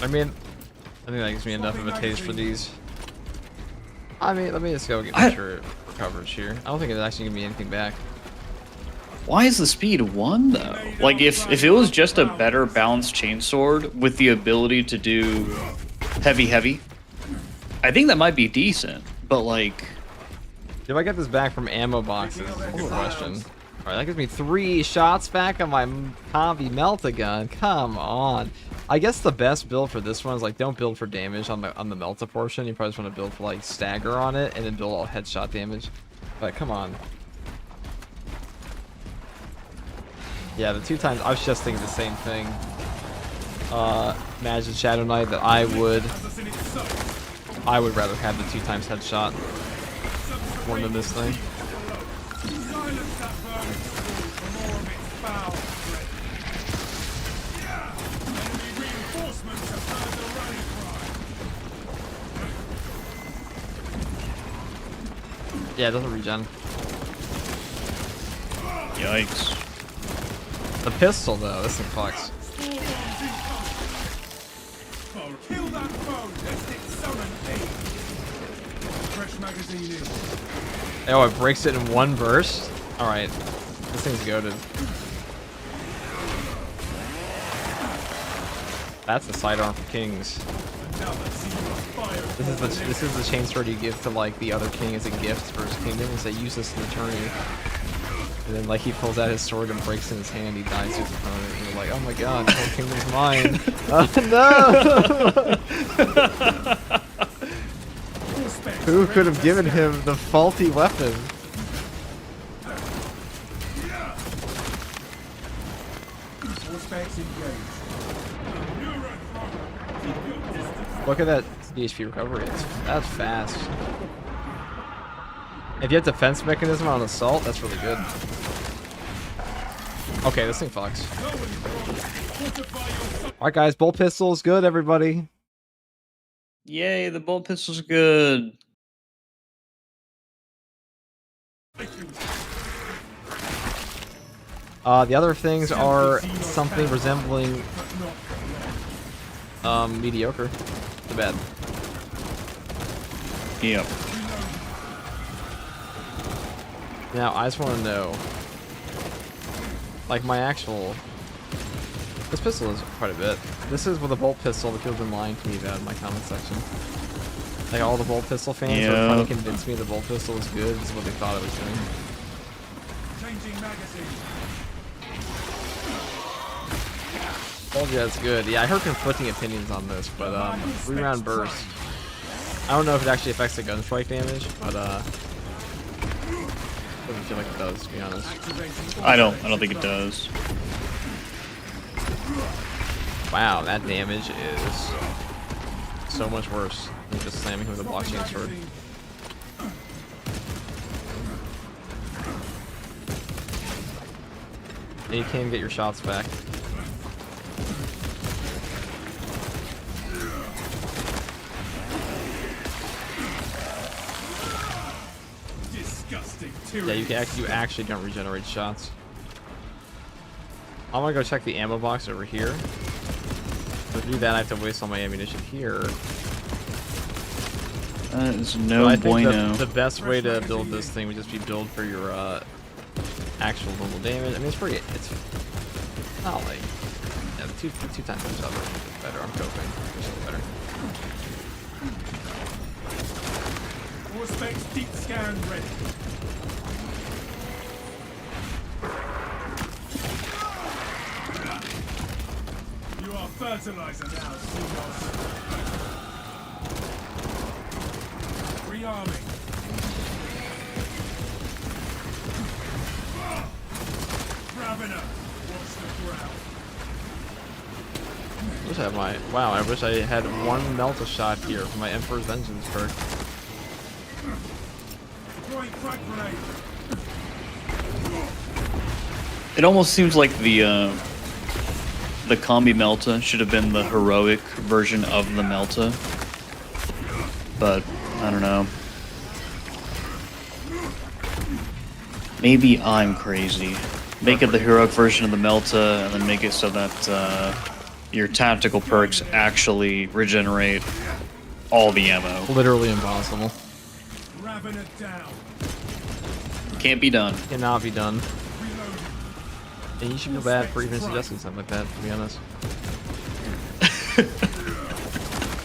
I mean, I think that gives me enough of a taste for these. I mean, let me just go get my shirt coverage here. I don't think it's actually gonna be anything back. Why is the speed 1 though? Like if it was just a better balanced chainsword with the ability to do heavy, I think that might be decent. But like, If I get this back from ammo boxes, that's the question. Alright, that gives me 3 shots back on my Combi Melta-gun. Come on. I guess the best build for this one is like don't build for damage on the Melta portion. You probably just want to build for like stagger on it and then build all headshot damage. But come on. Yeah, the 2 times I was just thinking the same thing. Imagine Shadow Knight that I would rather have the 2 times headshot more than this thing. Yeah, it doesn't regen. yikes. The pistol though, this thing fucks. Kill that foe, lest it summon me. Fresh magazine in. Oh, it breaks it in 1 burst? Alright. This thing's goated. That's the sidearm for kings. This is the chainsword you give to like the other king as a gift for his kingdom. Is they use this in the tourney. And then like he pulls out his sword and breaks in his hand, he dies to his opponent, and you're like, oh my god, the whole kingdom's mine. Oh no! Who could have given him the faulty weapon? Look at that HP recovery. That's fast. If you have defense mechanism on assault, that's really good. Okay, this thing fucks. Alright guys, bolt pistol's good, everybody. Yay, the bolt pistol's good. The other things are something resembling mediocre. Too bad. Yep. Now, I just want to know, like, my actual... This pistol is quite a bit. This is with a bolt pistol that people have been lying to me about in my comment section. Like, all the bolt pistol fans are trying to convince me the bolt pistol is good. This is what they thought it was doing. Changing magazine. Told you that's good. Yeah, I heard conflicting opinions on this, but 3-round burst. I don't know if it actually affects the gun strike damage, but doesn't feel like it does, to be honest. I don't think it does. Wow, that damage is so much worse than just slamming him with a blockchain sword. And you can get your shots back. Yeah, you actually don't regenerate shots. I'm gonna go check the ammo box over here. To do that, I have to waste all my ammunition here. That is So no I think bueno. the best way to build this thing would just be build for your actual normal damage. I mean, it's not like, yeah, the two times each other is better. I'm coping. It's better. All specs deep scan ready. You are fertilizer now, Seagulls. Rearming. Ravener. Watch the ground. I wish I had my I wish I had one melt shot here for my Emperor's Vengeance perk. Throwing crack grenade. It almost seems like the combi Melta should have been the heroic version of the Melta, but I don't know. Maybe I'm crazy. Make it the heroic version of the Melta, and then make it so that your tactical perks actually regenerate all the ammo. Literally impossible. Ravener down. Can't be done. Cannot be done. And you should feel bad for even suggesting something like that, to be honest.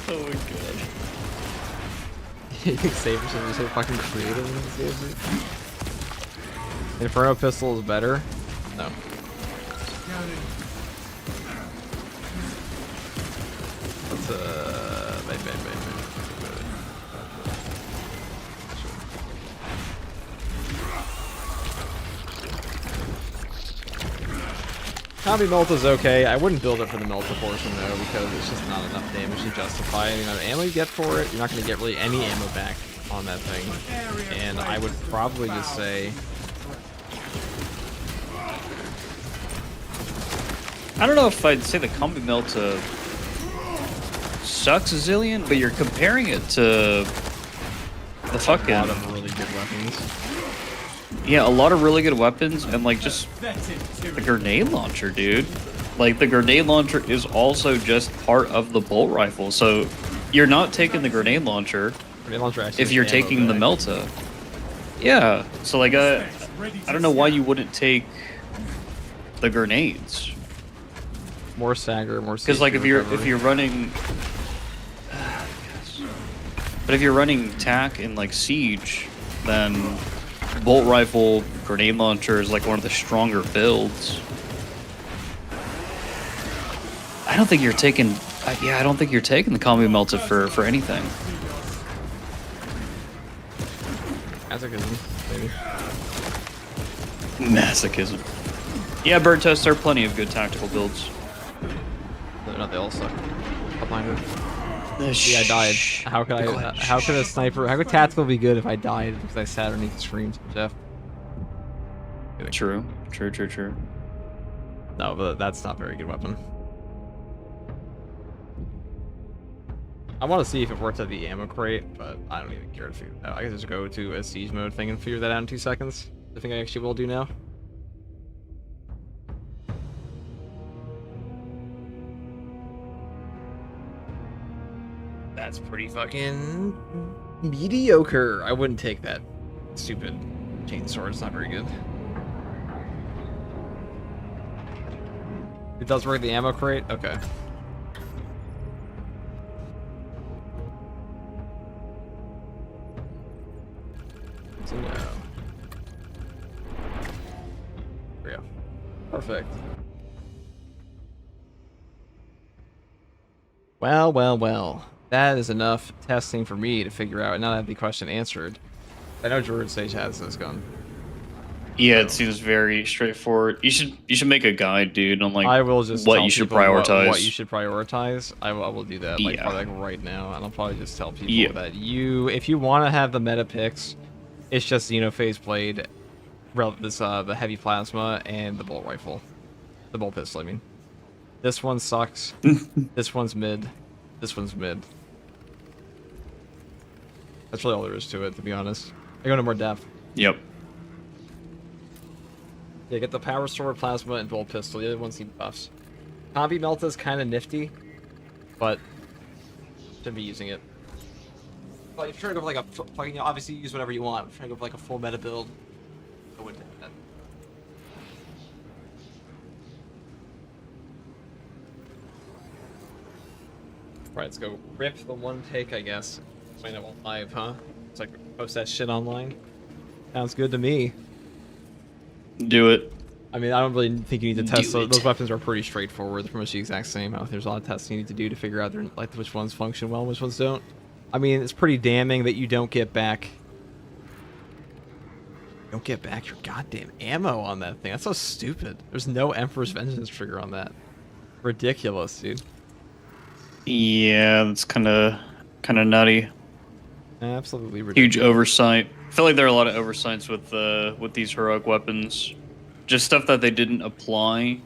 Oh my god. You think Sabers are so fucking creative in this game? Inferno pistol is better? No. Let's Combi Melta's okay. I wouldn't build it for the Melta portion though, because it's just not enough damage to justify the amount of ammo you get for it. You're not going to get really any ammo back on that thing. And I would probably just say... I don't know if I'd say the combi Melta sucks a zillion, but you're comparing it to the fucking... A lot of really good weapons. Yeah, a lot of really good weapons, and like just the grenade launcher, dude. Like the grenade launcher is also just part of the bolt rifle, so you're not taking the grenade launcher if you're taking the Melta. Yeah, so like I don't know why you wouldn't take the grenades. More stagger, more. Because like if you're running, but if you're running TAC in like Siege, then bolt rifle grenade launcher is like one of the stronger builds. I don't think you're taking. I don't think you're taking the combi Melta for anything. Masochism, maybe. Masochism. Yeah, bird tests are plenty of good tactical builds. They all suck. Yeah, I died. How could how could a sniper? How could tactical be good if I died because I sat underneath the screens, Jeff? True. No, but that's not a very good weapon. I want to see if it works at the ammo crate, but I don't even care to figure that out. I can just go to a siege mode thing and figure that out in 2 seconds. I think I actually will do now. That's pretty fucking mediocre. I wouldn't take that stupid Chainsword's not very good. It does work the ammo crate? Okay. So no. There we go. Perfect. Well, well, well. That is enough testing for me to figure out. Now that the question answered. I know Druid Sage has this gun. Yeah, it seems very straightforward. You should make a guide, dude, on like I will just what tell you should people prioritize. What you should prioritize. I will do that like Yeah. probably like right now, and I'll probably just tell people Yeah. that if you want to have the meta picks, it's just Xenophase Blade, the heavy plasma, and the bolt rifle, the bolt pistol. I mean, this one sucks. This one's mid. This one's mid. That's really all there is to it, to be honest. I go into more depth. Yep. Yeah, get the power sword, plasma, and bolt pistol. The other ones need buffs. Combi Melta is kind of nifty, but shouldn't be using it. But if you're trying to go for like a fucking, obviously use whatever you want. If you're trying to go for like a full meta build, I wouldn't do that. Right, let's go rip the one take, I guess. Find out live, huh? It's like post that shit online. Sounds good to me. Do it. I mean, I don't really think you need to test Do those. it. Those weapons are pretty straightforward. They're pretty much the exact same. I don't think there's a lot of testing you need to do to figure out like which ones function well and which ones don't. I mean, it's pretty damning that you don't get back. Don't get back your goddamn ammo on that thing. That's so stupid. There's no Emperor's Vengeance trigger on that. Ridiculous, dude. Yeah, that's kind of nutty. Absolutely ridiculous. Huge oversight. I feel like there are a lot of oversights with these heroic weapons. Just stuff that they didn't apply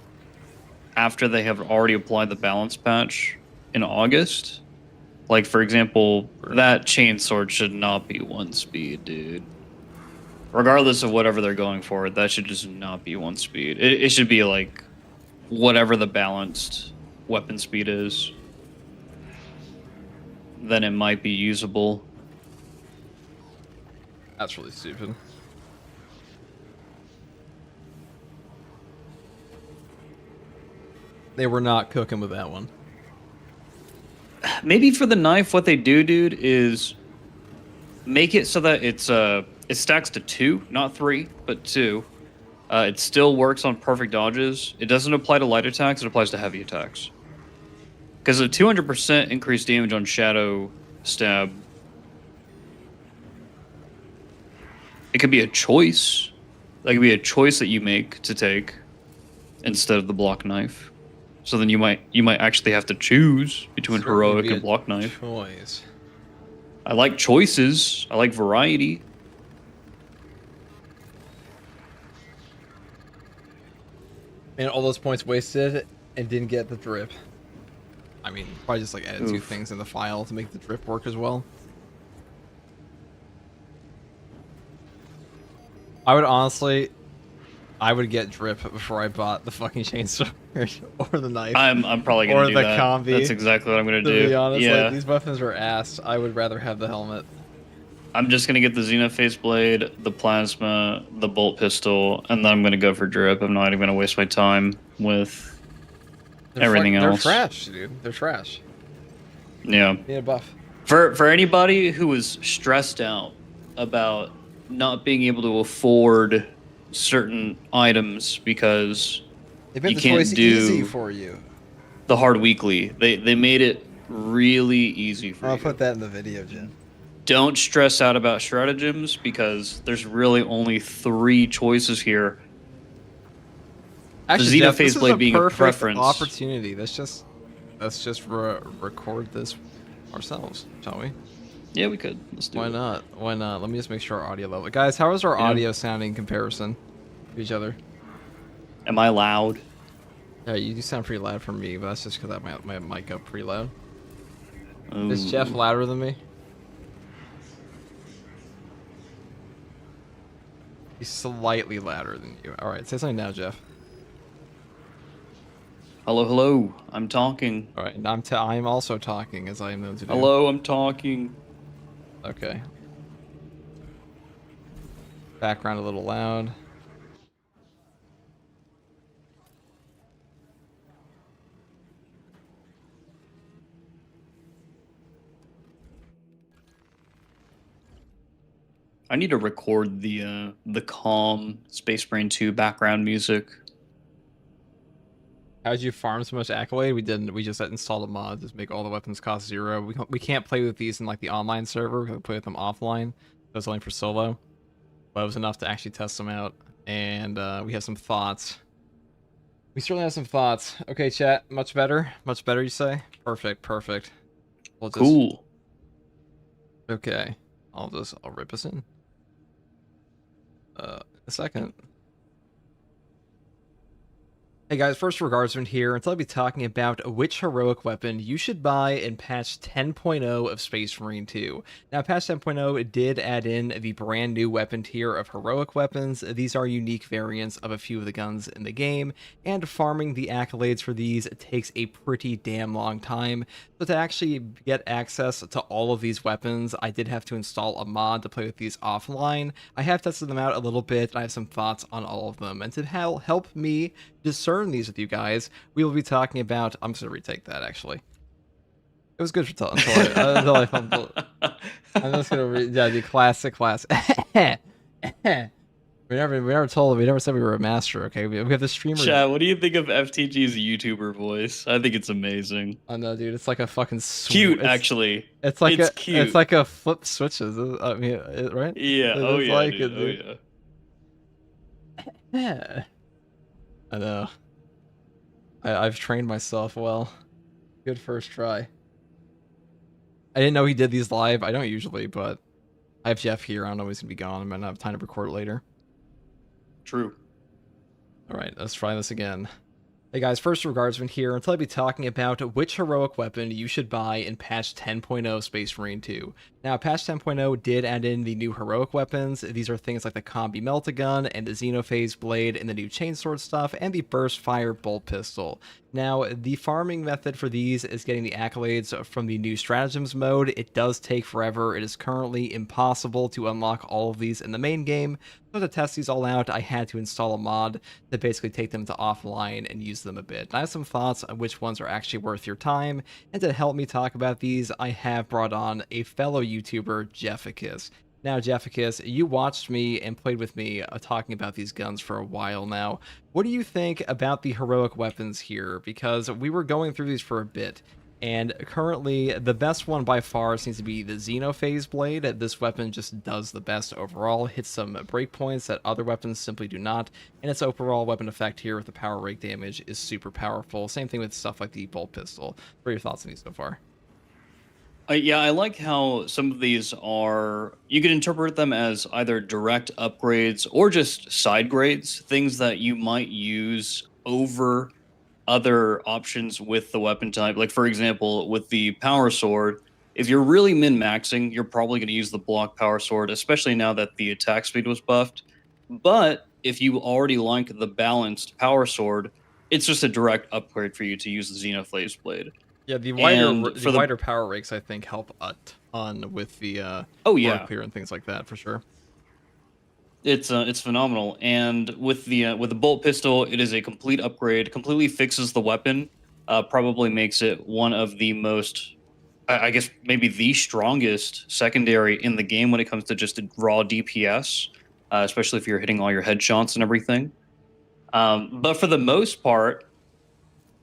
after they have already applied the balance patch in August. Like, for example, that chainsword should not be 1 speed, dude. Regardless of whatever they're going for, that should just not be 1 speed. It should be like whatever the balanced weapon speed is. Then it might be usable. That's really stupid. They were not cooking with that one. Maybe for the knife, what they do, dude, is make it so that it stacks to 2, not 3, but 2. It still works on perfect dodges. It doesn't apply to light attacks, it applies to heavy attacks. Because a 200% increased damage on Shadow Stab, it could be a choice. That could be a choice that you make to take instead of the block knife. So then you might actually have to choose between heroic and block knife. Choice. I like choices. I like variety. And all those points wasted and didn't get the drip. I mean, probably just like added 2 Oof. things in the file to make the drip work as well. I would get drip before I bought the fucking chainsaw or the knife. I'm probably gonna or do the that. combi. That's exactly what I'm gonna To do. be honest, Yeah, like, these weapons are ass. I would rather have the helmet. I'm just gonna get the Xenophase blade, the plasma, the bolt pistol, and then I'm gonna go for drip. I'm not even gonna waste my time with everything else. They're trash, dude. They're trash. Yeah. Need a buff. For anybody who is stressed out about not being able to afford certain items because They made you the can't choice do easy for you. the hard weekly, they made it really easy for I'll you. put that in the video, Jen. Don't stress out about stratagems because there's really only 3 choices here. Actually, Xenophase Jeff, this is blade a being a perfect preference. opportunity. Let's just record this ourselves, shall we? Yeah, we could. Let's do Why it. not? Why not? Let me just make sure our audio level. Guys, how is our Yeah. audio sounding in comparison to each other? Am I loud? Yeah, you do sound pretty loud for me, but that's just because I have my mic up pretty loud. Is Jeff Ooh. louder than me? He's slightly louder than you. All right, say something now, Jeff. Hello, hello. I'm talking. All right, and I'm also talking as I am known to do. Hello, I'm talking. Okay. Background a little loud. I need to record the calm Space Marine 2 background music. How'd you farm so much accolade? We didn't. We just installed a mod to make all the weapons cost 0. We can't play with these in like the online server. We can play with them offline. That's only for solo. But it was enough to actually test them out. And we have some thoughts. We certainly have some thoughts. Okay, chat. Much better. Much better, you say? Perfect. Perfect. We'll just... Cool. Okay. I'll rip us in. A second. Hey guys, first regardsman here, and I'll be talking about which heroic weapon you should buy in patch 10.0 of Space Marine 2. Now, patch 10.0 did add in the brand new weapon tier of heroic weapons. These are unique variants of a few of the guns in the game, and farming the accolades for these takes a pretty damn long time. So to actually get access to all of these weapons, I did have to install a mod to play with these offline. I have tested them out a little bit, and I have some thoughts on all of them. And to help me discern these with you guys, we will be talking about... I'm just going to retake that, actually. It was good for until I fumbled. I'm just going to the classic. We never said we were a master, okay? We have the streamer... Chat, what do you think of FTG's YouTuber voice? I think it's amazing. Oh no, dude, it's like a fucking... Cute, actually. It's like cute. It's like a flip switches, I mean, right? Yeah, It's oh yeah, like dude. it, Oh dude. yeah. Yeah. I know. I've trained myself well. Good first try. I didn't know he did these live. I don't usually, but I have Jeff here. I don't know he's gonna be gone. I might not have time to record it later. True. Alright, let's try this again. Hey guys, first regardsman here, and I'll be talking about which heroic weapon you should buy in patch 10.0 Space Marine 2. Now, patch 10.0 did add in the new heroic weapons. These are things like the Combi Melt-A-Gun and the Xenophase Blade and the new Chainsword stuff and the Burst Fire Bolt Pistol. Now, the farming method for these is getting the accolades from the new Stratagems mode. It does take forever. It is currently impossible to unlock all of these in the main game. So to test these all out, I had to install a mod to basically take them to offline and use them a bit. And I have some thoughts on which ones are actually worth your time, and to help me talk about these, I have brought on a fellow YouTuber, Jefficus. Now, Jefficus, you watched me and played with me talking about these guns for a while now. What do you think about the heroic weapons here? Because we were going through these for a bit, and currently the best one by far seems to be the Xenophase Blade. This weapon just does the best overall, hits some breakpoints that other weapons simply do not, and its overall weapon effect here with the power rake damage is super powerful. Same thing with stuff like the Bolt Pistol. What are your thoughts on these so far? Yeah, I like how some of these are... You can interpret them as either direct upgrades or just side grades, things that you might use over other options with the weapon type. Like, for example, with the Power Sword, if you're really min-maxing, you're probably going to use the Block Power Sword, especially now that the attack speed was buffed. But if you already like the balanced Power Sword, it's just a direct upgrade for you to use the Xenophase Blade. Yeah, the wider power rakes, I think, help a ton with the yeah, clear and things like that for sure. It's phenomenal, and with the bolt pistol, it is a complete upgrade. Completely fixes the weapon. Probably makes it one of the most, I guess, maybe the strongest secondary in the game when it comes to just raw DPS, especially if you're hitting all your headshots and everything. But for the most part.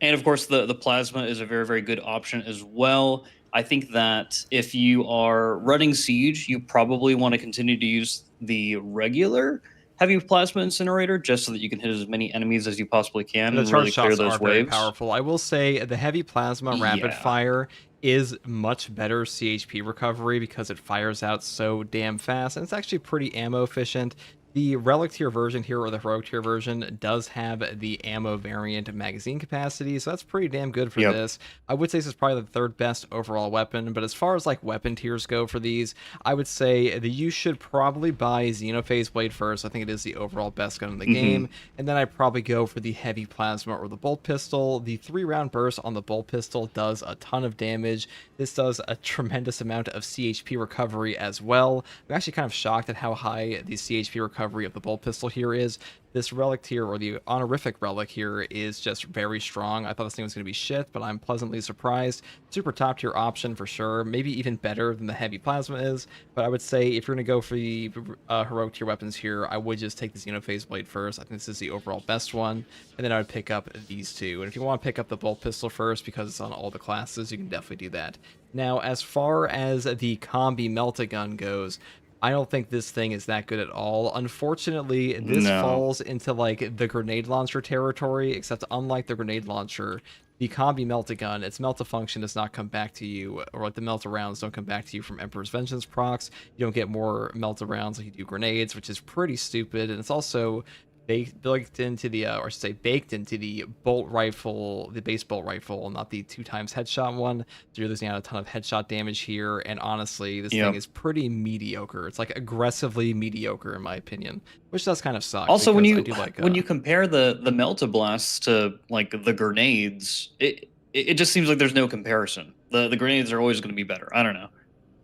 And of course, the plasma is a very, very good option as well. I think that if you are running Siege, you probably want to continue to use the regular heavy plasma incinerator just so that you can hit as many enemies as you possibly can and really clear those waves. Very powerful. I will say the heavy plasma rapid fire is much better CHP recovery because it fires out so damn fast, and it's actually pretty ammo efficient. The Relic tier version here, or the Heroic tier version, does have the ammo variant magazine capacity, so that's pretty damn good for this. I would say this is probably the third best overall weapon, but as far as like weapon tiers go for these, I would say that you should probably buy Xenophase Blade first. I think it is the overall best gun in the game, and then I'd probably go for the Heavy Plasma or the Bolt Pistol. The 3-round burst on the Bolt Pistol does a ton of damage. This does a tremendous amount of CHP recovery as well. I'm actually kind of shocked at how high the CHP recovery recovery of the bolt pistol here is. This relic here, or the honorific relic here, is just very strong. I thought this thing was going to be shit, but I'm pleasantly surprised. Super top tier option for sure, maybe even better than the heavy plasma is, but I would say if you're going to go for the heroic tier weapons here, I would just take the Xenophase Blade first. I think this is the overall best one, and then I would pick up these two. And if you want to pick up the bolt pistol first because it's on all the classes, you can definitely do that. Now, as far as the combi Meltagun goes, I don't think this thing is that good at all. Unfortunately, this falls into like the grenade launcher territory, except unlike the grenade launcher, the combi Meltagun, its melt function does not come back to you, or like the melt rounds don't come back to you from Emperor's Vengeance procs. You don't get more melt rounds like you do grenades, which is pretty stupid, and it's also baked into the, or I should say baked into the bolt rifle, the base bolt rifle, not the 2x headshot one. So you're losing out a ton of headshot damage here, and honestly, this thing is pretty mediocre. It's like aggressively mediocre in my opinion, which does kind of suck. Also, when you when you compare the Melta Blasts to like the grenades, it just seems like there's no comparison. The grenades are always going to be better. I don't know.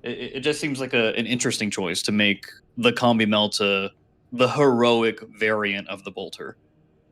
It just seems like an interesting choice to make the combi Melta the heroic variant of the bolter.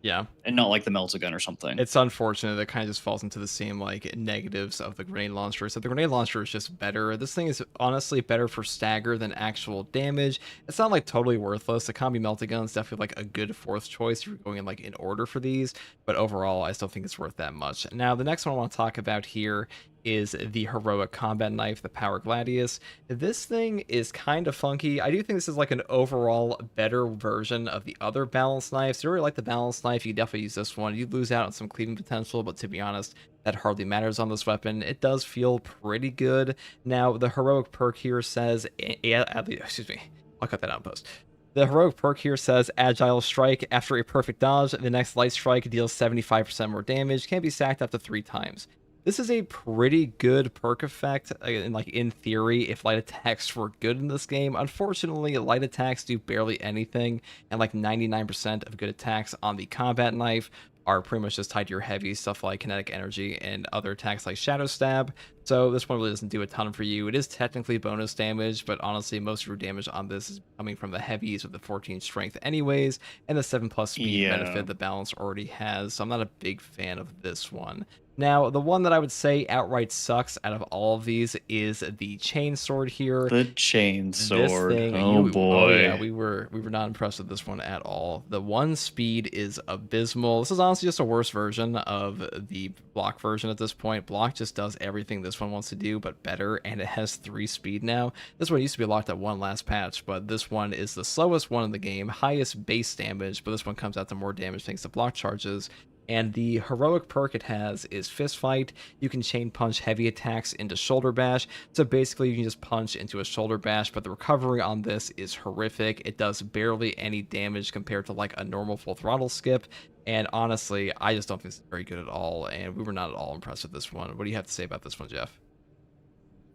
Yeah. And not like the Meltagun or something. It's unfortunate that it kind of just falls into the same like negatives of the grenade launcher. So the grenade launcher is just better. This thing is honestly better for stagger than actual damage. It's not like totally worthless. The combi Meltagun is definitely like a good fourth choice if you're going in like in order for these, but overall I still think it's worth that much. Now the next one I want to talk about here is the heroic combat knife, the Power Gladius. This thing is kind of funky. I do think this is like an overall better version of the other balanced knives. If you really like the balanced knife, you definitely use this one. You lose out on some cleaving potential, but to be honest, that hardly matters on this weapon. It does feel pretty good. Now, the heroic perk here says, excuse me, I'll cut that out in post. The heroic perk here says Agile Strike. After a perfect dodge, the next light strike deals 75% more damage, can be stacked up to 3 times. This is a pretty good perk effect, like in theory, if light attacks were good in this game. Unfortunately, light attacks do barely anything, and like 99% of good attacks on the combat knife are pretty much just tied to your heavy stuff like kinetic energy and other attacks like Shadow Stab. So this one really doesn't do a ton for you. It is technically bonus damage, but honestly, most of your damage on this is coming from the heavies with the 14 strength anyways, and the 7+ speed benefit the balance already has. So I'm not a big fan of this one. Now, the one that I would say outright sucks out of all of these is the chain sword here. The chain sword. This thing, oh boy. Oh yeah, we were not impressed with this one at all. The 1 speed is abysmal. This is honestly just a worse version of the block version at this point. Block just does everything this one wants to do, but better, and it has 3 speed now. This one used to be locked at 1 last patch, but this one is the slowest one in the game, highest base damage, but this one comes out to more damage thanks to block charges. And the heroic perk it has is Fist Fight. You can chain punch heavy attacks into Shoulder Bash. So basically you can just punch into a Shoulder Bash, but the recovery on this is horrific. It does barely any damage compared to like a normal full throttle skip. And honestly, I just don't think it's very good at all. And we were not at all impressed with this one. What do you have to say about this one, Jeff?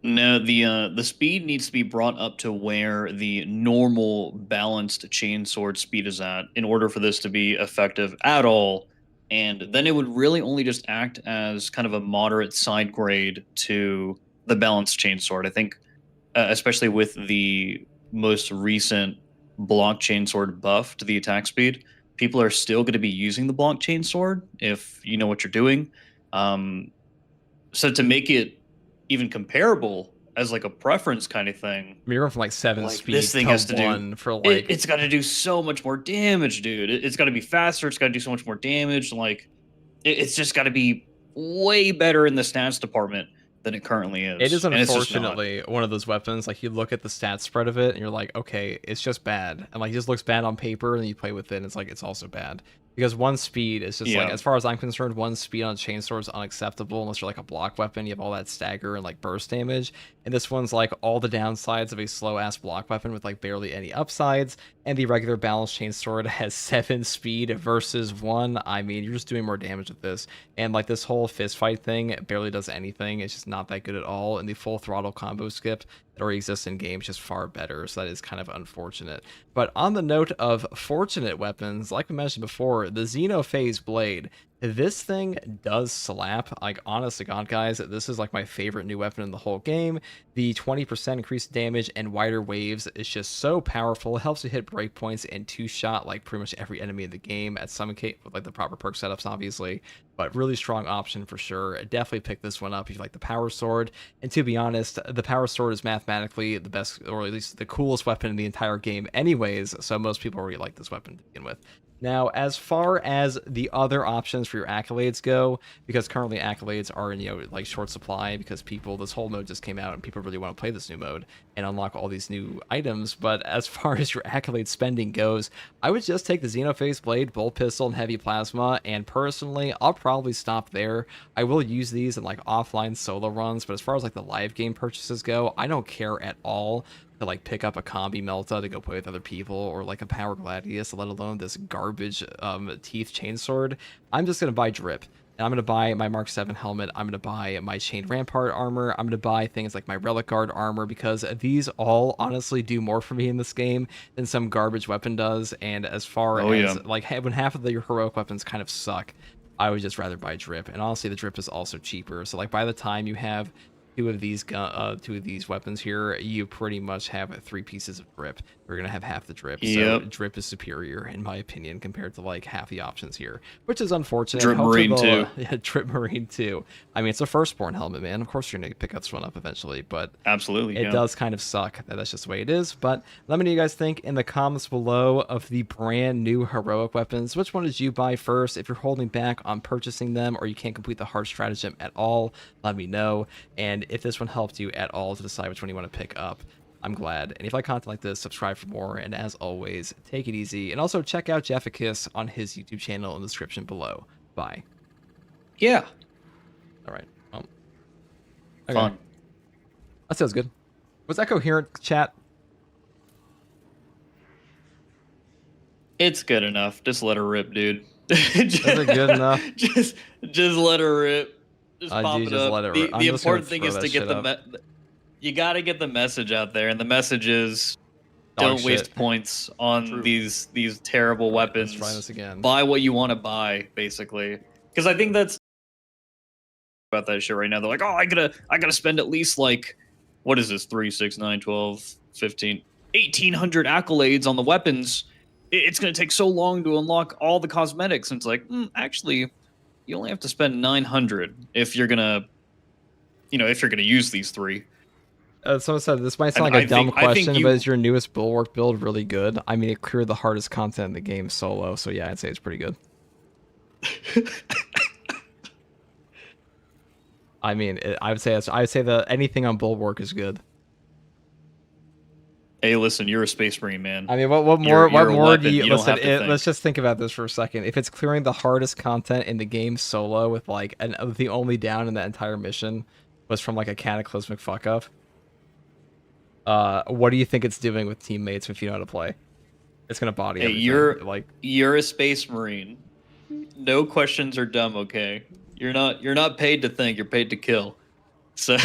No, the speed needs to be brought up to where the normal balanced chainsword speed is at in order for this to be effective at all. And then it would really only just act as kind of a moderate side grade to the balanced chainsword. I think, especially with the most recent block chainsword buff to the attack speed, people are still going to be using the block chainsword if you know what you're doing. So to make it even comparable as like a preference kind of thing. I mean, you're going from like 7 like speed this thing to has to 1 do, for like... It's got to do so much more damage, dude. It's got to be faster. It's got to do so much more damage. Like, it's just got to be way better in the stats department than it currently is. It is unfortunately one of those weapons, like you look at the stat spread of it and you're like, okay, it's just bad. And like it just looks bad on paper, and then you play with it and it's like, it's also bad. Because 1 speed is just like, as far as I'm concerned, 1 speed on a chainsword is unacceptable unless you're like a block weapon. You have all that stagger and like burst damage. And this one's like all the downsides of a slow ass block weapon with like barely any upsides. And the regular balanced chainsword has 7 speed versus 1. I mean, you're just doing more damage with this. And like this whole fist fight thing barely does anything. It's just not that good at all. And the full throttle combo skip that already exists in game is just far better. So that is kind of unfortunate. But on the note of fortunate weapons, like we mentioned before, the Xenophase Blade. This thing does slap. Like, honest to God, guys, this is like my favorite new weapon in the whole game. The 20% increased damage and wider waves is just so powerful. It helps you hit breakpoints and two-shot like pretty much every enemy in the game at some case with like the proper perk setups, obviously. But really strong option for sure. Definitely pick this one up if you like the power sword. And to be honest, the power sword is mathematically the best, or at least the coolest weapon in the entire game anyways. So most people really like this weapon to begin with. Now, as far as the other options for your accolades go, because currently accolades are in, like short supply because this whole mode just came out and people really want to play this new mode and unlock all these new items. But as far as your accolade spending goes, I would just take the Xenophase Blade, Bolt Pistol, and Heavy Plasma. And personally, I'll probably stop there. I will use these in like offline solo runs, but as far as like the live game purchases go, I don't care at all to like pick up a combi melta to go play with other people or like a power gladius, let alone this garbage teeth chainsword. I'm just gonna buy drip. And I'm gonna buy my Mark 7 helmet. I'm gonna buy my chained rampart armor. I'm gonna buy things like my relic guard armor because these all honestly do more for me in this game than some garbage weapon does. And as far as like when half of your heroic weapons kind of suck, I would just rather buy drip. And honestly, the drip is also cheaper. So like by the time you have two of these weapons here, you pretty much have 3 pieces of drip. We're gonna have half the drip. So drip is superior in my opinion compared to like half the options here, which is unfortunate. Drip Marine too. Yeah, Drip Marine too. I mean, it's a firstborn helmet, man. Of course you're gonna pick this one up eventually, but absolutely it does kind of suck that that's just the way it is. But let me know what you guys think in the comments below of the brand new heroic weapons. Which one did you buy first? If you're holding back on purchasing them or you can't complete the hard stratagem at all, let me know. And if this one helped you at all to decide which one you want to pick up, I'm glad. And if you like content like this, subscribe for more. And as always, take it easy. And also check out Jefficus on his YouTube channel in the description below. Bye. Yeah. All right. Okay. Fun. That sounds good. Was that coherent, chat? It's good enough. Just let her rip, dude. Is it good enough? Just let her rip. Just pop it up. Let it rip. The important thing is to get you got to get the message out there, and the message is don't waste points on these terrible weapons. Let's try this again. Buy what you want to buy, basically. Because I think that's about that shit right now. They're like, oh, I gotta spend at least like, what is this? 3, 6, 9, 12, 15, 1,800 accolades on the weapons. It's gonna take so long to unlock all the cosmetics. And it's like, actually, you only have to spend 900 if you're gonna use these 3. Someone said this might sound like a dumb question, but is your newest Bulwark build really good? I mean, it cleared the hardest content in the game solo, so yeah, I'd say it's pretty good. I mean, I would say that anything on Bulwark is good. Hey, listen, you're a Space Marine, man. I mean, what more do you listen? Let's just think about this for a second. If it's clearing the hardest content in the game solo with like the only down in that entire mission was from like a cataclysmic fuck up. What do you think it's doing with teammates if you know how to play? It's gonna body everything. You're a Space Marine. No questions are dumb, okay? You're not paid to think, you're paid to kill. So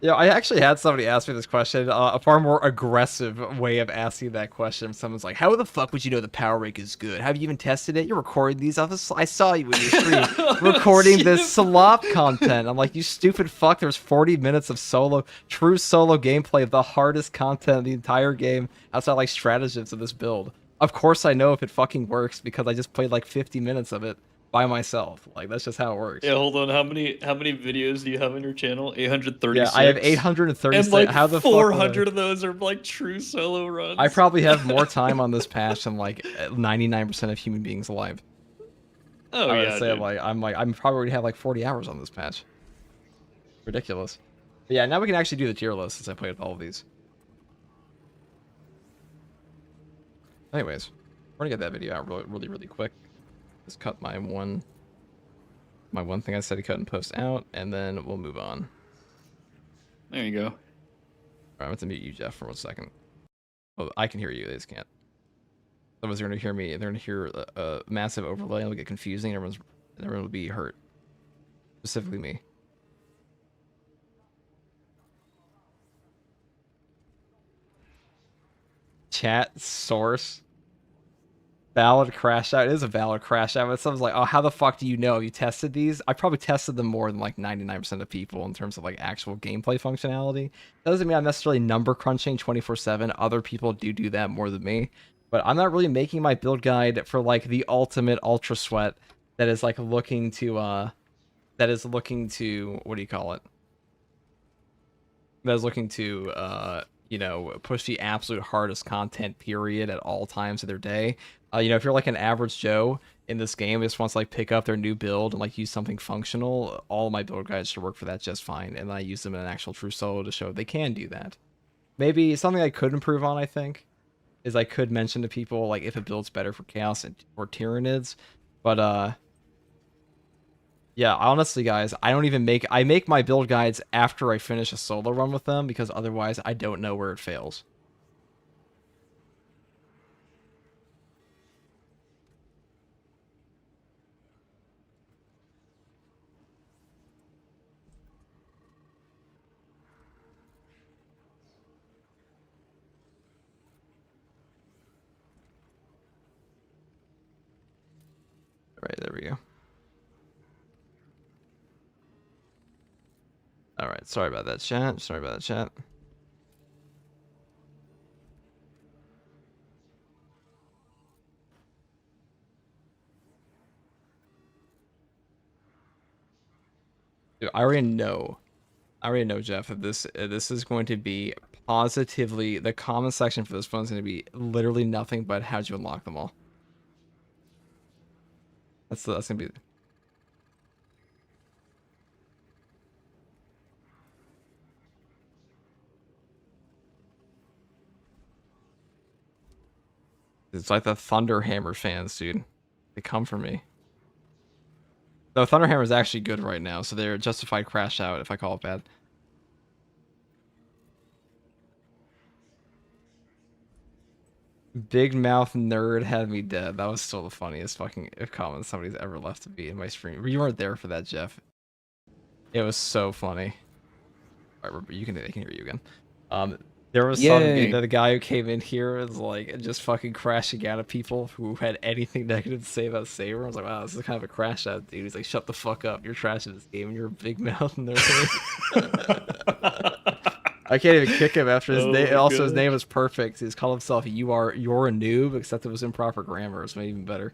Yeah, I actually had somebody ask me this question, a far more aggressive way of asking that question. Someone's like, how the fuck would you know the power rank is good? Have you even tested it? You're recording these off I saw you in your stream recording this slop content. I'm like, you stupid fuck, there's 40 minutes of true solo gameplay, the hardest content in the entire game, outside like stratagems of this build. Of course I know if it fucking works because I just played like 50 minutes of it by myself. Like, that's just how it works. Yeah, hold on. How many videos do you have on your channel? 836. Yeah, I have 836. And like how the 400 of those are like true solo runs. I probably have more time on this patch than like 99% of human beings alive. Oh I would yeah, say dude. I'm probably have like 40 hours on this patch. Ridiculous. But yeah, now we can actually do the tier list since I played all of these. Anyways, we're gonna get that video out really quick. Just cut my one thing I said to cut and post out, and then we'll move on. There you go. All right, I'm going to mute you, Jeff, for 1 second. Oh, I can hear you. They just can't. Someone's going to hear me. They're going to hear a massive overlay. It'll get confusing. Everyone will be hurt. Specifically me. Chat source. Valid crash out. It is a valid crash out, but someone's like, oh, how the fuck do you know? Have you tested these? I probably tested them more than like 99% of people in terms of like actual gameplay functionality. Doesn't mean I'm necessarily number crunching 24/7. Other people do that more than me. But I'm not really making my build guide for like the ultimate ultra sweat that is like looking to what do you call it? That is looking to push the absolute hardest content period at all times of their day. If you're like an average Joe in this game, just wants to like pick up their new build and like use something functional, all of my build guides should work for that just fine. And I use them in an actual true solo to show they can do that. Maybe something I could improve on, I think, is I could mention to people like if a build's better for Chaos or Tyranids. But yeah, honestly, guys, I make my build guides after I finish a solo run with them because otherwise I don't know where it fails. All right, there we go. All right, sorry about that, chat. Sorry about that, chat. Dude, I already know, Jeff, that this is going to be positively the comment section for this one is going to be literally nothing but how'd you unlock them all. That's gonna be. It's like the Thunderhammer fans, dude. They come for me. Though Thunderhammer is actually good right now, so they're justified crash out if I call it bad. Big mouth nerd had me dead. That was still the funniest fucking comment somebody's ever left to be in my stream. You weren't there for that, Jeff. It was so funny. All right, they can hear you again. There was the guy who came in here was like just fucking crashing out at people who had anything negative to say about Saber. I was like, wow, this is kind of a crash out, dude. He's like, shut the fuck up. You're trashing this game and you're a big mouth nerd. I can't even kick him after his name. Also, his name was perfect. He's called himself you're a noob, except it was improper grammar. It's made even better.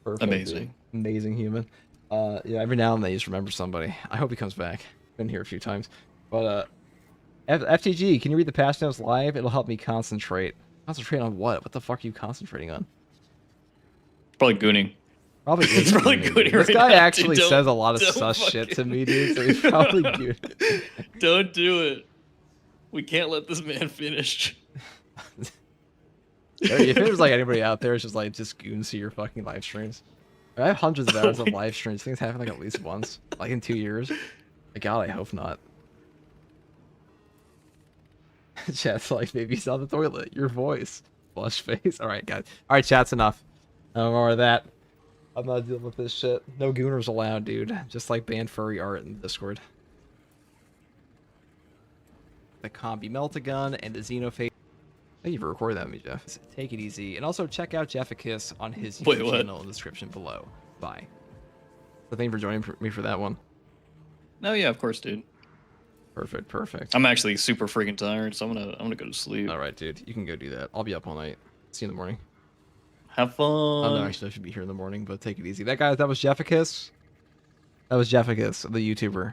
Perfect. Amazing. Amazing human. Yeah, every now and then you just remember somebody. I hope he comes back. Been here a few times. But FTG, can you read the patch notes live? It'll help me concentrate. Concentrate on what? What the fuck are you concentrating on? Probably gooning. Probably it's probably gooning. This right guy now, actually dude. says a lot of sus shit to me, dude. So he's probably gooning. Don't do it. We can't let this man finish. If it was like anybody out there, it's just goons to your fucking live streams. I have hundreds of hours of live streams. Things happen like at least once, like in 2 years. God, I hope not. Chat's like, maybe he's on the toilet. Your voice. Flush face. Alright, guys. Alright, chat's enough. No more of that. I'm not dealing with this shit. No gooners allowed, dude. Just like banned furry art in Discord. The Combi Meltagun and the Xenophage. Thank you for recording that with me, Jeff. Take it easy. And also check out Jefficus on his YouTube channel in the description below. Bye. So thank you for joining me for that one. No, yeah, of course, dude. Perfect, perfect. I'm actually super freaking tired, so I'm gonna go to sleep. All right, dude. You can go do that. I'll be up all night. See you in the morning. Have fun. Oh, no, actually, I should be here in the morning, but take it easy. That was Jefficus. That was Jefficus, the YouTuber.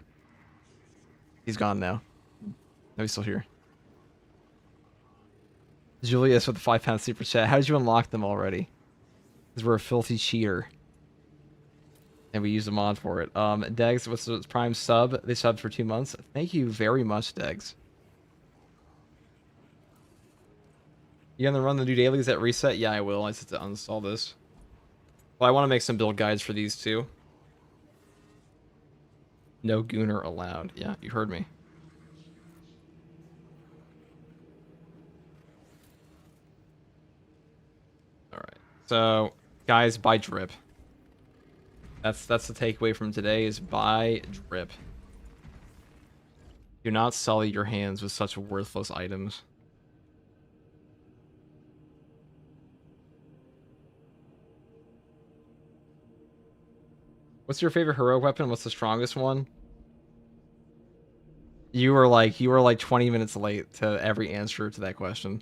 He's gone now. No, he's still here. Julius with the £5 super chat. How did you unlock them already? Because we're a filthy cheater. And we use a mod for it. Degs, what's the Prime sub? They subbed for 2 months. Thank you very much, Degs. You gonna run the new dailies at reset? Yeah, I will. I just have to uninstall this. Well, I want to make some build guides for these too. No gooner allowed. Yeah, you heard me. Alright. So, guys, buy drip. That's the takeaway from today is buy drip. Do not sully your hands with such worthless items. What's your favorite heroic weapon? What's the strongest one? You were like 20 minutes late to every answer to that question.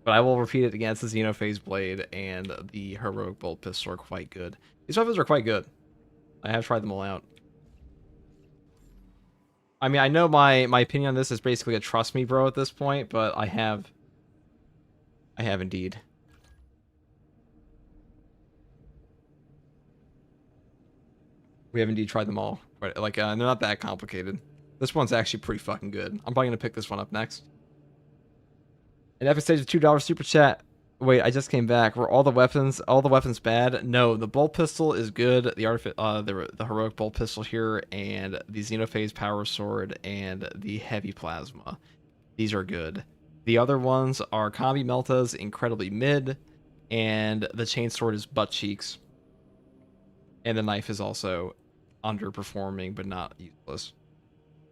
But I will repeat it again. It's the Xenophase Blade and the Heroic Bolt Pistol are quite good. These weapons are quite good. I have tried them all out. I mean, I know my opinion on this is basically a trust me bro at this point, but I have indeed. We have indeed tried them all. But like, they're not that complicated. This one's actually pretty fucking good. I'm probably gonna pick this one up next. An epic stage of $2 super chat. Wait, I just came back. Were all the weapons bad? No, the bolt pistol is good. The heroic bolt pistol here, and the Xenophase power sword, and the heavy plasma. These are good. The other ones are Combi Meltas, incredibly mid, and the chain sword is butt cheeks. And the knife is also underperforming, but not useless.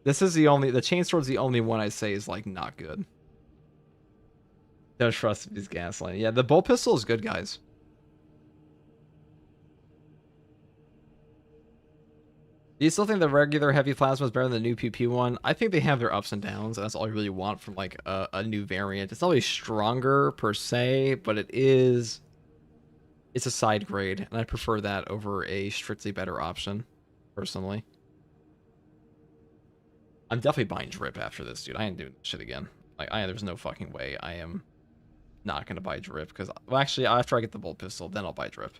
This is the chain sword's the only one I say is like not good. Don't trust these gaslighting. Yeah, the bolt pistol is good, guys. Do you still think the regular heavy plasma is better than the new PP one? I think they have their ups and downs, and that's all you really want from like a new variant. It's not really stronger per se, but it's a side grade, and I prefer that over a strictly better option, personally. I'm definitely buying drip after this, dude. I ain't doing this shit again. Like, there's no fucking way I am not gonna buy drip, because, well, actually, after I get the bolt pistol, then I'll buy drip.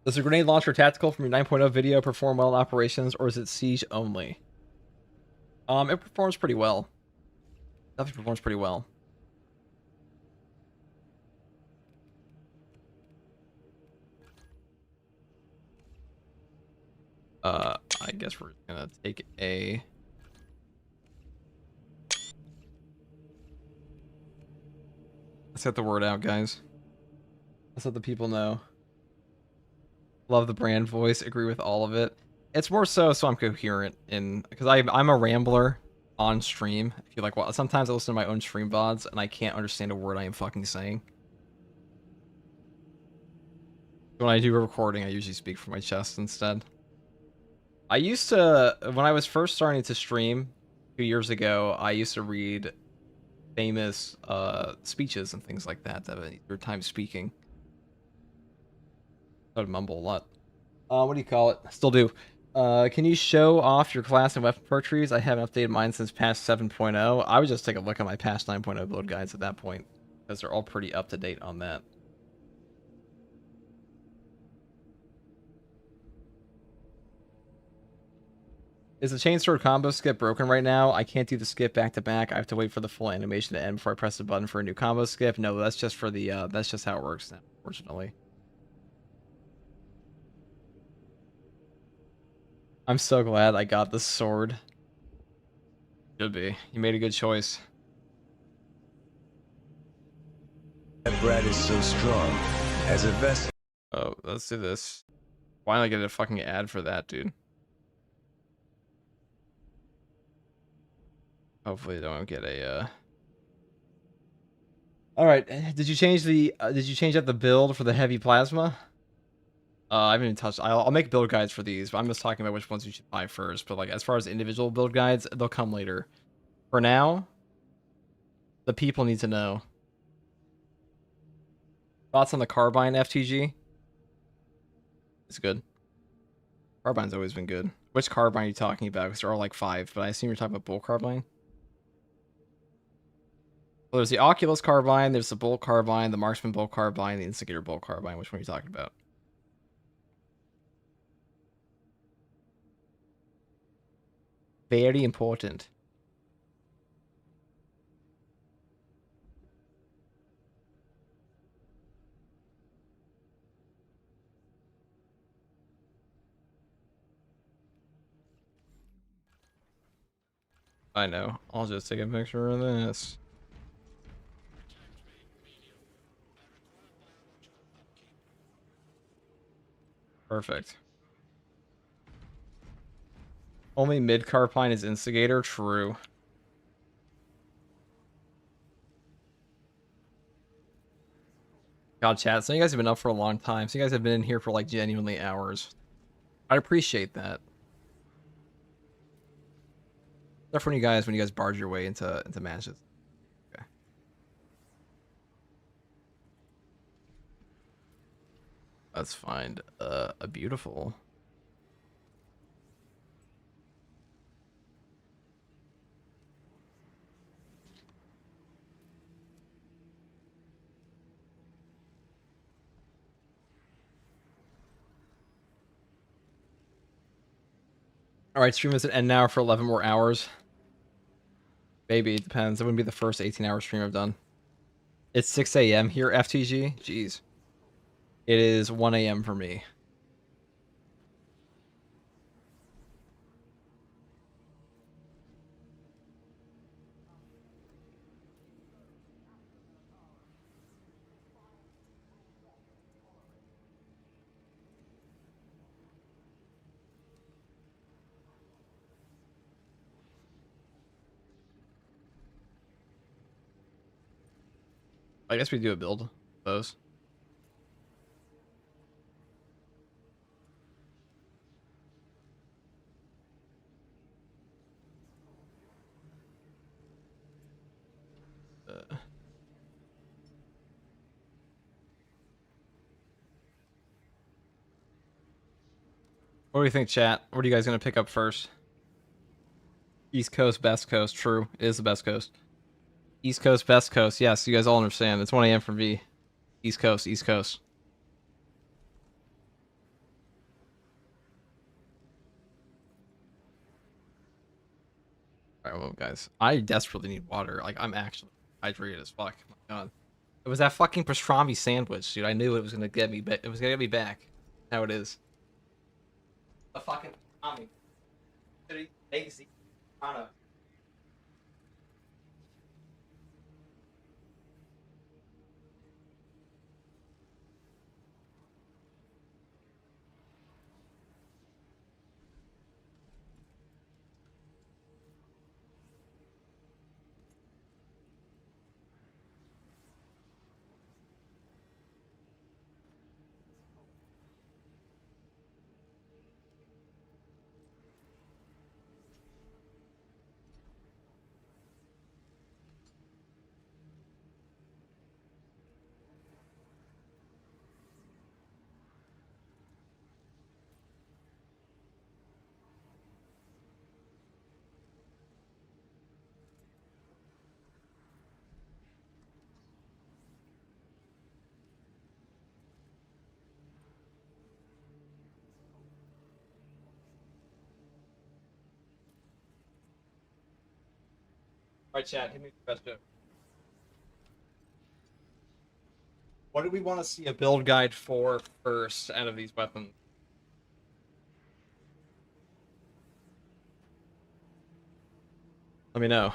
Does the grenade launcher tactical from your 9.0 video perform well in operations, or is it siege only? It performs pretty well. Definitely performs pretty well. I guess we're gonna take a... Let's get the word out, guys. Let's let the people know. Love the brand voice. Agree with all of it. It's more so I'm coherent because I'm a rambler on stream. If you like, well, sometimes I listen to my own stream VODs and I can't understand a word I am fucking saying. When I do a recording, I usually speak from my chest instead. I used to, when I was first starting to stream 2 years ago, I used to read famous speeches and things like that have your time speaking. I would mumble a lot. What do you call it? Still do. Can you show off your class and weapon perk trees? I haven't updated mine since patch 7.0. I would just take a look at my patch 9.0 build guides at that point, because they're all pretty up to date on that. Is the chainsword combo skip broken right now? I can't do the skip back to back. I have to wait for the full animation to end before I press the button for a new combo skip. No, that's just for the that's just how it works now, unfortunately. I'm so glad I got the sword. Should be. You made a good choice. That Brad is so strong. As a vessel. Oh, let's do this. Why don't I get a fucking ad for that, dude? Hopefully, don't get a. All right. Did you change up the build for the heavy plasma? I haven't even touched. I'll make build guides for these, but I'm just talking about which ones you should buy first. But like, as far as individual build guides, they'll come later. For now, the people need to know. Thoughts on the carbine FTG? It's good. Carbine's always been good. Which carbine are you talking about? Because there are like 5, but I assume you're talking about Bolt carbine. Well, there's the Oculus carbine, there's the Bolt carbine, the Marksman Bolt carbine, the Instigator Bolt carbine. Which one are you talking about? Very important. I know. I'll just take a picture of this. Perfect. Only mid carbine is Instigator. True. God, chat. So you guys have been up for a long time. So you guys have been in here for like genuinely hours. I appreciate that. Except for when you guys barge your way into matches. Okay. Let's find a beautiful. All right, stream is at end now for 11 more hours. Maybe it depends. It wouldn't be the first 18-hour stream I've done. It's 6 a.m. here, FTG. Jeez. It is 1 a.m. for me. I guess we do a build of those. What do you think, chat? What are you guys going to pick up first? East Coast, Best Coast. True. It is the best coast. East Coast, Best Coast. Yes, you guys all understand. It's 1 a.m. for V. East Coast, East Coast. Alright, well, guys. I desperately need water. Like, I'm actually hydrated as fuck. Oh my god. It was that fucking pastrami sandwich, dude. I knew it was going to get me it was going to get me back. How it is. A fucking pastrami. Eggs. Alright, chat, hit me with the best joke. What do we want to see a build guide for first out of these weapons? Let me know.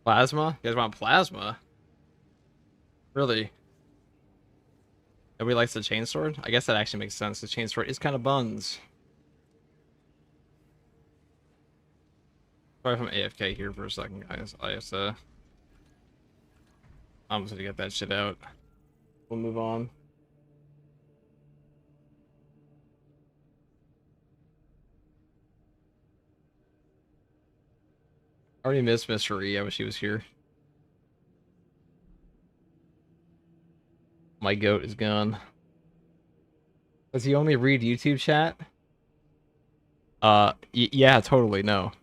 Plasma? You guys want plasma? Really? Nobody likes the chainsword? I guess that actually makes sense. The chainsword is kind of buns. Sorry if I'm AFK here for a second, guys. I'm just gonna get that shit out. We'll move on. I already missed Mystery. I wish he was here. My goat is gone. Does he only read YouTube chat? Yeah, totally, no.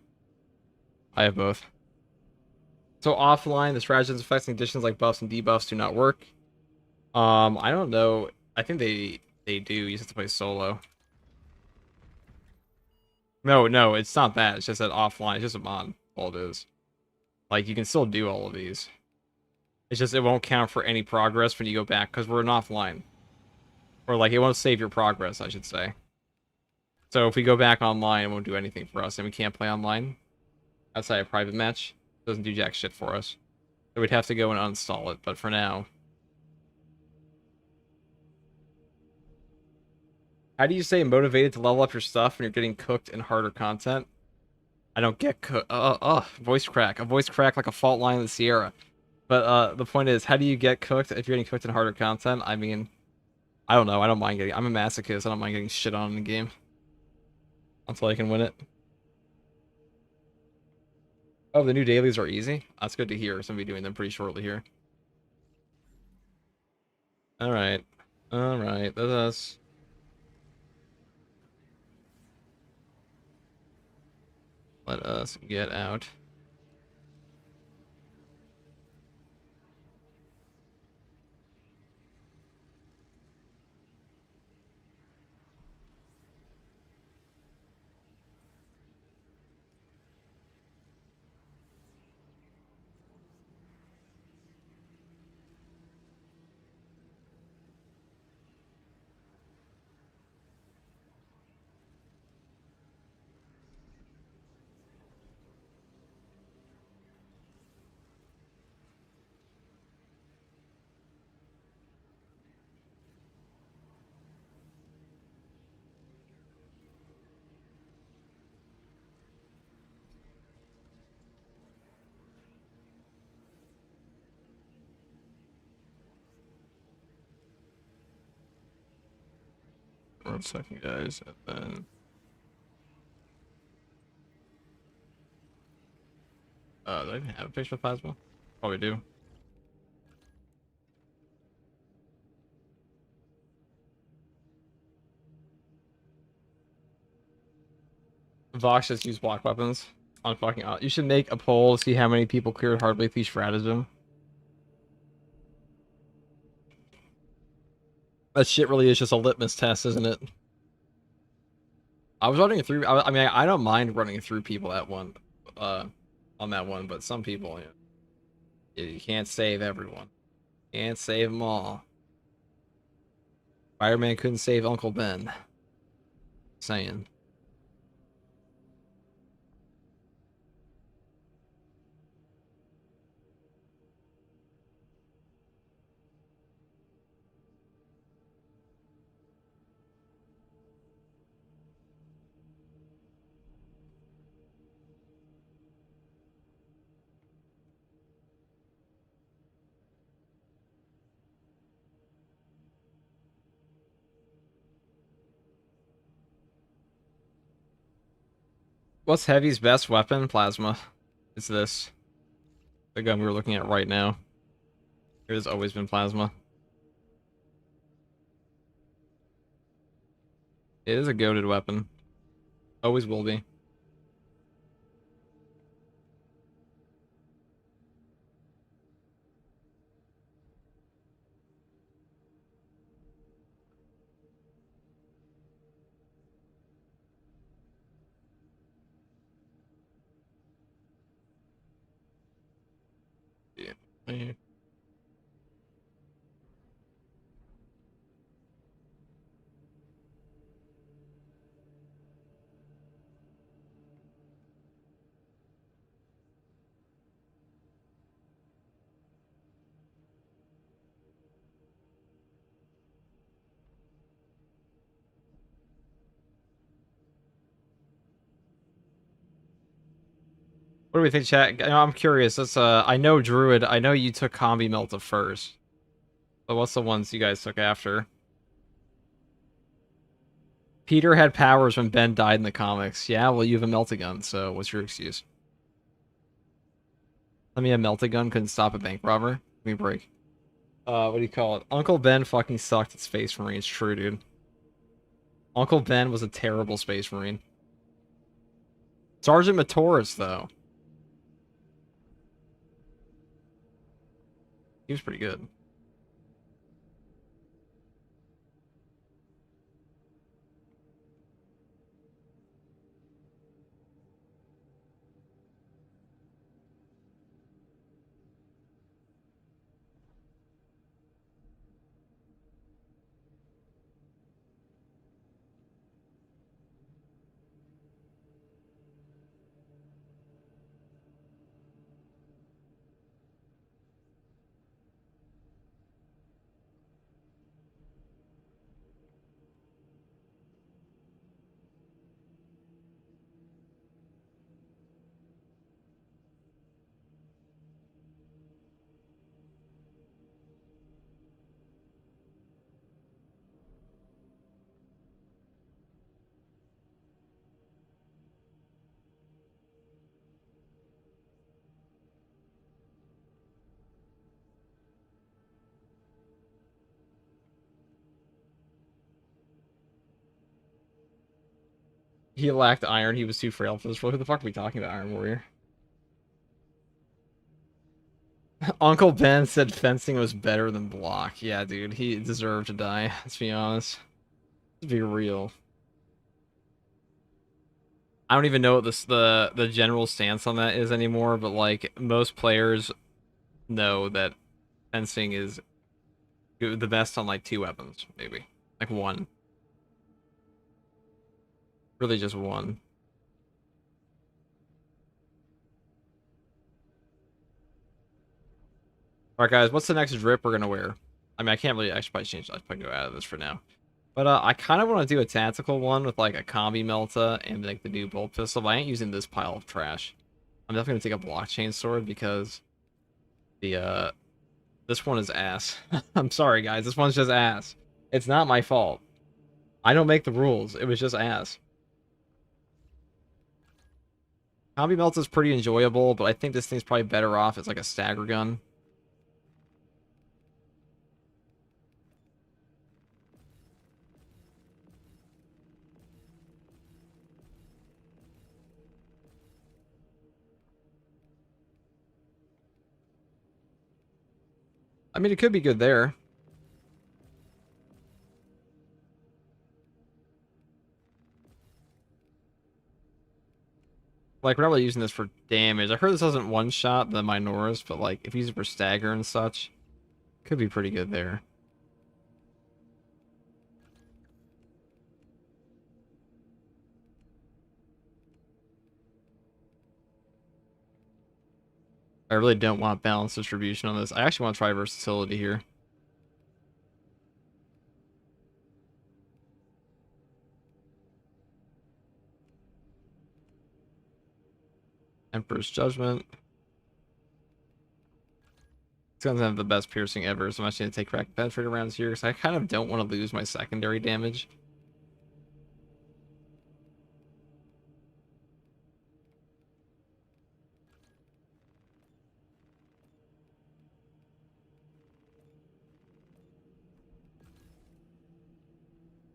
I have both. So offline, the stratagems affecting additions like buffs and debuffs do not work. I don't know. I think they do. You just have to play solo. No, it's not that. It's just that offline. It's just a mod. all it is. Like, you can still do all of these. It's just it won't count for any progress when you go back, because we're offline. Or, like, it won't save your progress, I should say. So if we go back online, it won't do anything for us, and we can't play online outside a private match. It doesn't do jack shit for us. So we'd have to go and uninstall it, but for now... How do you stay motivated to level up your stuff when you're getting cooked in harder content? I don't get cooked. Voice crack. A voice crack like a fault line in the Sierra. But the point is, how do you get cooked if you're getting cooked in harder content? I mean, I don't know. I don't mind getting... I'm a masochist. I don't mind getting shit on in the game. Until I can win it. Oh, the new dailies are easy? That's good to hear. So I'm going to be doing them pretty shortly here. Alright. Alright. That's us. Let us get out. One second, guys, and then... do I even have a picture of plasma? Probably do. Vox just use block weapons on fucking... You should make a poll to see how many people cleared hardly through stratagem. That shit really is just a litmus test, isn't it? I was running through... I mean, I don't mind running through people at one... on that one, but some people, you can't save everyone. Can't save them all. Spider-Man couldn't save Uncle Ben. Saying. What's Heavy's best weapon? Plasma. It's this. The gun we were looking at right now. It has always been plasma. It is a goated weapon. Always will be. Yeah. What do we think, chat? I'm curious. Let's, I know Druid. I know you took Combi Melta first. But what's the ones you guys took after? Peter had powers when Ben died in the comics. Yeah, well, you have a Meltagun, so what's your excuse? Let me a Meltagun couldn't stop a bank robber. Give me a break. What do you call it? Uncle Ben fucking sucked at Space Marine. It's true, dude. Uncle Ben was a terrible Space Marine. Sergeant Matoris, though. He was pretty good. He lacked iron. He was too frail for this role. Who the fuck are we talking about, Iron Warrior? Uncle Ben said fencing was better than block. Yeah, dude, he deserved to die. Let's be honest. Let's be real. I don't even know what the general stance on that is anymore, but like most players know that fencing is the best on like 2 weapons, maybe. Like 1. Really just 1. Alright guys, what's the next drip we're gonna wear? I mean, I can't really actually probably change that. I'll probably go out of this for now. But I kind of want to do a tactical one with like a combi melta and like the new bolt pistol, but I ain't using this pile of trash. I'm definitely gonna take a blockchain sword because the this one is ass. I'm sorry guys, this one's just ass. It's not my fault. I don't make the rules. It was just ass. Combi melta is pretty enjoyable, but I think this thing's probably better off as like a stagger gun. I mean, it could be good there. Like, we're not really using this for damage. I heard this doesn't one-shot the Minoras, but like, if you use it for stagger and such, could be pretty good there. I really don't want balanced distribution on this. I actually want to try versatility here. Emperor's Judgment. It's gonna have the best piercing ever, so I'm actually gonna take crack penetrator rounds here because I kind of don't want to lose my secondary damage.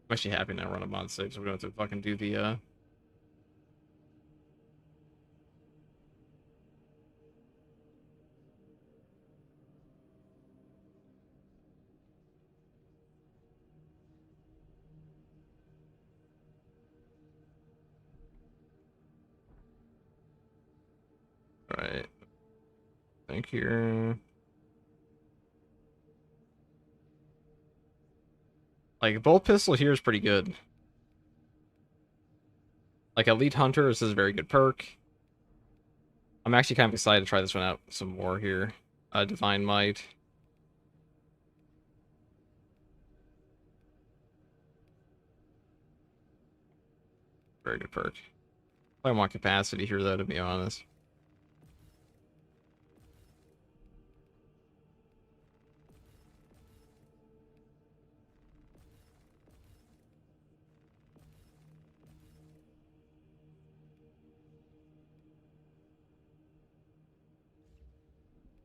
I'm actually happy now we're on a mod 6. We're going to fucking do the Alright. Think here. Like, bolt pistol here is pretty good. Like, Elite Hunter, this is a very good perk. I'm actually kind of excited to try this one out some more here. Divine Might. Very good perk. I want capacity here, though, to be honest.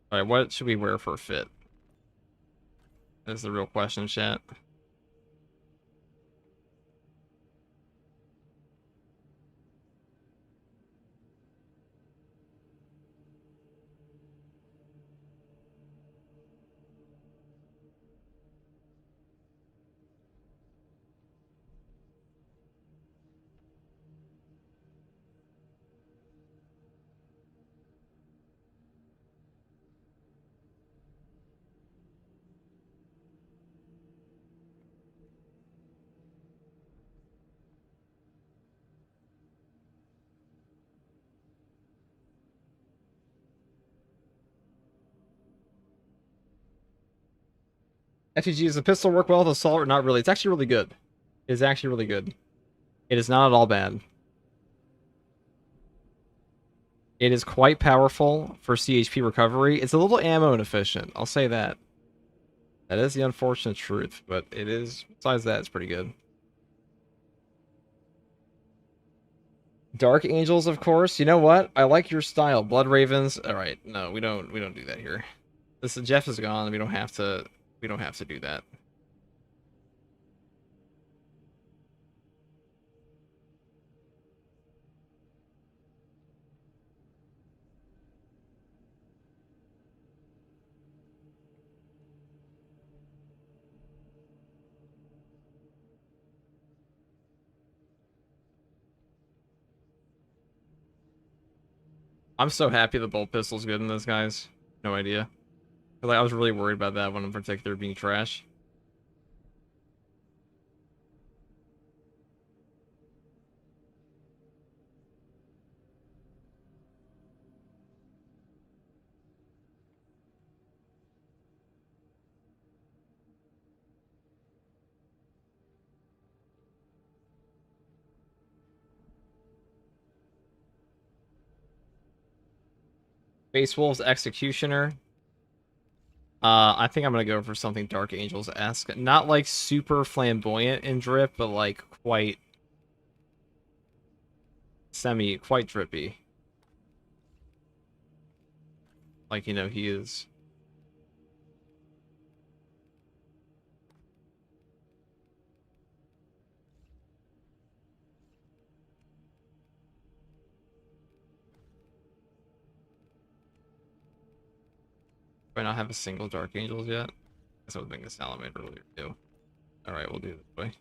Alright, what should we wear for a fit? That's the real question, chat. FTG, does the pistol work well with assault or not really? It's actually really good. It is actually really good. It is not at all bad. It is quite powerful for CHP recovery. It's a little ammo inefficient, I'll say that. That is the unfortunate truth, but it is, besides that, it's pretty good. Dark Angels, of course. You know what? I like your style. Blood Ravens. Alright, no, we don't do that here. This Jeff is gone, we don't have to do that. I'm so happy the bolt pistol's good in this, guys. No idea. Like, I was really worried about that one in particular being trash. Space Wolves Executioner. I think I'm gonna go for something Dark Angels-esque. Not like super flamboyant in drip, but like quite quite drippy. Like, you know, he is. Do I not have a single Dark Angels yet? I guess I was making a salamander earlier too. Alright, we'll do it this way.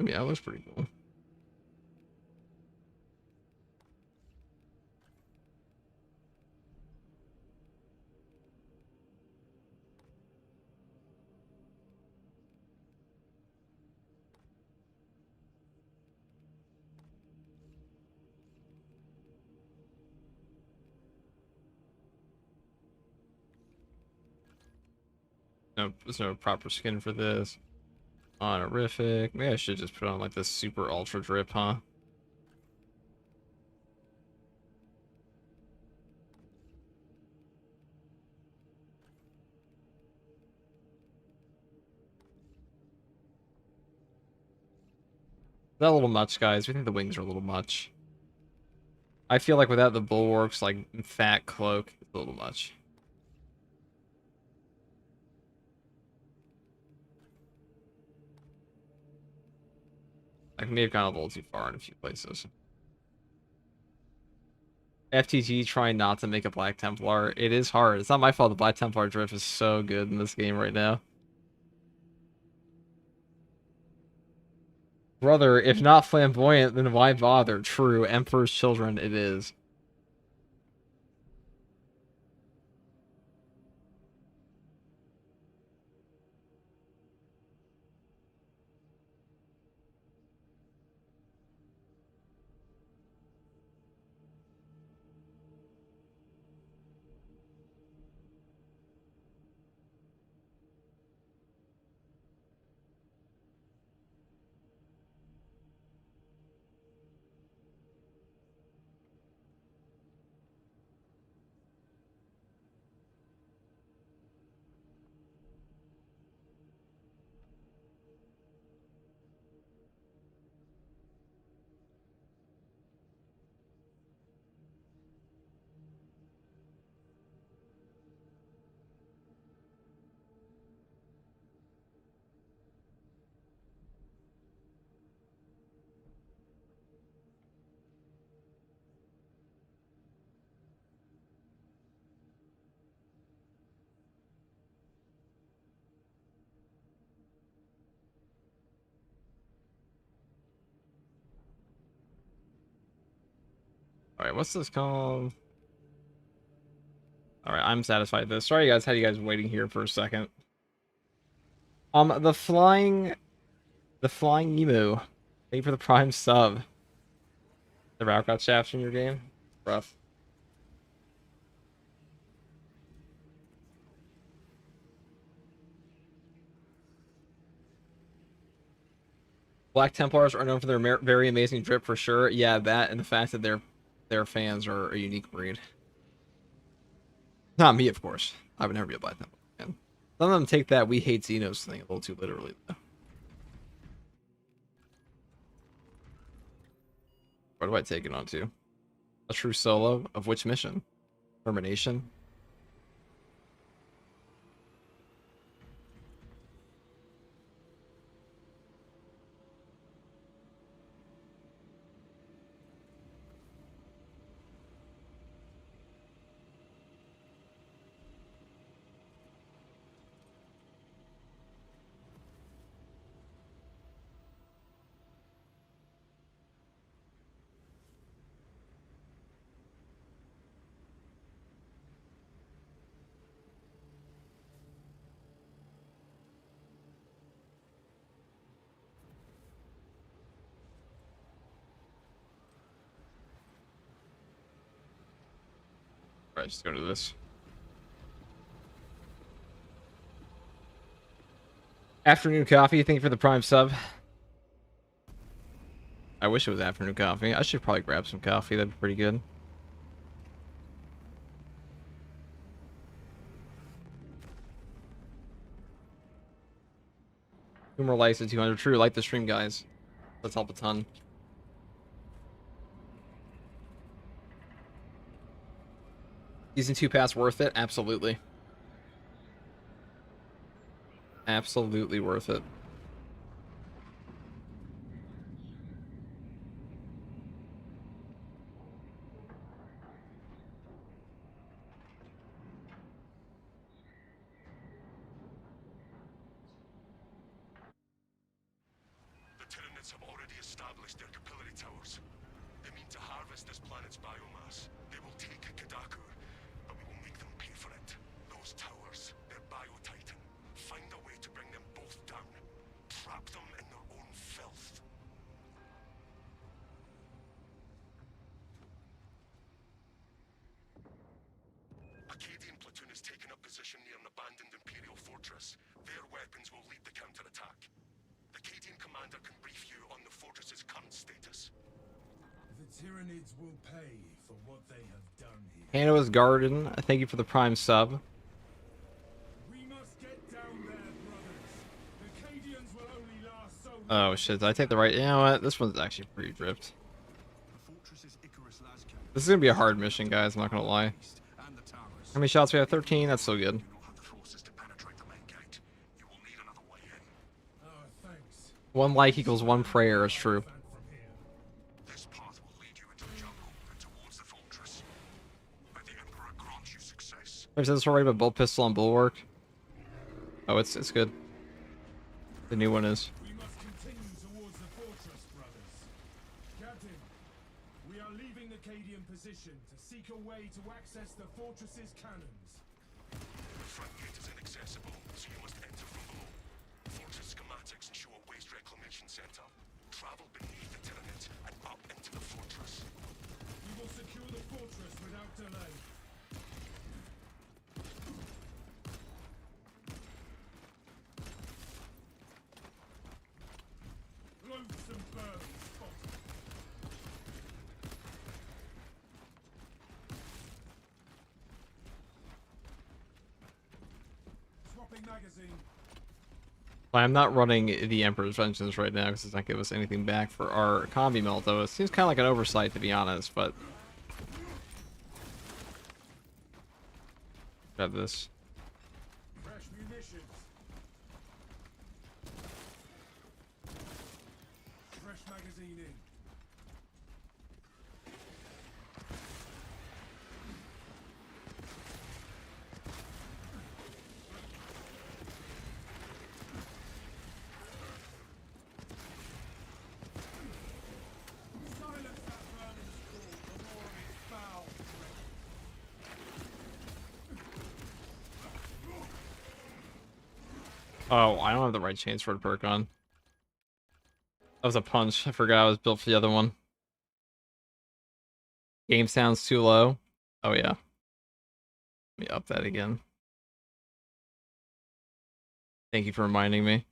Yeah, that looks pretty cool. No, there's no proper skin for this. Honorific. Maybe I should just put on like this super ultra drip, huh? Is that a little much, guys? We think the wings are a little much. I feel like without the bulwarks, like fat cloak, it's a little much. I may have gone a little too far in a few places. FTG trying not to make a Black Templar. It is hard. It's not my fault the Black Templar drift is so good in this game right now. Brother, if not flamboyant, then why bother? True, Emperor's Children it is. Alright, what's this called? Alright, I'm satisfied with this. Sorry guys, had you guys waiting here for a second. The flying emu. Thank you for the prime sub. The route got shafts in your game? Rough. Black Templars are known for their very amazing drip for sure. Yeah, that and the fact that their fans are a unique breed. Not me, of course. I would never be a Black Templar fan. Some of them take that "we hate Xenos" thing a little too literally, though. What do I take it on to? A true solo? Of which mission? Termination? Alright, just go to this. Afternoon coffee, thank you for the prime sub. I wish it was afternoon coffee. I should probably grab some coffee, that'd be pretty good. Two more likes at 200. True, like the stream, guys. Let's help a ton. Season 2 pass worth it? Absolutely. Absolutely worth it. The Tyranids have already established their capillary towers. They mean to harvest this planet's biomass. They will take Kadaku, but we will make them pay for it. Those towers, they're bio-titan. Find a way to bring them both down. Trap them in their own filth. Acadian platoon has taken up position near an abandoned Imperial fortress. Their weapons will lead the counterattack. Acadian commander can brief you on the fortress's current status. The Tyranids will pay for what they have done here. Hannah's Garden, thank you for the prime sub. We must get down there, brothers. The Cadians will only last so long. Oh shit, did I take the right? You know what? This one's actually pretty dripped. This is gonna be a hard mission, guys, I'm not gonna lie. How many shots we have? 13? That's so good. You will have the forces to penetrate the main gate. You will need another way in. Oh, thanks. One like equals one prayer, is true. This path will lead you into the jungle and towards the fortress. May the Emperor grant you success. There's this already about bolt pistol and bulwark. Oh, it's good. The new one is. We must continue towards the fortress, brothers. Captain, we are leaving the Cadian position to seek a way to access the fortress's cannons. The front gate is inaccessible, so you must enter from below. Fortress schematics show a waste reclamation center. Travel beneath the Tyranids and up into the fortress. We will secure the fortress without delay. Loathsome birds spotted. Swapping magazine. I'm not running the Emperor's Vengeance right now because it's not give us anything back for our combi melt, though. It seems kind of like an oversight, to be honest, but... Grab this. Fresh munitions. Fresh magazine in. Silence that vermin's call, the more of its foul breath. Oh, I don't have the right chainsword perk on. That was a punch. I forgot I was built for the other one. Game sounds too low. Oh yeah. Let me up that again. Thank you for reminding me.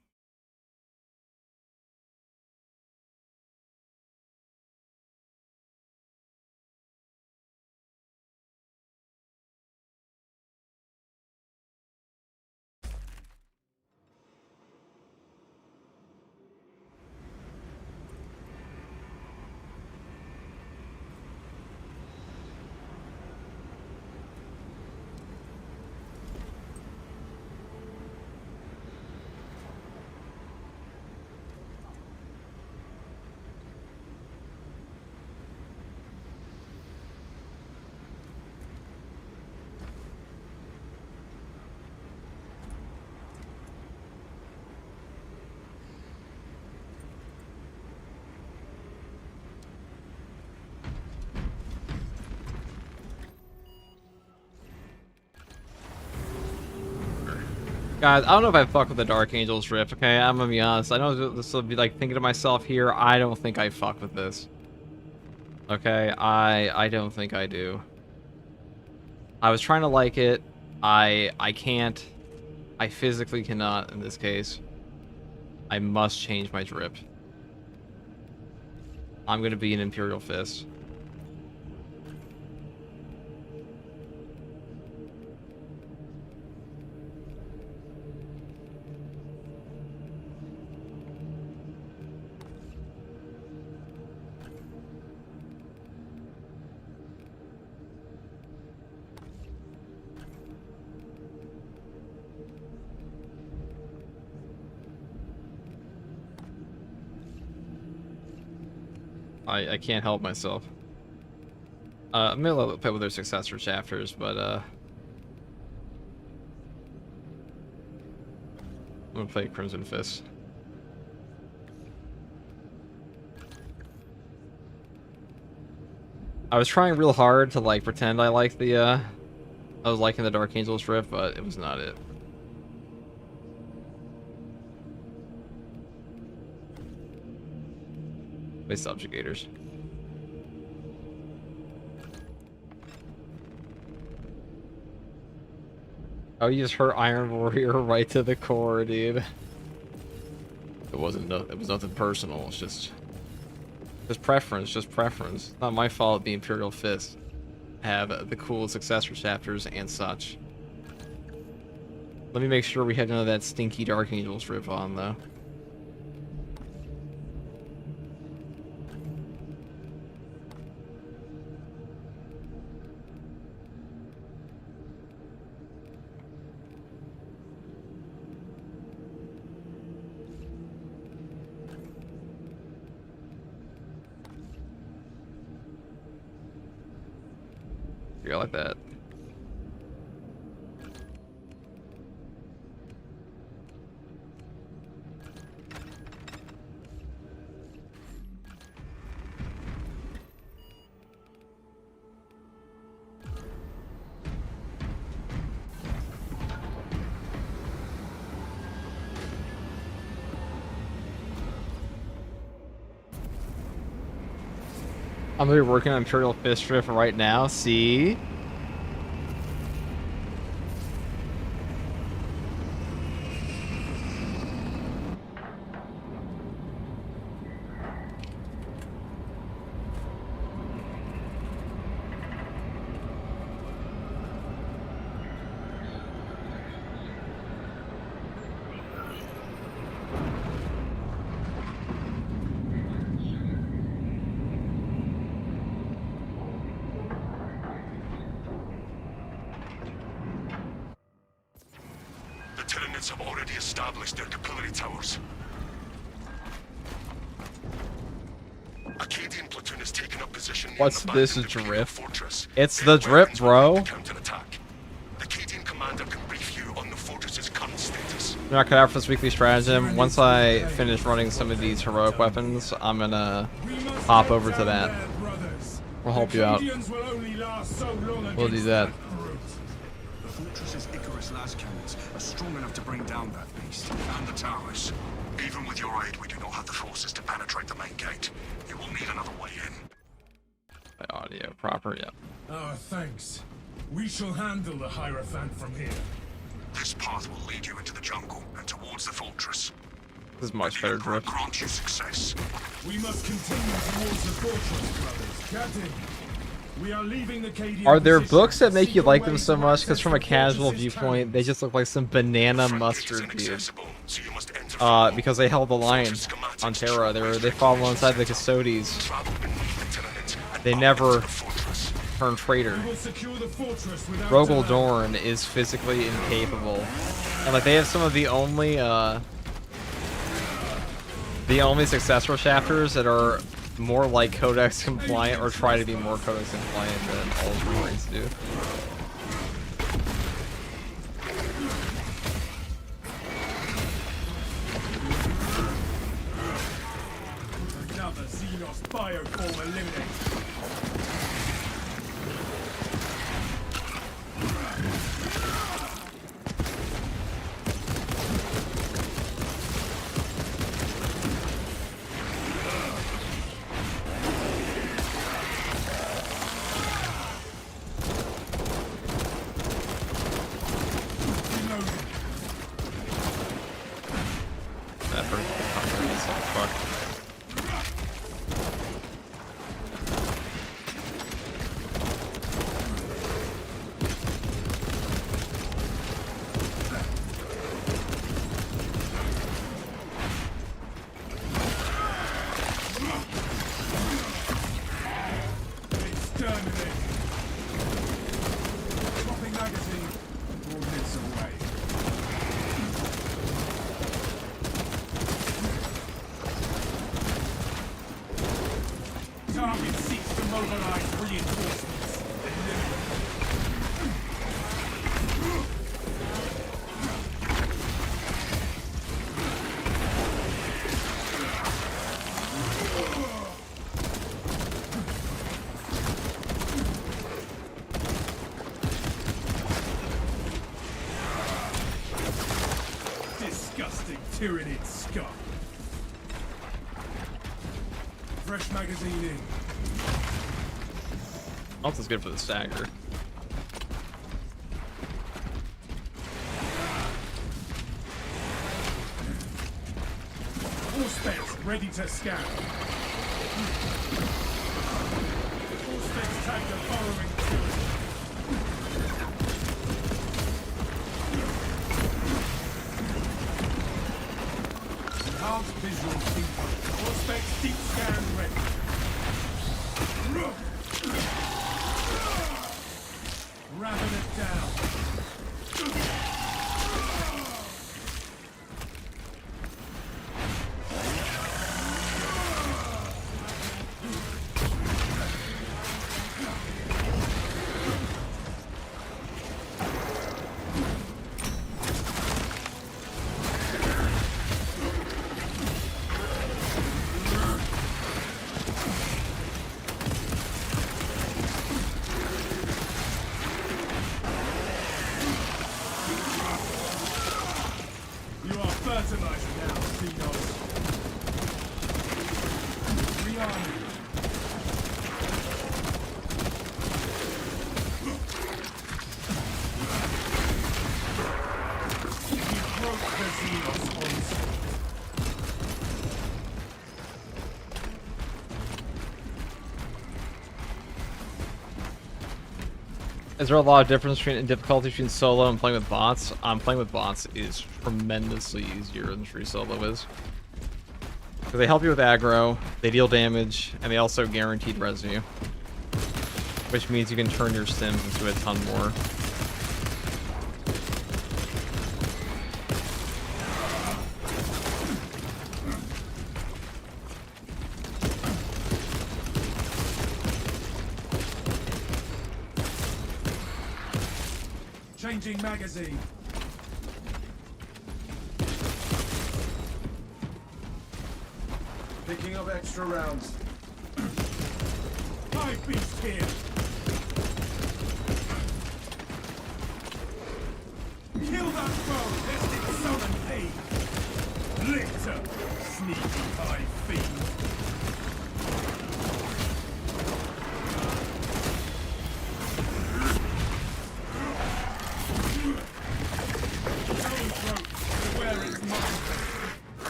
Guys, I don't know if I fuck with the Dark Angel's Rift, okay? I'm gonna be honest. I know this will be like thinking to myself here, I don't think I fuck with this. Okay, I don't think I do. I was trying to like it. I can't. I physically cannot in this case. I must change my drip. I'm gonna be an Imperial Fist. I can't help myself. I'm gonna play with their successor chapters, but I'm gonna play Crimson Fist. I was trying real hard to like pretend I liked the I was liking the Dark Angel's Rift, but it was not it. They subjugators. Oh, you just hurt Iron Warrior right to the core, dude. It was nothing personal. It's just preference, just preference. Not my fault the Imperial Fist have the cool successor chapters and such. Let me make sure we have none of that stinky Dark Angel's Rift on though. Yeah, like that. I'm gonna be working on Imperial Fist Drift right now. See? The Tyranids have already established their capillary towers. Acadian platoon has taken up position. What's in the this back of the drip? fortress. It's Their the drip, weapons bro. will counterattack. The Acadian commander can brief you on the fortress's current status. We're not cut out for this weekly stratagem. Once I finish running some of these heroic weapons, I'm gonna hop over to that. We'll help you out. We'll do that. The fortress's Icarus las cannons are strong enough to bring down that beast. And the towers. Even with your aid, we do not have the forces to penetrate the main gate. You will need another way in. My audio proper, yeah. Oh, thanks. We shall handle the Hierophant from here. This path will lead you into the jungle and towards the fortress. This is much better Emperor drift. grant you success. We must continue towards the fortress, brothers. Captain, we are leaving the Cadian Are there position. books that make you Seek like a them way so to much? Because access from a the casual fortress's viewpoint, they cannons. just look like some banana Front gate is mustard, dude. inaccessible, so you must enter from Because they held the line on Terra. They follow inside the Custodes. travel beneath the Tyranids and They up never into the fortress. turn traitor. We will secure the fortress without Rogel delay. Dorn is physically incapable. And like they have some of the only successfor chapters that are more like Codex compliant or try to be more Codex compliant than all of the Marines do. Another Xenos bioform eliminated. Mobilize reinforcements. Disgusting tyrannid scum. Fresh magazine in. Else is good for the stagger. All specs ready to scan. All specs tagged a borrowing tyranny. Enhanced visual input. All specs deep scan ready. Ramming it down. You are fertilizer now, Xenos. Rearming. You broke the Xenos onslaught. Is there a lot of difference in difficulty between solo and playing with bots? Playing with bots is tremendously easier than free solo is. Because they help you with aggro, they deal damage, and they also guaranteed res you. Which means you can turn your sims into a ton more. Changing magazine. Picking up extra rounds. Hive beast here. Kill that foe, lest it summon pain. Litter, sneaky hive fiend.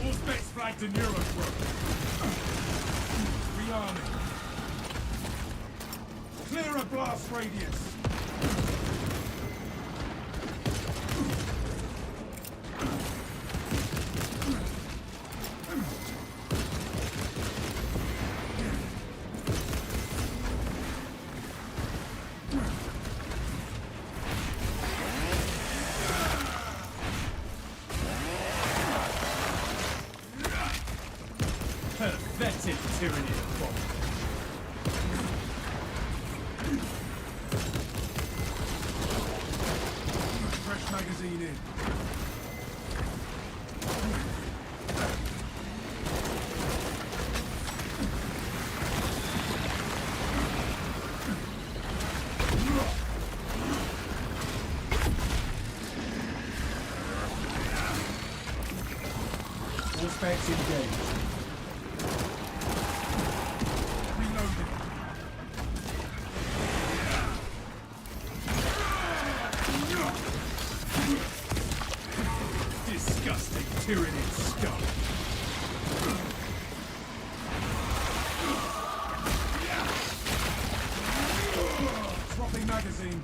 All specs flagged to Neurostroke. Rearming. Clear a blast radius. Pathetic tyranny of bodies. Fresh magazine in. All specs engaged. Reloading. Disgusting tyranny scum. Dropping magazine.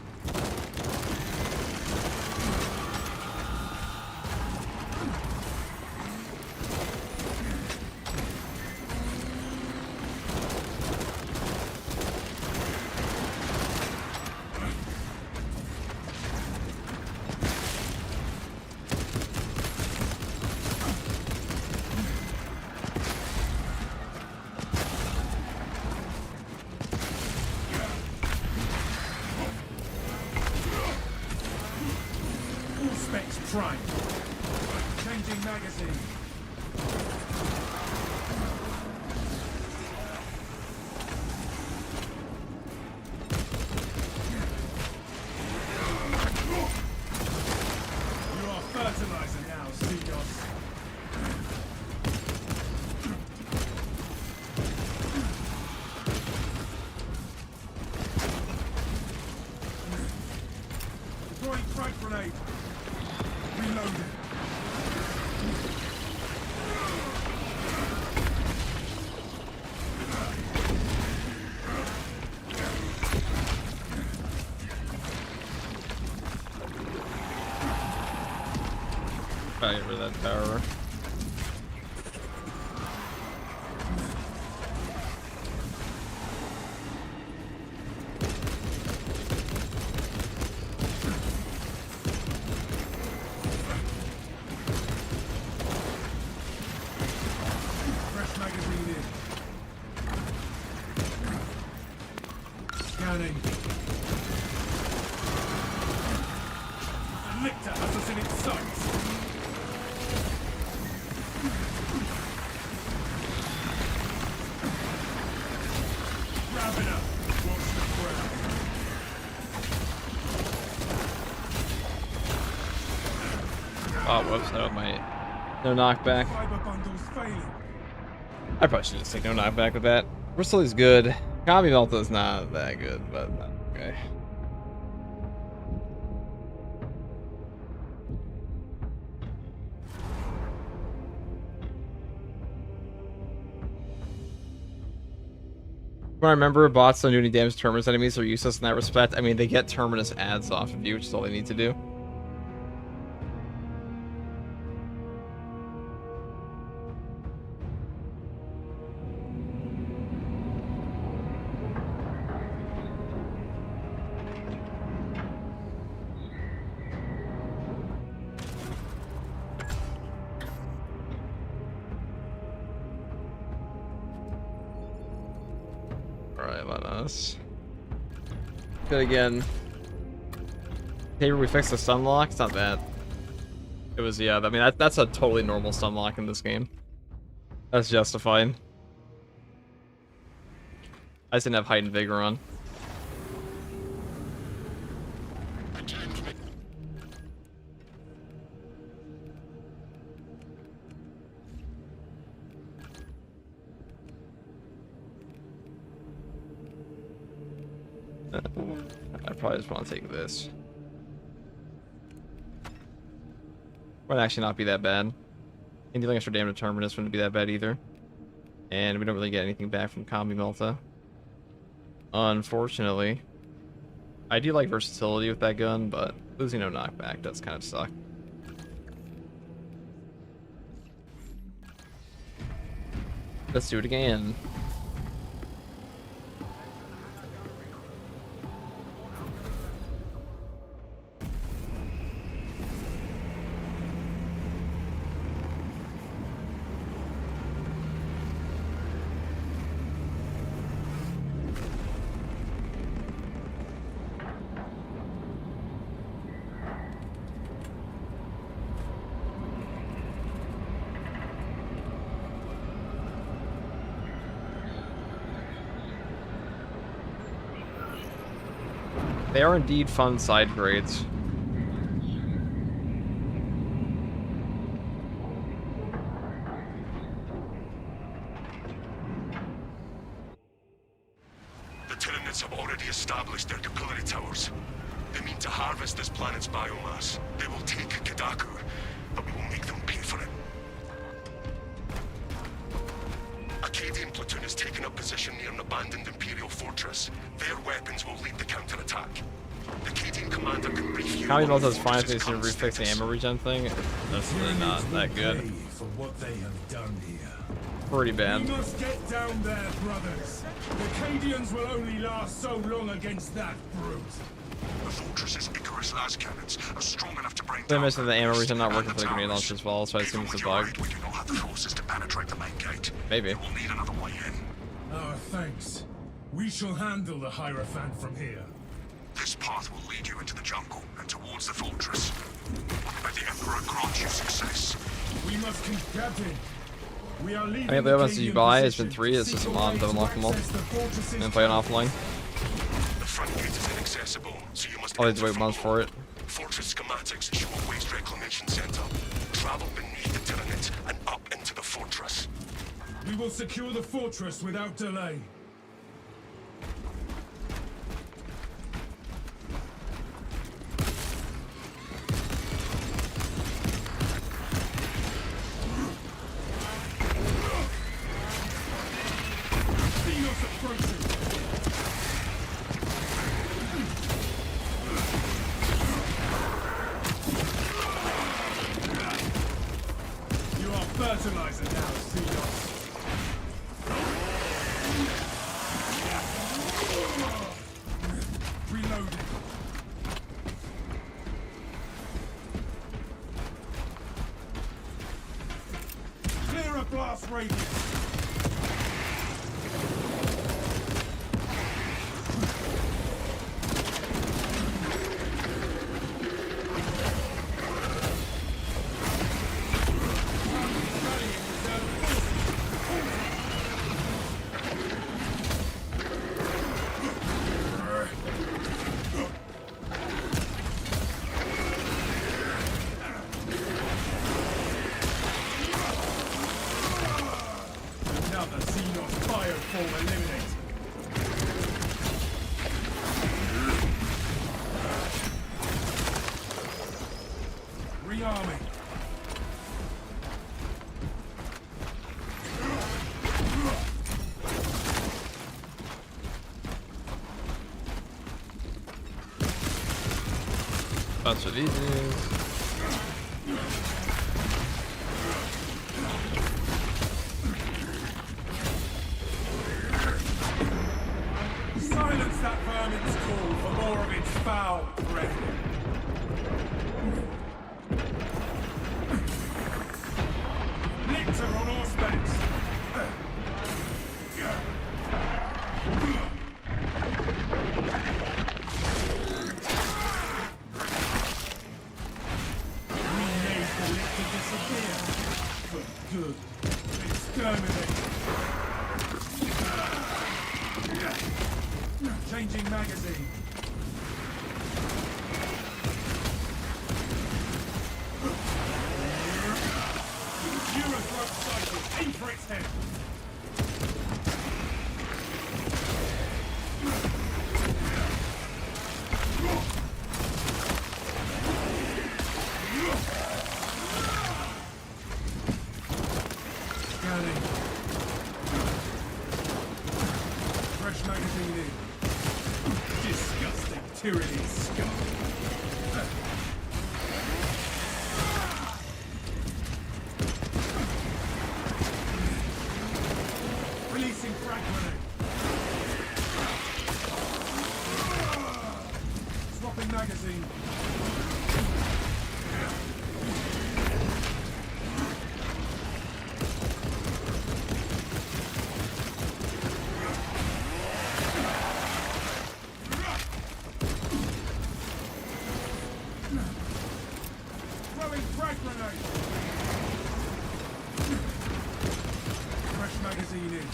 Specs prime. Changing magazine. You are fertilizer now, Seagulls. Deploying frag grenade. Reloading. Try to get rid of that tower. Fresh magazine in. Scanning. The Lictor has us in its sights. Grabbing up. Watch the ground. Oh, whoops, that might. No knockback. Fiber bundles failing. I probably should just take no knockback with that. Bristol is good. Combi Melta is not that good, but okay. When I remember, bots don't do any damage to Terminus enemies, so are useless in that respect. I mean, they get Terminus ads off of you, which is all they need to do. Alright, let us. Good again. Hey, we fixed the stun lock? It's not bad. It was, yeah, I mean, that's a totally normal stun lock in this game. That's justified. I just didn't have height and vigor on. I probably just want to take this. Might actually not be that bad. And dealing extra damage to Terminus wouldn't be that bad either. And we don't really get anything back from Combi Melta. Unfortunately. I do like versatility with that gun, but losing no knockback does kind of suck. Let's do it again. They are indeed fun side grades. The Tyranids have already established their deployment towers. They mean to harvest this planet's biomass. They will take Kadaku, but we will make them pay for it. Acadian platoon has taken up position near an abandoned Imperial fortress. Their weapons will lead the counterattack. The Acadian commander can brief you. Combi on the Melta's fine if they fortress's can current refix the status. ammo regen thing. That's really not that good. Pay for what they have done here. Pretty We bad. must get down there, brothers. The Cadians will only last so long against that brute. The fortress's Icarus las cannons are strong enough to bring They down mentioned the their ammo beast regen not and working the for the grenade towers. launcher as well, so I assume Even it's a with your bug. aid, we do not have the forces to penetrate the main gate. Maybe. We will need another way in. Our thanks. We shall handle the Hierophant from here. This path will lead you into the jungle and towards the fortress. must keep Captain. We are leaving How many Leo messages you Acadian buy? It's been position 3. It's to just a seek a mod way to unlock to them all. access the fortress's And play it tunnel. offline. The front gate is inaccessible, so you must I'll have to enter wait from months for it. Fortress schematics show a waste reclamation center. Travel beneath the turret and up into the fortress. We will secure the fortress without delay. Xenos approaching. You are fertilizer now, Xenos. Reloading. Clear a blast radius. Another Xenos bioform eliminated. Rearming. Bunch of these. Silence that vermin's call for more of its foul breath. Lictor on all specs. We made the Lictor disappear. For good. Exterminate. Changing magazine. Eurothrust sighted. Aim for its head. Scanning. Fresh magazine in. Disgusting tyranny scum. Releasing frag grenade. Swapping magazine. Throwing frag grenade. Fresh magazine in.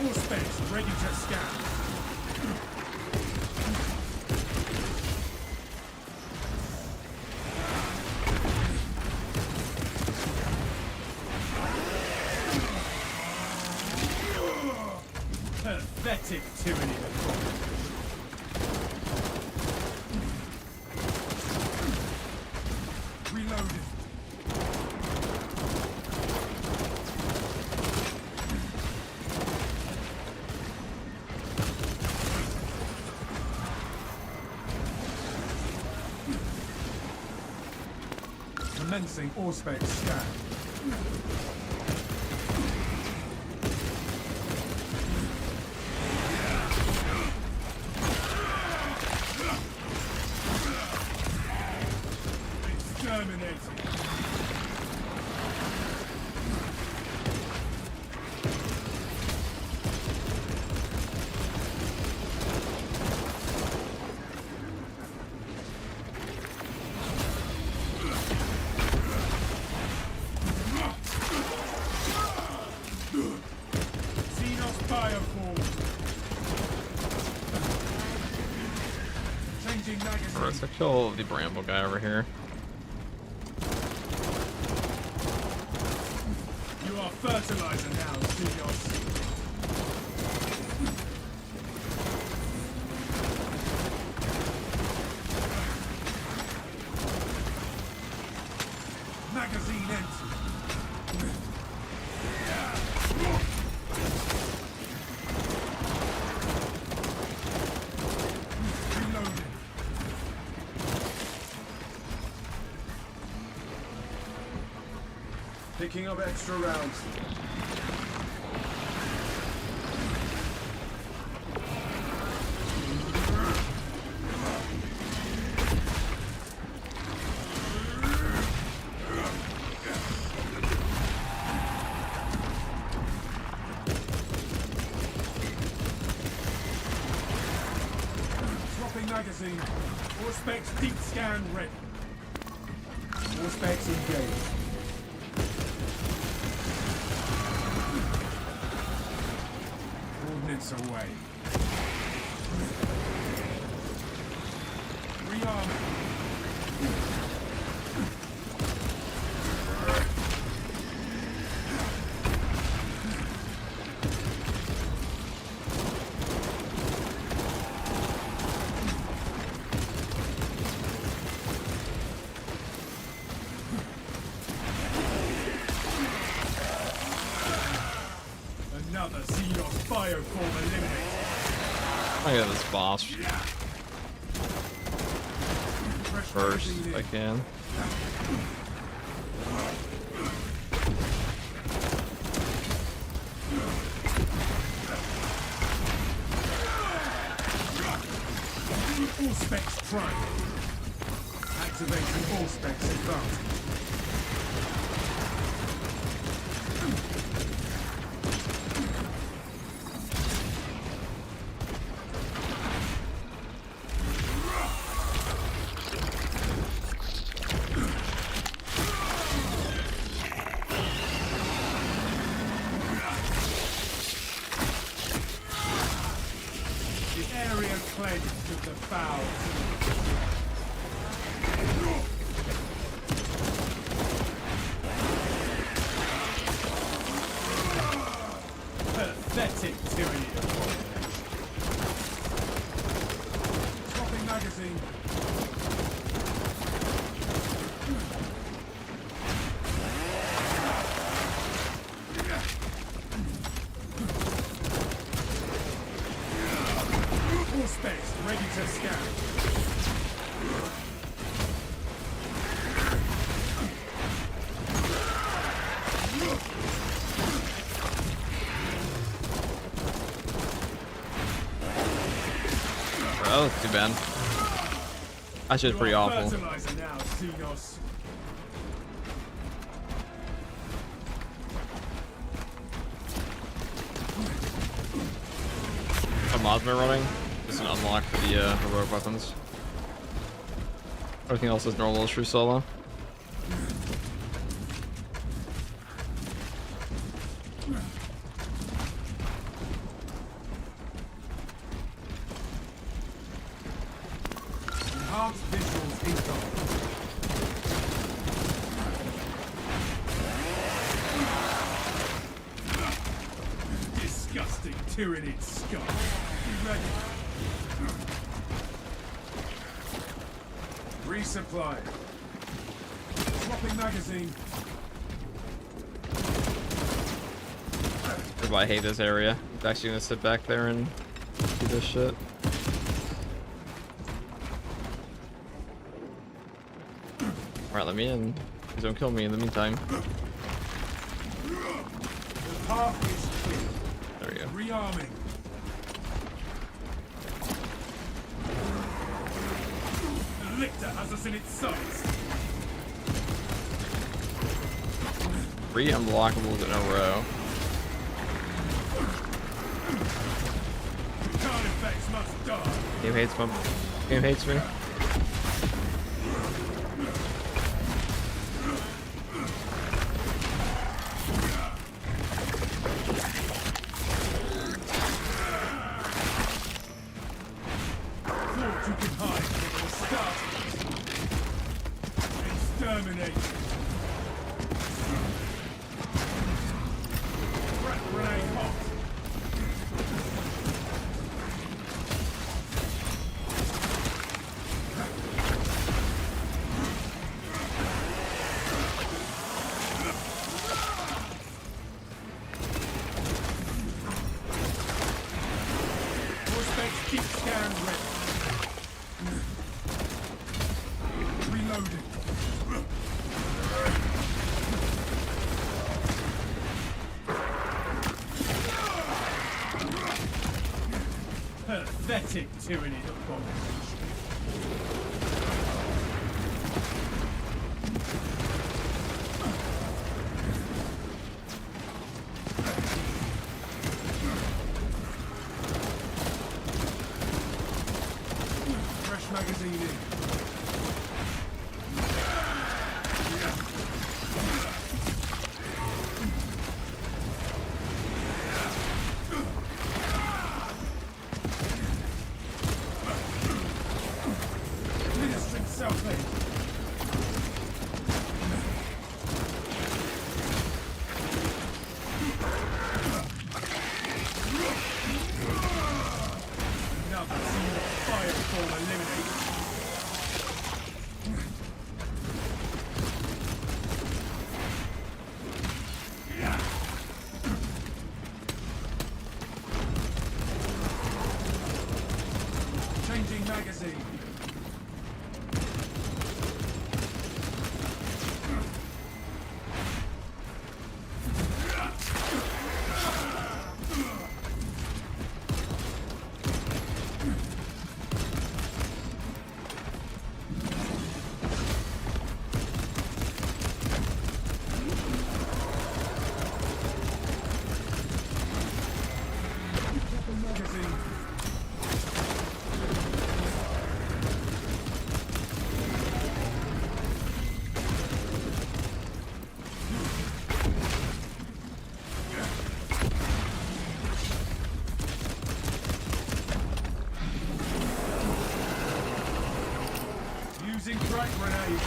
All specs ready to scan. Pathetic tyranny Reloaded. Commencing Auspex scan. Exterminating. first. I'll kill the bramble guy over here. You are fertilizer now, Xenos. Magazine empty. Reloading. Picking up extra rounds. Swapping magazine. All specs deep scan ready. All specs engaged. Coordinates away. Rearming. Another Xenos bioform eliminated. I get this boss Fresh first magazine if I in. can. All specs prime. Activating all specs advanced. The area cleansed of the foul. Pathetic tyranny of abomination. Swapping magazine. All specs ready to scan. Oh, that's too bad. That shit's pretty awful. Fertilizer now, Xenos. A mod's been running. Just an unlock for the heroic weapons. Everything else is normal as true solo. Enhanced visuals incoming. Disgusting tyrannid scum. Be ready. Resupply. Swapping magazine. I hate this area. I'm actually gonna sit back there and do this shit. Alright, let me in. Please don't kill me in the meantime. The path is clear. There we go. Rearming. The lictor has us in its sights. 3 unblockables in a row. Carnifex must die. Game hates me. Game hates me. Thought you could hide from the start Keep scan ready. Reloading. Pathetic tyranny abomination. Fresh magazine in. Ministering self-aid. Another team of firestorm eliminated. Changing magazine. Magazine. Using frag grenade.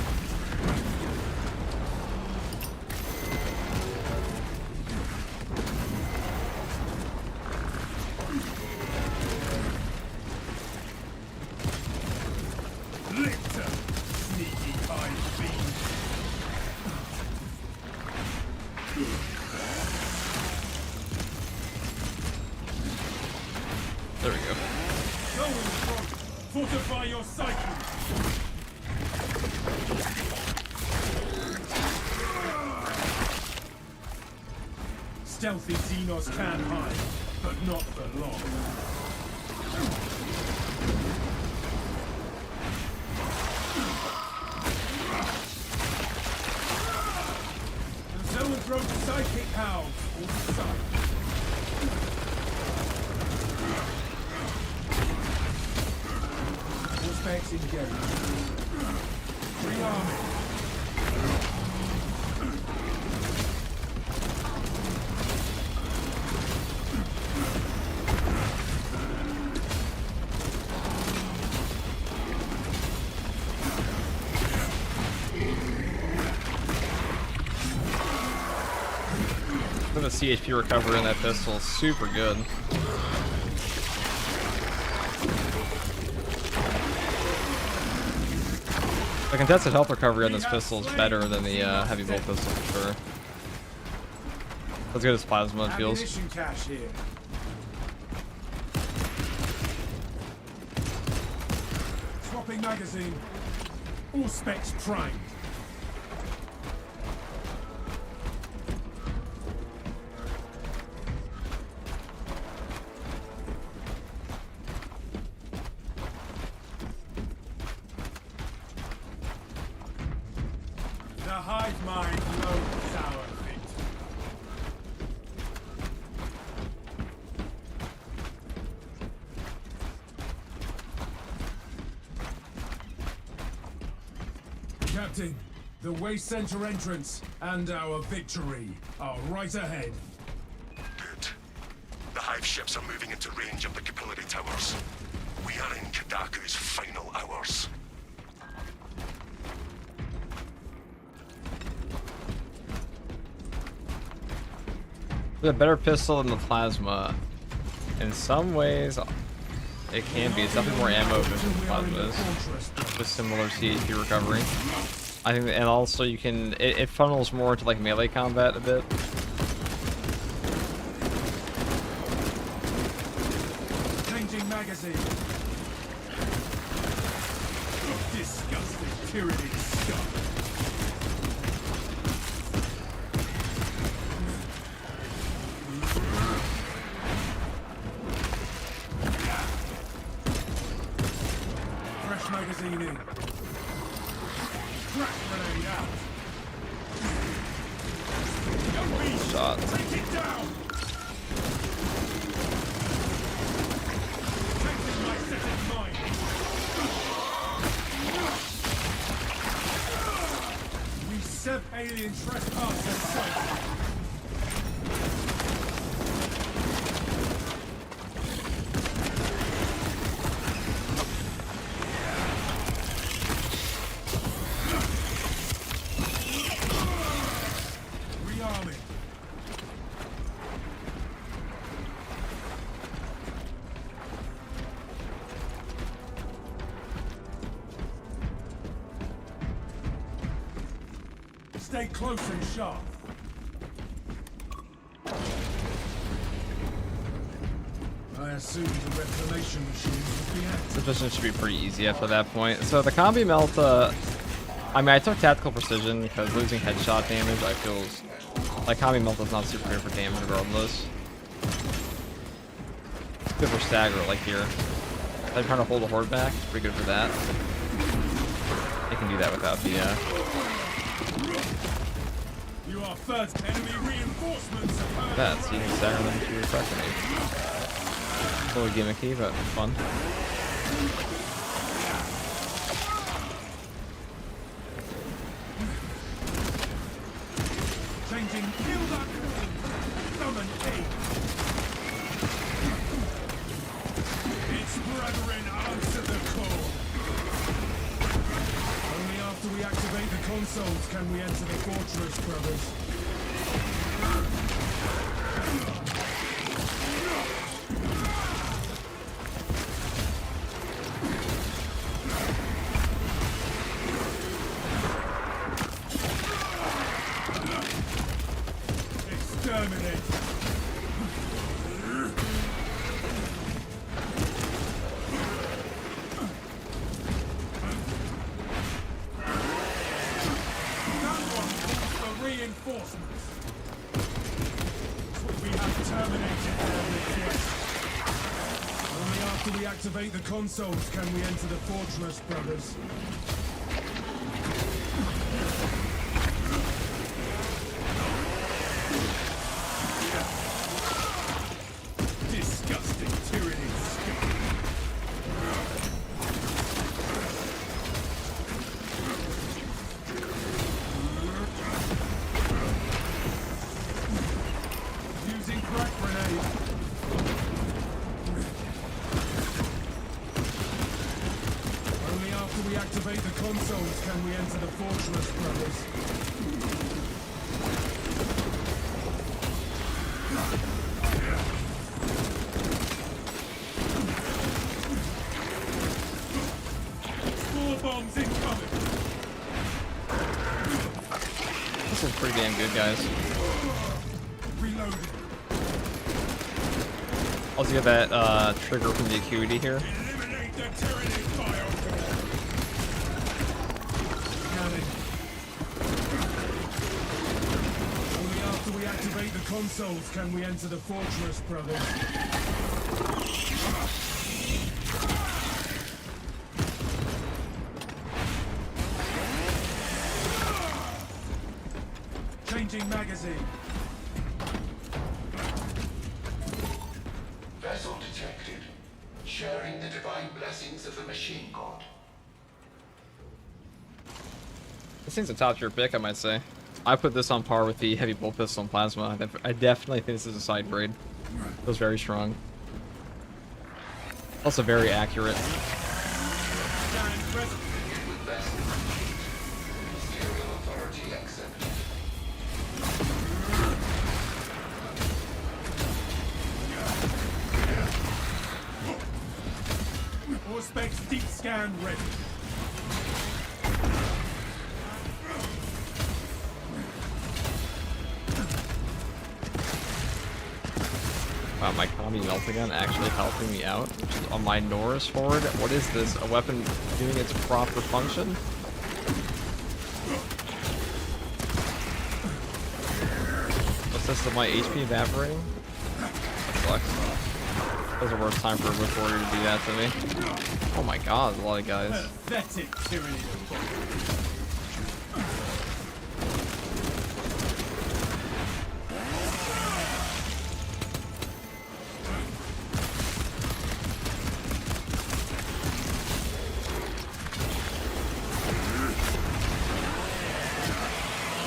Lichter, sneaky kind fiend. There we go. Going front. Fortify your psyche. Stealthy Xenos can hide, but not for long. The Zoanthrope psychic house on sight. All specs engaged. Rearming. The CHP recovery in that pistol is super good. The contested health recovery on this pistol is better than the heavy bolt pistol for sure. As good as plasma it feels. Ammunition cache here. Swapping magazine. All specs primed. The hive mind knows our fate. Captain, the waste center entrance and our victory are right ahead. Good. The hive ships are moving into range of the capillary towers. We are in Kadaku's final hours. With a better pistol than the plasma, in some ways, it can be. It's definitely more ammo efficient than plasma is, with similar CHP recovery. I think, and also you can, it funnels more into like melee combat a bit. Changing magazine. Disgusting tyranny stuff. Fresh magazine in. Crack grenade out. Young beast, Shot. take it down. Taking my set in mind. We sev alien trespassers sight. Rearming. Stay close and sharp. I assume the reclamation machine will be active. This mission should be pretty easy after that point. So the combi melt, I mean, I took tactical precision because losing headshot damage, I feel like combi melt is not super good for damage regardless. It's good for stagger, like here. I'm trying to hold a horde back. Pretty good for that. They can do that without the. You are first enemy reinforcements. That, so you can stagger them to your crack grenade. A little gimmicky, but fun. Changing kill that summon aid. Its brethren answer the call. Only after we activate the consoles can we enter the fortress, brothers. Exterminate. That one calls for reinforcements. We have terminated their request. Only after we activate the consoles can we enter the fortress, brothers. Disgusting tyranny scum. Using crack grenade. Only after we activate the consoles can we enter the fortress, brothers. Spore bombs incoming. This is pretty damn good, guys. Reloading. Also get that trigger from the acuity here. Eliminate the tyranny biocore. Scanning. Only after we activate the consoles can we enter the fortress, brothers. Changing magazine. Vessel detected. Sharing the divine blessings of the machine god. This thing's a top tier pick, I might say. I put this on par with the heavy bolt pistol and plasma. I definitely think this is a side grade. Feels very strong. Also very accurate. Scan present. With vessel. Imperial authority accepted. Auspex deep scan ready. Wow, my Combi Meltagun actually helping me out, which is on my Norris forward. What is this? A weapon doing its proper function? What's this? Is my HP evaporating? That sucks. That was the worst time for a Whip Warrior to do that to me. Oh my god, there's a lot of guys. Pathetic tyranny of bodies.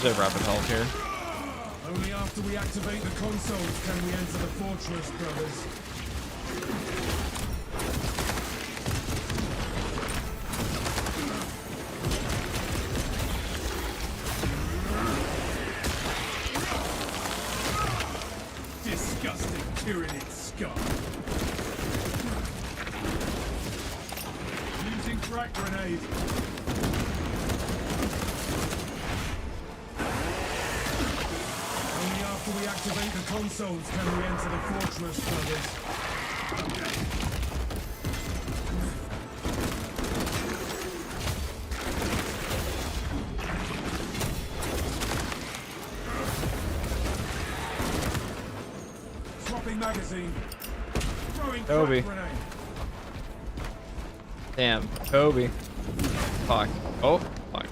There's a rapid health here. Only after we activate the consoles can we enter the fortress, brothers. Disgusting tyrannid scum. Using frag grenade. Only after we activate the consoles can we enter the fortress, brothers. Swapping magazine. Throwing Kobe. frag grenade. Damn, Kobe. Fuck. Oh, fuck.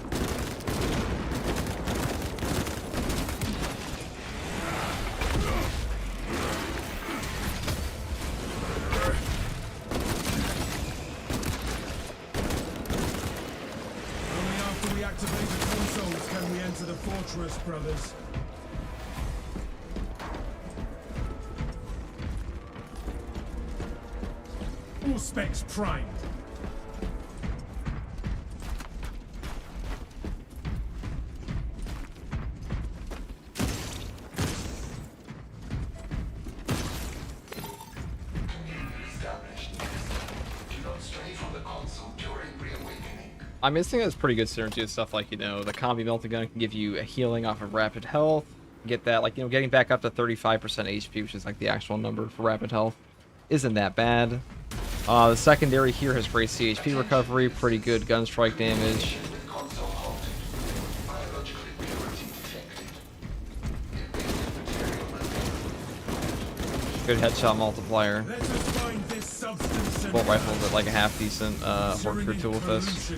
Only after we activate the consoles can we enter the fortress, brothers. All specs primed. I'm missing it's pretty good synergy with stuff like, you know, the Combi Meltagun can give you a healing off of rapid health. Get that, like, you know, getting back up to 35% HP, which is like the actual number for rapid health, isn't that bad. The secondary here has great CHP recovery, pretty good gun strike damage. Good headshot multiplier. Let us find this substance and Bolt rifle is like a half decent work through tool with this.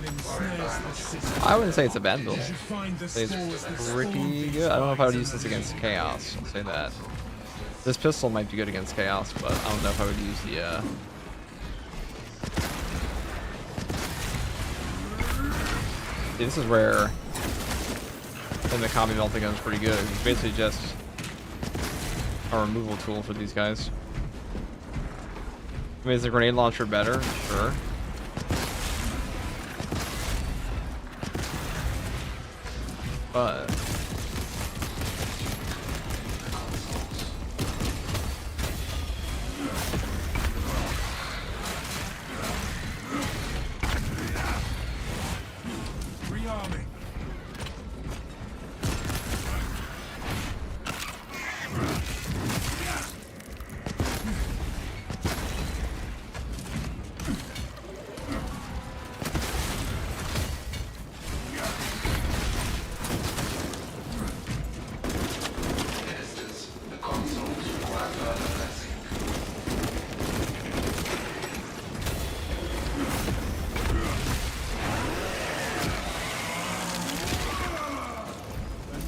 I wouldn't say it's a bad build. I'd say it's pretty good. I don't know if I would use this against Chaos. I'll say that. This pistol might be good against Chaos, but I don't know if I would use the See, this is where the Combi Meltagun is pretty good. It's basically just a removal tool for these guys. I mean, is the grenade launcher better? Sure. But rearming.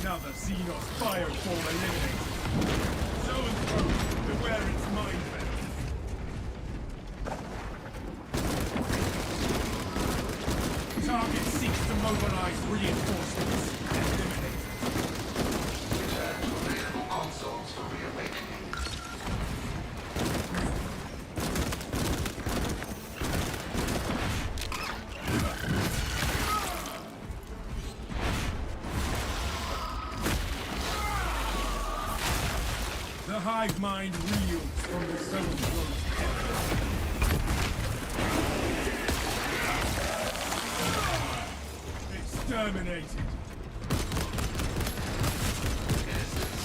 Another Xenos fireform eliminated. Zone throw, beware its mind belt. Target seeks to mobilize reinforcements. Eliminated. Return to available consoles for reawakening. The hive mind reels from the zone throws. Exterminated.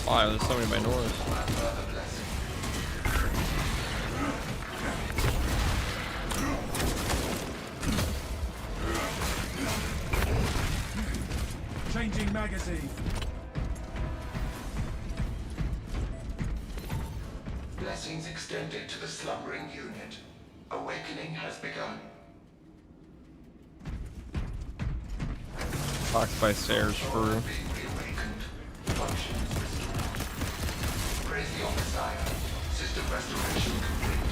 wow, there's so many minors. magazine. Blessings extended to the slumbering unit. Awakening has begun. Locked by stairs through. Being reawakened. Functions restored. Praise the Messiah. System restoration complete.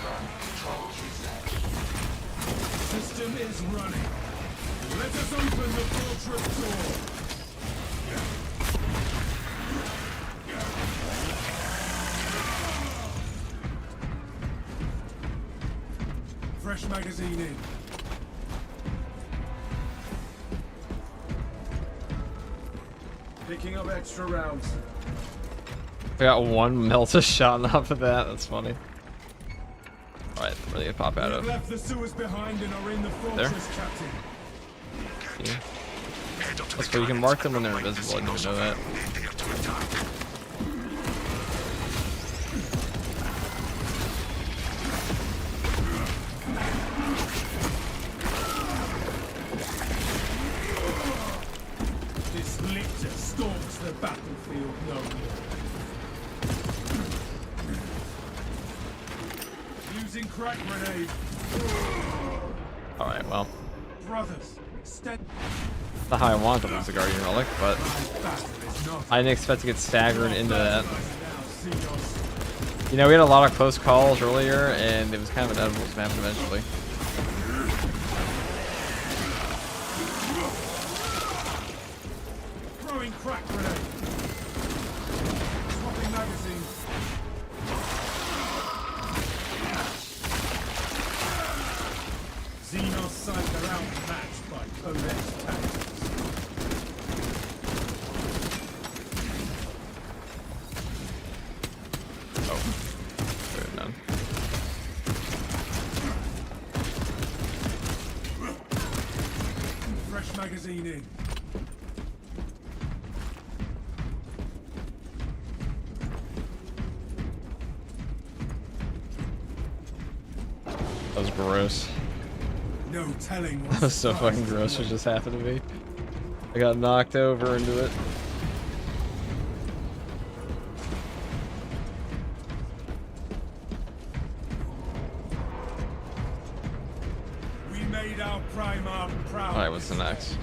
Run controls reset. System is running. Let us open the fortress door. Fresh magazine in. Picking up extra rounds. I got one melta shot off of that. That's funny. Alright, ready to pop out We've of. left the sewers behind and are in the fortress, Captain. Yeah. That's where you can mark them when they're invisible. I didn't know that. This lictor stalks the battlefield no more. Using crack grenade. Alright, well. Brothers, extend. Not how I wanted to lose the Guardian Relic, but I didn't expect to get staggered into that. You know, we had a lot of close calls earlier, and it was kind of inevitable to happen eventually. Throwing crack grenade. Swapping magazine. Xenos sight are outmatched by Codex tactics. Oh. Good, none. Fresh magazine in. That was gross. No telling That was so fucking gross what just happened to me. I got knocked over into it. We made our Primarch proud. Alright, what's the next?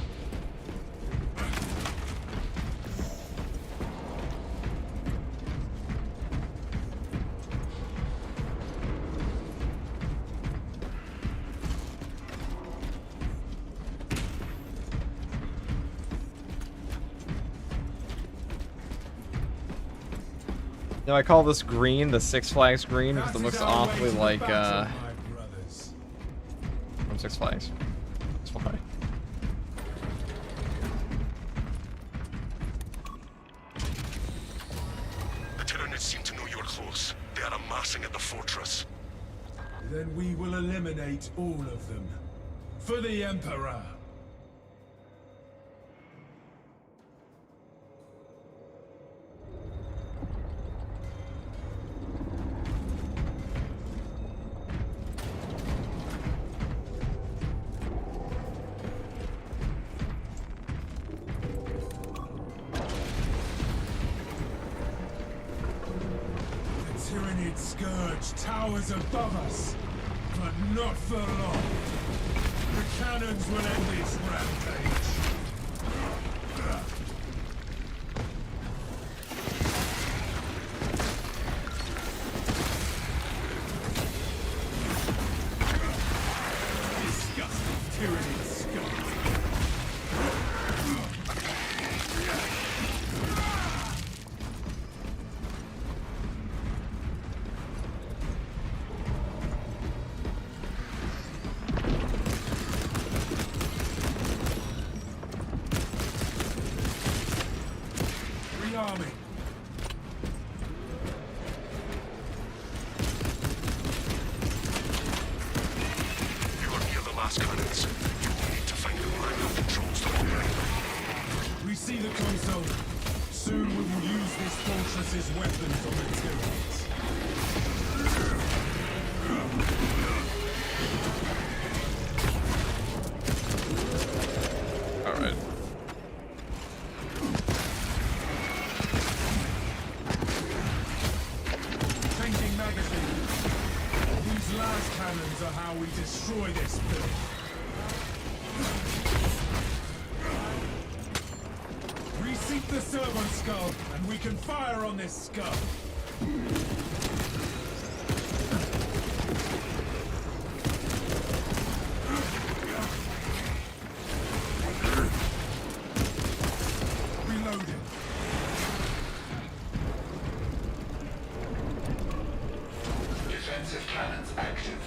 No, I call this green, the Six Flags green, because it looks awfully like, from Six Flags. That's why. The Tyranids seem to know you're close. They are amassing at the fortress. Then we will eliminate all of them. For the Emperor. The Tyranid scourge towers above us, but not for long. The cannons will end this rampage. Disgusting Tyranid scum. Rearming. You are near the last cannons. You will need to find the manual controls to operate them. We see the console. Soon we will use this fortress's weapons on the Tyranids. Alright. las cannons are how we destroy this building. Reseat the servant skull, and we can fire on this skull. Reloading. Defensive cannons active.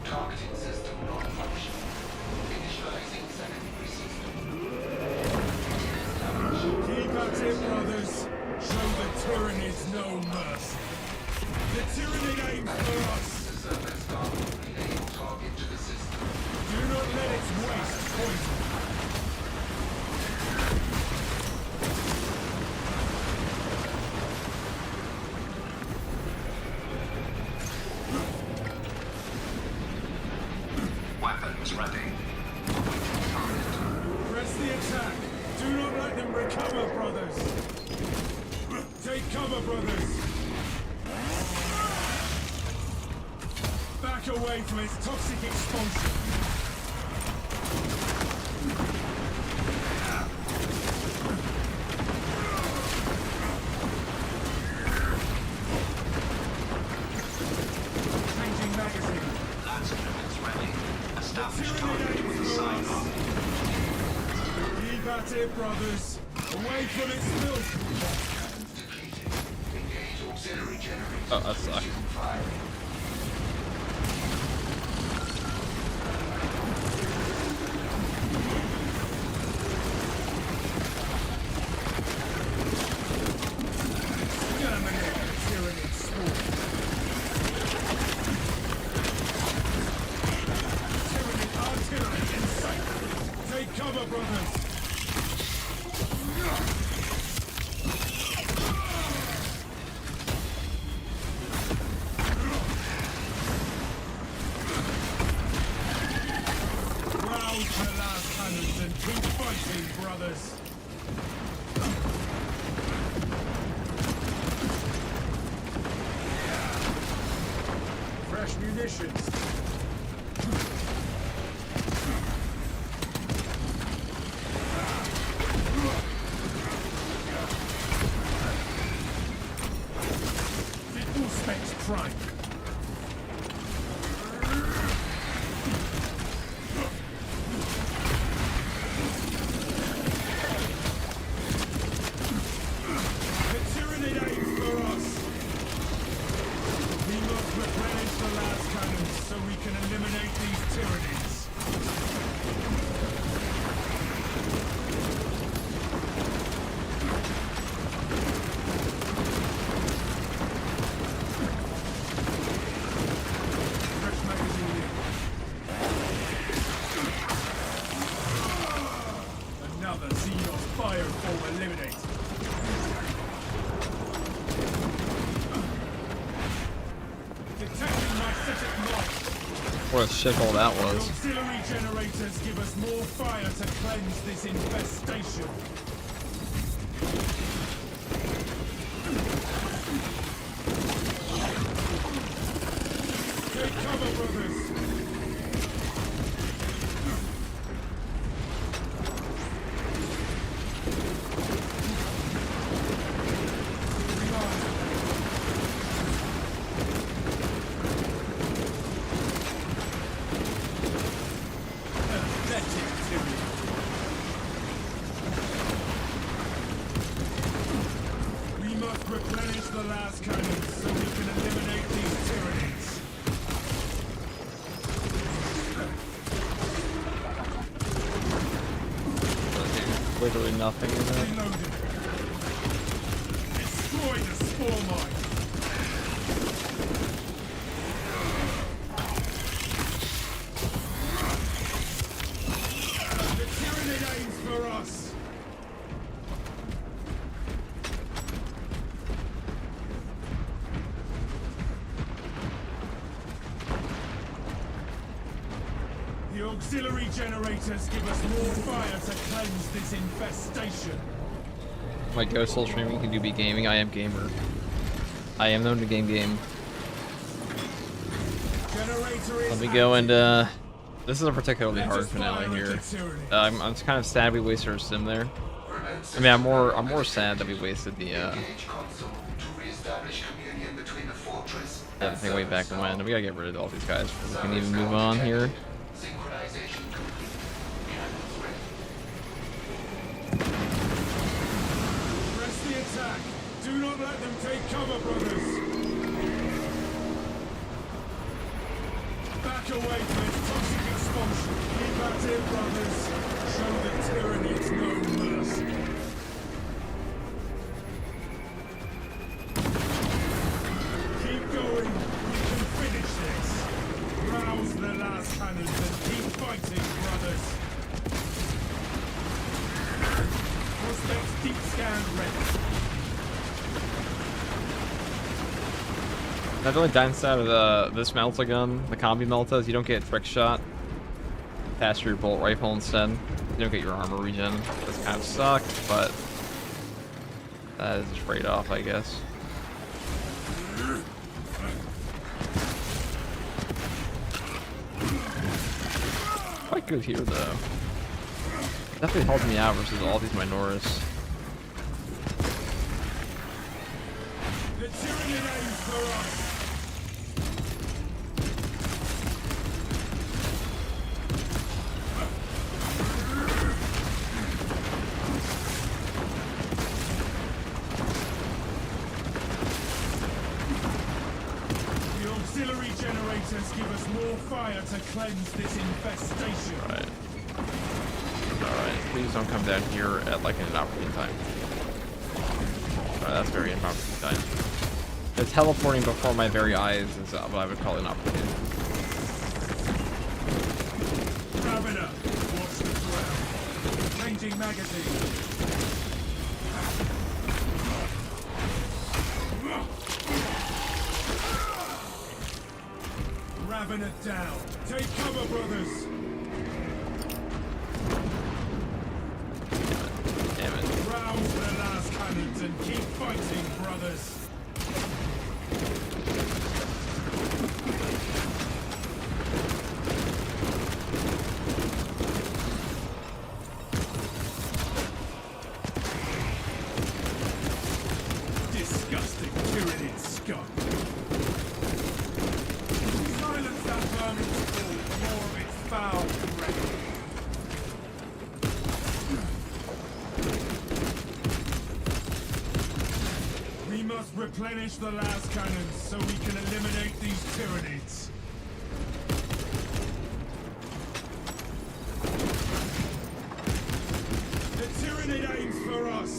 Targeting system non-functional. Initializing secondary system. Keep at it, brothers. Show the Tyranids no mercy. The Tyranid aims for us. The servant's skull will enable target to the system. Do not let its waste poison. Weapons ready. Press the attack. Do not let them recover, brothers. Take cover, brothers. Back away from its toxic expulsion. Changing magazine. Lance cannons ready. Establish Tyranid target aims with the for us. sidearm. Keep at it, brothers. Away from its filth. Cannons depleted. Engage auxiliary generators. Oh, that sucks. Firing. Terminate the Tyranid spawn. Tyranid artillery in sight. Take cover, brothers. Rouse the last cannons and keep fighting, brothers. Fresh munitions. Full specs prime. The Tyranid aims for us. We must replenish the last cannons so we can eliminate these Tyranids. Fresh magazine in. Another Xenos fireform eliminated. Detecting my static mark. What a shithole that The was. auxiliary generators give us more fire to cleanse this infestation. Take cover, brothers. Reload. Pathetic Tyranid. We must replenish the last cannons so we can eliminate these Tyranids. Literally nothing in it. Reloading. Destroy the spore mine. The Tyranid aims for us. The auxiliary generators give us more fire to cleanse this infestation. My Ghost Soul streaming can do be gaming. I am gamer. I am known to game. Generate Let me go and this is a particularly hard finale here. I'm kind of sad we wasted our sim there. I mean, I'm more sad that we wasted the thing way back when. We gotta get rid of all these guys before we can even move on here. Press the attack. Do not let them take cover, brothers. Back away from its toxic expulsion. Keep at it, brothers. Show the tyrannies no mercy. Keep going. We can finish this. Rouse the last cannons and keep fighting, brothers. Prospects deep scan ready. Now the only downside of this melta gun, the combi melta, is you don't get trick shot. Pass your bolt rifle instead. You don't get your armor regen. This kind of sucks, but that is a trade-off, I guess. Quite good here, though. Definitely helped me out versus all these Minoris. The tyranny aims for us. The auxiliary generators give us more fire to cleanse this infestation. Right. Alright, please don't come down here at like an inopportune time. Alright, that's very inopportune time. The teleporting before my very eyes is what I would call inopportune. Ravener, watch the ground. Changing magazine. Ravener down. Take cover, brothers. Damn it. Rouse the last cannons and keep fighting, brothers. Disgusting tyrannid scum. Silence that vermin's call, more of its foul breath. We must replenish the last cannons so we can eliminate these tyrannids. The tyrannid aims for us.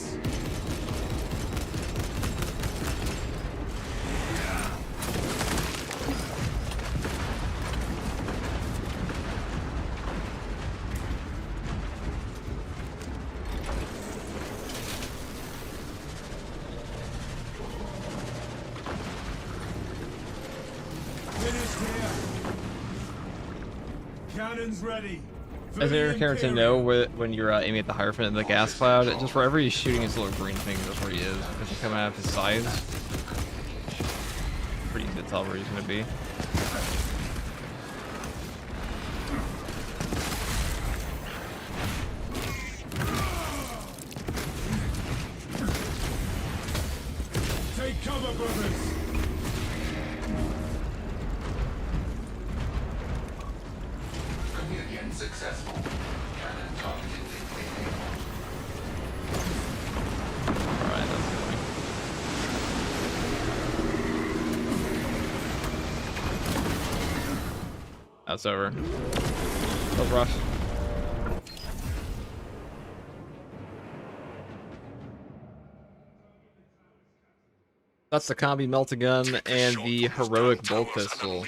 Finish here. Cannons ready. For As the your character Imperium. know when you're aiming at the Hierophant in the gas cloud, just wherever he's shooting his little green thing, that's where he is. Because he's coming out of his sides. Pretty easy to tell where he's going to be. Take cover, brothers. Communion successful. Cannon targeted enabled. Alright, that's good. That's over. That was rough. That's the combi melta gun and the heroic bolt pistol.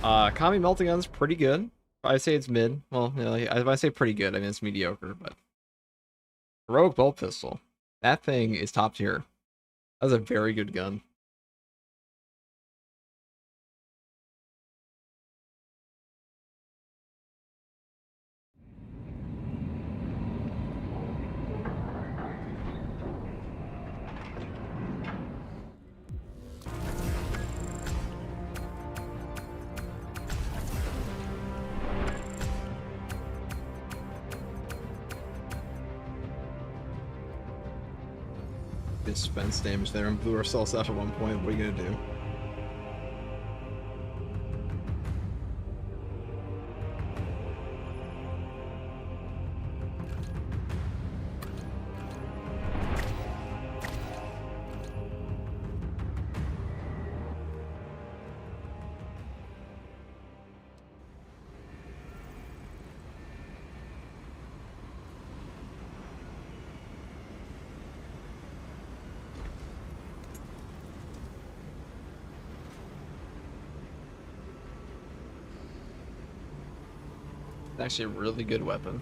Combi melta gun's pretty good. I say it's mid. Well, you know, I say pretty good. I mean, it's mediocre, but heroic bolt pistol. That thing is top tier. That's a very good gun. Dispense damage there and blew ourselves up at one point. What are you gonna do? It's actually a really good weapon.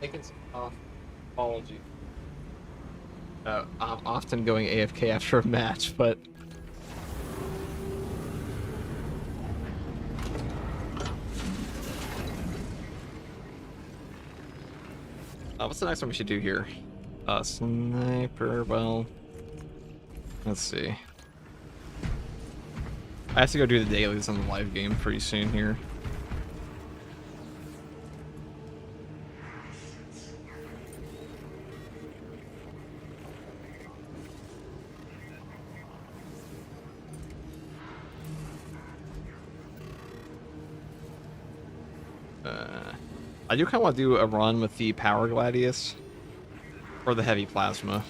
Taking some off. Apology. I'm often going AFK after a match, but what's the next one we should do here? Sniper. Well, let's see. I have to go do the dailies on the live game pretty soon here. I do kind of want to do a run with the Power Gladius or the Heavy Plasma.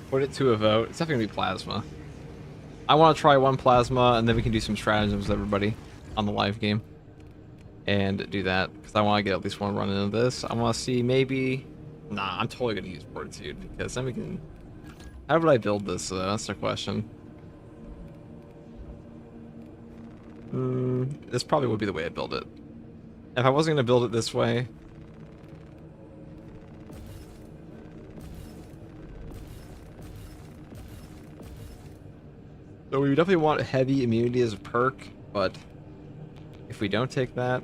Put it to a vote. It's definitely gonna be Plasma. I want to try one Plasma, and then we can do some stratagems with everybody on the live game. And do that, because I want to get at least one run into this. I want to see maybe... Nah, I'm totally gonna use Fortitude, because then we can... How would I build this, though? That's the question. This probably would be the way I build it. If I wasn't gonna build it this way... So we definitely want heavy immunity as a perk, but if we don't take that...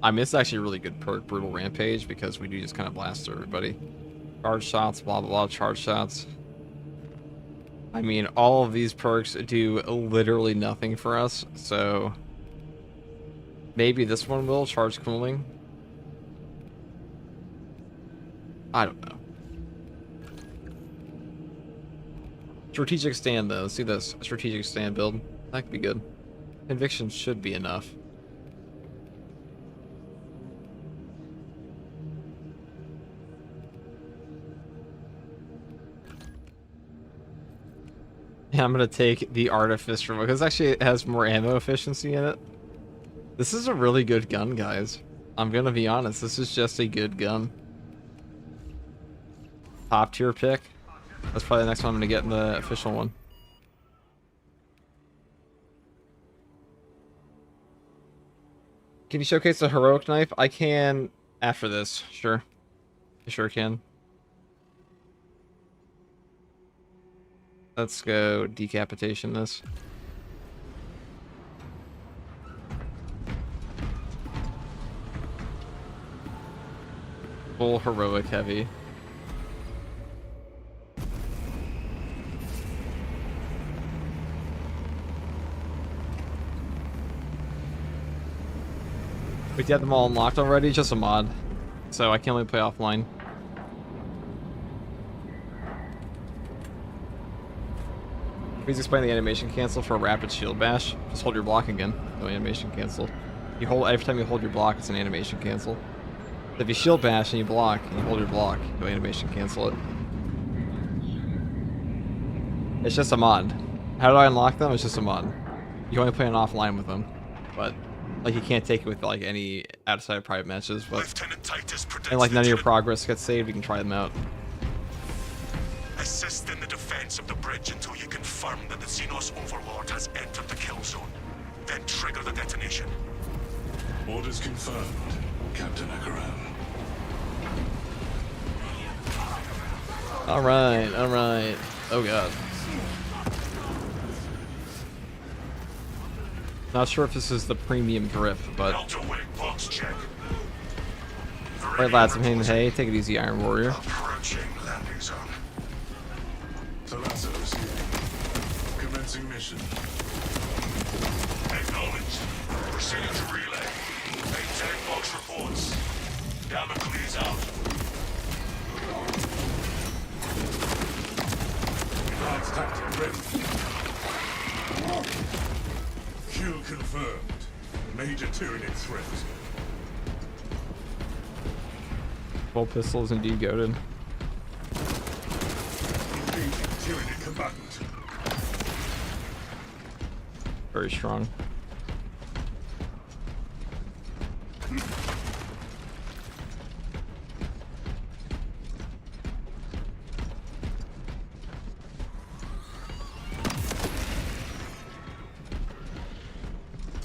I mean, it's actually a really good perk, Brutal Rampage, because we do just kind of blast through everybody. Charge shots, blah blah blah, charge shots. I mean, all of these perks do literally nothing for us, so... Maybe this one will, charge cooling. I don't know. Strategic stand, though. See this strategic stand build? That could be good. Conviction should be enough. Yeah, I'm gonna take the Artificer because actually it has more ammo efficiency in it. This is a really good gun, guys. I'm gonna be honest. This is just a good gun. Top tier pick. That's probably the next one I'm gonna get in the official one. Can you showcase the heroic knife? I can after this. Sure. I sure can. Let's go decapitation this. Full heroic heavy. Wait, do you have them all unlocked already? Just a mod. So I can only play offline. Please explain the animation cancel for a rapid shield bash. Just hold your block again. No animation cancel. You hold every time you hold your block, it's an animation cancel. If you shield bash and you block and you hold your block, no animation cancel it. It's just a mod. How do I unlock them? It's just a mod. You can only play on offline with them, but like you can't take it with like any outside private matches. But and like none of your progress gets saved, you can try them out. Assist in the defense of the bridge until you confirm that the Xenos Overlord has entered the kill zone. Then trigger the detonation. Orders confirmed, Captain Akaran. Alright, alright. Oh god. Not sure if this is the premium drip, but... Welterweight box check. Alright lads, I'm hitting the hay. Take it easy, Iron Warrior. Approaching landing zone. Talassa receiving. Commencing mission. Acknowledged. Proceeding to relay. Maintain box reports. Damocles out. Enhanced tactic ready. Kill confirmed. Major Tyranid threat. 12 pistols indeed goaded. Engaging Tyranid combatant. Very strong.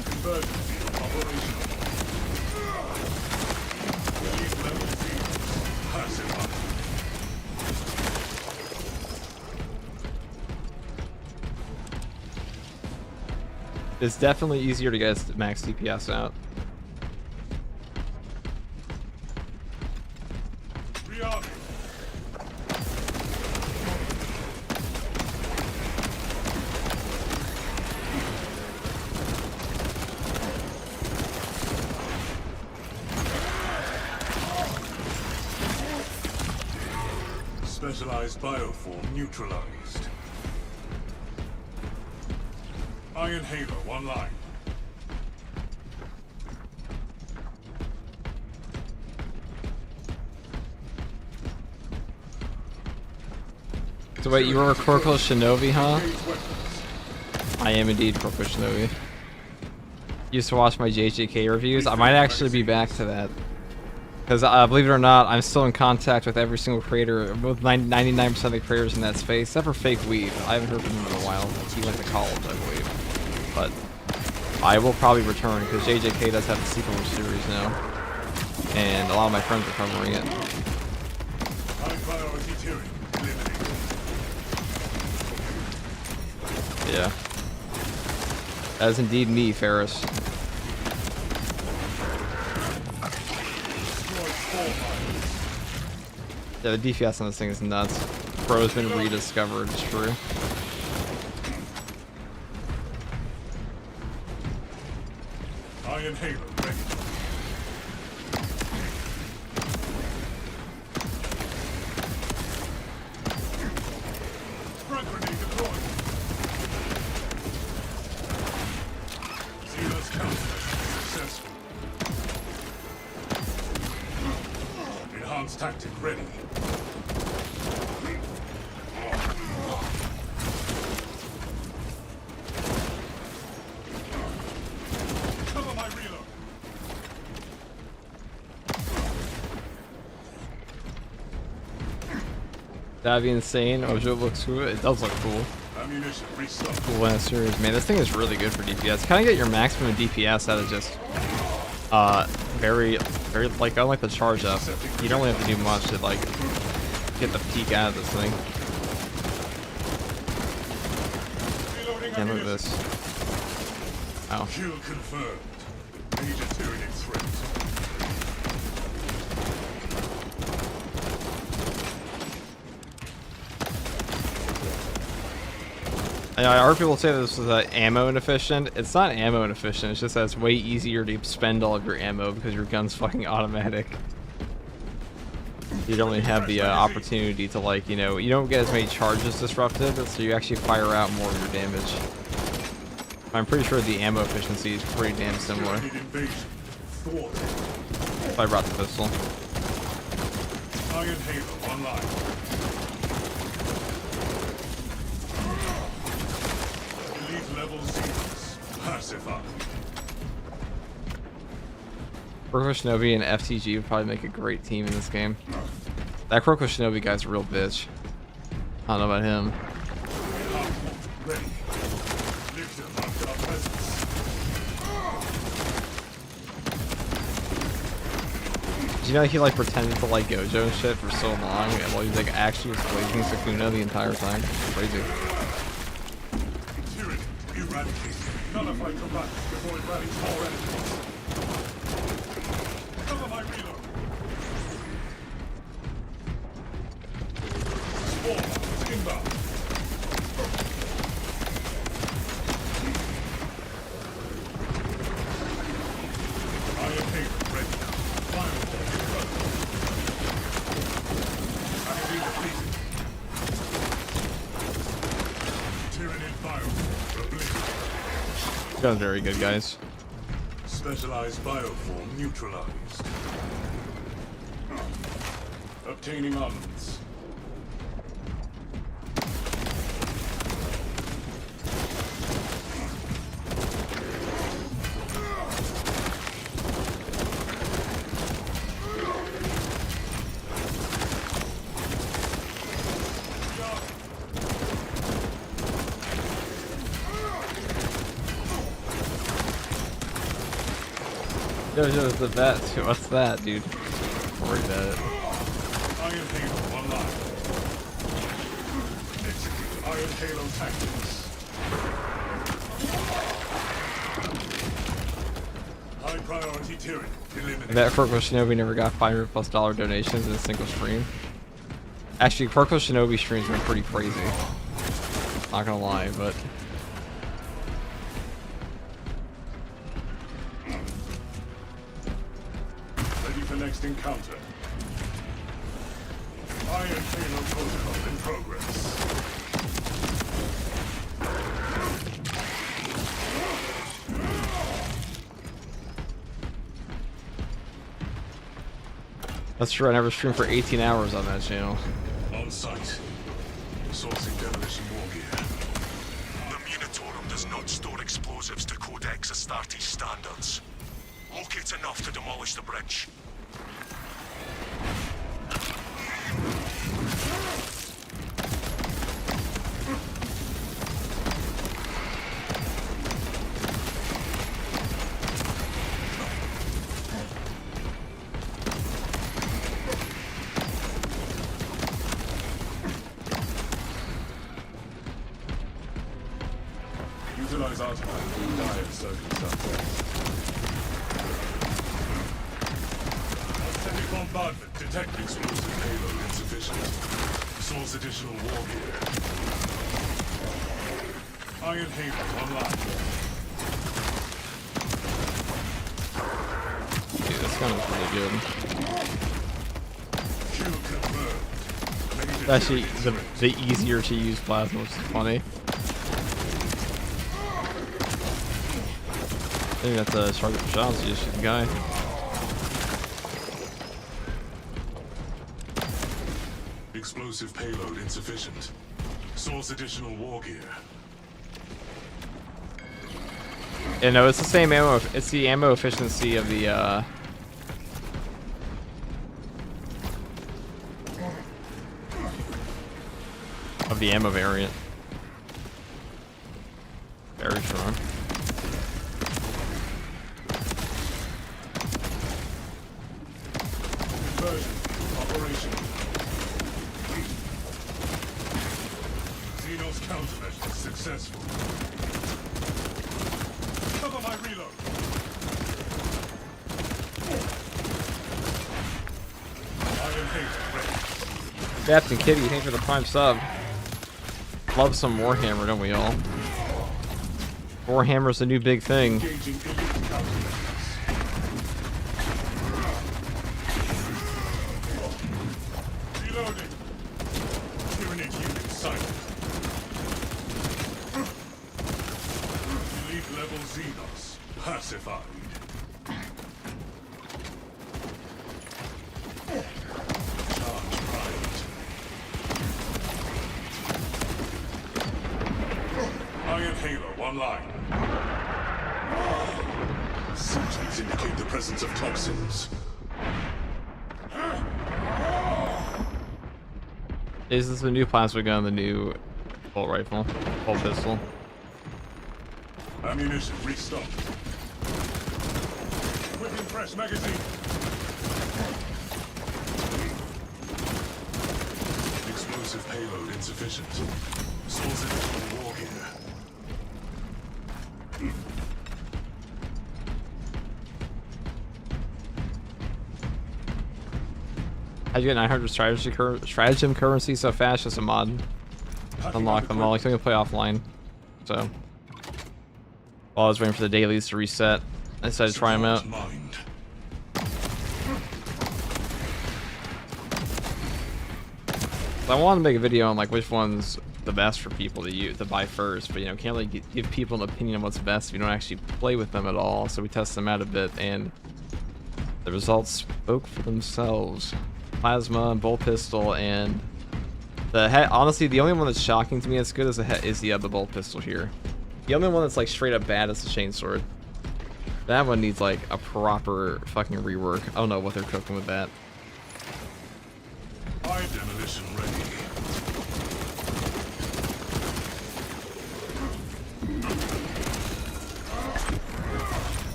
Conversion field operational. Release level 0. Passive up. It's definitely easier to get max DPS out. Rearming. Specialized bioform neutralized. Iron Halo online. So wait, you were a Corporal Shinobi, huh? Engage weapons. I am indeed Corporal Shinobi. Used to watch my JJK reviews. I might actually be back to that. Because believe it or not, I'm still in contact with every single creator, with 99% of the creators in that space, except for Fake Weed. I haven't heard from him in a while. He went to college, I believe. But I will probably return, because JJK does have the sequel series now. And a lot of my friends are covering it. High priority Tyranid eliminated. Yeah. That is indeed me, Ferris. Yeah, the DPS on this thing is nuts. Bro's been rediscovered, it's true. Iron Halo ready. Frag grenade deployed. Zealous countermeasure successful. Enhanced tactic ready. Cover my reload. That'd be insane. Ojo looks cool. It does look cool. Ammunition restock. Cool answers. Man, this thing is really good for DPS. Kind of get your maximum DPS out of just very like unlike the charge up. You don't really have to do much to like get the peak out of this thing. Reloading Can't look at ammunition. this. Wow. Kill confirmed. Major Tyranid threat. I heard people say this was ammo inefficient. It's not ammo inefficient. It's just that it's way easier to spend all of your ammo because your gun's fucking automatic. You don't really have the opportunity to like, you know, you don't get as many charges disrupted, so you actually fire out more of your damage. I'm pretty sure the ammo efficiency is pretty damn similar. Tyranid invasion. Thwarted. If I brought the pistol. Iron Halo online. Elite level Zealous. Pacify. Croko Shinobi and FTG would probably make a great team in this game. That Croko Shinobi guy's a real bitch. I don't know about him. Ready. Lift them under our presence. Do you know he like pretended to like Gojo and shit for so long, and while he was like actually was blazing Sukuna the entire time? Crazy. Tyranny, eradicate. Nullify combat before it rallies more enemies. Cover my reload. Spore, inbound. Iron Haven ready. Firewall exposed. Enemy defeated. Tyranid firewall obliterated. You guys are very good, guys. Specialized bioform neutralized. Obtaining armaments. Gojo's the best. What's that, dude? Worried about it. Iron Halo online. Execute Iron Halo tactics. High priority Tyranid eliminated. That Purple Shinobi never got $500+ donations in a single stream. Actually, Purple Shinobi streams have been pretty crazy. Not gonna lie, but Ready for next encounter. Iron Halo protocol in progress. that's true. I never streamed for 18 hours on that channel. On site. Sourcing demolition war gear. The Munitorum does not store explosives to Codex Astartes standards. Locate enough to demolish the bridge. Utilize artifact in dire circumstances. Authentic bombardment. Detect explosive payload insufficient. Source additional war gear. Iron Halo online. Dude, this gun is really good. Kill confirmed. Major It's actually Tyranid the easier to use plasma, which is funny. I think that's a target for shots. You just shoot the guy. Explosive payload insufficient. Source additional war gear. Yeah, no, it's the same ammo. It's the ammo efficiency of the ammo variant. Very strong. Conversion. Operational. Xenos countermeasures successful. Cover my reload. Iron Halo ready. Captain Kitty, thanks for the prime sub. Love some Warhammer, don't we all? Warhammer's the new big thing. Engaging elite countermeasures. Reloading. Tyranid unit silent. Elite level Xenos pacified. Charge primed. Iron Halo online. Symptoms indicate the presence of toxins. Is this the new plasma gun, the new bolt rifle, bolt pistol? Ammunition restocked. Equipping fresh magazine. Explosive payload insufficient. Source additional war gear. How'd you get 900 stratagem currency so fast? Just a mod. Unlock them all. I think I can play offline. So, while I was waiting for the dailies to reset, I decided to try them out. So I wanted to make a video on like which one's the best for people to buy first, but you know, can't really give people an opinion on what's best if you don't actually play with them at all. So we tested them out a bit, and the results spoke for themselves. Plasma and bolt pistol, and honestly, the only one that's shocking to me as good as the bolt pistol here. The only one that's like straight up bad is the chainsword. That one needs like a proper fucking rework. I don't know what they're cooking with that. Demolition ready.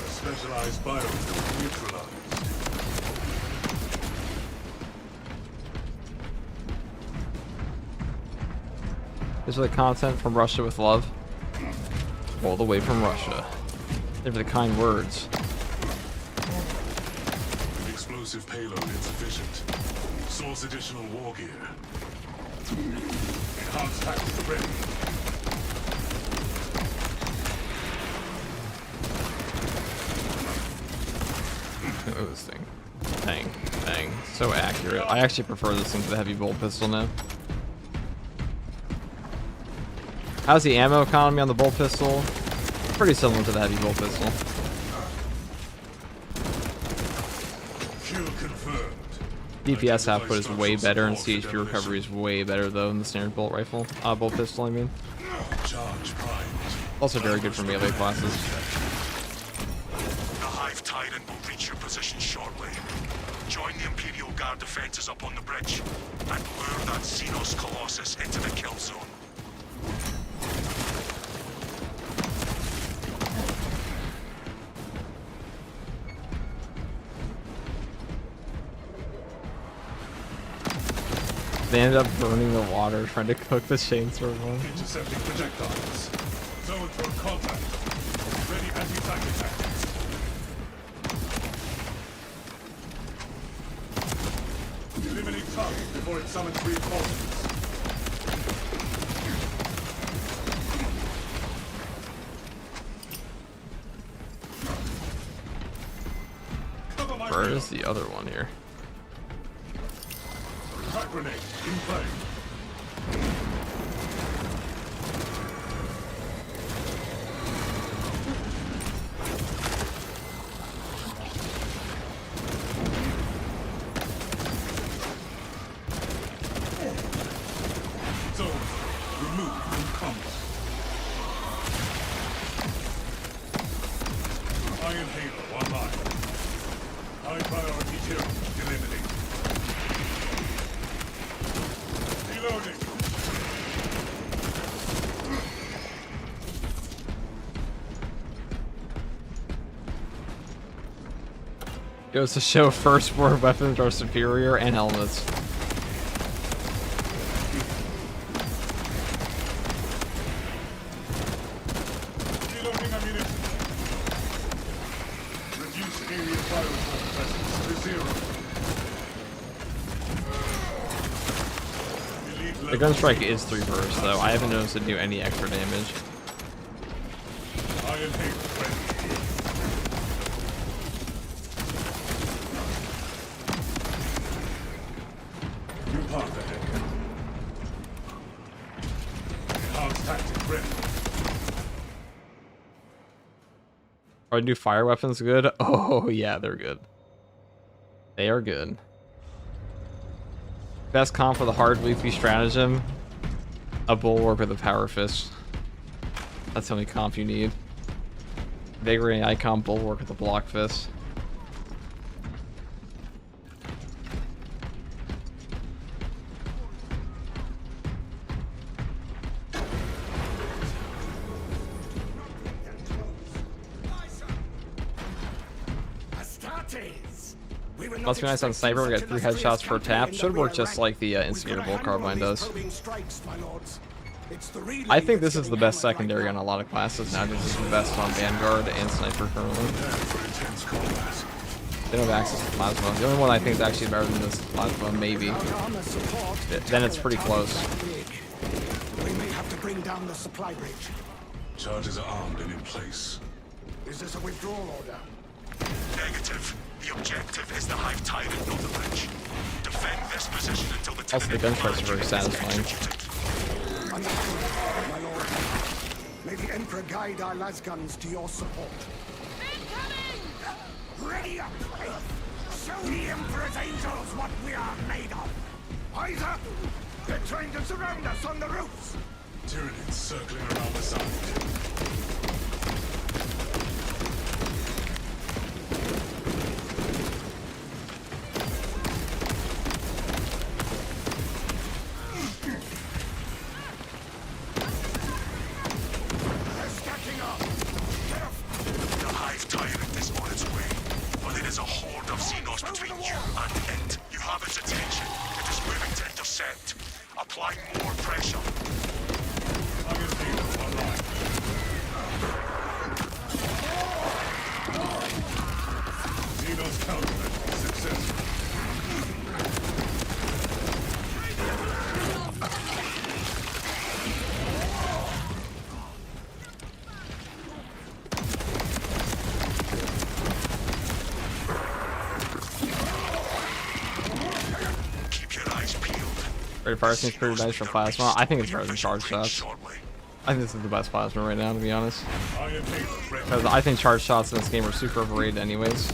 Specialized biofuel neutralized. This is the content from Russia with love. All the way from Russia. They're the kind words. Explosive payload insufficient. Source additional war gear. Enhanced tactics ready. Look at this thing. Bang, bang. So accurate. I actually prefer this thing to the heavy bolt pistol now. How's the ammo economy on the bolt pistol? Pretty similar to the heavy bolt pistol. Kill confirmed. DPS output is way better, and CHP recovery is way better though than the standard bolt rifle. Bolt pistol, I mean. Charge primed. Also very good for melee classes. The Hive Tyrant will reach your position shortly. Join the Imperial Guard defenses up on the bridge and lure that Xenos Colossus into the kill zone. They ended up burning the water trying to cook the chainsword one. Intercepting projectiles. Zone for contact. Ready anti-tank tactics. Eliminate target before it summons reinforcements. Where is the other one here? Frag grenade in play. Zone removed from combat. Iron Halo online. High priority kill eliminated. Reloading. Goes to show firstborn weapons are superior and helmets. Reloading ammunition. Reduce area firewall presence to 0. The gun strike is 3 bursts though. I haven't noticed it do any extra damage. Iron Halo ready. New path ahead. Enhanced tactic ready. Are new fire weapons good? Oh yeah, they're good. They are good. Best comp for the hard leafy stratagem. A bulwark with a power fist. That's the only comp you need. Vigor icon bulwark with a block fist. Astartes! Must be nice on sniper. We get 3 headshots per tap. Should work just like the instigatable carbine does. I think this is the best secondary on a lot of classes now. This is the best on Vanguard and Sniper currently. They don't have access to Plasma. The only one I think is actually better than this Plasma, maybe. Then it's pretty close. We may have to bring down the supply bridge. Charges are armed and in place. Is this a withdrawal order? Negative. The objective is the Hive Tyrant, not the bridge. Defend this position until the Also, the gunfights are very satisfying. Understood, my lord. May the Emperor guide our lasguns to your support. Ready up! Show the Emperor's angels what we are made of! Eyes up! They're trying to surround us on the roofs! Tyranids circling around the side. Apply more pressure. Xenos countermeasure successful. Ray Fire seems pretty nice for Plasma. I think it's better than Charge Shots. I think this is the best Plasma right now, to be honest. Because I think Charge Shots in this game are super overrated anyways.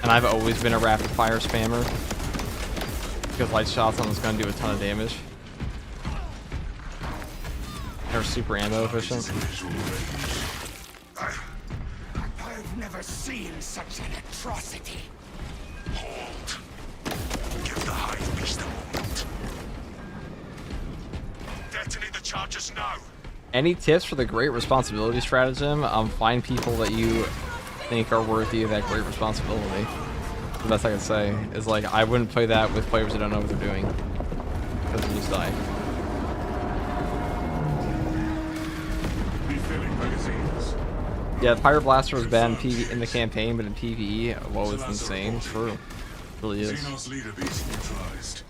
And I've always been a rapid fire spammer. Because light shots on this gun do a ton of damage. They're super ammo efficient. I've never seen such an atrocity. Hold. Give the Hive Beast a moment. Detonate the charges now. Any tips for the Great Responsibility stratagem? Find people that you think are worthy of that great responsibility. The best I can say is, like, I wouldn't play that with players that don't know what they're doing. Because you just die. Refilling magazines. Yeah, Pyro Blaster was bad in the campaign, but in PvE, whoa, it's insane. It's true. It really is. Xenos leader beast neutralized.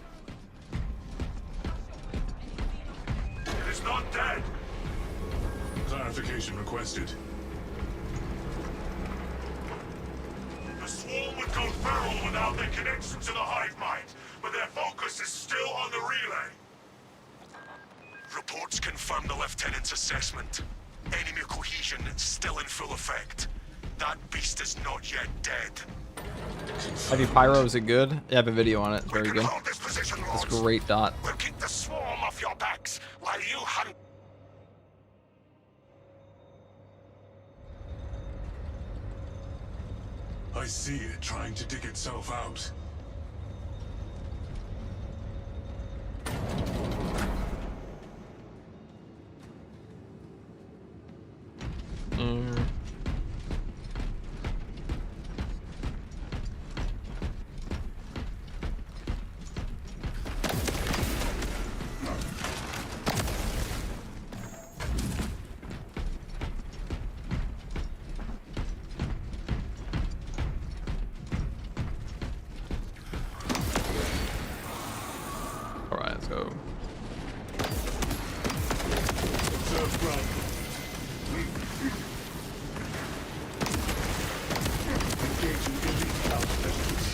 It is not dead. Clarification requested. The swarm would go feral without their connection to the hive mind, but their focus is still on the relay. Reports confirm the lieutenant's assessment. Enemy cohesion is still in full effect. That beast is not yet dead. Heavy Pyro, is it good? Yeah, I have a video on it. It's very good. It's It's a great dot. We'll keep the swarm off your backs while you hunt. I see it trying to dig itself out. Alright, let's go. Observe ground. Engaging elite countermeasures.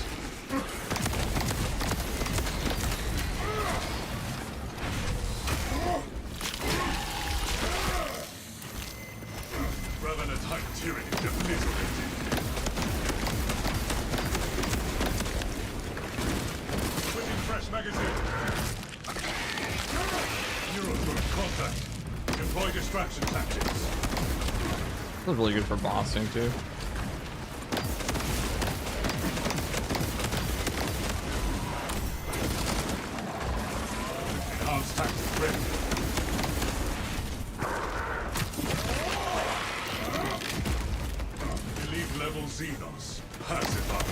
Revenant Hive Tyranny obliterated. Switching fresh magazine. Neurotroop contact. Deploy distraction tactics. This is really good for bossing, too. Enhanced tactics ready. Elite level Xenos. Pacify.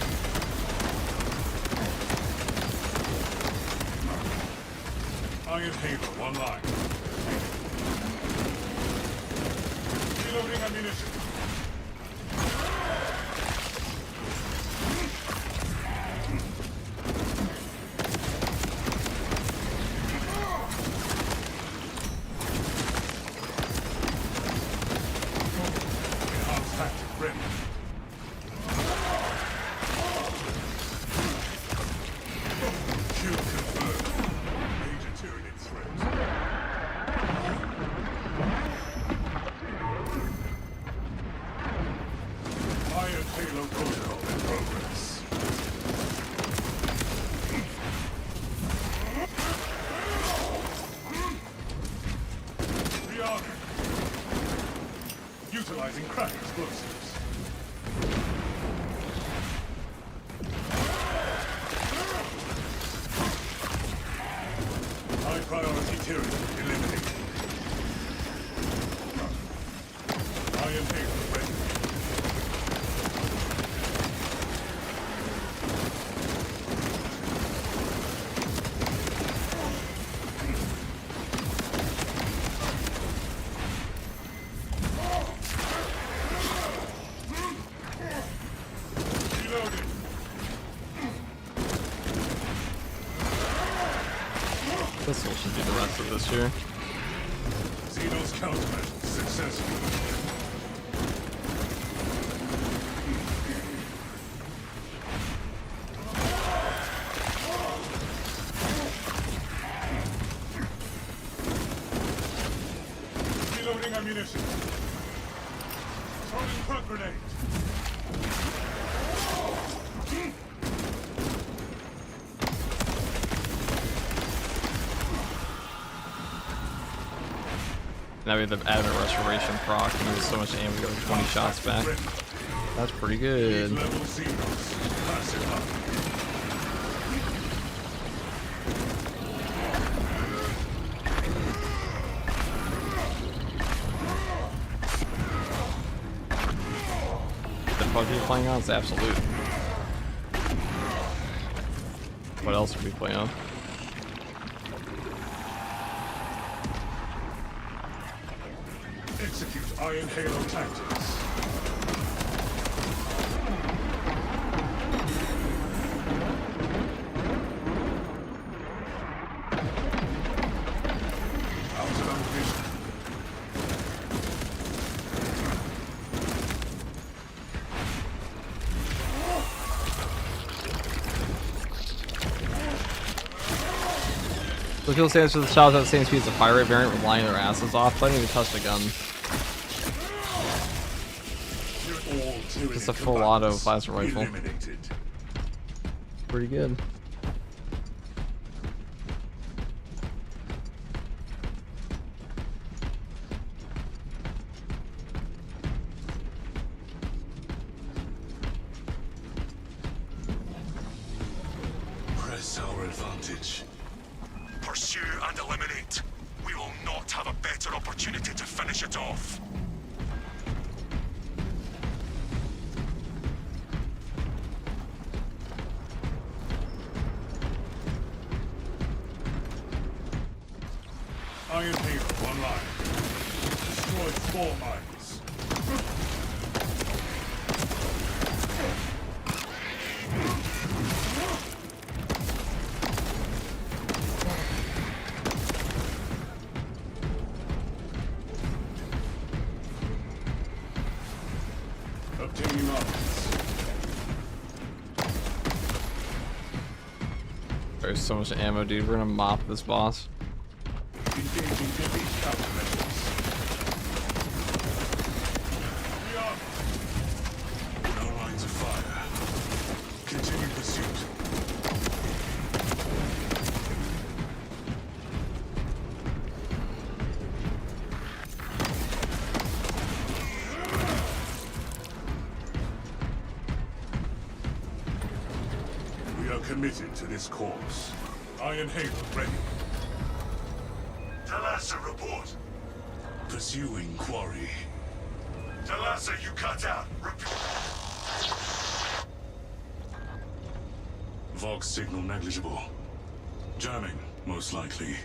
Iron Halo online. Reloading ammunition. Enhanced tactic ready. Kill confirmed. Major Tyranid threat. Iron Halo protocol in progress. Rearming. Utilizing crack explosives. High priority Tyranid eliminated. Iron Halo ready. Reloading. This will should be the rest of this here. Xenos countermeasures successful. Reloading ammunition. Throwing frag grenade. Now we have the adamant restoration proc, and there's so much aim, we go 20 shots back. That's pretty good. Level Xenos. Passive up. The fuck are you playing on? It's absolute. What else are we playing on? Execute Iron Halo tactics. Out of vision. So kill stands for the shots at the same speed as a pirate variant, relying their asses off, but I didn't even touch the gun. Just a full auto plasma rifle. Eliminated. Pretty good. Press our advantage. Pursue and eliminate. We will not have a better opportunity to finish it off. Iron Halo online. Destroyed 4 mines. Obtaining arms. There's so much ammo, dude. We're gonna mop this boss. Engaging elite countermeasures. No lines of fire. Continue pursuit. We are committed to this cause. Iron Halo ready. Talassa, report. Pursuing quarry. Talassa, you cut out. Repeat. Vox signal negligible. Jamming, most likely.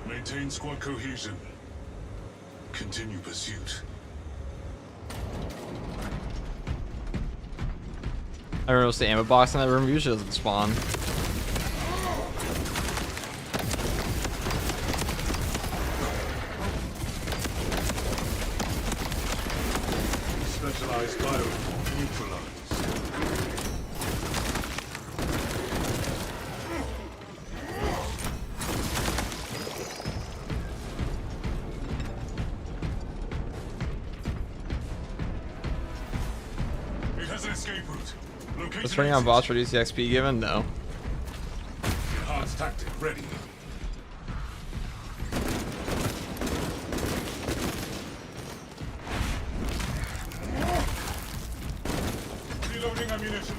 Maintain squad cohesion. Continue pursuit. I remember the ammo box in that room usually doesn't spawn. Specialized bioform neutralized. It has an escape route. Location Let's bring on exit. boss reduce the XP given? No. Enhanced tactic ready. Reloading ammunition.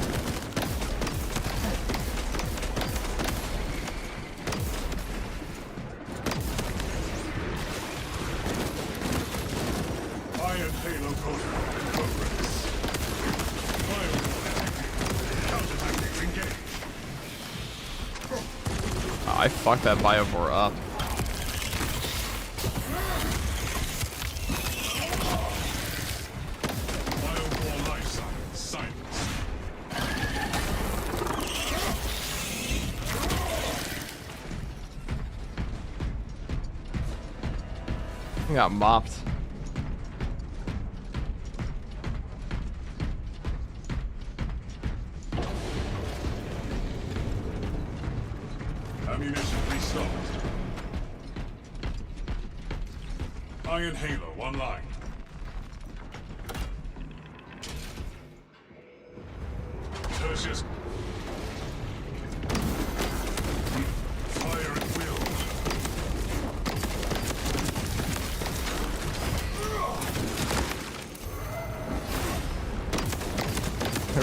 Iron Halo protocol in progress. Firewall detected. Counter-tactics engaged. Oh, I fucked that Biovore up. Firewall life signs silenced. I got mopped. Ammunition restocked. Iron Halo online. Tertius. Fire at will.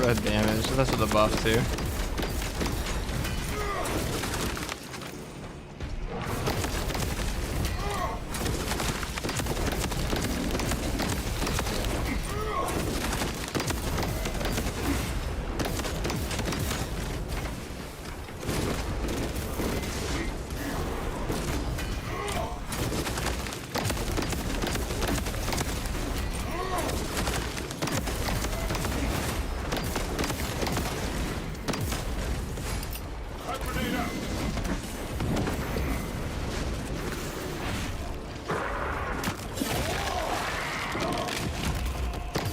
Red damage. That's with the buff too. Frag grenade out.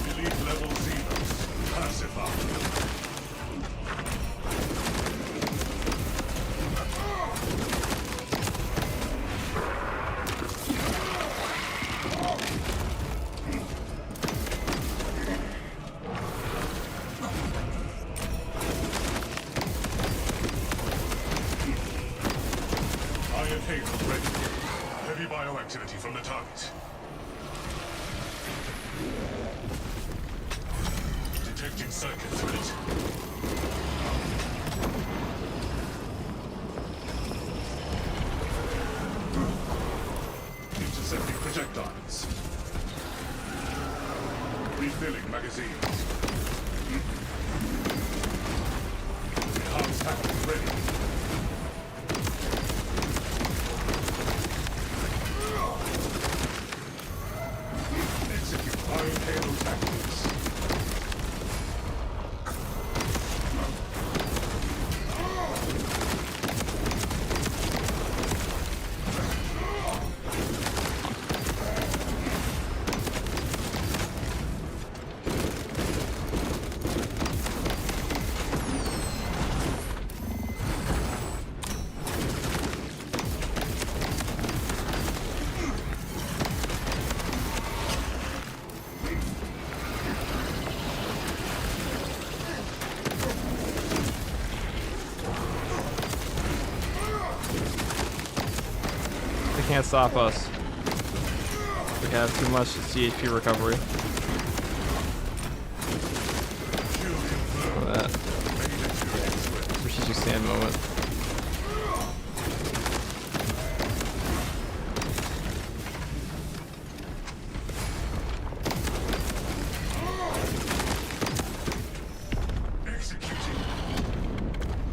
Elite level Xenos. Pacify. Iron Halo ready. Heavy bioactivity from the target. Detecting circuit threat. Intercepting projectiles. Refilling magazines. Enhanced tactics ready. Execute Iron Halo tactics. They can't stop us. We have too much CHP recovery. Look at that. Strategic stand moment.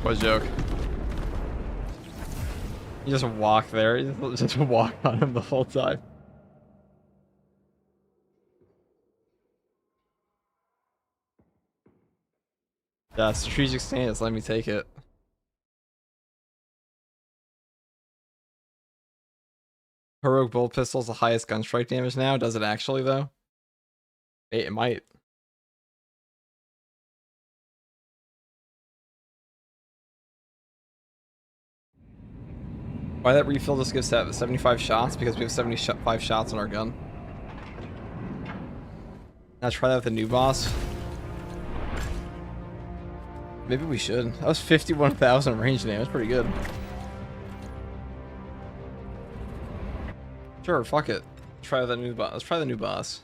What a joke. You just walk there. You just walk on him the whole time. Yeah, strategic stance. Let me take it. Heroic bolt pistol's the highest gun strike damage now. Does it actually though? It might. Why that refill just gives 75 shots? Because we have 75 shots on our gun. Now try that with the new boss. Maybe we should. That was 51,000 range damage. That's pretty good. Sure, fuck it. Try the new boss. Let's try the new boss.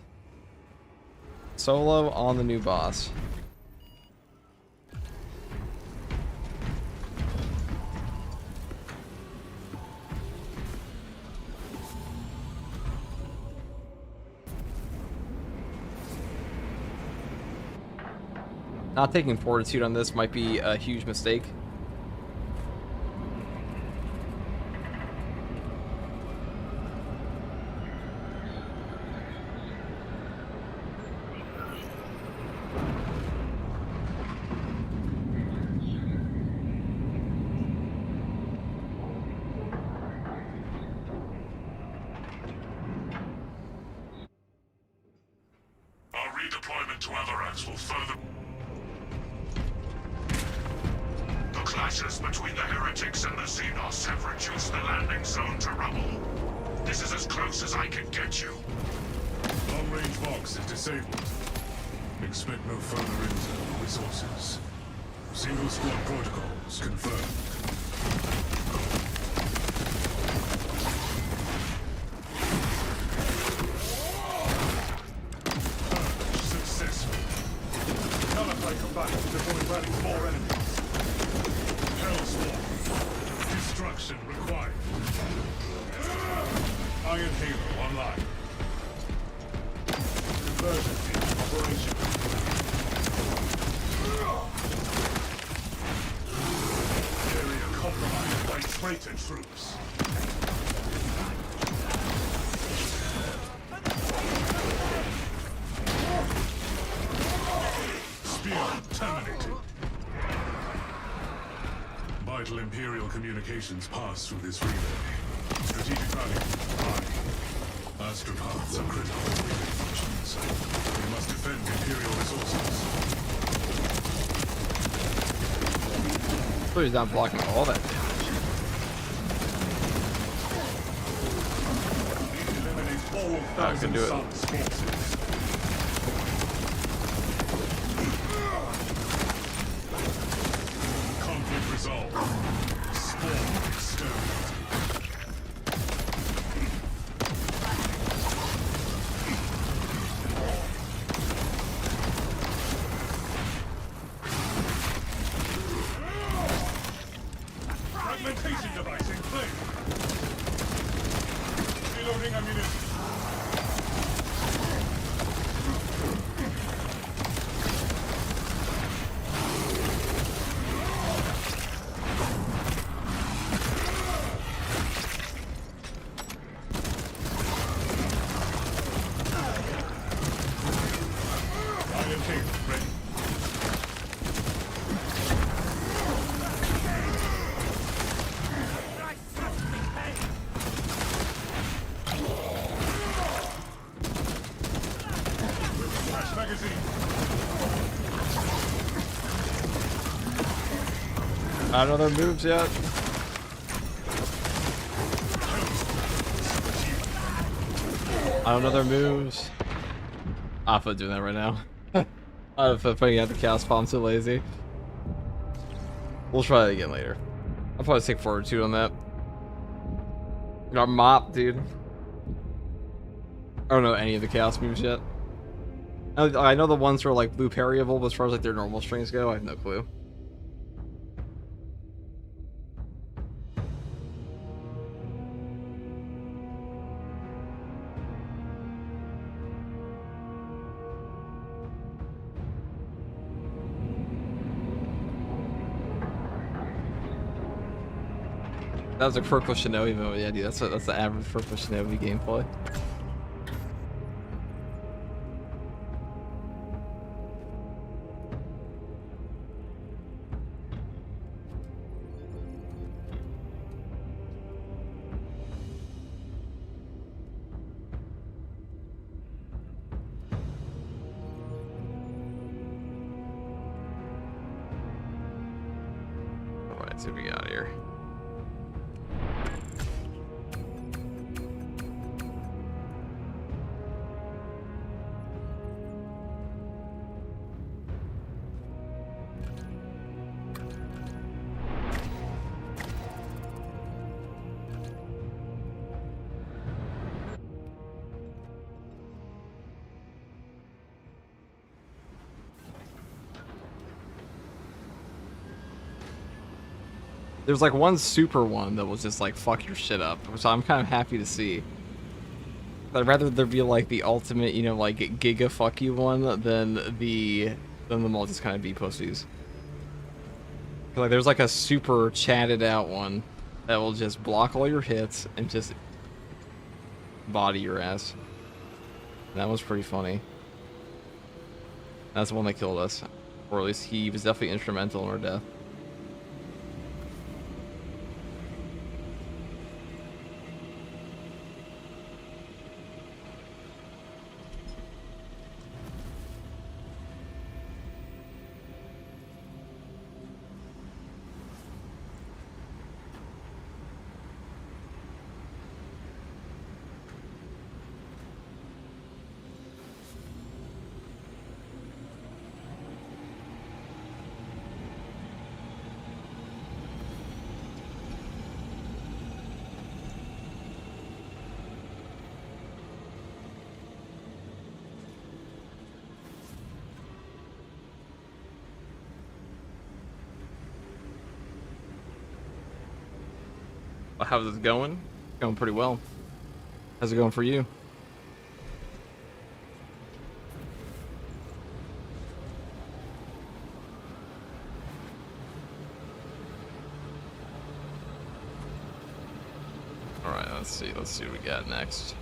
Solo on the new boss. Not taking fortitude on this might be a huge mistake. Our redeployment to Avarax will further... The clashes between the heretics and the Xenos have reduced the landing zone to rubble. This is as close as I can get you. Long-range box is disabled. Expect no further internal resources. Single squad protocols confirmed. Purge successful. Caliphate come back before we rally more enemies. Hellswarm. Destruction required. Iron Halo online. Conversion team operation. Area compromised by traitor troops. Spear terminated. Vital Imperial communications pass through this relay. Strategic value high. Astropaths are critical to relay functions. We must defend Imperial resources. So he's not blocking all that damage. Eliminate all I can Thousand do it. Suns forces. Conflict resolved. Spawn exterminated. Fragmentation device in play. Reloading ammunition. Iron Halo ready. Flash magazine. I don't know their moves yet. I don't know their moves. I'm not doing that right now. I'm putting out the chaos bomb, too lazy. We'll try that again later. I'll probably take fortitude on that. Got mop, dude. I don't know any of the chaos moves yet. I know the ones that are like blue parryable, but as far as like their normal strings go, I have no clue. That was a Purple Shinobi mode, yeah, dude. That's the average Purple Shinobi gameplay. Alright, let's see what we got here. There's like one super one that was just like fuck your shit up, which I'm kind of happy to see. I'd rather there be like the ultimate, you know, like giga fuck you one than them all just kind of be pussies. Like there's like a super chatted out one that will just block all your hits and just body your ass. That was pretty funny. That's the one that killed us, or at least he was definitely instrumental in our death. How's it going? Going pretty well. How's it going for you? Alright, let's see what we got next.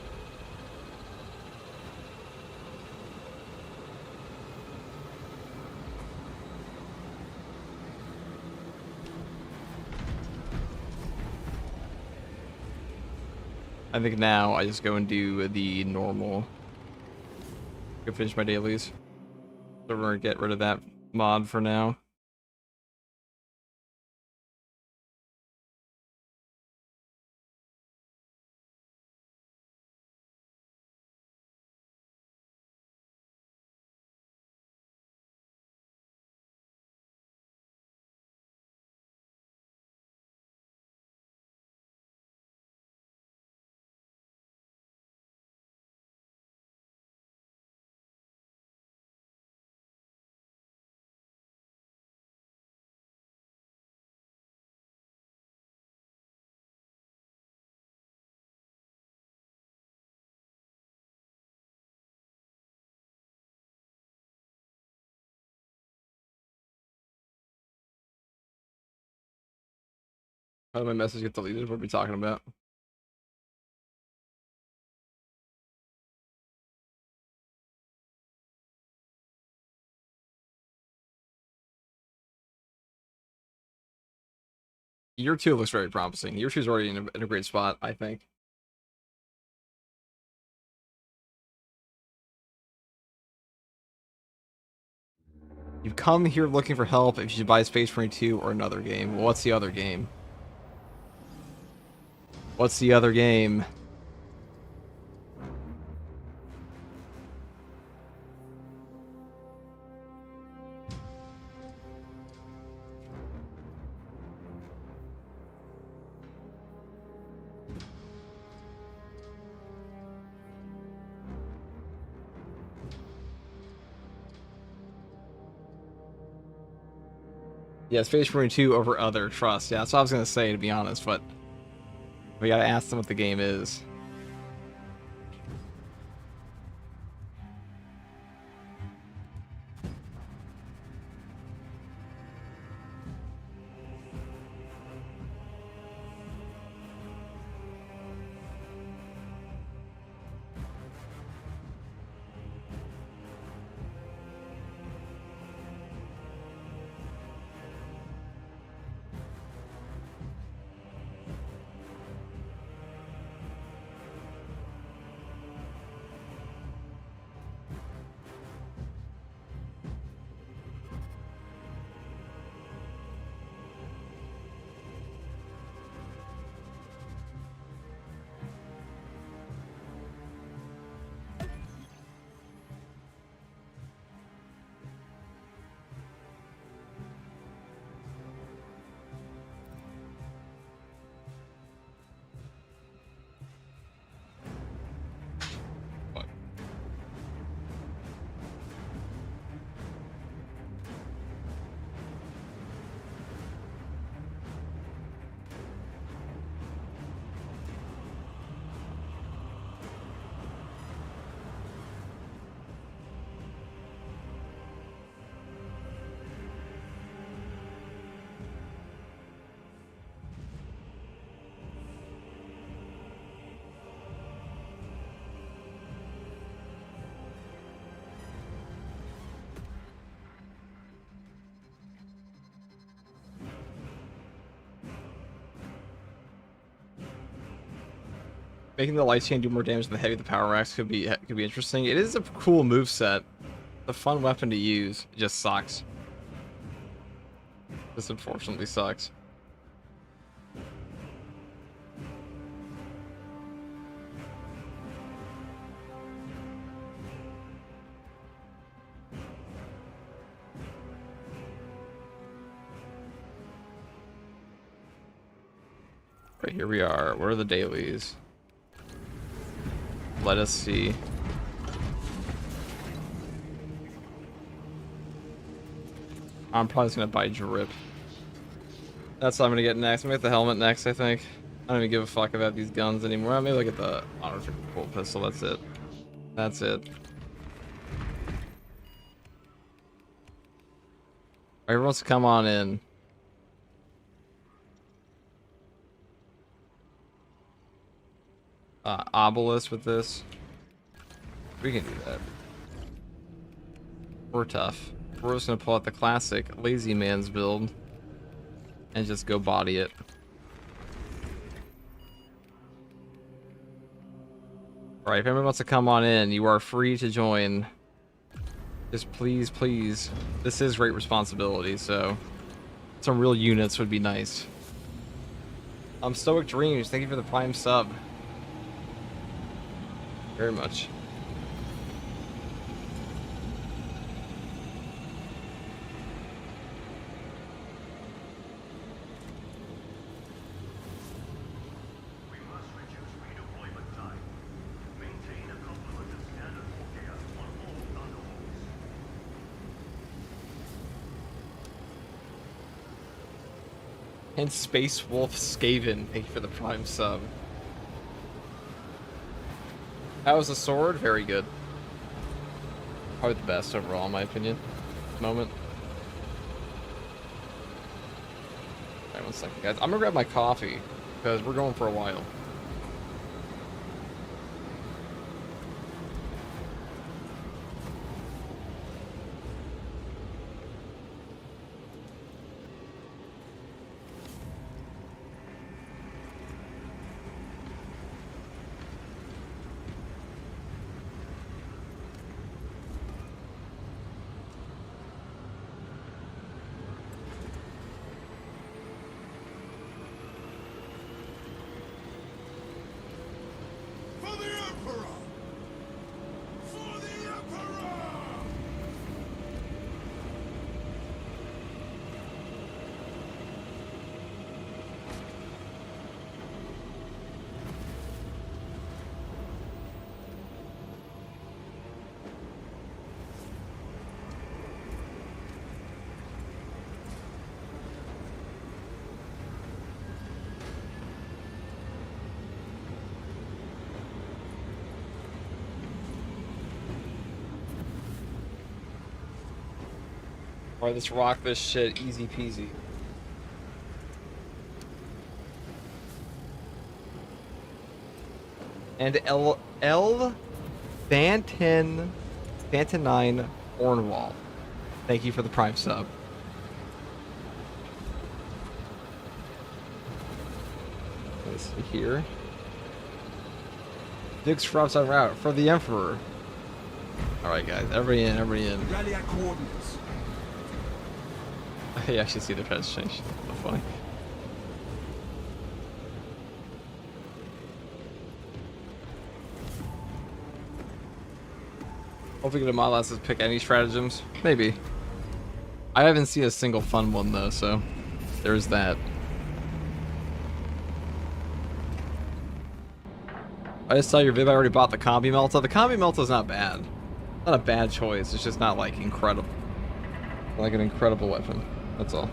I think now I just go and do the normal. Go finish my dailies. So we're gonna get rid of that mod for now. How did my message get deleted? What are we talking about? Year 2 looks very promising. Year 2 is already in a great spot, I think. You've come here looking for help if you should buy Space Marine 2 or another game. Well, what's the other game? What's the other game? Yeah, Space Marine 2 over other trust. Yeah, that's what I was gonna say, to be honest, but we gotta ask them what the game is. Making the light chain do more damage than the heavy of the power axe could be interesting. It is a cool move set. A fun weapon to use. It just sucks. This unfortunately sucks. Right, here we are. What are the dailies? Let us see. I'm probably just gonna buy Drip. That's what I'm gonna get next. I'm gonna get the helmet next, I think. I don't even give a fuck about these guns anymore. Maybe I'll get the honor full pistol. That's it. That's it. Everyone wants to come on in. Obelisk with this. We can do that. We're tough. We're just gonna pull out the classic lazy man's build and just go body it. Alright, if anyone wants to come on in, you are free to join. Just please, please. This is great responsibility, so some real units would be nice. Stoic Dreams, thank you for the Prime sub. Very much. And Space Wolf Skaven, thank you for the Prime sub. That was a sword, very good. Probably the best overall, in my opinion. Moment. Alright, 1 second, guys. I'm gonna grab my coffee because we're going for a while. For the Emperor! For the Emperor! Alright, let's rock this shit easy peasy. And L Banten 9 Ornwall. Thank you for the Prime sub. Let's see here. Diggs drops on route for the Emperor. Alright guys, everybody in. Rally at coordinates. I actually see the pets change. So funny. Hopefully get a mod last to pick any stratagems. Maybe. I haven't seen a single fun one though, so there's that. I just saw your vid. I already bought the Combi Melta. The Combi Melta is not bad. Not a bad choice. It's just not like incredible. Like an incredible weapon. That's all.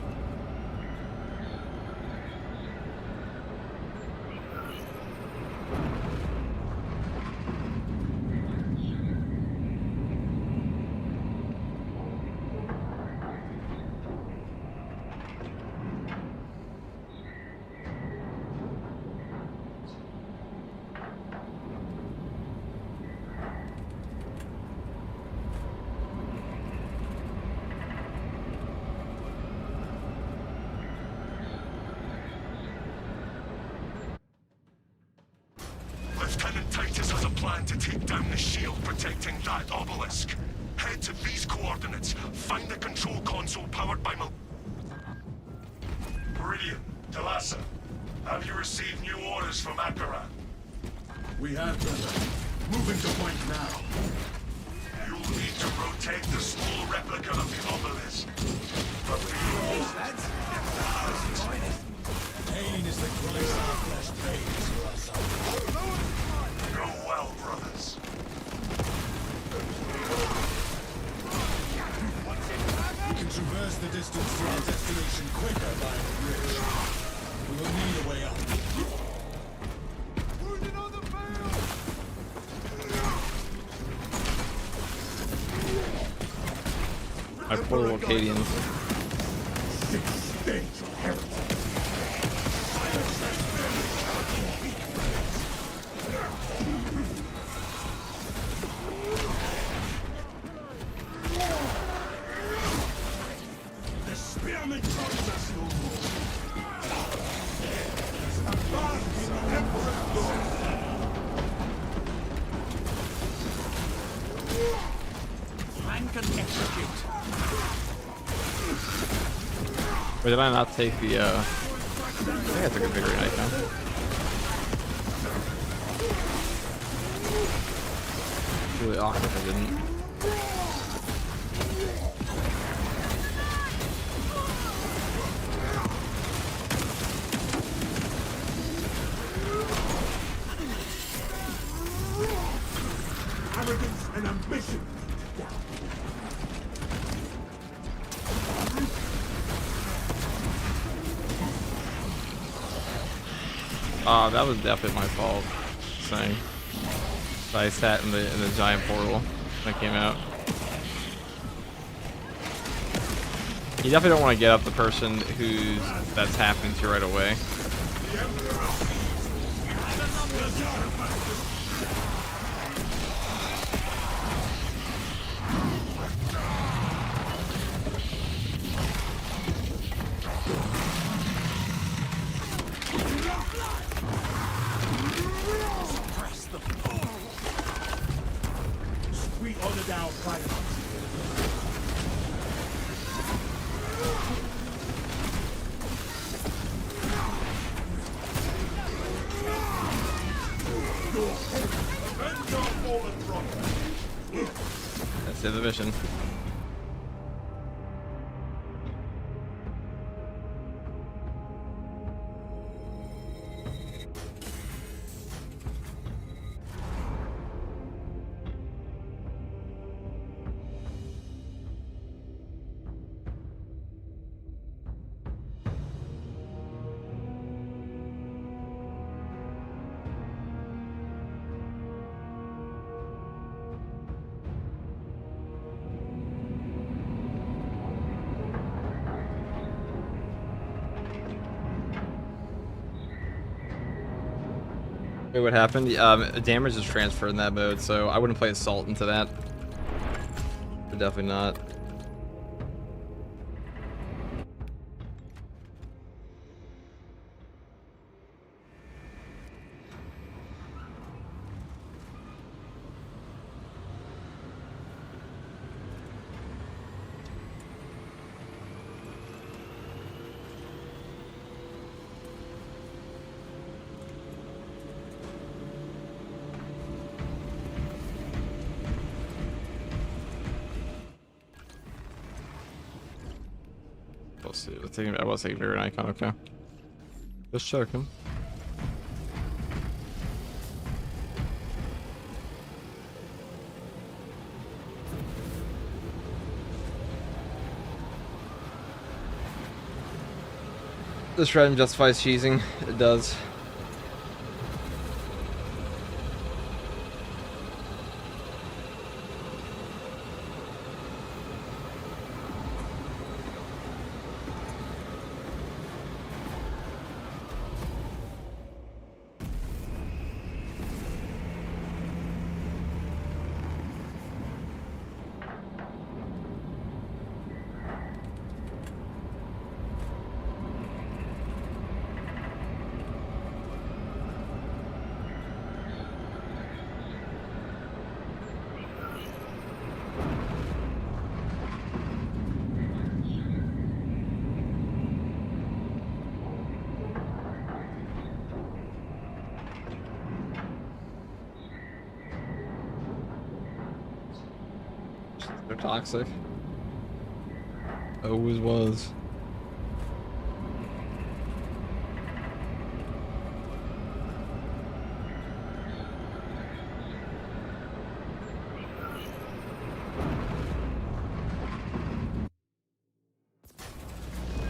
Take down the shield protecting that obelisk. Head to these coordinates. Find the control console powered by Meridian, Talassa, have you received new orders from Akaran? We have, brother. Moving to point now. You'll need to rotate the small replica of the obelisk. But Pain is the price our flesh pays for us. go well, brothers. We can traverse the distance to our destination quicker by the bridge. We will need a way up. My poor little Acadians. The spearman joins us no more. Flank and execute. Wait, did I not take the, I think I took a bigger icon. Really awkward if I didn't. Arrogance and ambition. That was definitely my fault. Saying, I sat in the giant portal that came out. You definitely don't want to get up the person that's happening to right away. We honored our fight. That's the mission. Wait, what happened? Damage is transferred in that mode, so I wouldn't play Assault into that. But definitely not. I was taking favorite icon, okay. Just checking. This stratagem justifies cheesing. It does. They're toxic. Always was.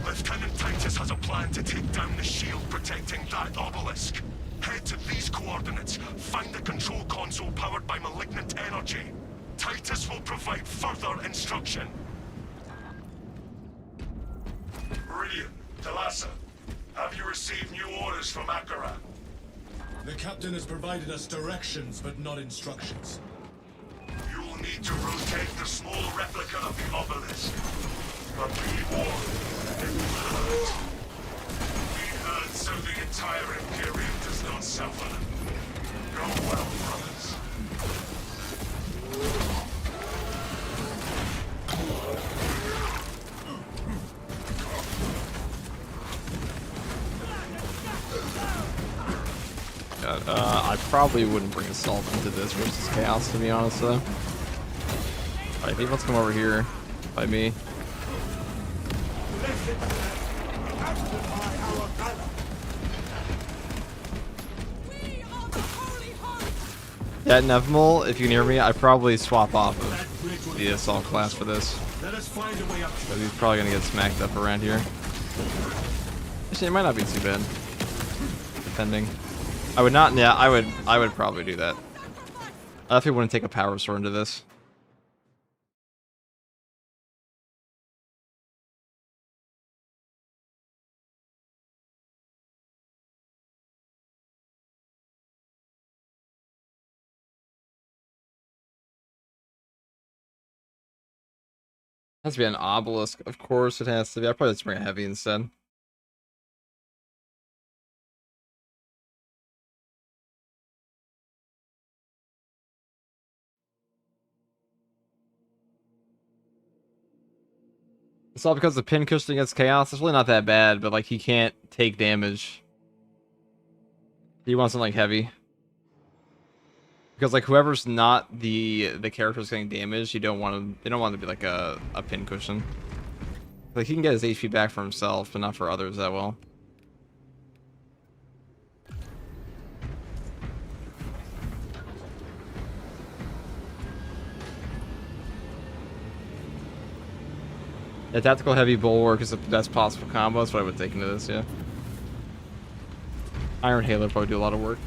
Lieutenant Titus has a plan to take down the shield protecting that obelisk. Head to these coordinates, find the control console powered by malignant energy. Titus will provide further instruction. Meridian, Talassa, have you received new orders from Akaran? The captain has provided us directions, but not instructions. You will need to rotate the small replica of the obelisk. But be warned, it will hurt. Be hurt so the entire Imperium does not suffer. Go well, brothers. God, I probably wouldn't bring Assault into this versus Chaos, to be honest, though. Alright, let's come over here by me. Yeah, Nevmol, if you can hear me, I'd probably swap off of the Assault class for this. Because he's probably going to get smacked up around here. Actually, it might not be too bad. Depending. I would not, yeah, I would probably do that. I definitely wouldn't take a power sword into this. Has to be an obelisk, of course it has to be. I'll probably just bring a heavy instead. It's all because the pin cushion against Chaos. It's really not that bad, but like he can't take damage. He wants something like heavy. Because like whoever's not the character who's getting damaged, you don't want to. They don't want to be like a pin cushion. Like he can get his HP back for himself, but not for others that well. Yeah, tactical heavy bulwark is the best possible combo. That's what I would take into this. Yeah. Iron Halo probably do a lot of work.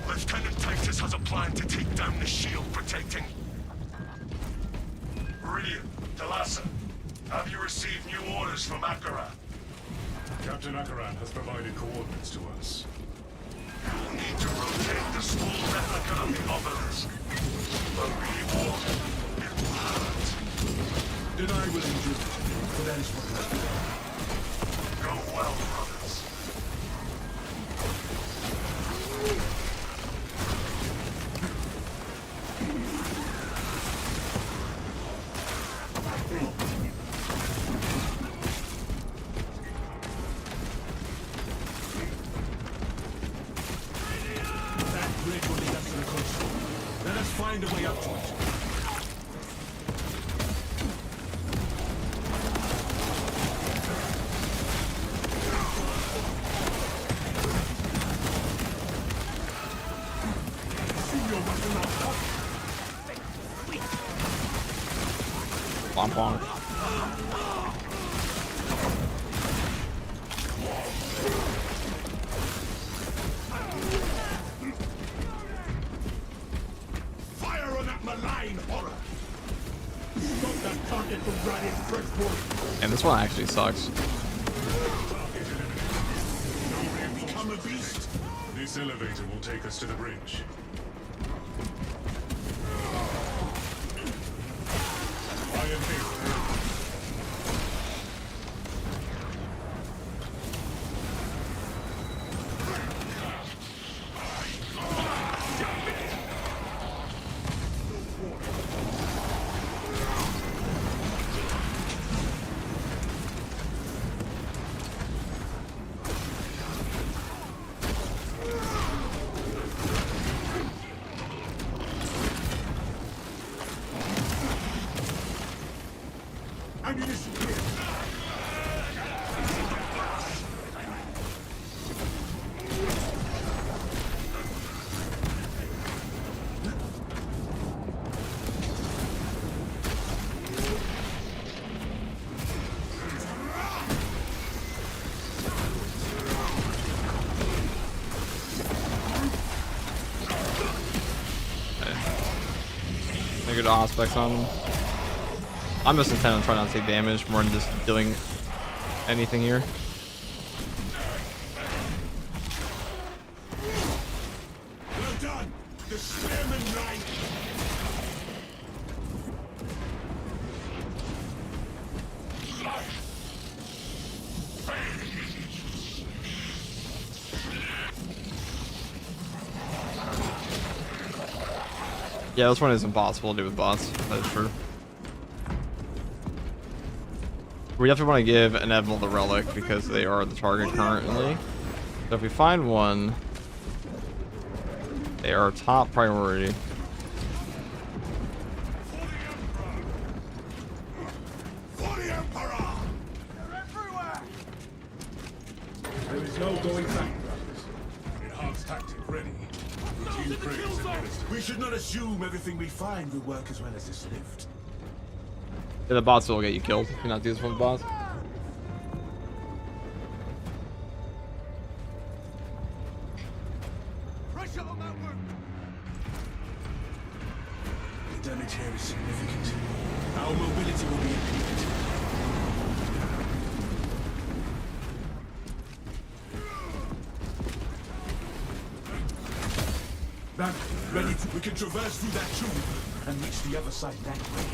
Lieutenant Titus has a plan to take down the shield protecting... Meridian, Talassa, have you received new orders from Akaran? Captain Akaran has provided coordinates to us. You will need to rotate the small replica of the obelisk. But be warned, it will hurt. Then I will endure it, for that is what I do. Go well, brothers. That bridge will lead us to the coast. Let us find a way up to it. Bonk bonk. Fire on that malign horror! Stop that target from running fresh point! And this one actually sucks. Become a beast! This elevator will take us to the bridge. I am here. Ammunition here! Good aspects on them. I'm just intent on trying not to take damage more than just doing anything here. Well done! The spearman line! Yeah, this one is impossible to do with bots. That is true. We definitely want to give Inevitable the relic because they are the target currently. So if we find one, they are top priority. For the Emperor! They're everywhere! There is no going back, brothers. Enhanced tactic ready. Routine praise administered. We should not assume everything we find will work as well as this lift. Yeah, the bots will get you killed if you're not doing this with the bots. Pressure on that room! The damage here is significant. Our mobility will be impeded. Back, ready to... We can traverse through that tube and reach the other side that way.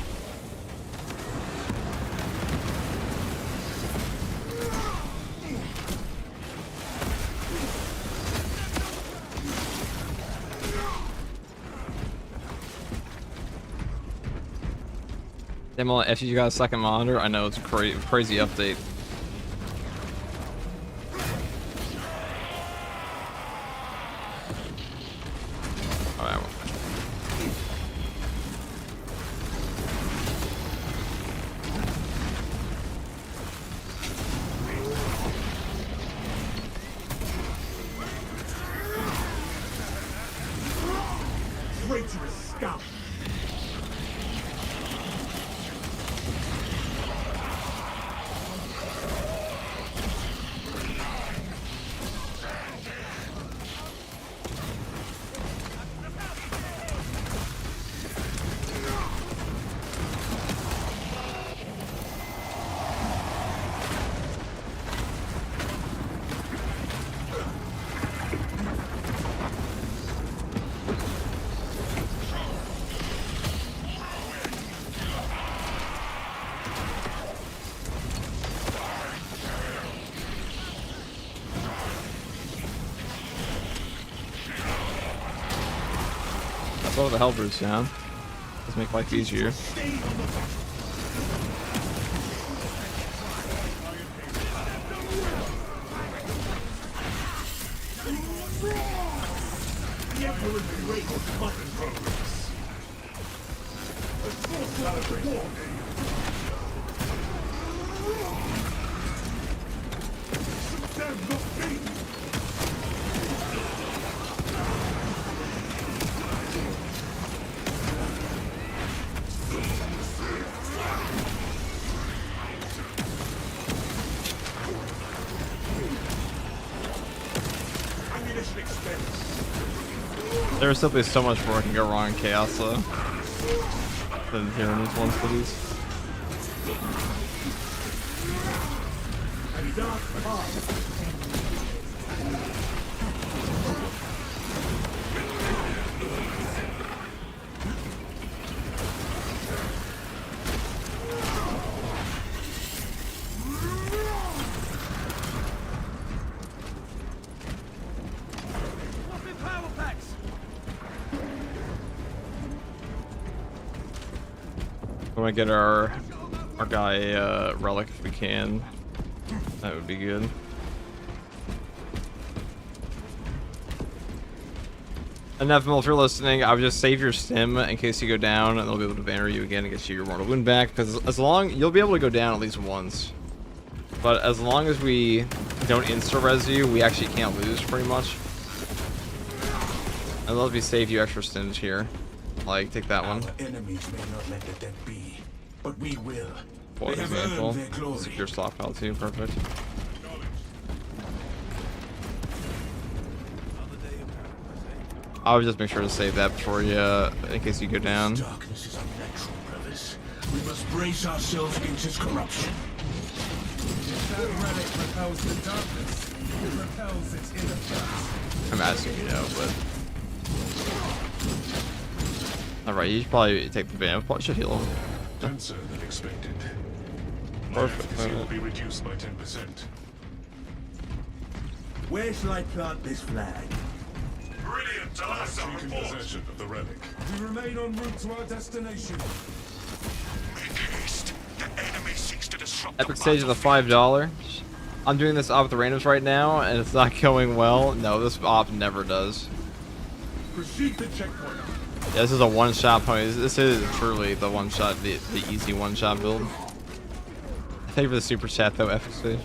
Demo, if you got a second monitor, I know it's a crazy update. Alright. Traitorous scum! Slow the Hellbirds down. Let's make life easier. There's simply so much more can go wrong in Chaos, though, than Tyranny's ones for these. I want to get our guy relic if we can. That would be good. Inevitable, if you're listening, I would just save your stim in case you go down, and they'll be able to banner you again and get you your mortal wound back. Because as long you'll be able to go down at least once, but as long as we don't insta res you, we actually can't lose pretty much. And let me save you extra stims here. Like, take that one. Our enemies may not let the dead be, but we will. For They have example, earned their glory. secure stockpile too, perfect. I would just make sure to save that before you, in case you go down. Darkness is unnatural, brothers. We must brace ourselves against its corruption. If that relic repels the darkness, it repels its inner threats. I'm asking you know, but... Alright, you should probably take the ban. Probably should heal him. Denser than expected. Perfect. Efficacy will be reduced by 10%. Where shall I plant this flag? Brilliant! Talassa, taking possession of the relic. We remain en route to our destination. Make haste. The enemy seeks to disrupt Epic stage of the $5. I'm doing this op with the randoms right now, and it's not going well. No, this op never does. Proceed to checkpoint. Yeah, this is a one-shot point. This is truly the one-shot, the easy one-shot build. Thank you for the super chat, though, Epic stage.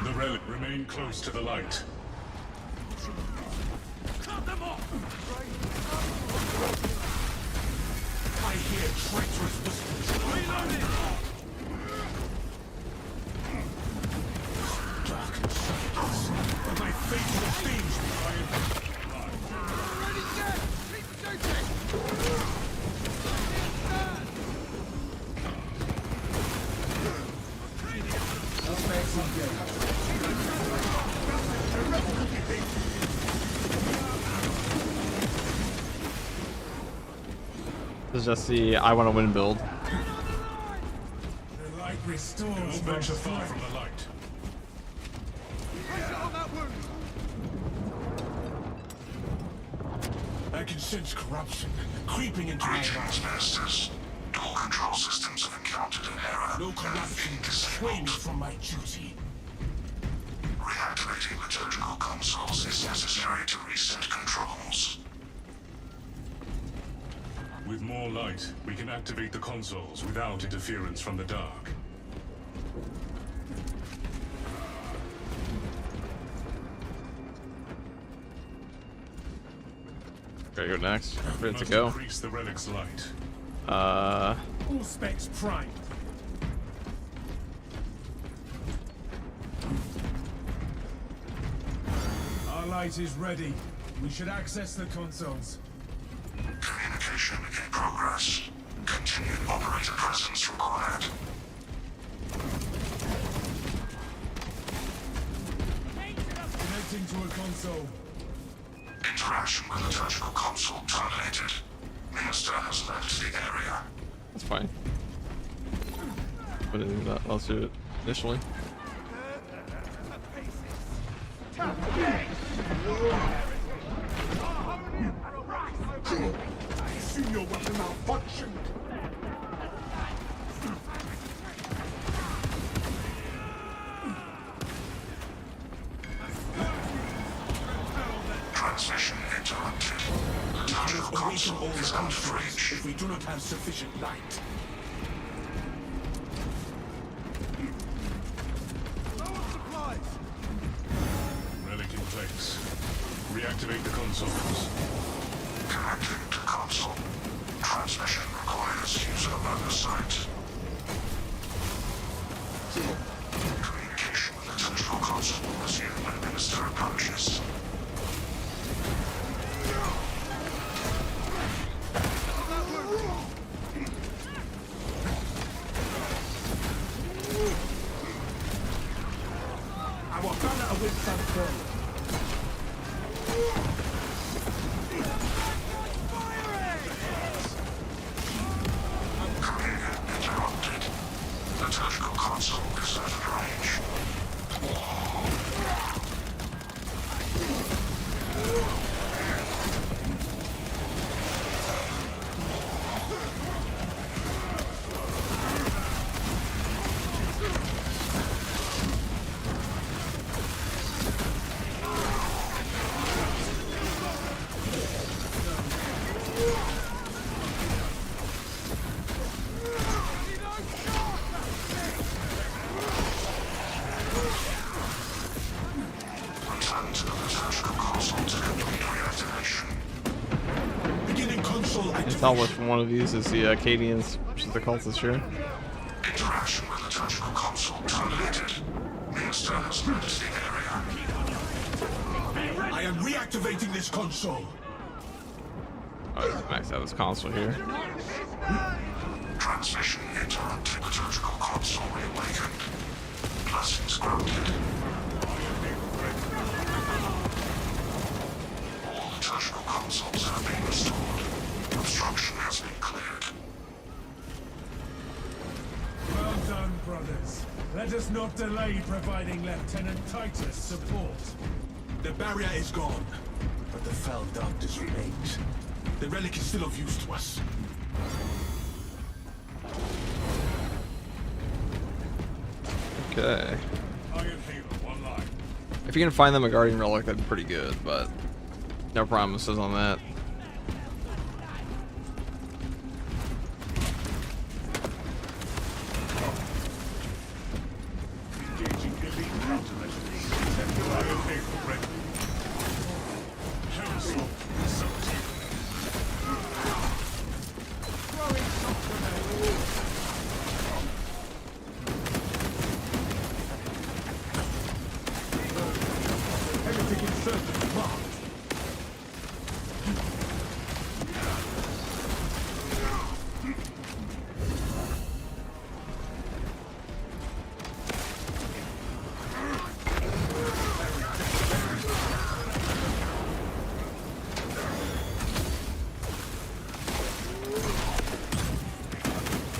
The relic remain close to the light. I hear treacherous whispers. Reloading! Dark silence, but my faithful thieves behind. This is just the I want to win build. The light restores Don't my venture far strength. from the light. I can sense corruption creeping into my Greetings, Masters. All control systems have encountered an error. No corruption can sway me from my duty. Reactivating liturgical consoles is necessary to reset controls. With more light, we can activate the consoles without interference from the dark. Gotta go next. Ready to Must go. increase the relic's light. All specs primed. Our light is ready. We should access the consoles. Communication in progress. Continued operator presence required. Connecting to a console. Interaction with liturgical console terminated. Minister has left the area. That's fine. But I'll do it initially. I see your weapon malfunctioned. Transmission interrupted. Liturgical awaken all the consoles if we do not have sufficient light. Relic in place. Reactivate the consoles. Connecting to console. Transmission requires user oversight. Communication with the central console will resume when Minister approaches. Our banner awaits our throne. Communication interrupted. Liturgical console is out of range. Return to the liturgical console to complete reactivation. Beginning console You can activation. tell which one of these is the Acadians versus the cultists here. Interaction with liturgical console terminated. Minister has left the area. I am reactivating this console. Alright, max out this console here. Transmission interrupted. Liturgical console reawakened. Blessings granted. All liturgical consoles have been restored. Obstruction has been cleared. Well done, brothers. Let us not delay providing Lieutenant Titus support. The barrier is gone, but the fell darkness remains. The relic is still of use to us. Okay. Iron Halo, one line. If you can find them a Guardian Relic, that'd be pretty good, but no promises on that. Engaging elite countermeasures. Set your Iron Halo ready. Council, subject. Heretic insurgent marked.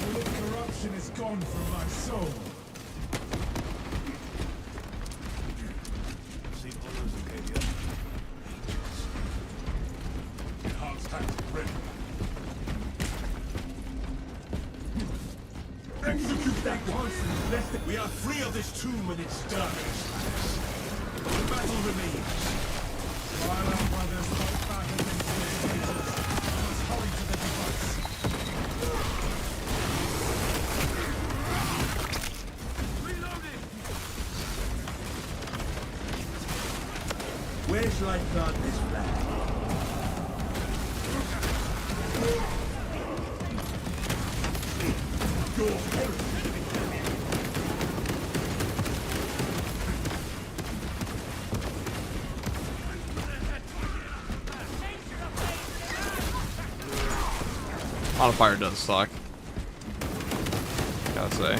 All the corruption is gone from my soul. Seen orders, Acadia. Enhanced tactic ready. Execute that constant left. We are free of this tomb and its darkness. But the battle remains. While our brothers fight back against the invaders, let us hurry to the device. Where's Lifeguard this flag? Your Modifier does suck. Gotta say.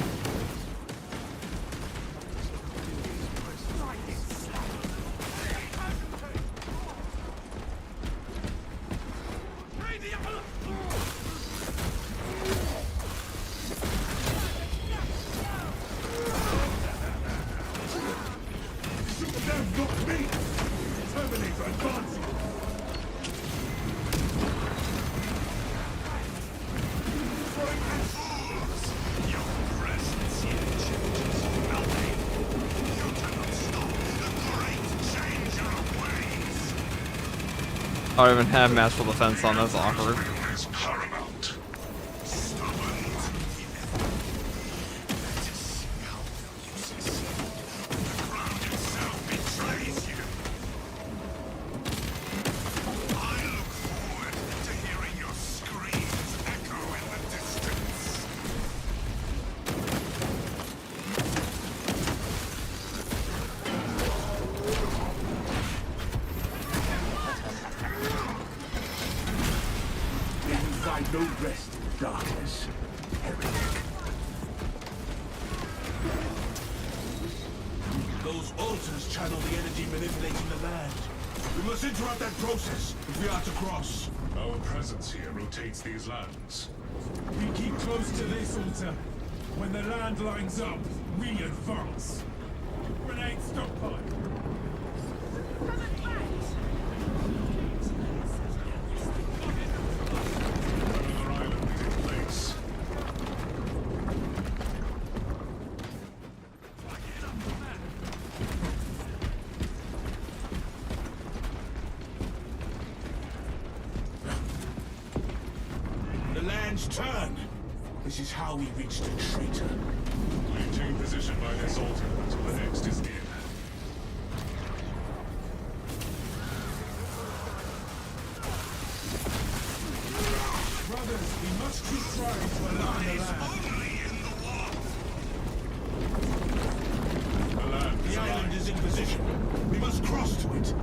Them, not me! Terminator advancing! Your rest I don't even have masterful defense on. That's awkward. Is paramount. Find no rest in the darkness, heretic. Those altars channel the energy manipulating the land. We must interrupt that process if we are to cross. Our presence here rotates these lands. We keep close to this altar. When the land lines up, we advance. Grenade stockpile. Another island is in place. The lands turn. This is how we reach the traitor. Maintain position by this altar until the next is near. Brothers, we must keep trying to align the land. The land is The island is in position. We must cross to it.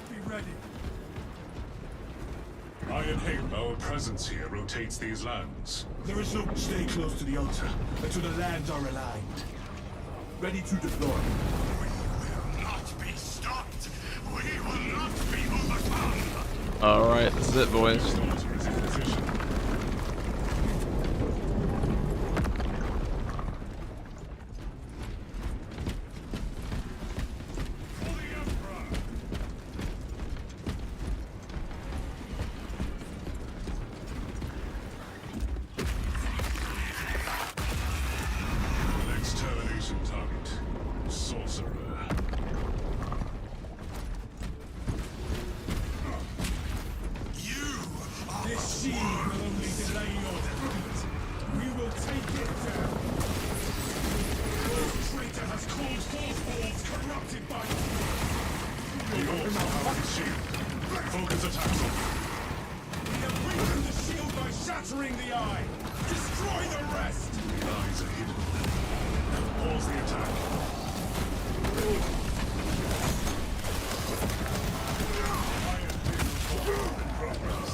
Be ready. Iron Hail, our presence here rotates these lands. There is no stay close to the altar until the lands are aligned. Ready to deploy. will not be stopped. We will not be overcome. Alright, this is it, boys. This altar is in position. Extermination target. Sorcerer. This shield will only delay your defeat. We will take it down. The traitor has called forth wolves corrupted by The orcs power the shield. Focus attacks on them. We have weakened the shield by shattering the eye. Destroy the rest. The eyes are hidden. Pause the attack. Progress.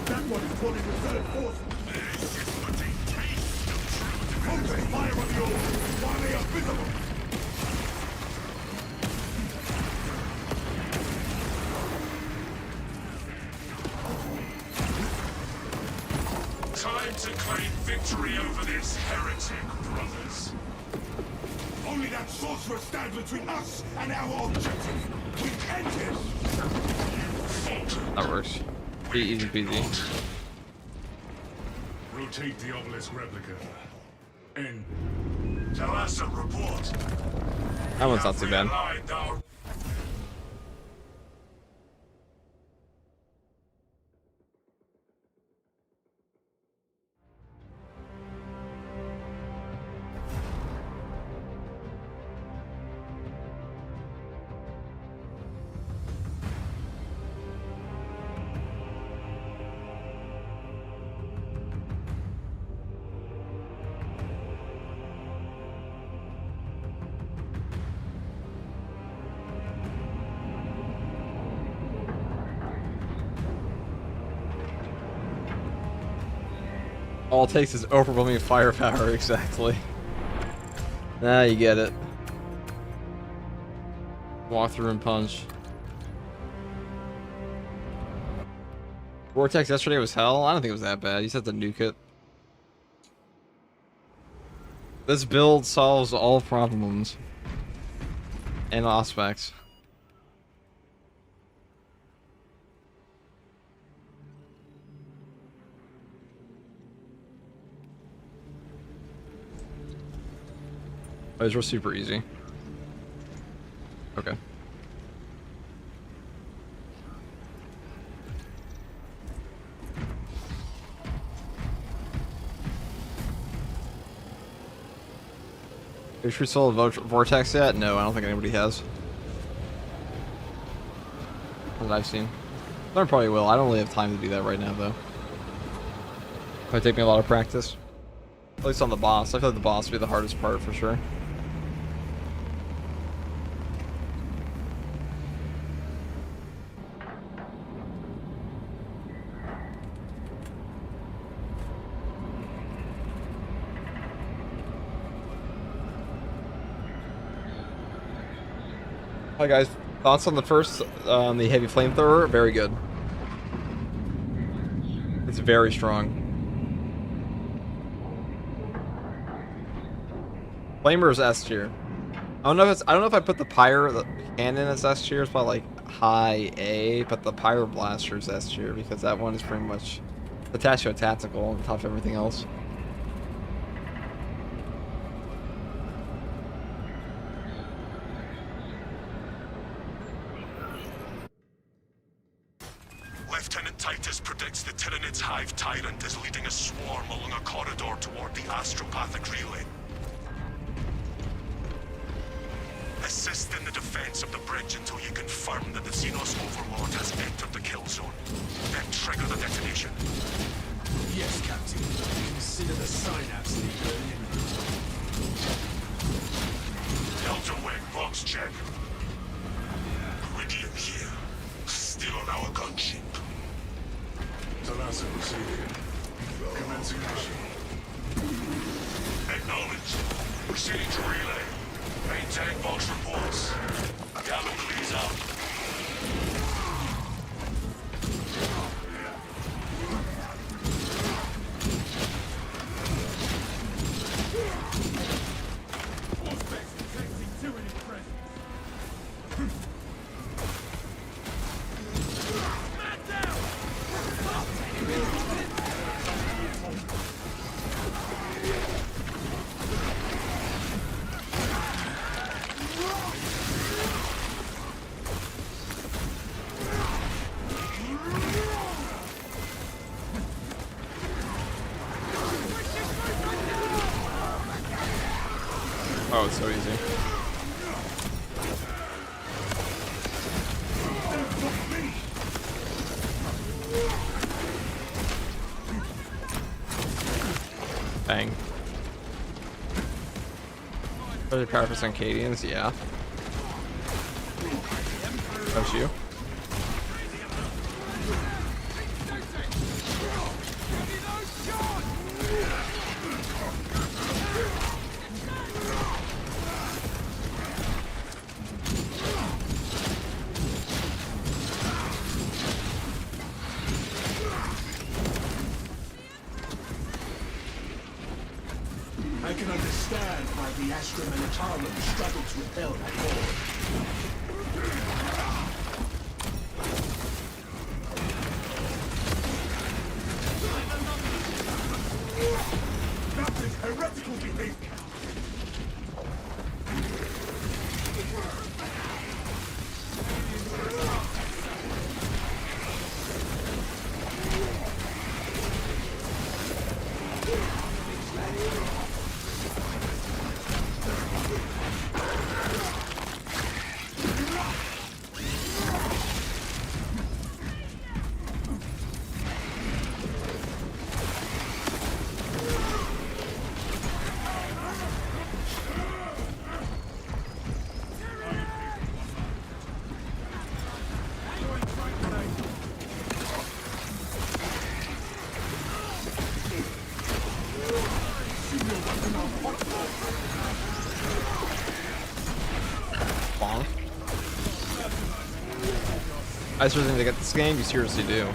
That one is pulling reserve forces. This is but a taste of true Focus fire on the orcs while they are visible. Time to claim victory over this heretic, brothers. Only that sorcerer stands between us and our objective. We end him. That works. Pretty easy peasy. Rotate the obelisk replica. End. Talassa, report. That one's not too bad. Realigned our All it takes is overwhelming firepower, exactly. Now you get it. Walk through and punch. Vortex yesterday was hell? I don't think it was that bad. You just have to nuke it. This build solves all problems. And aspects. Those were super easy. Okay. Is we sold Vortex yet? No, I don't think anybody has. That I've seen. I probably will. I don't really have time to do that right now, though. Might take me a lot of practice. At least on the boss. I feel like the boss would be the hardest part for sure. Hi guys, thoughts on the first, the heavy flamethrower? Very good. It's very strong. Flamer is S tier. I don't know if I put the Pyre, the cannon as S tier. It's probably like high A, but the Pyre Blaster is S tier because that one is pretty much attached to a tactical on top of everything else. Lieutenant Titus predicts the Tyranids Hive Tyrant is leading a swarm along a corridor toward the astropathic relay. Assist in the defense of the bridge until you confirm that the Xenos Overlord has entered the kill zone. Then trigger the detonation. Yes, Captain. Consider the synapse leader. Delta Wing box check. Iridium here. Still on our gunship. Talassa proceeding. Commencing mission. Acknowledged. Proceeding to relay. Maintain box reports. Gallantly out. Oh, it's so easy. Bang. 30% Cadians, yeah. That's you. I can understand why the Astra Militarum struggled to repel that horde. That is heretical behavior! Bonk. I seriously need to get this game, you seriously do.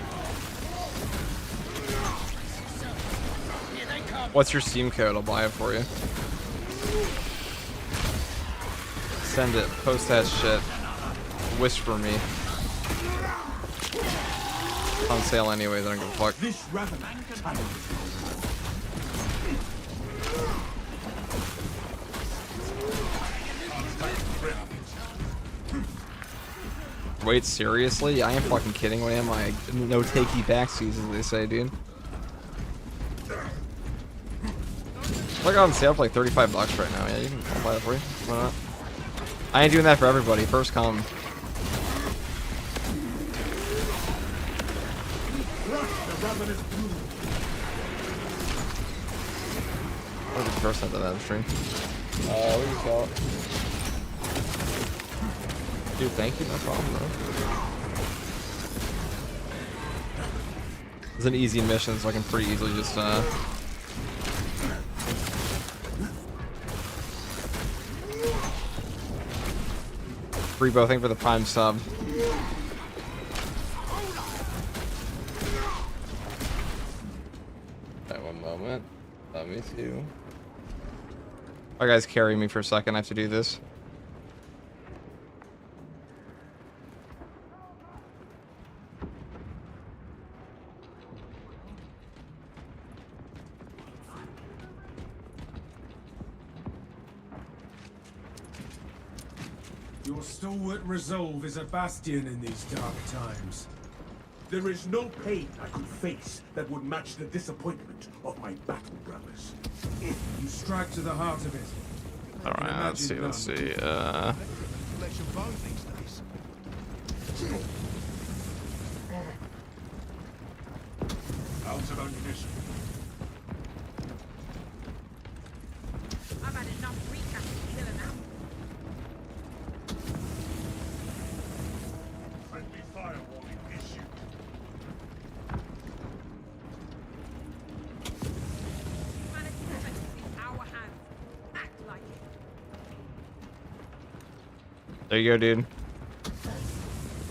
What's your Steam code? I'll buy it for you. Send it. Post that shit. Whisper me. It's on sale anyway, then I don't give a fuck. This revenant tunnel. Wait, seriously? I ain't fucking kidding. What am I? No takey backsies, as they say, dude. I got on sale for like 35 bucks right now. Yeah, you can. I'll buy it for you. Why not? I ain't doing that for everybody. First come. What was the first time that stream? What do you call it? Dude, thank you. No problem, bro. It's an easy mission, so I can pretty easily just Rebo, thank you for the prime sub. At one moment. Me too. Alright guys, carry me for a second. I have to do this. Your stalwart resolve is a bastion in these dark times. There is no pain I could face that would match the disappointment of my battle brothers. You strike to the heart of it. Alright, let's see. Out of ammunition. I've had enough recaps to kill an hour. Friendly fire warning issued. Humanity defense is in our hands. Act like it. There you go, dude.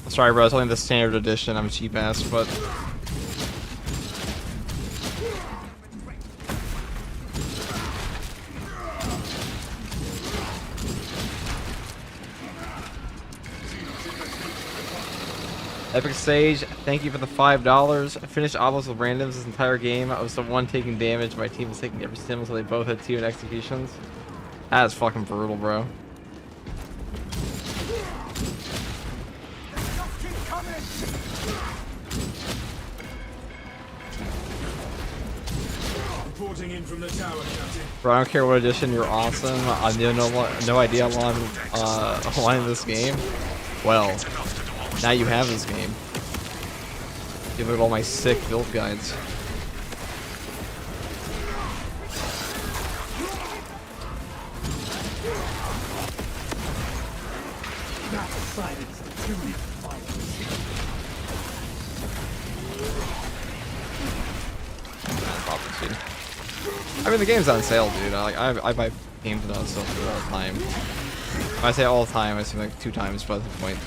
Sorry, bro. It's only the standard edition. I'm a cheap ass, but. Epic Sage, thank you for the $5. I finished Obelisk with randoms this entire game. I was the one taking damage. My team was taking every stim, so they both had 2 in executions. That is fucking brutal, bro. Reporting in from the tower, Captain. Bro, I don't care what edition, you're awesome. I have no idea how long I'm in this game. Well, now you have this game. You look at all my sick build guides. I mean, the game's on sale, dude. I buy games on sale all the time. When I say all the time, I say like 2 times by the point.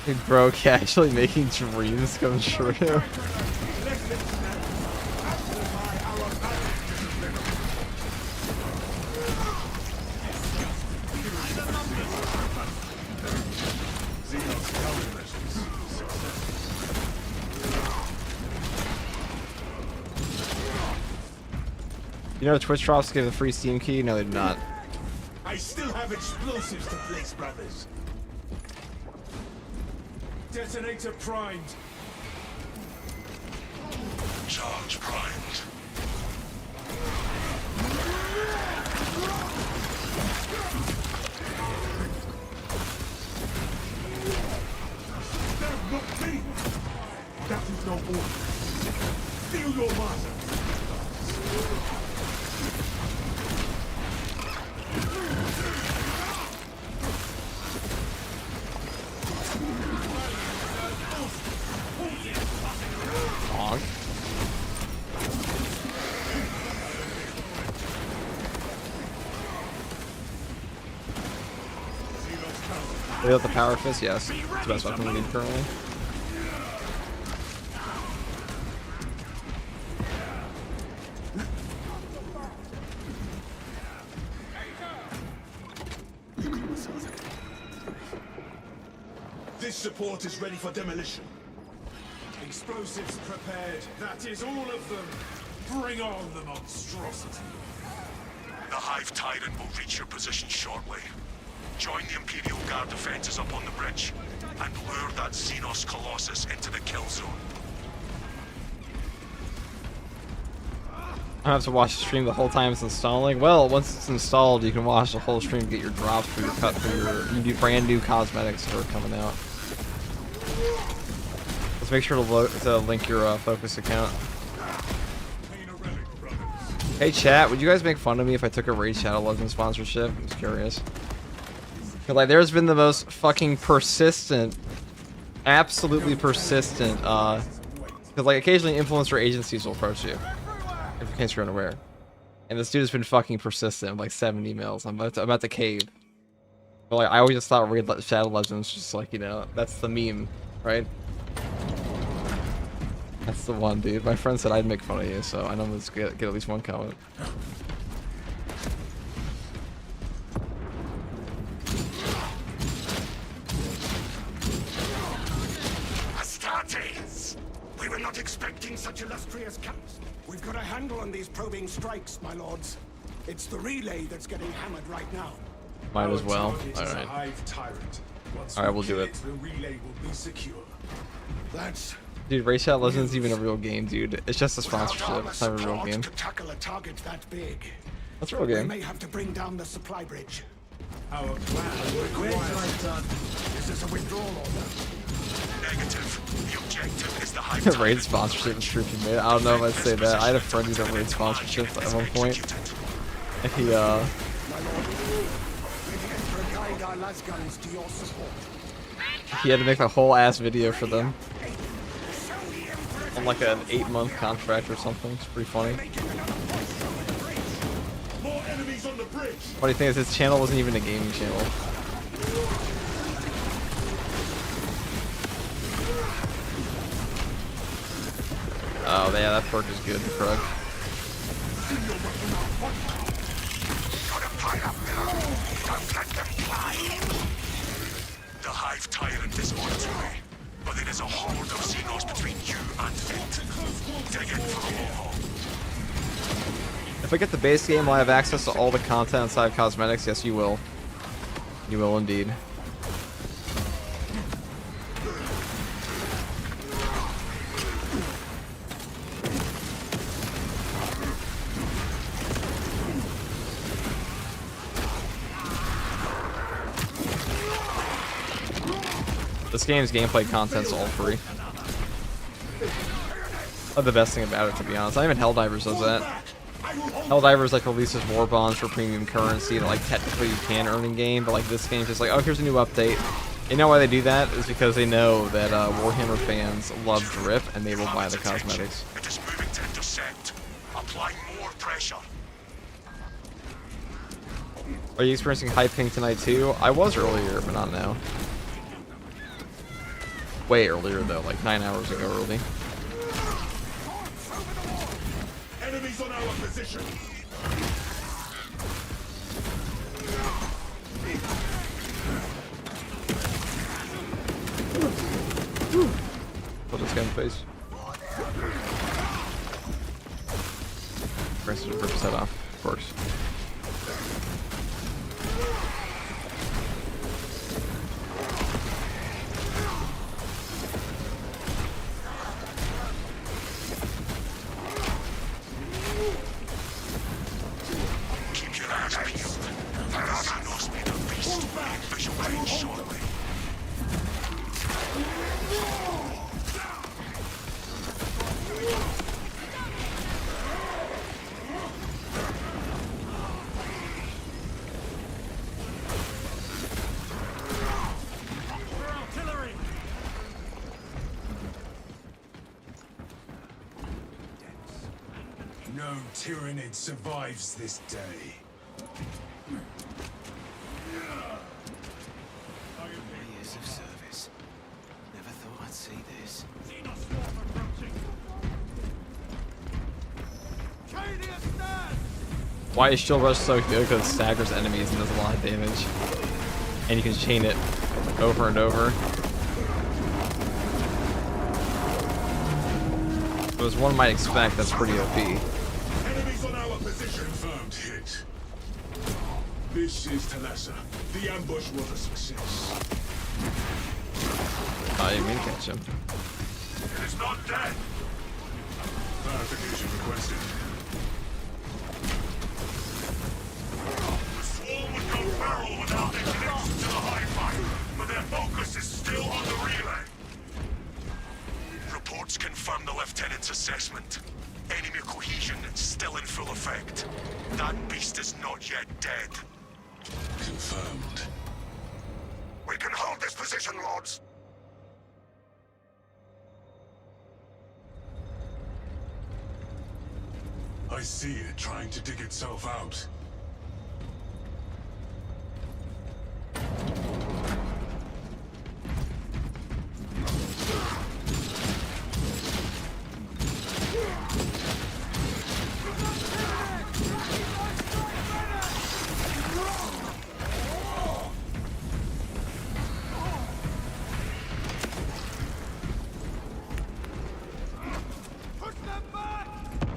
Dude, bro, actually making dreams come true. You know Twitch drops give a free Steam key? No, they do not. I still have explosives to place, brothers. Detonator primed. Charge primed. That is no order. Feel your master. Dog. They got the power fist, yes. It's the best weapon we need currently. This support is ready for demolition. Explosives prepared. That is all of them. Bring on the monstrosity. The Hive Tyrant will reach your position shortly. Join the Imperial Guard defenses up on the bridge, and lure that Xenos Colossus into the kill zone. I have to watch the stream the whole time it's installing. Well, once it's installed, you can watch the whole stream, get your drops for your cut for your brand new cosmetics that are coming out. Let's make sure to link your Focus account. Hey chat, would you guys make fun of me if I took a Raid Shadow Legends sponsorship? I'm just curious. But like, there's been the most fucking persistent, absolutely persistent, because like occasionally influencer agencies will approach you. In case you're unaware. And this dude has been fucking persistent, like 7 emails. I'm about to cave. But like, I always just thought Raid Shadow Legends just like, you know, that's the meme, right? That's the one, dude. My friend said I'd make fun of you, so I know let's get at least one comment. Astartes! We were not expecting such illustrious camps. We've got a handle on these probing strikes, my lords. It's the relay that's getting hammered right now. Might as well. Alright. Alright, we'll do it. The relay will be secure. That's Dude, Raid Shadow Legends isn't even a real game, dude. It's just a sponsorship. It's not a real game. to tackle a target that big. That's a real We game. may have to bring down the supply bridge. Our plan requires... This is a withdrawal order. Negative. The objective is the Hive Raid sponsorship is true for me. I don't know if I'd say that. I had a friend who did Raid sponsorship at one point. And he, My lord, may the Emperor guide our lasguns to your support. he had to make a whole ass video for them. On like an 8-month contract or something. It's pretty funny. More enemies on the bridge! Funny thing is, his channel wasn't even a gaming channel. Oh yeah, that perk is good, Krug. The Hive Tyrant is on its way, but there is a horde of Xenos between you and it. Dig in for the long haul. If I get the base game, will I have access to all the content inside cosmetics? Yes, you will. You will indeed. This game's gameplay content's all free. That's the best thing about it, to be honest. Not even Helldivers does that. Helldivers like releases war bonds for premium currency that like technically you can earn in game, but like this game's just like, oh, here's a new update. You know why they do that? Is because they know that Warhammer fans love drip and they will buy the cosmetics. It is moving to intercept. Apply more pressure. Are you experiencing high ping tonight too? I was earlier, but not now. Way earlier though, like 9 hours ago early. Enemies on our position! Put this guy in the face. Francis will rip his head off, of course. Keep your eyes peeled. There are Xenos made of beast in visual range shortly. No Tyranid survives this day. Years of service. Never thought I'd see this. Why is Shield Rush so good? Because it staggers enemies and does a lot of damage. And you can chain it over and over. So as one might expect, that's pretty OP. Enemies on our position. Confirmed hit. This is Talassa. The ambush was a success. I didn't mean to catch him. It is not dead. Clarification requested. The swarm would go feral without their connection to the hive, but their focus is still on the relay. Reports confirm the lieutenant's assessment. Enemy cohesion is still in full effect. That beast is not yet dead. Confirmed. We can hold this position, Lords. I see it trying to dig itself out.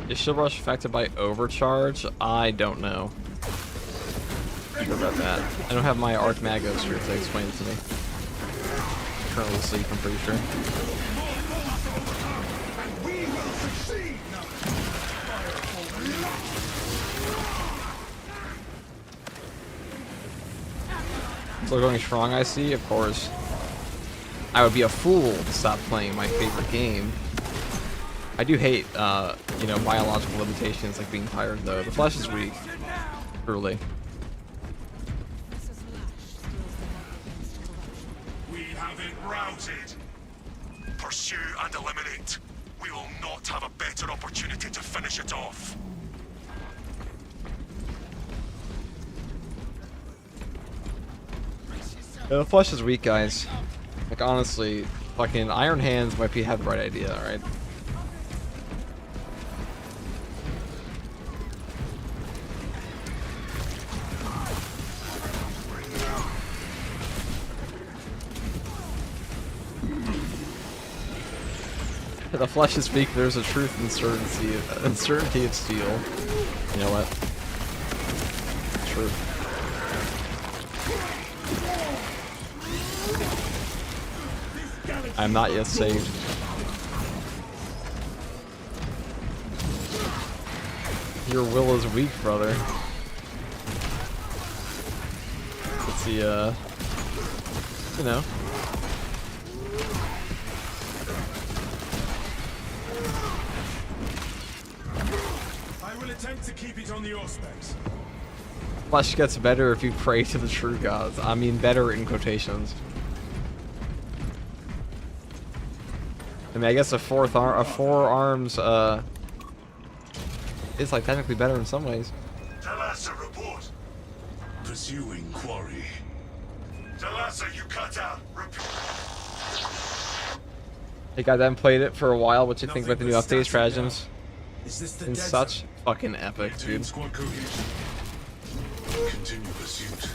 Is Shield Rush affected by overcharge? I don't know. I'm sure about that. I don't have my Arc Magos here to explain it to me. Currently asleep, I'm pretty sure. Still going strong, I see, of course. I would be a fool to stop playing my favorite game. I do hate, you know, biological limitations like being tired, though. The flesh is weak. Truly. We have it routed. Pursue and eliminate. We will not have a better opportunity to finish it off. Yeah, the flesh is weak, guys. Like, honestly, fucking Iron Hands might have the right idea, alright? The flesh is weak, there's a truth in uncertainty of steel. You know what? True. I'm not yet saved. Your will is weak, brother. Let's see, you know. I will attempt to keep it on the Auspex. Flesh gets better if you pray to the true gods. I mean, better in quotations. I mean, I guess a four arms, is like technically better in some ways. Talassa, report. Pursuing quarry. Talassa, you cut out. Hey guys, I haven't played it for a while. What you think about the new update, Stratagems? Is this the And dead such zone? fucking epic, Maintain dude. squad cohesion. Continue pursuit.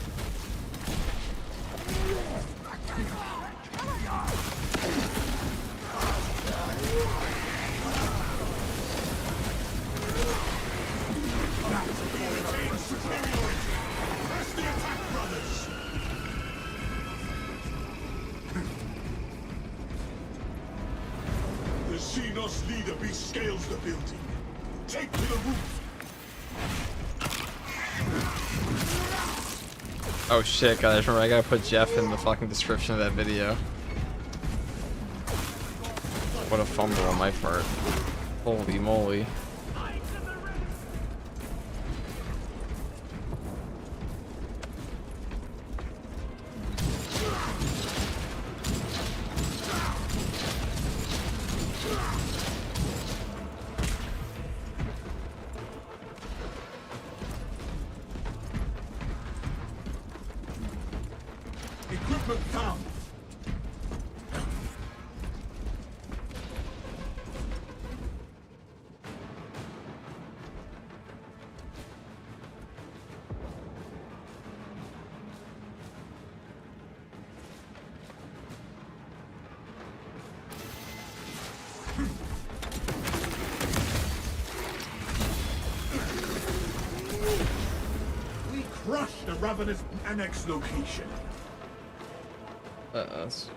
Press the attack, brothers! The Xenos leader beast scales the building. Take to the roof. Oh shit, guys, remember I gotta put Jeff in the fucking description of that video. What a fumble on my part. Holy moly. Equipment found. We crushed the ravenous annex location. Us.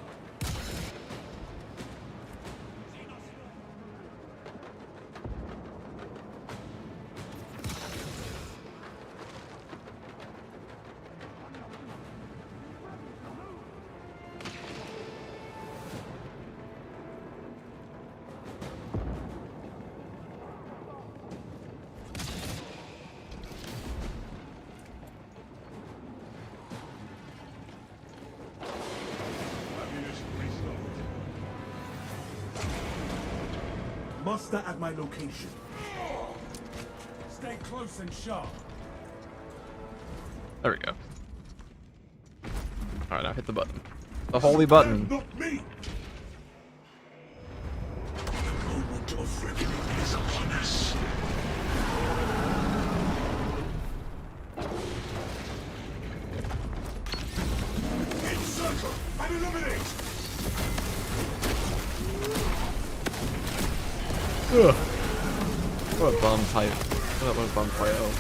Muster at my location. Stay close and sharp. There we go. Alright, now hit the button. The holy button. Not me. The moment of reckoning is upon us. Encircle and eliminate. Ugh. What a bum fight. What a bum fight. Oh.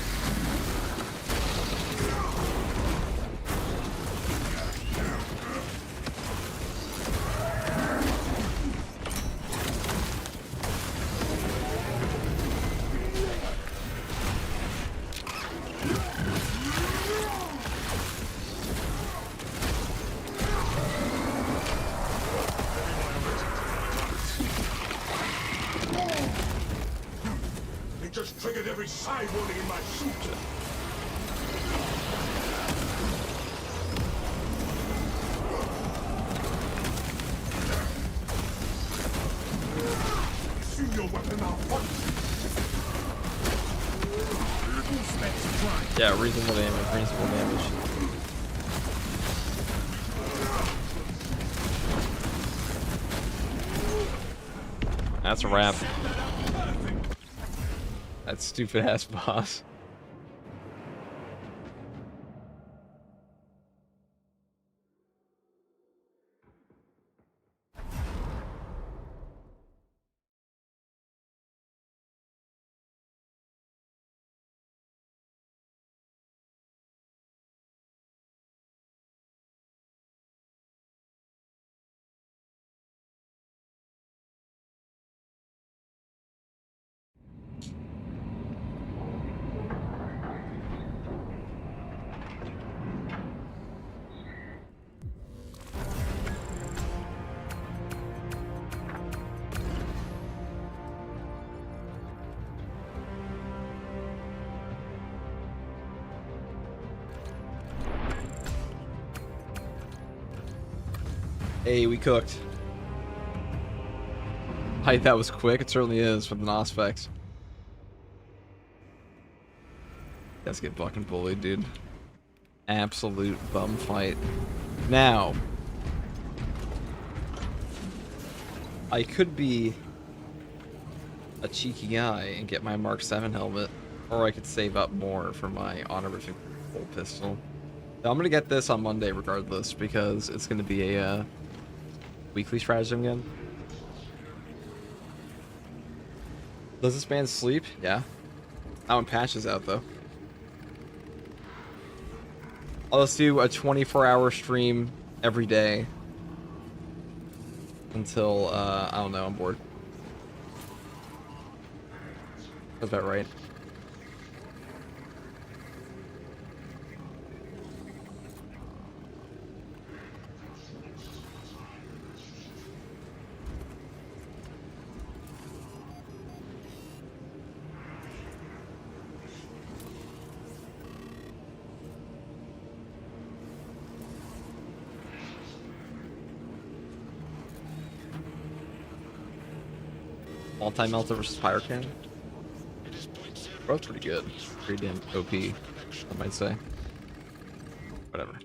It just triggered every side warning in my suit. Assume your weapon malfunction. Who spent time? Yeah, reasonable damage, reasonable damage. That's a wrap. That stupid ass boss. Hey, we cooked. Height, that was quick. It certainly is for the Nospecs. Let's get fucking bullied, dude. Absolute bum fight. Now, I could be a cheeky guy and get my Mark 7 helmet, or I could save up more for my honorific full pistol. Now, I'm gonna get this on Monday regardless, because it's gonna be a weekly stratagem again. Does this man sleep? Yeah. Not when patch is out though. I'll just do a 24-hour stream every day until I don't know, I'm bored. That's about right. Multi-melter versus Pyro Cannon? Both pretty good. Pretty damn OP, I might say. Whatever.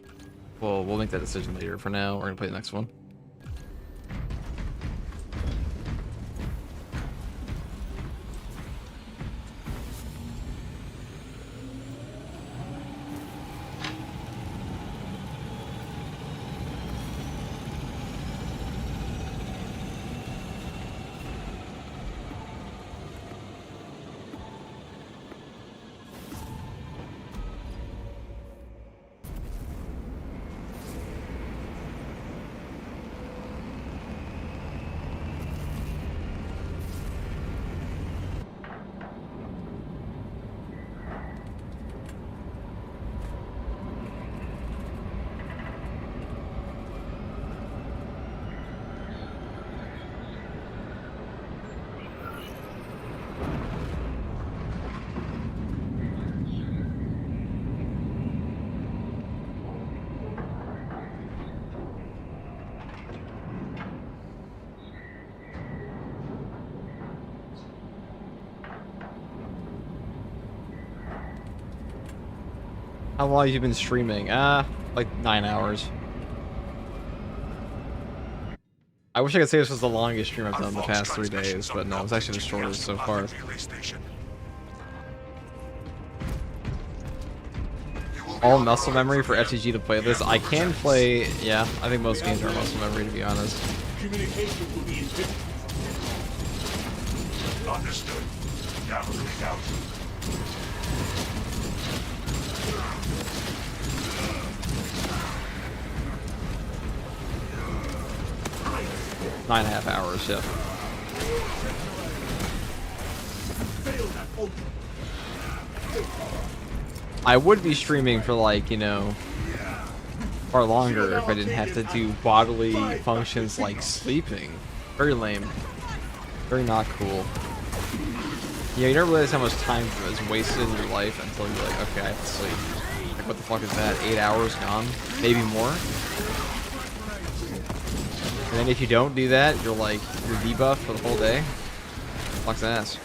Well, we'll make that decision later. For now, we're gonna play the next one. How long have you been streaming? Like 9 hours. I wish I could say this was the longest stream I've done in the past 3 days, but no, it's actually the shortest so far. All muscle memory for FTG to play this. I can play, yeah, I think most games are muscle memory, to be honest. Communication will be difficult. Understood. Now moving out. Nine and a half hours, yeah. I would be streaming for like, you know, far longer if I didn't have to do bodily functions like sleeping. Very lame. Very not cool. Yeah, you don't realize how much time is wasted in your life until you're like, okay, I have to sleep. Like, what the fuck is that? 8 hours gone? Maybe more? And then if you don't do that, you're like, you're debuffed for the whole day. Fuck's ass.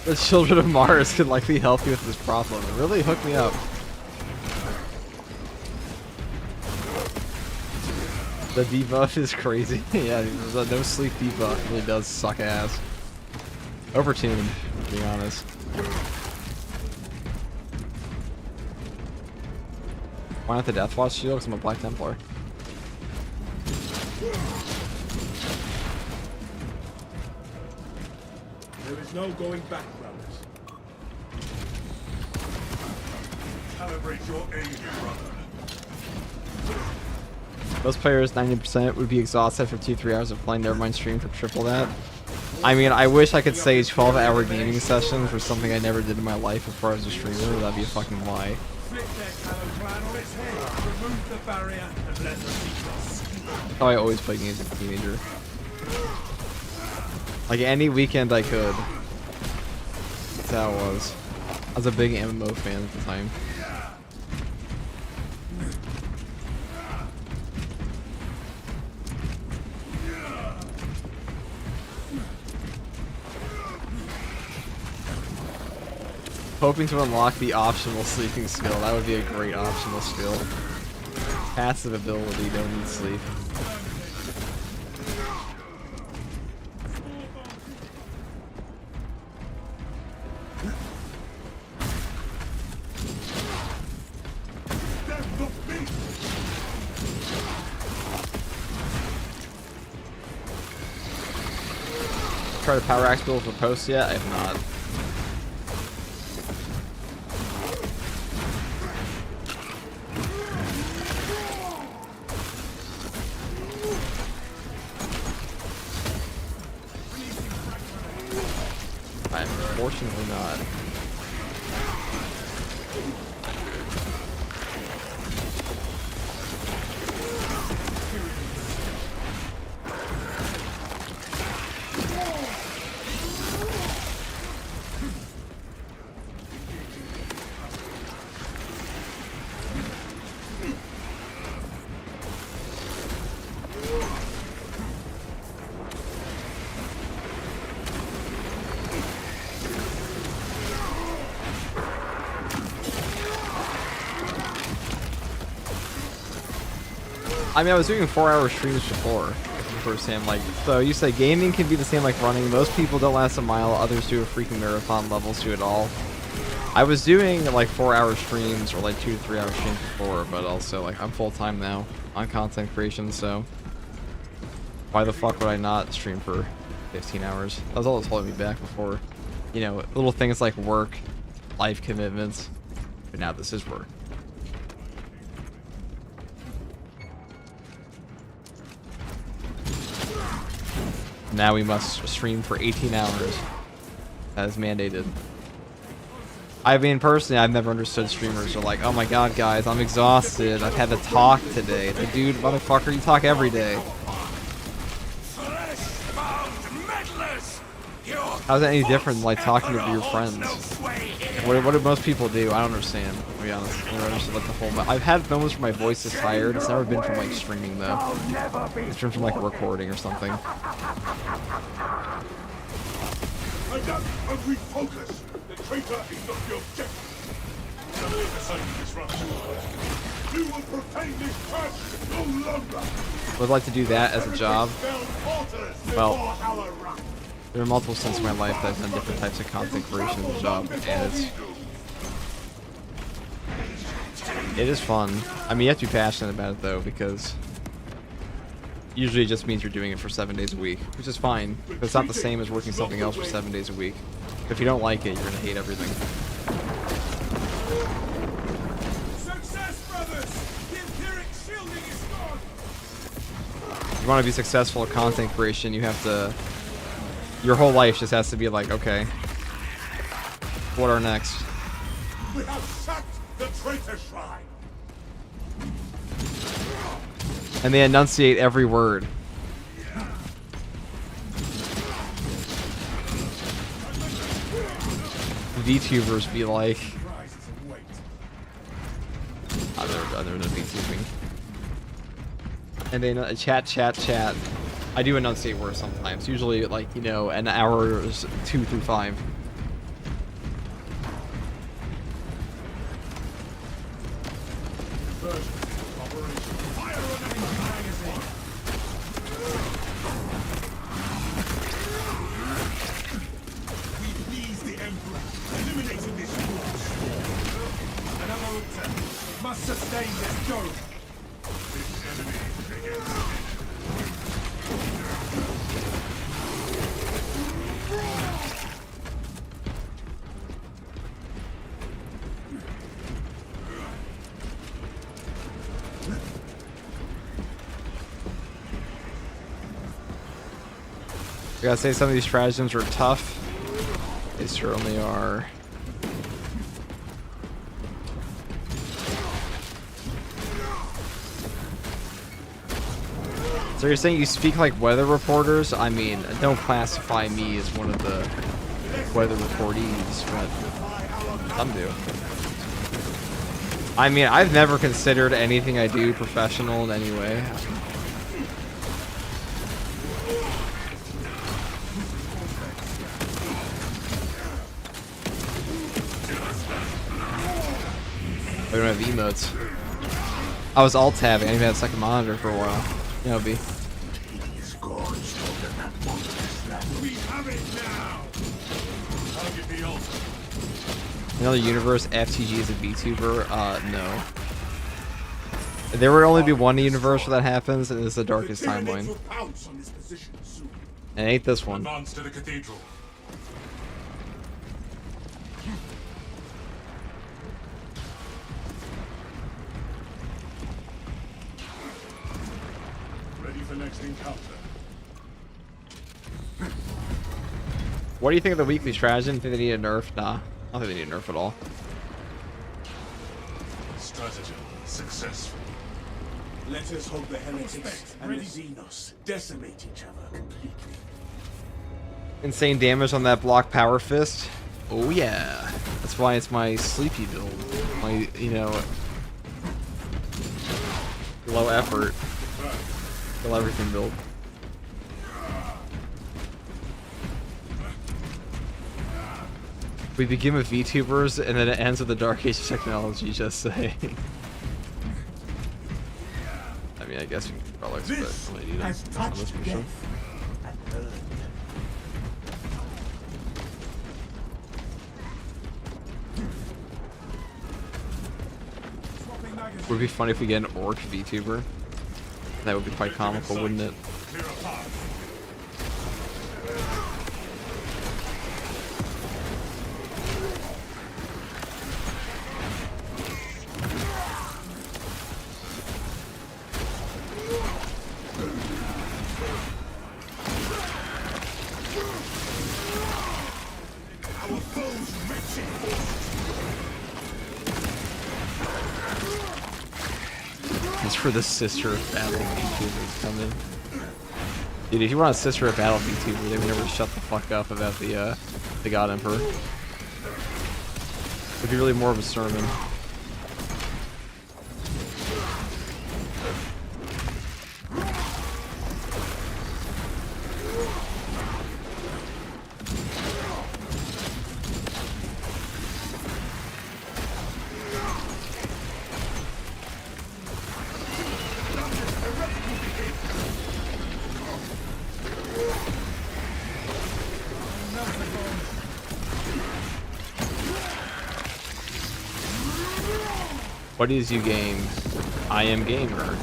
The children of Mars could likely help you with this problem. It really hooked me up. The debuff is crazy. Yeah, the no sleep debuff really does suck ass. Overtuned, to be honest. Why not the Deathwatch shield? Because I'm a Black Templar. There is no going back, brothers. Calibrate your aim, brother. Most players, 90%, would be exhausted after 2-3 hours of playing. Never mind stream for triple that. I mean, I wish I could say 12-hour gaming sessions were something I never did in my life before I was a streamer. That'd be a fucking lie. Flip their talon plan on its head. Remove the barrier and let the people. That's how I always played games as a teenager. Like any weekend I could. That's how it was. I was a big MMO fan at the time. Hoping to unlock the optional sleeping skill. That would be a great optional skill. Passive ability, don't need sleep. Try to power axe build for post yet? I have not. Unfortunately not. I mean, I was doing 4-hour streams before. Sam, like, so you say gaming can be the same like running. Most people don't last a mile. Others do a freaking marathon. Levels do it all. I was doing like 4-hour streams or like 2 to 3 hour streams before, but also like I'm full time now on content creation. So why the fuck would I not stream for 15 hours? That was all that's holding me back before. You know, little things like work, life commitments. But now this is work. Now we must stream for 18 hours, as mandated. I mean, personally, I've never understood streamers who are like, oh my god, guys, I'm exhausted. I've had to talk today. It's like, dude, motherfucker, you talk every day. How's that any different than like talking to your friends? What do most people do? I don't understand, to be honest. I never understood like the whole. I've had moments where my voice is tired. It's never been from like streaming though. It's been from like recording or something. Adapt and refocus. The traitor is not the objective. Disruption. You will profane this trash no longer. Would like to do that as a job. Well, there are multiple scenes in my life that I've done different types of content creation as a job, and it is fun. I mean, you have to be passionate about it though, because usually it just means you're doing it for 7 days a week, which is fine. But it's not the same as working something else for 7 days a week. If you don't like it, you're gonna hate everything. Success, brothers! The Empiric shielding is gone! If you want to be successful at content creation, you have to. Your whole life just has to be like, okay, what are next? We have sacked the traitor shrine. And they enunciate every word. VTubers be like, I've never done VTubing. And they chat. I do enunciate words sometimes. Usually, like, you know, an hour 2 through 5. Must sustain this dome. I gotta say, some of these stratagems are tough. They certainly are. So you're saying you speak like weather reporters? I mean, don't classify me as one of the weather reportees, but some do. I mean, I've never considered anything I do professional in any way. I don't have emotes. I was alt-tabbing. I even had a second monitor for a while. Yeah, B. We have it now! Target the altar. Another universe, FTG is a VTuber? No. There would only be one universe where that happens, and it's the darkest timeline. And it ain't this one. Advance to the cathedral. Ready for next encounter. What do you think of the weekly stratagem? Think they need a nerf? Nah. I don't think they need a nerf at all. Stratagem successful. Let us hope the heretics and the Xenos decimate each other completely. Insane damage on that block power fist. Oh yeah. That's why it's my sleepy build. My, you know, low effort. Kill everything build. We begin with VTubers and then it ends with the Dark Age technology, just saying. I mean, I guess we can relics, but I only need them on this mission. Would it be funny if we get an orc VTuber? That would be quite comical, wouldn't it? Wait for the Sister of Battle VTubers to come in. Dude, if you want a Sister of Battle VTuber, they would never shut the fuck up about the God Emperor. It'd be really more of a sermon. What is you game? I am gamer.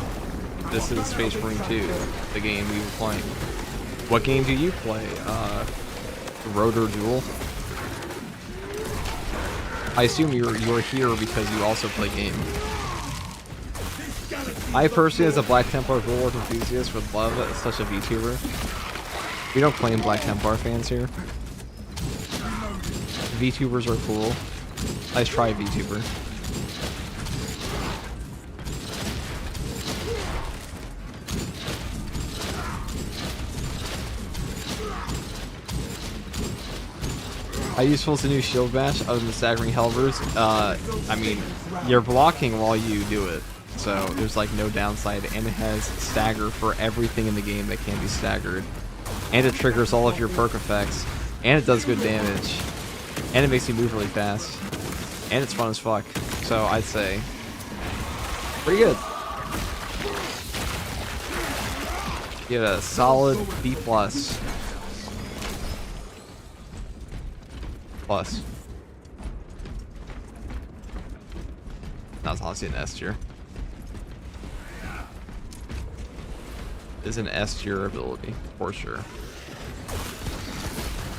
This is Space Marine 2, the game we were playing. What game do you play? Rotor Duel? I assume you're here because you also play game. I personally, as a Black Templar Bulwark enthusiast, would love such a VTuber. We don't claim Black Templar fans here. VTubers are cool. Nice try, VTuber. How useful is the new shield bash other than staggering Helvers? I mean, you're blocking while you do it, so there's like no downside, and it has stagger for everything in the game that can be staggered. And it triggers all of your perk effects, and it does good damage, and it makes you move really fast, and it's fun as fuck, so I'd say pretty good. Get a solid B+. Plus. That's honestly an S tier. Is an S tier ability, for sure.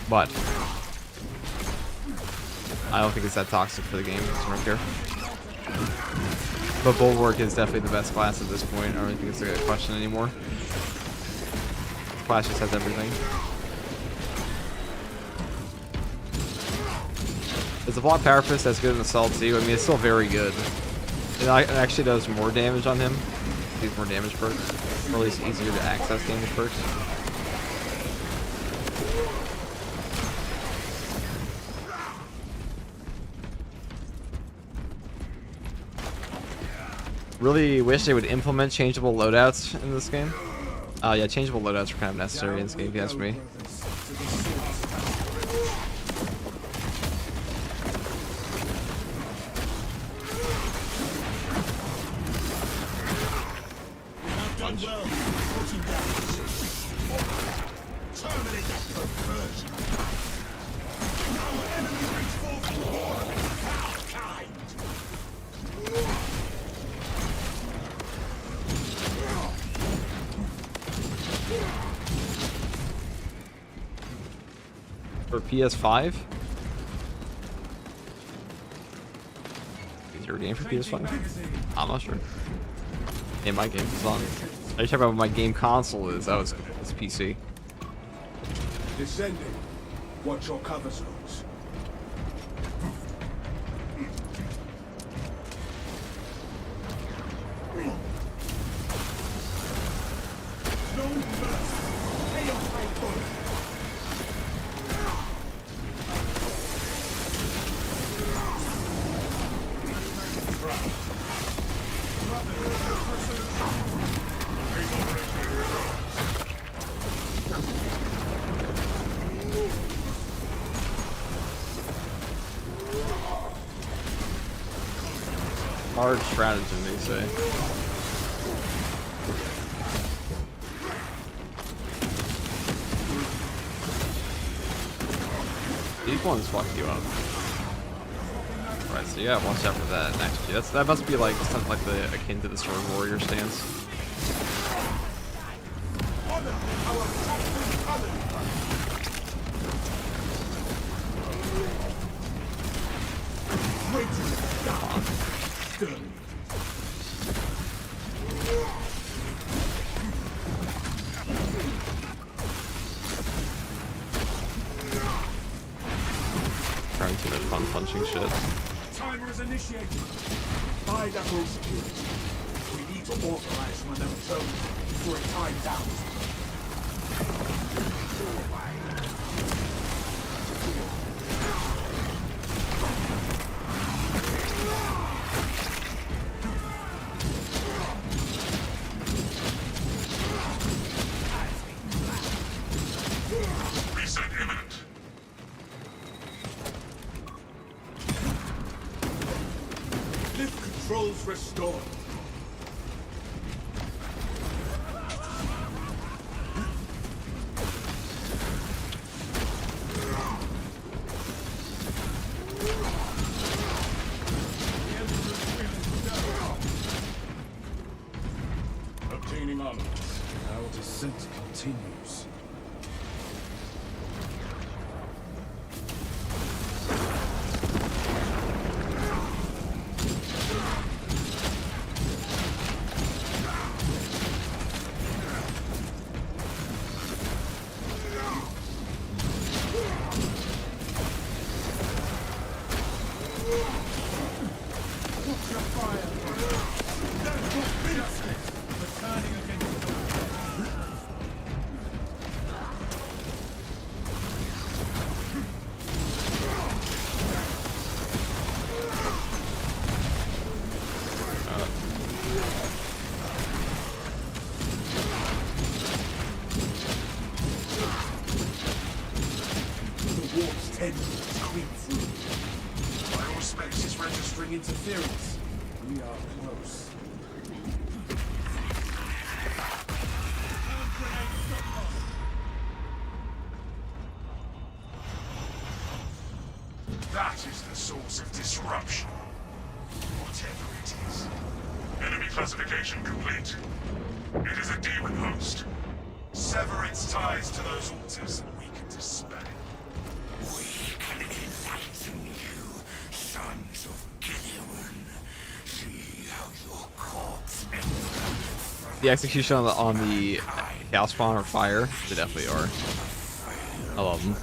But I don't think it's that toxic for the game, so I don't care. But Bulwark is definitely the best class at this point. I don't really think it's a question anymore. Class just has everything. Is the block power fist as good in Assault too? I mean, it's still very good. It actually does more damage on him. These more damage perks, or at least easier to access damage perks. Really wish they would implement changeable loadouts in this game. Yeah, changeable loadouts are kind of necessary in this game, if you ask me. For PS5? Is there a game for PS5? I'm not sure. In my game, it's on. Are you talking about what my game console is? That was it's PC. Descending. Watch your cover zones. No mercy. Pay your fight for it. Hard stratagem, they say. These ones fuck you up. Right, so yeah, watch out for that next year. That must be like something like the akin to the Sword Warrior stance. Trying too much fun punching shit. Timer is initiated. By that security. We need need to authorize from another zone before it times out. Reset imminent. Lift controls restored. Obtaining armor. Our descent continues. The warp's tendrils creep through. Aerospace is registering interference. We are close. That is the source of disruption. Whatever it is. Enemy classification complete. It is a demon host. Sever its ties to those altars and we can dispel it. We can enlighten you, sons of Gideon. See how your corpse The execution on the Chaos Spawn or Fire, they definitely are. I love them.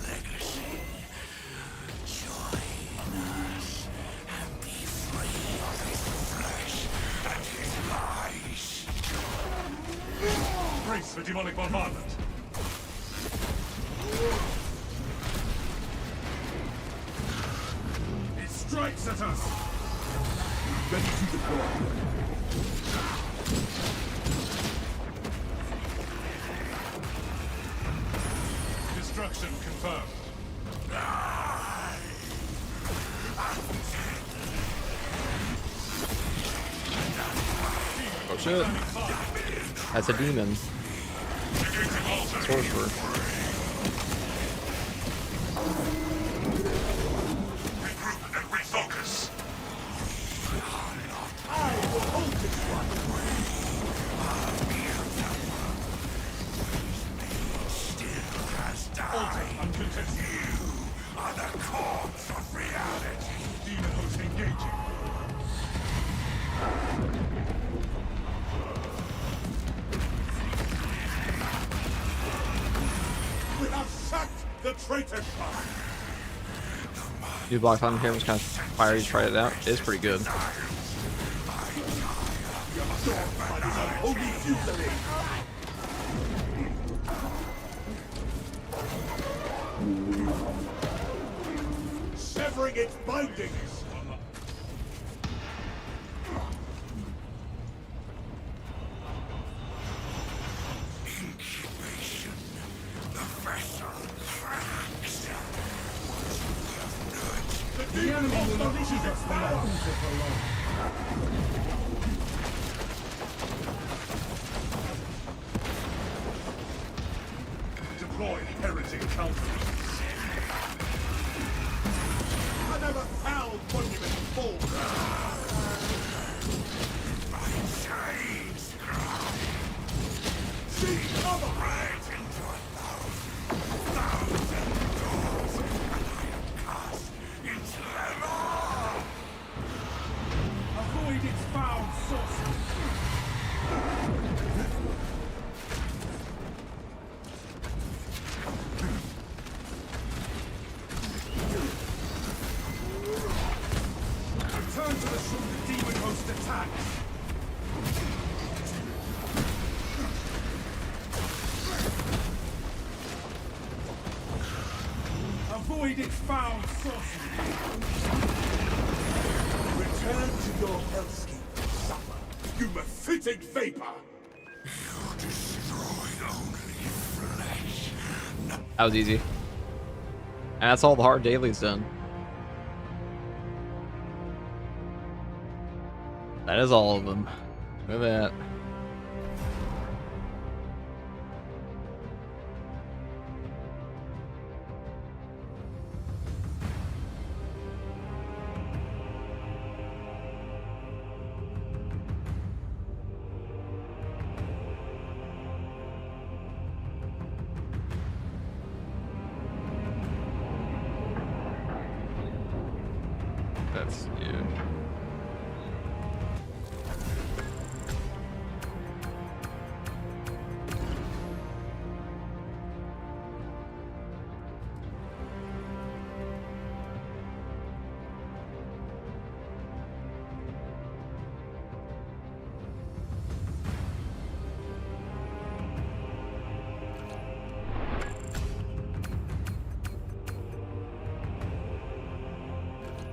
Brace for demonic bombardment. It strikes at us. Ready to deploy. Destruction confirmed. Oh shit. That's a demon. Sorcerer. Regroup and refocus. Uncontested. You are the corpse of reality. Demon host engaging. We have sacked the traitor shop. New block on here was kind of fiery. Tried it out. It's pretty good. Holy fusillade. Severing its bindings. Incubation. The vessel cracks. The enemy will not leave us alone. Deploy heretic counters. Another foul monument falls. My chains cry. See cover! Right into 1,000 doors, and I am cast into them all. Avoid its foul sources. heeded foul sorcery. Return to your hellscape and suffer, you mephitic vapor. You destroyed only flesh. That was easy. And that's all the hard dailies done. That is all of them. Look at that. That's you.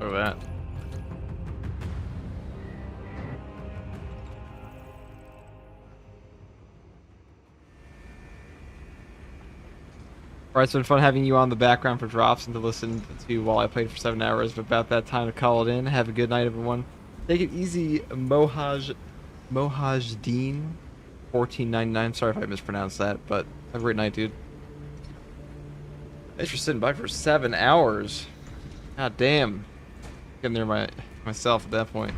Look at that. Alright, it's been fun having you on the background for drops and to listen to while I played for 7 hours, but about that time to call it in. Have a good night, everyone. Take it easy, Mohaj Dean 1499. Sorry if I mispronounced that, but have a great night, dude. Thanks for sitting by for 7 hours. God damn. Getting there myself at that point.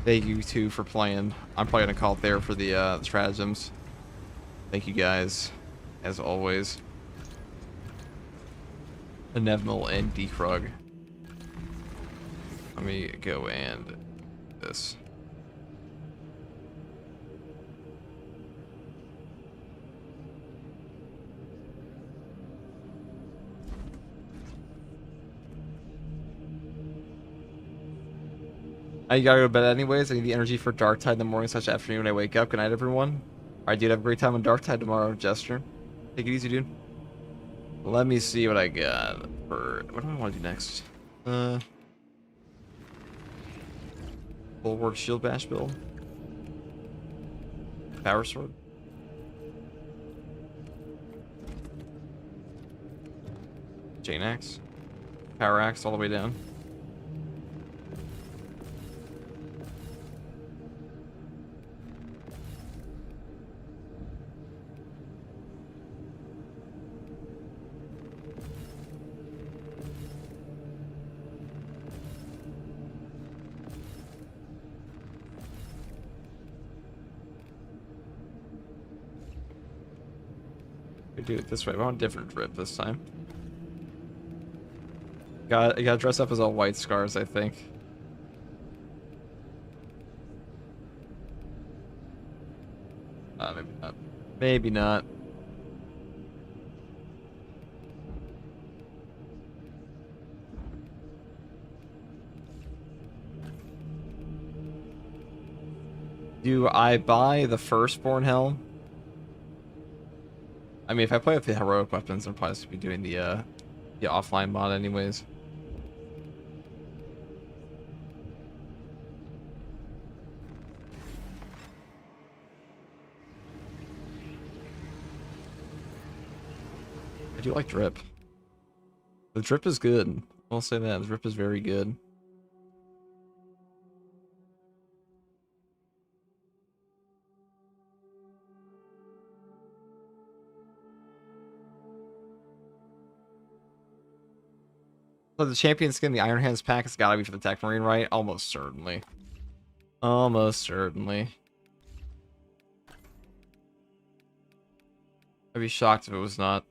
Thank you two for playing. I'm probably gonna call it there for the stratagems. Thank you guys, as always. Neville and Dekrug. Let me go and this. You gotta go to bed anyways. I need the energy for dark tide in the morning / afternoon when I wake up. Good night, everyone. Alright, dude, have a great time on dark tide tomorrow, Jester. Take it easy, dude. Let me see what I got for... What do I want to do next? Bulwark Shield Bash build. Power Sword. Chain Axe. Power Axe all the way down. We do it this way. I want a different drip this time. You gotta dress up as all white scars, I think. Maybe not. Maybe not. Do I buy the Firstborn Helm? I mean, if I play with the heroic weapons, I'm probably supposed to be doing the offline mod anyways. I do like drip. The drip is good. I'll say that. The drip is very good. So the champion skin, the Iron Hands pack, has gotta be for the Tech Marine, right? Almost certainly. Almost certainly. I'd be shocked if it was not.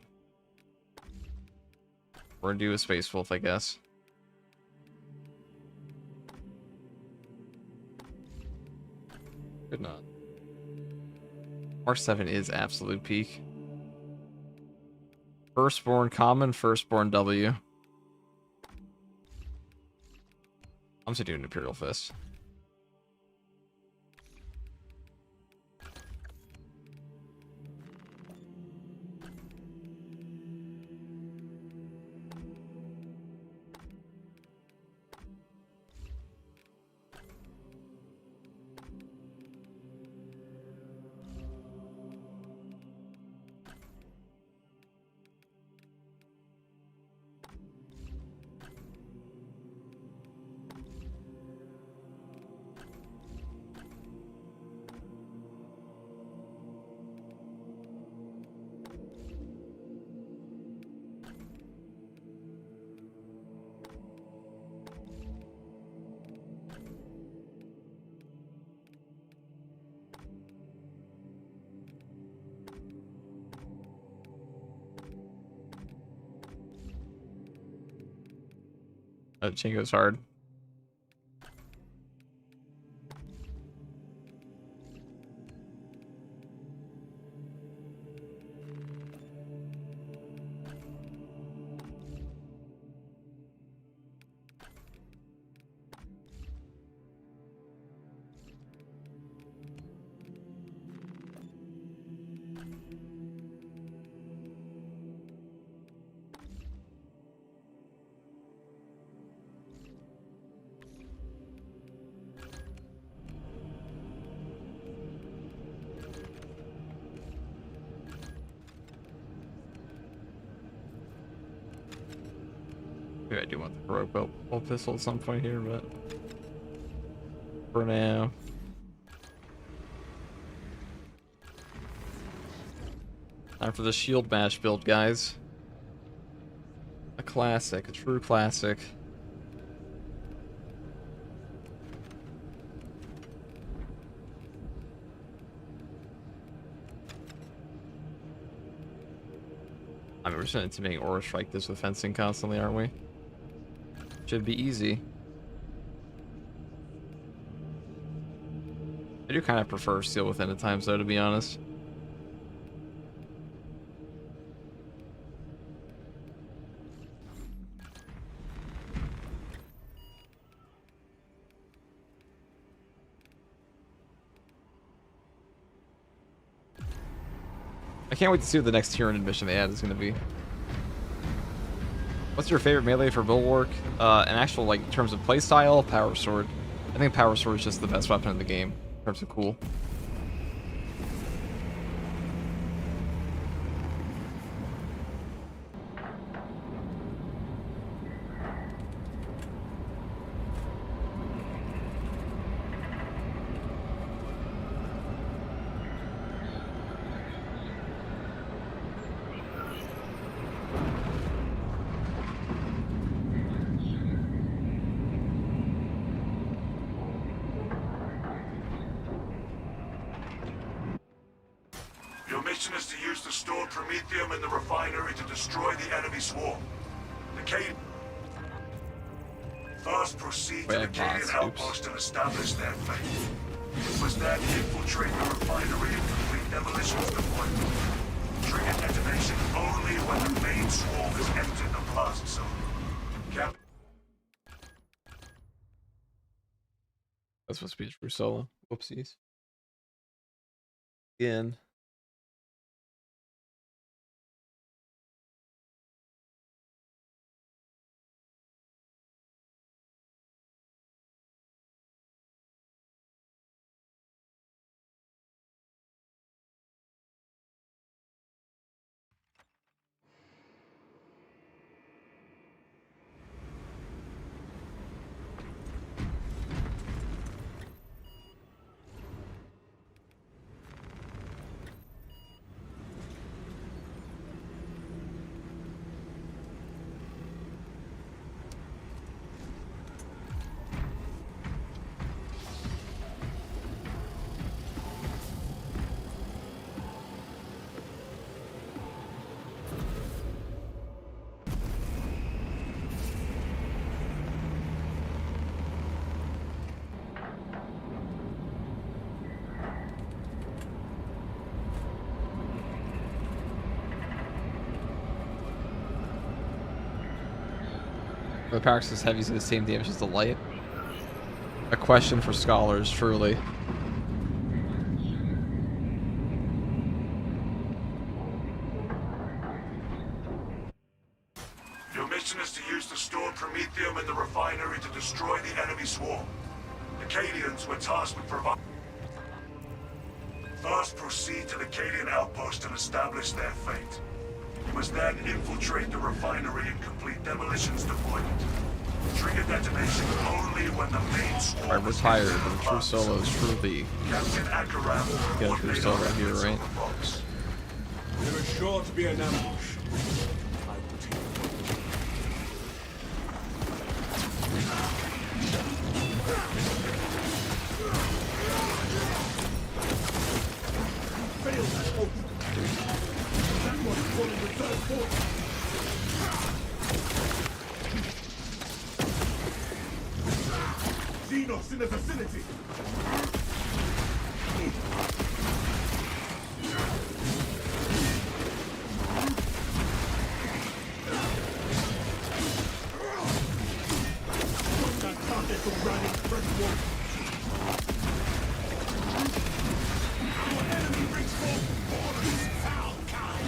We're gonna do a Space Wolf, I guess. Good not. Mark 7 is absolute peak. Firstborn common, Firstborn W. I'm just doing Imperial Fist. Chingo's hard. Maybe I do want the heroic bolt pistol at some point here, but for now. Time for the shield bash build, guys. A classic, a true classic. I mean, we're just intimidating Aura Strike this with fencing constantly, aren't we? Should be easy. I do kind of prefer Steel Within at times, though, to be honest. I can't wait to see what the next Tyranid mission they add is going to be. What's your favorite melee for Bulwark? In actual, like, terms of playstyle, Power Sword. I think Power Sword is just the best weapon in the game in terms of cool. Your mission is to use the stored Promethium in the refinery to destroy the enemy swarm. The Cade... First, proceed to the Cadian outpost and establish their fate. You must then infiltrate the refinery and complete demolitions deployment. Trigger detonation only when the main swarm has entered the blast zone. Cap... That's supposed to be a true solo. Whoopsies. Again. The Paraxis Heavies do the same damage as the light. A question for scholars, truly. Your mission is to use the stored Promethium in the refinery to destroy the enemy swarm. The Cadians were tasked with providing... First, proceed to the Cadian outpost and establish their fate. You must then infiltrate the refinery and complete demolitions deployment. Trigger detonation only when the main swarm... Alright, we're tired, but the true solo is truly... Captain Akaram... Get a true solo right here, right? There is sure to be an ambush. I will take it. Fail that hope. That was one of the third force. in the vicinity. That target from running fresh water. Your enemy brings forth all of his foul kind.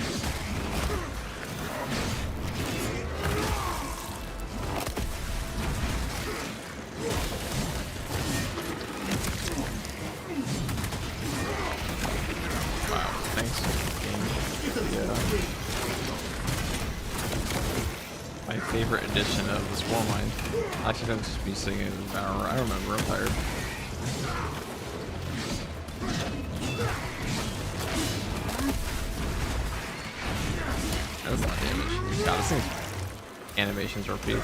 Thanks. Yeah. My favorite edition of the Spore Mine. Actually, I'll just be singing it an hour. I remember. I'm tired. That's a lot of damage. God, this thing's animations are peak.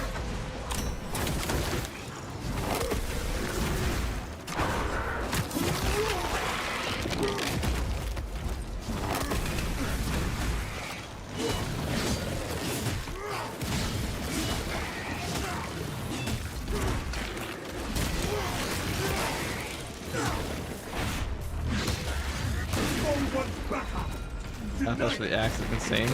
That's for the axe is insane.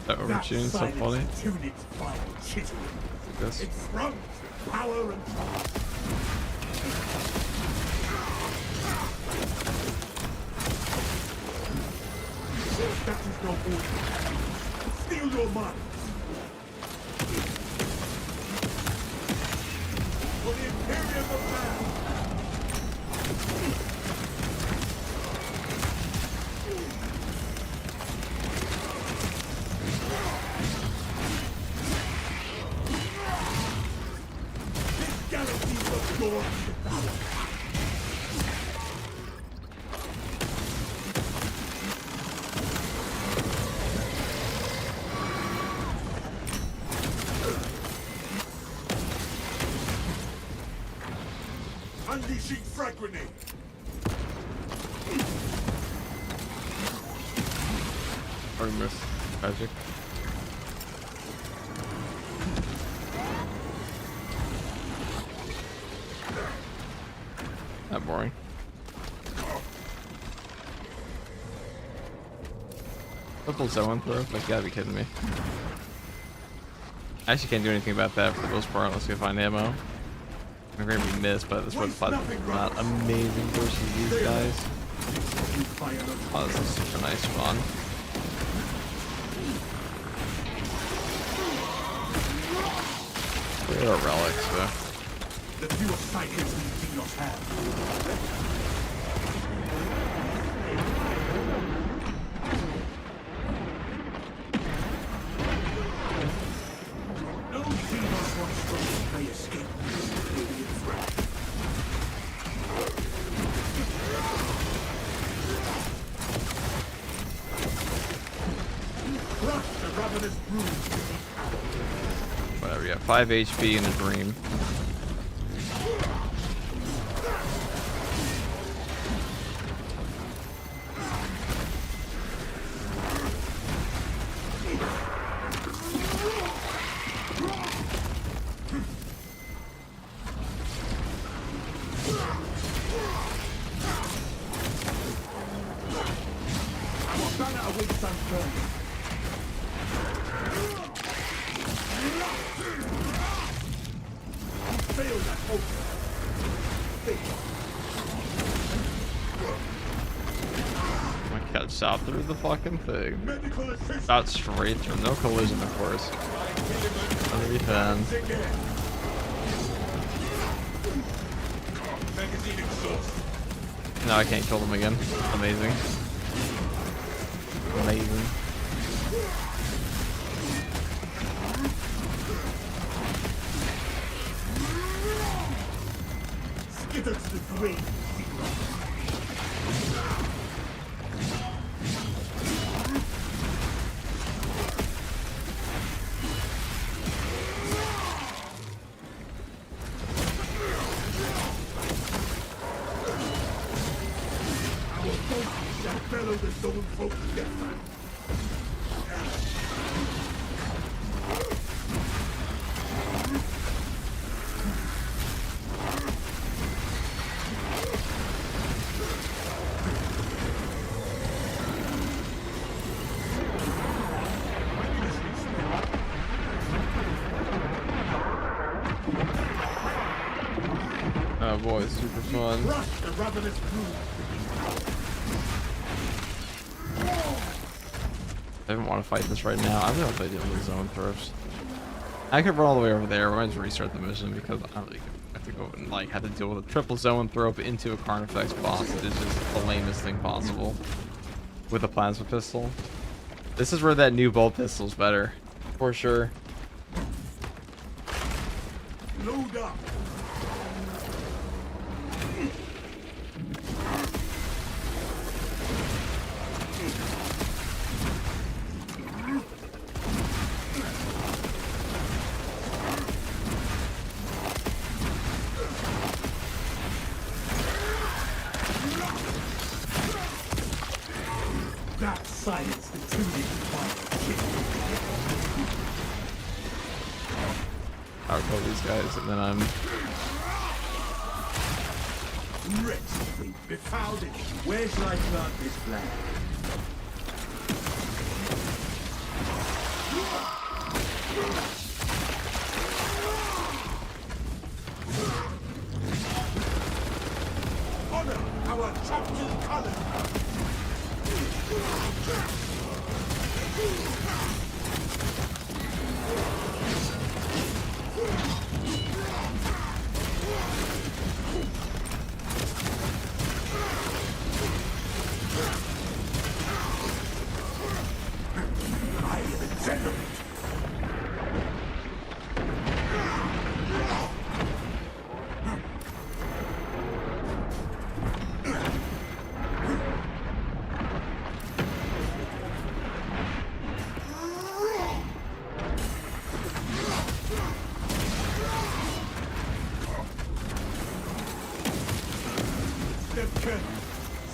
That overtune's so funny. This. It's from power and that is no order. Steal your mind. For the Imperium of Man. This galaxy was yours to devour. Unleashing frag grenade. Or miss magic. Not boring. Triple zone throw? Like, you gotta be kidding me. I actually can't do anything about that for the most part unless we find ammo. I'm gonna be missed, but this was not amazing versus these guys. Oh, this is super nice fun. There are relics, though. The fewer cycles we do not have. No Xenos monstrosity may escape. May be a threat. Crush the ravenous brood. Whatever, yeah, 5 HP in a dream. Our banner awaits unfurled. Failed at hope. I can't stop through the fucking thing. Medical assistance. Not straight through, no collision, of course. Let me fan. Again. No, I can't kill them again. Amazing. Amazing. Skitter to the grave. Shall bellow the zone folk death. Oh boy, super fun. Rush the ravenous brood. I don't want to fight this right now. I'm gonna play it with the zone first. I could run all the way over there. We might just restart the mission because I don't really have to go and like have to deal with a triple zone throw into a Carnifex boss. It is just the lamest thing possible with a plasma pistol. This is where that new bolt pistol is better, for sure. Load up. That silence the tuning I'll kill these guys and then I'm wretched, befouled it. Where shall I plant this flag? Honor our champion color. I am exaggerating.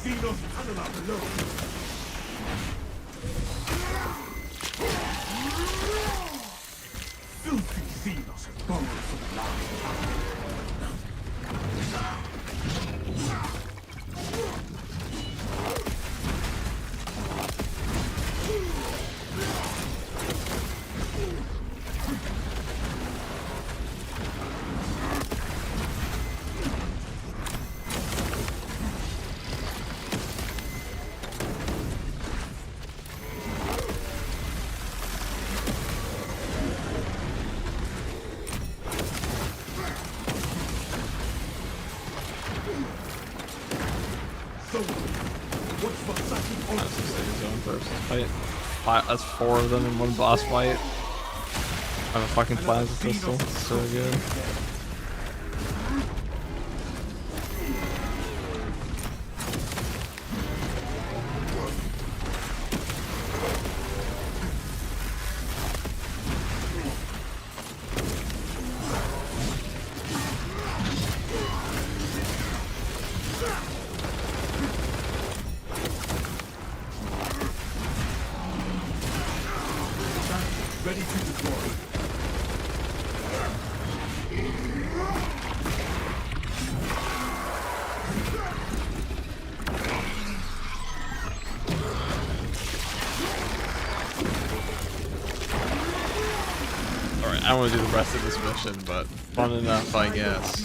Xenos tunnel out below. Filthy Xenos have borrowed from the last time. That's 4 of them in one boss fight. I have a fucking plasma pistol. It's so good. Ready to deploy. Alright, I want to do the rest of this mission, but fun enough, I guess.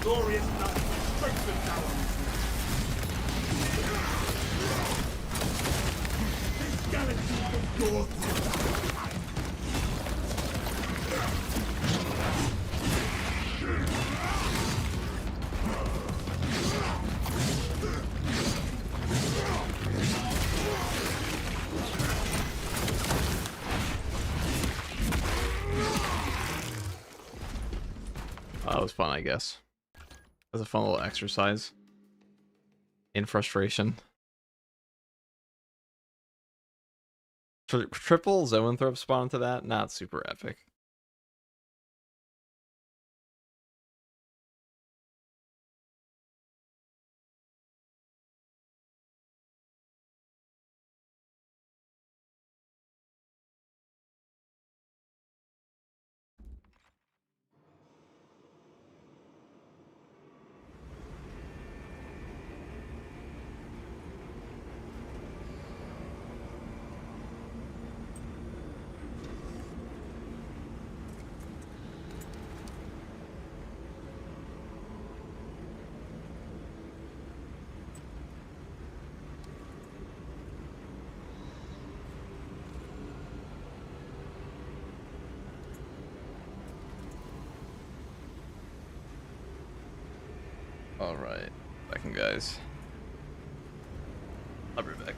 Glorious night, strengthened our That was fun, I guess. It was a fun little exercise in frustration. Triple Zoanthrope spawn into that? Not super epic. Alright, second guys. I'll be back.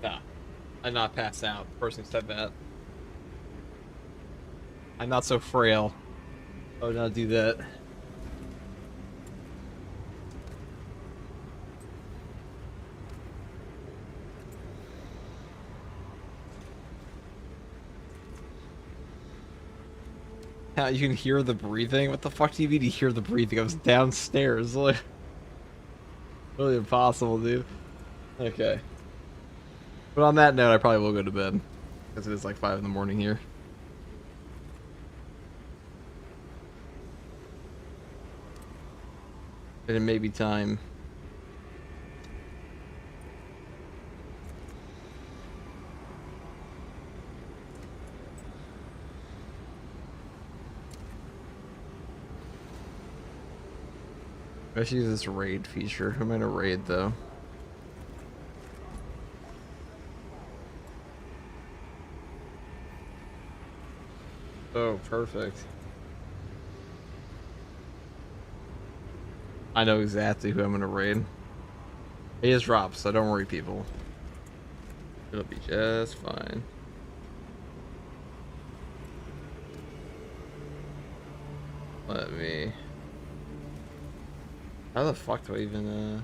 Nah, I'm not passed out. The person who said that. I'm not so frail. I would not do that. Yeah, you can hear the breathing? What the fuck do you mean you hear the breathing? I was downstairs. Like, really impossible, dude. Okay. But on that note, I probably will go to bed. Because it is like 5 in the morning here. And it may be time. I should use this raid feature. I'm gonna raid though. Oh, perfect. I know exactly who I'm gonna raid. He has drops, so don't worry, people. It'll be just fine. Let me... How the fuck do I even,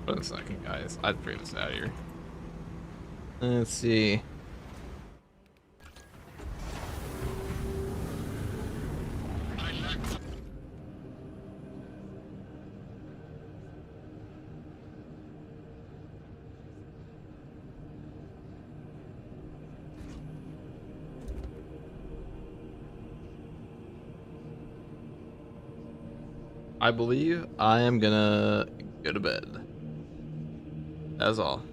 Wait a second, guys. I'd figure this out here. Let's see. I believe I am gonna go to bed. That's all.